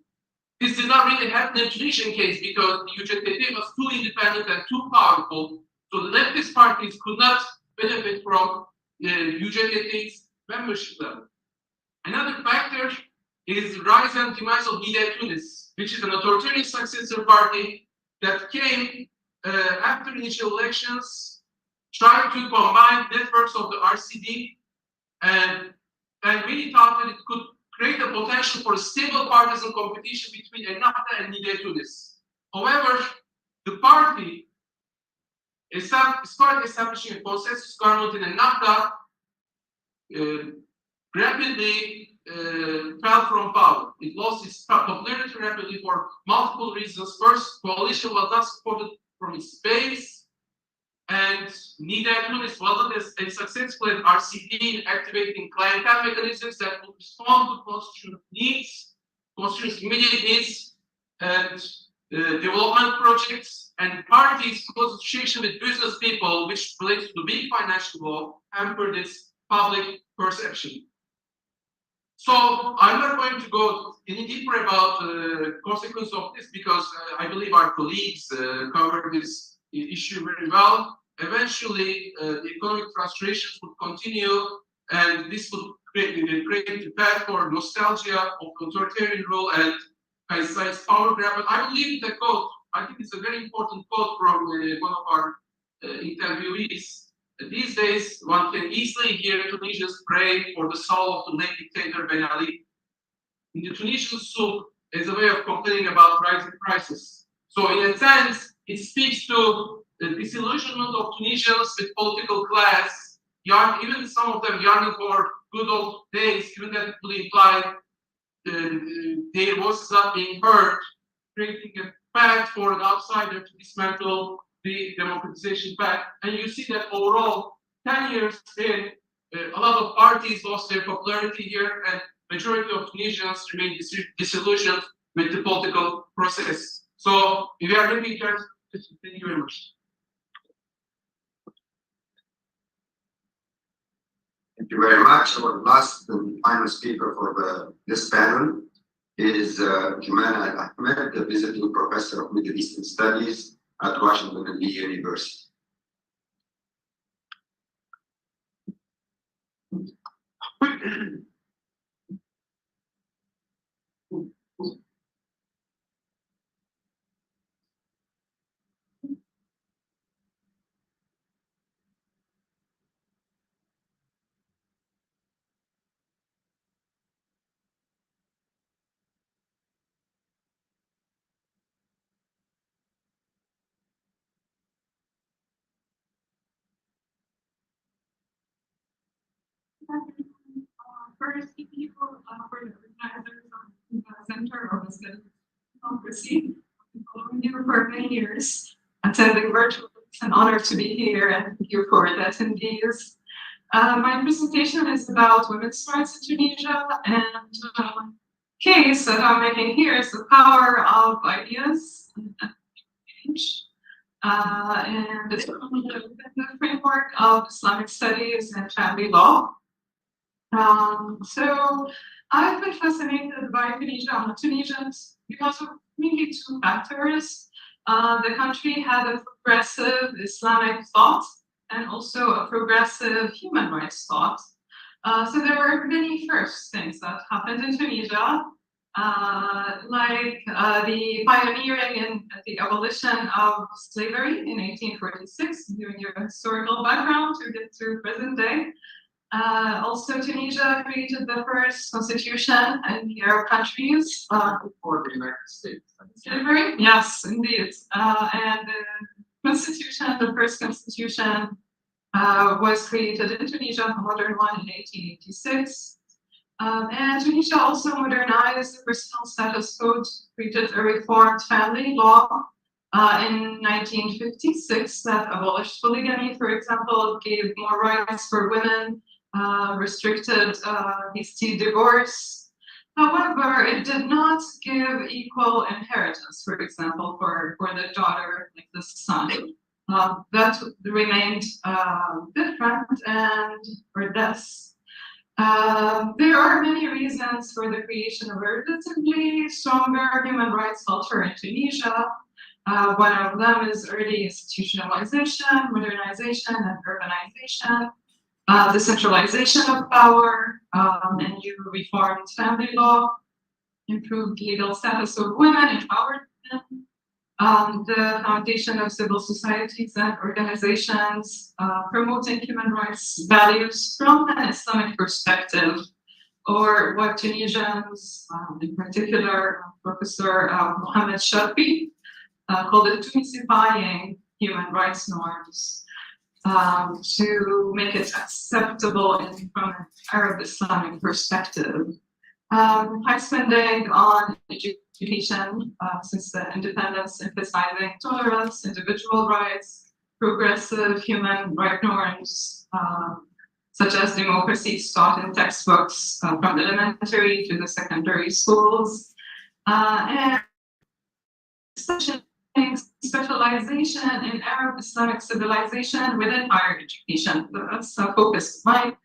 this did not really happen in the Tunisian case because the UJTT was too independent and too powerful, so the leftist parties could not benefit from UJTT's membership level. Another factor is the rise and demise of Hidayet Tunis, which is an authoritarian successor party that came after initial elections, trying to combine networks of the RCD, and many thought that it could create a potential for a stable partisan competition between NAFTA and Hidayet Tunis. However, the party started establishing a consensus government in NAFTA, rapidly fell from power. It lost its popularity rapidly for multiple reasons. First, coalition was not supported from its base, and Hidayet Tunis wasn't as successful as RCD in activating clientele mechanisms that would respond to constitutional needs, constitutional immediate needs, and development projects, and parties' close association with business people, which relates to the big financial law, hampered its public perception. So I'm not going to go any deeper about the consequence of this because I believe our colleagues covered this issue very well. Eventually, the economic frustrations would continue, and this would create a path for nostalgia of authoritarian rule and Kayseri's power grab. But I believe the quote, I think it's a very important quote from one of our interviewees. These days, one can easily hear Tunisians pray for the soul of the late dictator Ben Ali in the Tunisian souk as a way of complaining about rising prices. So in a sense, it speaks to the disillusionment of Tunisians with political class, even some of them yearning for good old days, even that would imply their voices not being heard, creating a path for an outsider to dismantle the democratization path. And you see that overall, 10 years in, a lot of parties lost their popularity here, and majority of Tunisians remain disillusioned with the political process. So if you are looking at, thank you very much. Thank you very much. Our last and final speaker for this panel is Jumana Ahmed, the visiting professor of Middle Eastern Studies at Washington and Lee University. First, people for the organizers of the Center of the Study of Democracy. I've been following you for many years, attending virtually. It's an honor to be here, and thank you for the attendees. My presentation is about women's rights in Tunisia, and the case that I'm making here is the power of ideas and change. And it's within the framework of Islamic studies and family law. So I've been fascinated by Tunisia and the Tunisians because of mainly two factors. The country had a progressive Islamic thought and also a progressive human rights thought. So there were many first things that happened in Tunisia. like the pioneering in the abolition of slavery in 1846, giving you a historical background to get to present day. Also, Tunisia created the first constitution in the Arab countries. Before the United States. Slavery? Yes, indeed. And the constitution, the first constitution, was created in Tunisia, a modern one, in 1886. And Tunisia also modernized the personal status code, created a reformed family law in 1956 that abolished polygamy, for example, gave more rights for women, restricted hasty divorce. However, it did not give equal inheritance, for example, for the daughter, like the son. That remained different and for this. There are many reasons for the creation of a relatively stronger human rights culture in Tunisia. One of them is early institutionalization, modernization, and urbanization, the centralization of power, and new reformed family law, improved legal status of women, empowered them, the foundation of civil societies and organizations, promoting human rights values from an Islamic perspective, or what Tunisians, in particular Professor Mohammed Sharfi, called it Tunisifying human rights norms, to make it acceptable from an Arab Islamic perspective. High spending on education since the independence, emphasizing tolerance, individual rights, progressive human right norms, such as democracy taught in textbooks from elementary to the secondary schools, and specialization in Arab Islamic civilization within higher education. That's a focus of mine.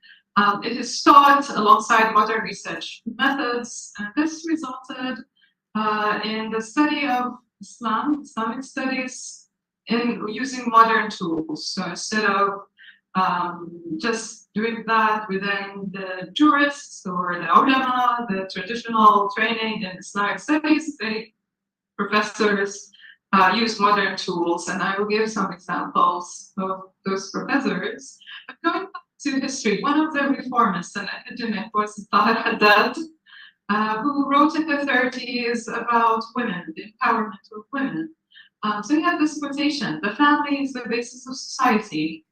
It is taught alongside modern research methods, and this resulted in the study of Islamic studies, in using modern tools. So instead of just doing that within the jurists or the ulama, the traditional training in Islamic studies, professors use modern tools, and I will give some examples of those professors. But going back to history, one of the reformists and academic was Tahir Haddad, who wrote in the 30s about women, the empowerment of women. So he had this quotation: "The family is the basis of society.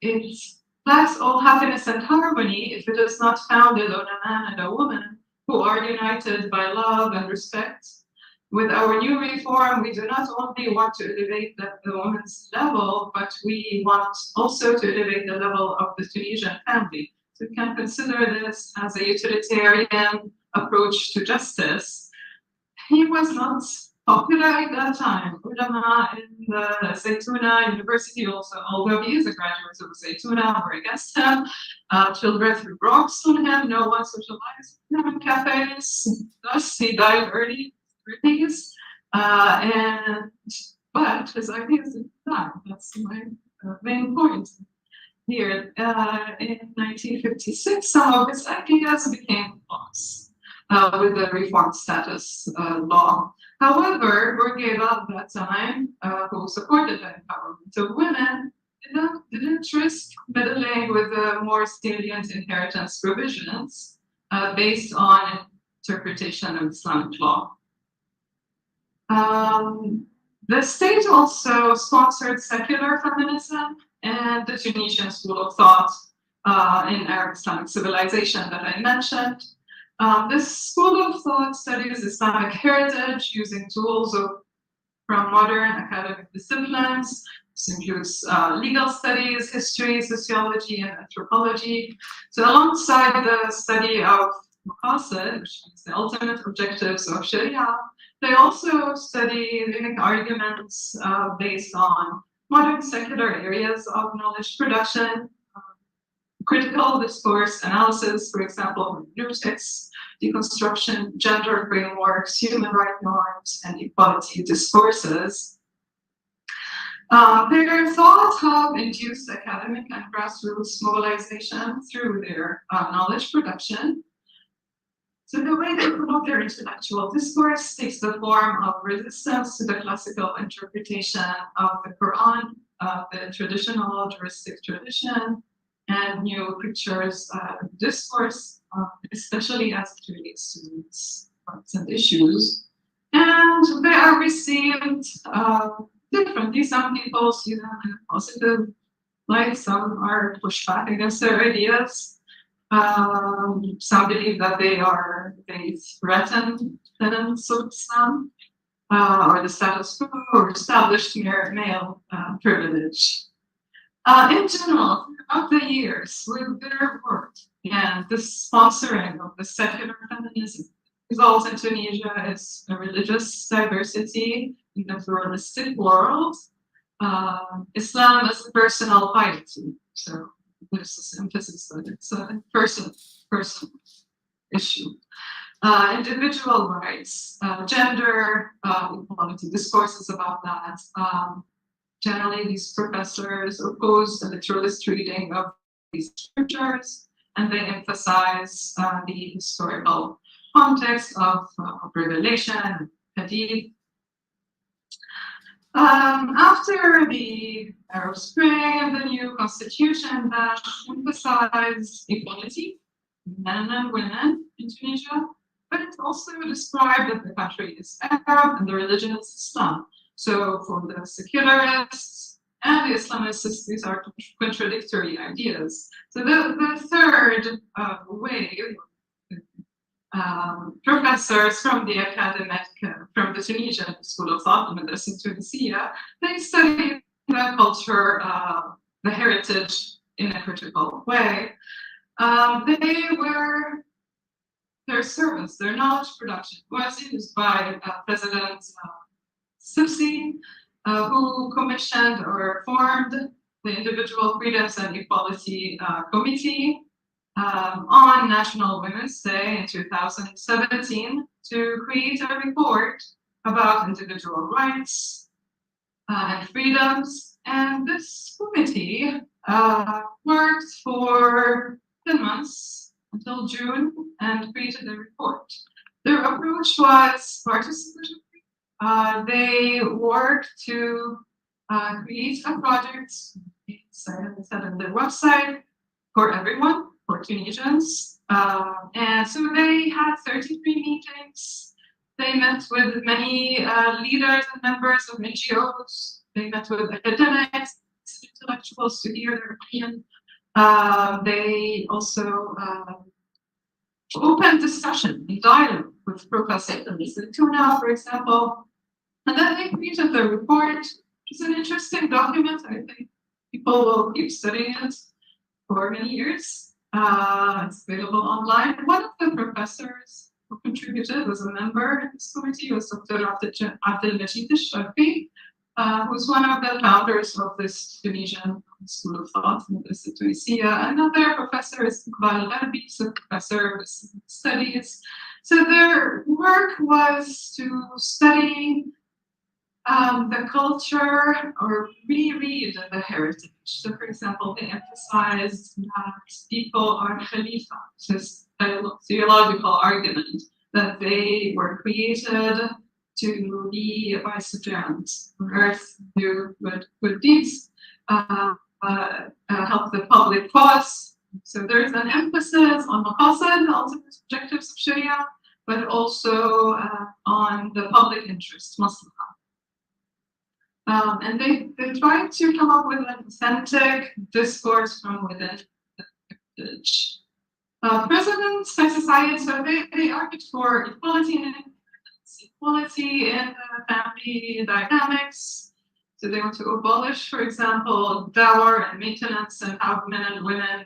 It lacks all happiness and harmony if it is not founded on a man and a woman who are united by love and respect. With our new reform, we do not only want to elevate the woman's level, but we want also to elevate the level of the Tunisian family. So we can consider this as a utilitarian approach to justice." He was not popular at that time. Ulama in the Zaytuna University also, although he is a graduate of Zaytuna, were against him. Children threw rocks on him. No one socialized with him in cafes. Thus, he died early. But his ideas didn't die. That's my main point here. In 1956, some of his ideas became laws with the reformed status law. However, Bourguiba at that time, who supported the empowerment of women, didn't risk meddling with the more salient inheritance provisions based on interpretation of Islamic law. The state also sponsored secular feminism and the Tunisian school of thought in Arab Islamic civilization that I mentioned. This school of thought studies Islamic heritage using tools from modern academic disciplines. This includes legal studies, history, sociology, and anthropology. So alongside the study of maqasid, which means the ultimate objectives of Sharia, they also study arguments based on modern secular areas of knowledge production, critical discourse analysis, for example, linguistics, deconstruction, gender frameworks, human rights norms, and equality discourses. Their thoughts have induced academic and grassroots mobilization through their knowledge production. So the way they promote their intellectual discourse takes the form of resistance to the classical interpretation of the Quran, the traditional juristic tradition, and new pictures discourse, especially as it relates to these points and issues. And they are received differently. Some people see them in a positive light, some are pushed back against their ideas. Some believe that they threaten tenets of Islam or the status quo or established male privilege. In general, throughout the years, with their work and the sponsoring of the secular feminism, results in Tunisia is a religious diversity in a pluralistic world. Islam is a personal piety, so there's this emphasis that it's a personal issue. Individual rights, gender equality, discourses about that. Generally, these professors oppose the literalist reading of these scriptures, and they emphasize the historical context of revelation, hadith. After the Arab Spring and the new constitution that emphasized equality, men and women in Tunisia, but it also described that the country is Arab and the religion is Islam. So for the secularists and the Islamists, these are contradictory ideas. So the third wave, professors from the academic, from the Tunisian School of Thought, the Madrasa Tunisia, they study the culture, the heritage in a critical way. They were, their service, their knowledge production was used by President Sisi, who commissioned or formed the Individual Freedoms and Equality Committee on National Women's Day in 2017 to create a report about individual rights and freedoms. And this committee worked for 10 months until June and created a report. Their approach was participatory. They worked to create a project, said on their website, for everyone, for Tunisians. And so they had 33 meetings. They met with many leaders and members of NGOs. They met with academics, intellectuals to hear their opinion. They also opened discussion and dialogue with professors in Tuna, for example. And then they created the report, which is an interesting document. I think people will keep studying it for many years. It's available online. One of the professors who contributed was a member in this committee, was Dr. Abdelmajid Shafi, who's one of the founders of this Tunisian School of Thought in Tunisia. Another professor is Iqbal Gharbi, a professor of studies. So their work was to study the culture or reread the heritage. So, for example, they emphasized that people are khalifa, this theological argument that they were created to be vicegerents on earth, do good deeds, help the public cause. So there's an emphasis on maqasid, the ultimate objectives of Sharia, but also on the public interest, maslaha. And they tried to come up with an authentic discourse from within the heritage. Presidents, CSID, so they argued for equality and equality in the family dynamics. So they want to abolish, for example, dower and maintenance and have men and women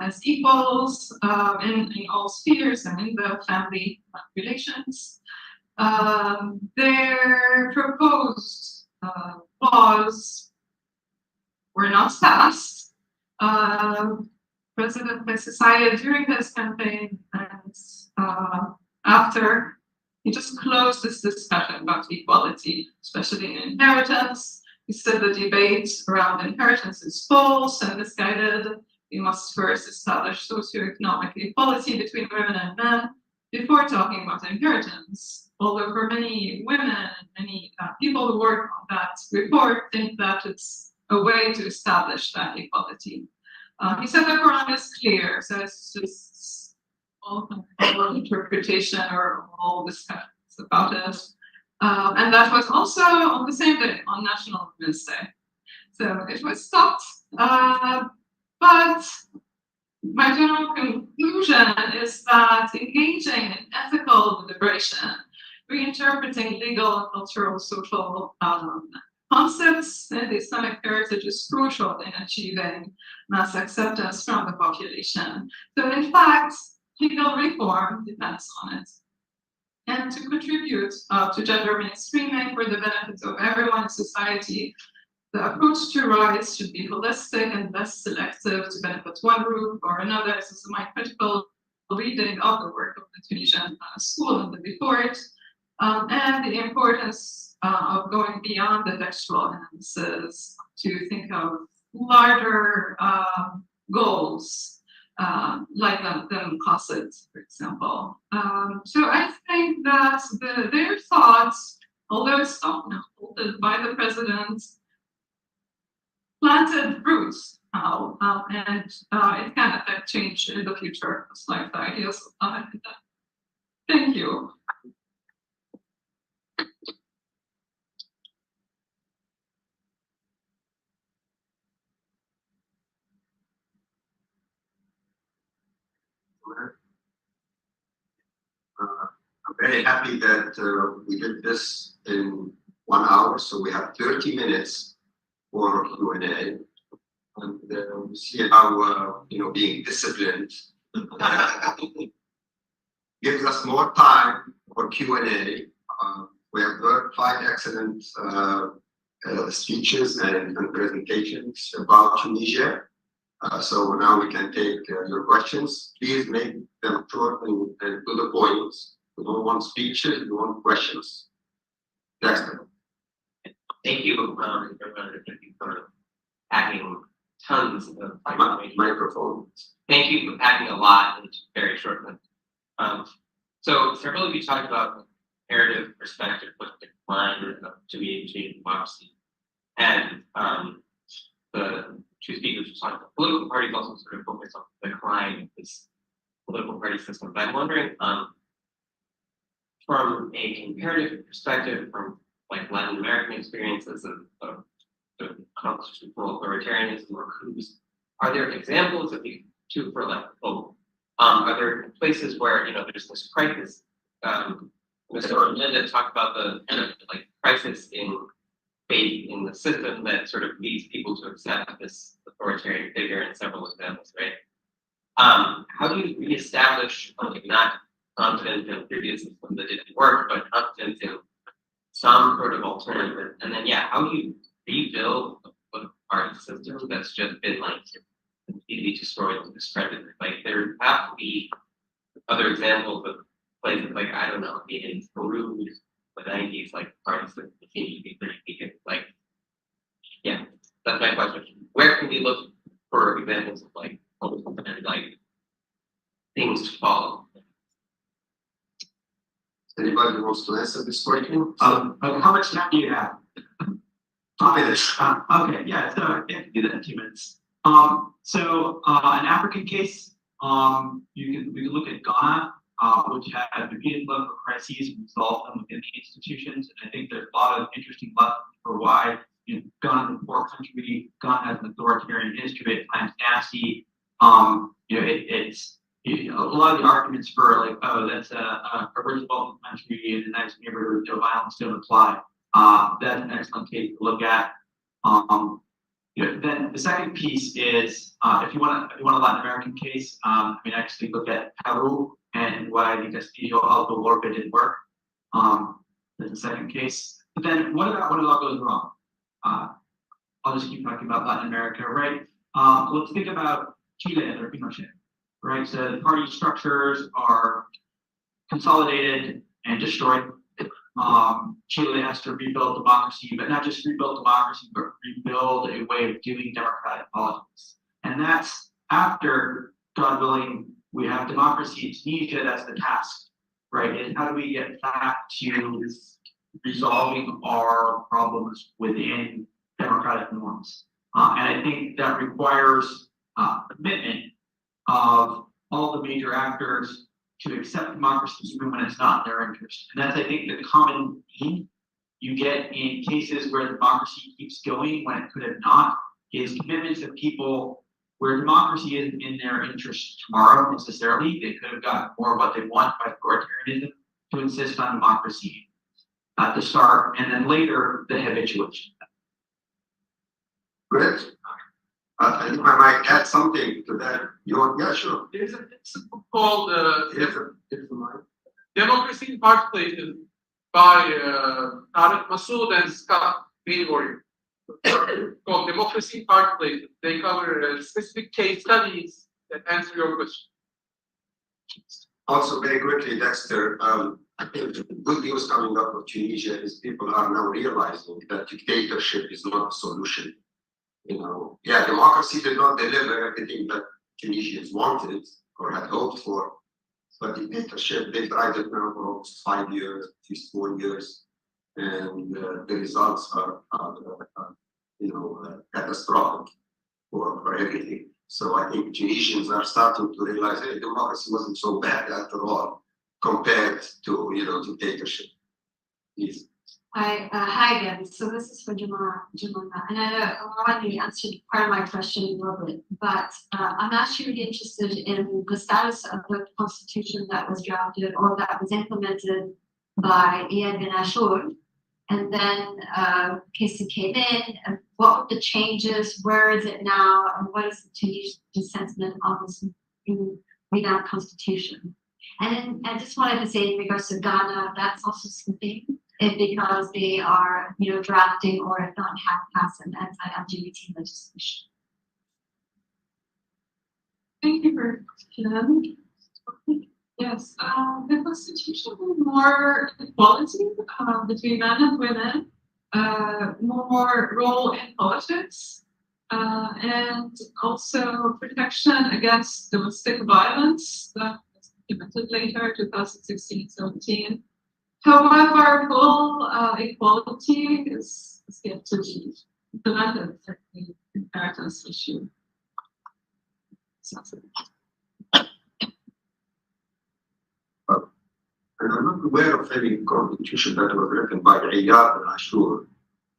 as equals in all spheres and in the family relations. Their proposed laws were not passed. President Messisaya, during this campaign and after, he just closed this discussion about equality, especially in inheritance. He said the debate around inheritance is false and misguided. We must first establish socioeconomic equality between women and men. before talking about inheritance, although for many women, many people who work on that report think that it's a way to establish that equality. He said the Quran is clear, so it's just all interpretation or all discussions about it. And that was also on the same day, on National Women's Day. So it was stopped. But my general conclusion is that engaging in ethical deliberation, reinterpreting legal and cultural social concepts in the Islamic heritage is crucial in achieving mass acceptance from the population. So in fact, legal reform depends on it. And to contribute to gender mainstreaming for the benefit of everyone in society, the approach to rights should be holistic and less selective to benefit one group or another. This is my critical reading of the work of the Tunisian school in the report, and the importance of going beyond the textual analysis to think of larger goals, like the CSID, for example. So I think that their thoughts, although it's not halted by the president, planted roots now, and it can affect change in the future. It's like the ideas of that. Thank you. I'm very happy that we did this in 1 hour, so we have 30 minutes for Q&A, and we see how being disciplined gives us more time for Q&A. We have heard 5 excellent speeches and presentations about Tunisia. So now we can take your questions. Please make them short and to the point. We don't want speeches, we want questions. Dexter. Thank you, for packing tons of microphone. Thank you for packing a lot into very short time. So several of you talked about comparative perspective with decline of to-be democracy. And the two speakers were talking about political parties also sort of focus on the decline of this political party system. But I'm wondering, from a comparative perspective, from like Latin American experiences of constitutional authoritarianism or coups, are there examples of these two for like both? Are there places where there's this crisis? Mr. Linda talked about the like crisis in faith in the system that sort of leads people to accept this authoritarian figure in several examples, right? How do you reestablish not confidence in previous systems that didn't work, but confidence in some sort of alternative? And then how do you rebuild a political party system that's just been like completely destroyed and discredited? Like there have to be other examples of places like, I don't know, in Peru, the 90s, like parties that continue to be pretty weak. Like, that's my question. Where can we look for examples of like and like things to follow? Anybody wants to answer this question? How much time do you have? 2 minutes. Okay, yeah, so I can do that in 2 minutes. So an African case, we can look at Ghana, which had repeated political crises and resolved them within the institutions. And I think there's a lot of interesting lessons for why Ghana is a poor country. Ghana has an authoritarian history at times nasty. It's a lot of the arguments for like, oh, that's a rich wealthy country in a nice neighborhood, no violence don't apply. That's an excellent case to look at. Then the second piece is if you want a Latin American case, actually look at Peru and why the Castillo Alto Orbe didn't work. That's the second case. But then what about when it all goes wrong? I'll just keep talking about Latin America, right? Let's think about Chile under Pinochet, right? So the party structures are consolidated and destroyed. Chile has to rebuild democracy, but not just rebuild democracy, but rebuild a way of doing democratic politics. And that's after, God willing, we have democracy in Tunisia. That's the task. right? And how do we get back to resolving our problems within democratic norms? And I think that requires commitment of all the major actors to accept democracy even when it's not in their interest. And that's, I think, the common theme you get in cases where democracy keeps going when it could have not, is commitments of people where democracy isn't in their interest tomorrow necessarily. They could have gotten more of what they want by authoritarianism to insist on democracy at the start, and then later the habituation. Great. If I might add something to that, you want? Yeah, sure. There's a principle called If the mic. Democracy in Park Places by Tarek Masood and Scott Greenwood. Called Democracy in Park Places. They cover specific case studies that answer your question. Also, very quickly, Dexter, I think the good news coming up of Tunisia is people are now realizing that dictatorship is not a solution. You know, yeah, democracy did not deliver everything that Tunisians wanted or had hoped for, but dictatorship, they tried it now for almost 5 years, at least 4 years, and the results are catastrophic for everything. So I think Tunisians are starting to realize, hey, democracy wasn't so bad after all, compared to, dictatorship. Please. Hi again. So this is for Jamala, and I know already answered part of my question a little bit, but I'm actually really interested in the status of the constitution that was drafted or that was implemented by Iyad bin Ashur, and then Casey came in, and what were the changes, where is it now, and what is the Tunisian sentiment on this revamped constitution? And then I just wanted to say in regards to Ghana, that's also something, because they are, drafting or if not have passed an anti-LGBT legislation. Thank you for the question. Yes, the constitution has more equality between men and women, more role in politics, and also protection against domestic violence that was implemented later, 2016-17. However, full equality is yet to be implemented as the inheritance issue. And I'm not aware of any constitution that was written by Iyad bin Ashur.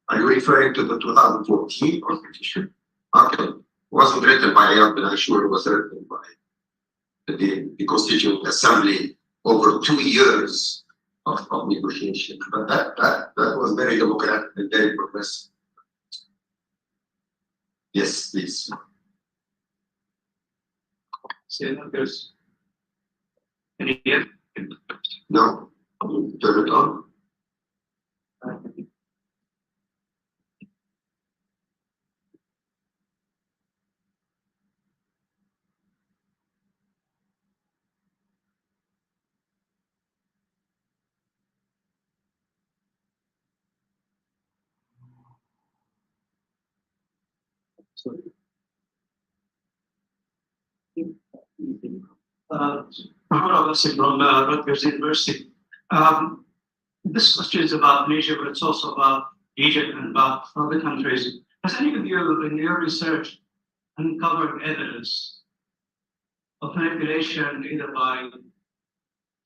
Are you referring to the 2014 constitution? Okay, it wasn't written by Iyad bin Ashur, it was written by the Constituent Assembly over 2 years of negotiation. But that was very democratic and very progressive. Yes, please. Say that there's any here? No, turn it on. From Rutgers University. This question is about Asia, but it's also about Egypt and about other countries. Has any of you, in your research, uncovered evidence of manipulation either by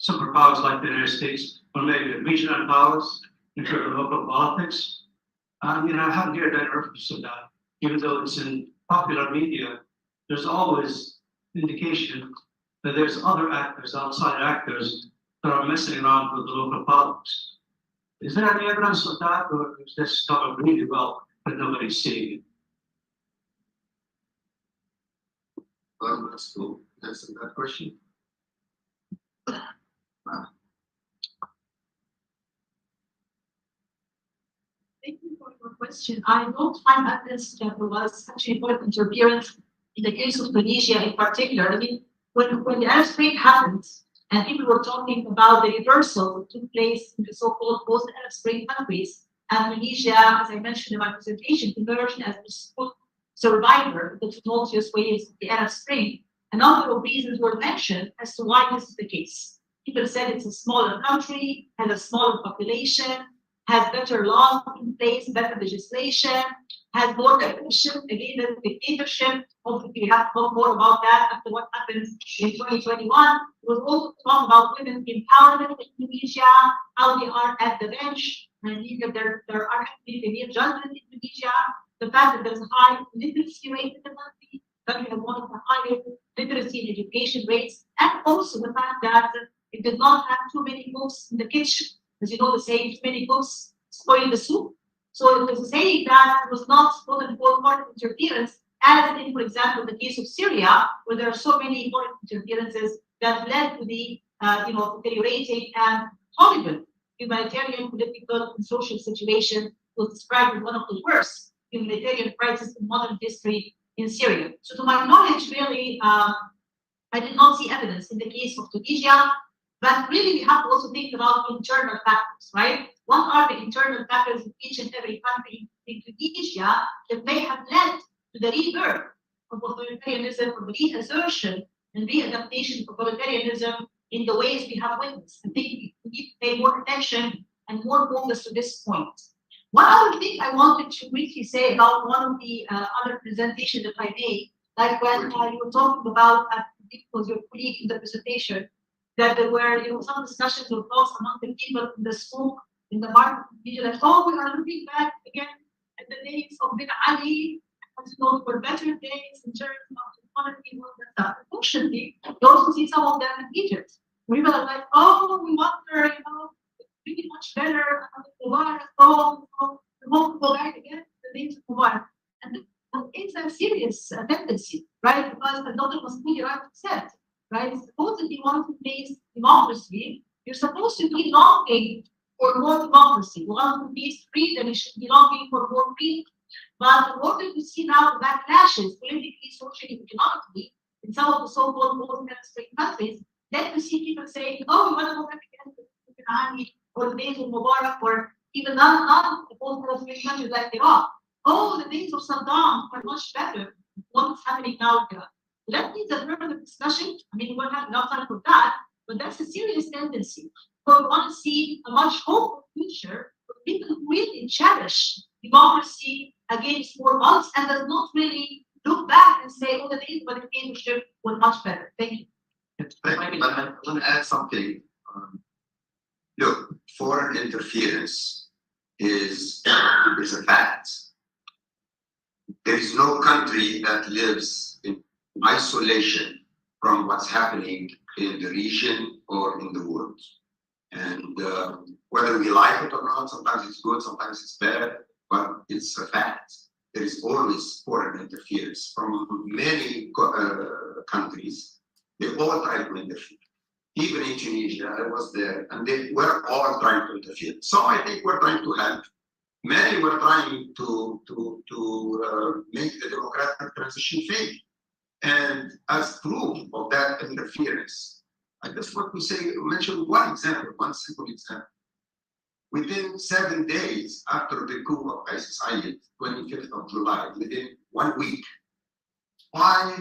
superpowers like the United States or maybe regional powers in terms of local politics? I haven't heard any reference to that, even though it's in popular media. There's always indication that there's other actors, outside actors, that are messing around with the local politics. Is there any evidence of that, or is this covered really well, but nobody's seeing it? Let's go answer that question. Thank you for your question. I don't find evidence that there was such important interference in the case of Tunisia in particular. I mean, when the Arab Spring happened, and people were talking about the reversal that took place in the so-called post-Arab Spring countries, and Tunisia, as I mentioned in my presentation, emerged as the survivor of the tumultuous waves of the Arab Spring. A number of reasons were mentioned as to why this is the case. People said it's a smaller country, has a smaller population, has better laws in place, better legislation, has more efficient, again, the dictatorship. Hopefully, we have to talk more about that after what happened in 2021. It was also talk about women's empowerment in Tunisia, how they are at the bench, and there are actually severe judgments in Tunisia. The fact that there's a high literacy rate in the country has one of the highest literacy and education rates, and also the fact that it did not have too many books in the kitchen. As you know, the saying, too many books spoil the soup. So it was a saying that it was not foreign interference, as in, for example, the case of Syria, where there are so many foreign interferences that led to the deteriorating and horrible humanitarian, political, and social situation was described as one of the worst humanitarian crises in modern history in Syria. So to my knowledge, really, I did not see evidence in the case of Tunisia, but really we have to also think about internal factors, right? What are the internal factors in each and every country in Tunisia that may have led to the rebirth of authoritarianism, or the reassertion and readaptation of authoritarianism in the ways we have witnessed? I think we need to pay more attention and more focus to this point. One other thing I wanted to briefly say about one of the other presentations that I made, like when you were talking about, I think it was your colleague in the presentation, that there were some discussions or talks among the people in the school, in the market, like, oh, we are looking back again at the days of Ben Ali, for better days in terms of economy and all that stuff. Unfortunately, you also see some of them in Egypt. People are like, oh, we wonder, it's really much better under Mubarak. Oh, we won't go back again to the days of Mubarak. And it's a serious tendency, right? Because the Dr. Masmoudi said, right? Suppose if you want to face democracy, you're supposed to be longing for more democracy. You want to be free, then you should be longing for more freedom. But in order to see now the backlashes, politically, socially, economically, in some of the so-called post-democratic countries, then you see people saying, oh, we want to go back again to the Army or the days of Mubarak, or even not the post-democratic countries like Iraq. Oh, the days of Saddam are much better. What's happening now in Iraq? That needs a further discussion. I mean, we won't have enough time for that, but that's a serious tendency. So we want to see a much hopeful future where people really cherish democracy against more violence and does not really look back and say, oh, the days of the dictatorship were much better. Thank you. But I want to add something. Look, foreign interference is a fact. There is no country that lives in isolation from what's happening in the region or in the world. And whether we like it or not, sometimes it's good, sometimes it's bad, but it's a fact. There is always foreign interference from many countries. They all try to interfere. Even in Tunisia, I was there, and they were all trying to interfere. So I think we're trying to help. Many were trying to make the democratic transition fail. And as proof of that interference, I just want to mention one example, one simple example. Within 7 days after the coup of CSID, 25th of July, within 1 week, 5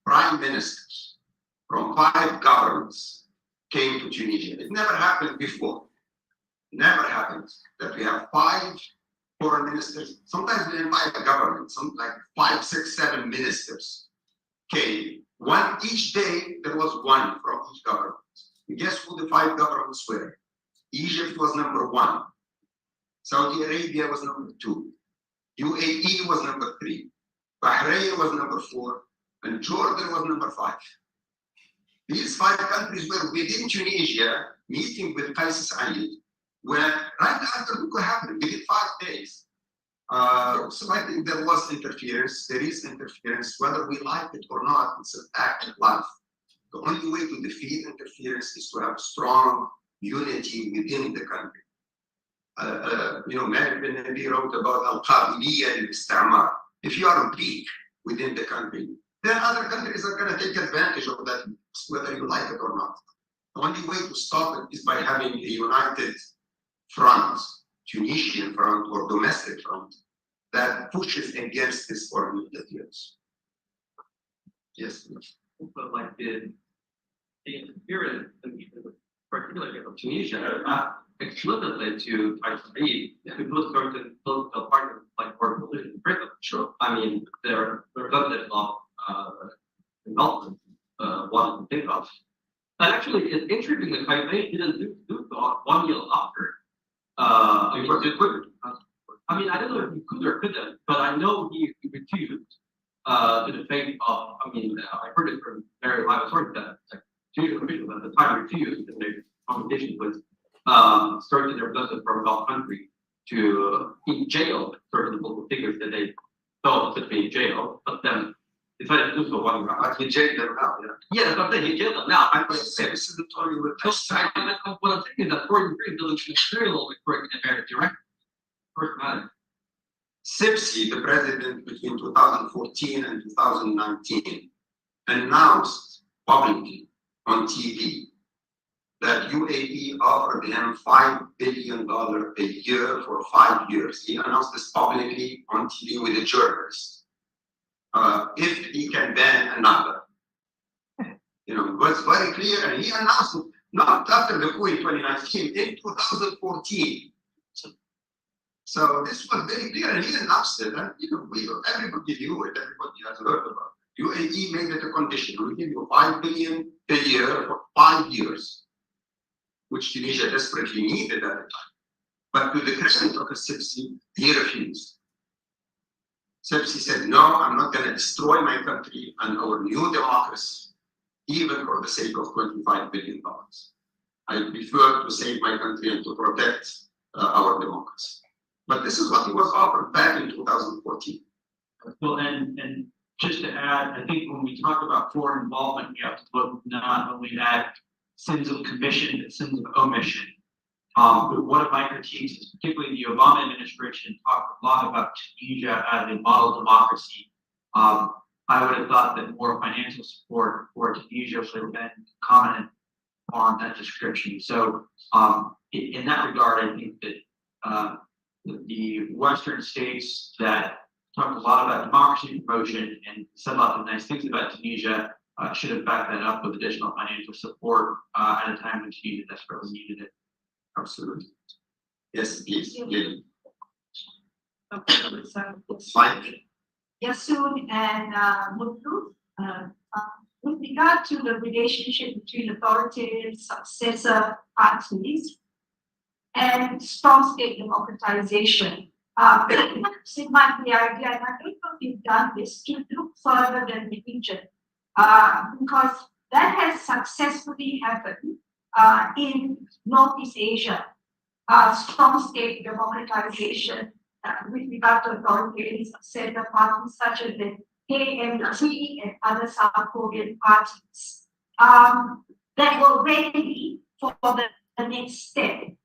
prime ministers from 5 governments came to Tunisia. It never happened before. Never happened that we have 5 foreign ministers. Sometimes we invite a government, some like 5, 6, 7 ministers came. Each day there was one from each government. And guess who the 5 governments were? Egypt was number 1. Saudi Arabia was number 2. UAE was number 3. Bahrain was number 4. And Jordan was number 5. These 5 countries were within Tunisia, meeting with CSID, where right after the coup happened, within 5 days. So I think there was interference. There is interference, whether we like it or not. It's an act of life. The only way to defeat interference is to have strong unity within the country. Malik bin Nabi wrote about al-Qabiliyya al-Istamar. If you are weak within the country, then other countries are going to take advantage of that, whether you like it or not. The only way to stop it is by having a united front, Tunisian front or domestic front, that pushes against this foreign interference. Yes, please. But like the interference, particularly of Tunisia, explicitly to ICD, to put certain political partners like Portugal in Britain. Sure. I mean, there are representatives of development one to think of. And actually, it's interesting that Taipei didn't do so 1 year after. I mean, I don't know if he could or couldn't, but I know he refused to the fate of, I heard it from very high authority that Tunisian officials at the time refused to make competition with certain representatives from Gulf country to in jail certain local figures that they thought should be in jail, but then decided to do so 1 year after. He jailed them now, yeah. Yeah, that's what I'm saying. He jailed them now. I'm going to say this is the story with what I'm saying is that Gordon Green doesn't very little before it can direct. First matter. CSID, the president between 2014 and 2019, announced publicly on TV that UAE offered him $5 billion a year for 5 years. He announced this publicly on TV with a journalist. If he can ban another. It was very clear, and he announced it not after the coup in 2019, in 2014. So this was very clear, and he announced it, and everybody knew it, everybody has heard about it. UAE made it a condition. We give you $5 billion a year for 5 years, which Tunisia desperately needed at the time. But to the credit of the CSID, he refused. CSID said, no, I'm not going to destroy my country and our new democracy, even for the sake of $25 billion. I prefer to save my country and to protect our democracy. But this is what he was offered back in 2014. Well, and just to add, I think when we talk about foreign involvement, we have to look not only at sins of commission, but sins of omission. One of my critiques is particularly the Obama administration talked a lot about Tunisia as a model democracy. I would have thought that more financial support for Tunisia should have been commented on that description. So in that regard, I think that the Western states that talked a lot about democracy promotion and said lots of nice things about Tunisia should have backed that up with additional financial support at a time when Tunisia desperately needed it. Absolutely. Yes, please. Fine. Yasun and Mutlu, with regard to the relationship between authoritative successor parties and strong state democratization, it might be idea, and I don't know if you've done this, to look further than the region, because that has successfully happened in Northeast Asia, strong state democratization with regard to authoritative successor parties such as the KMT and other South Korean parties that were ready for the next step.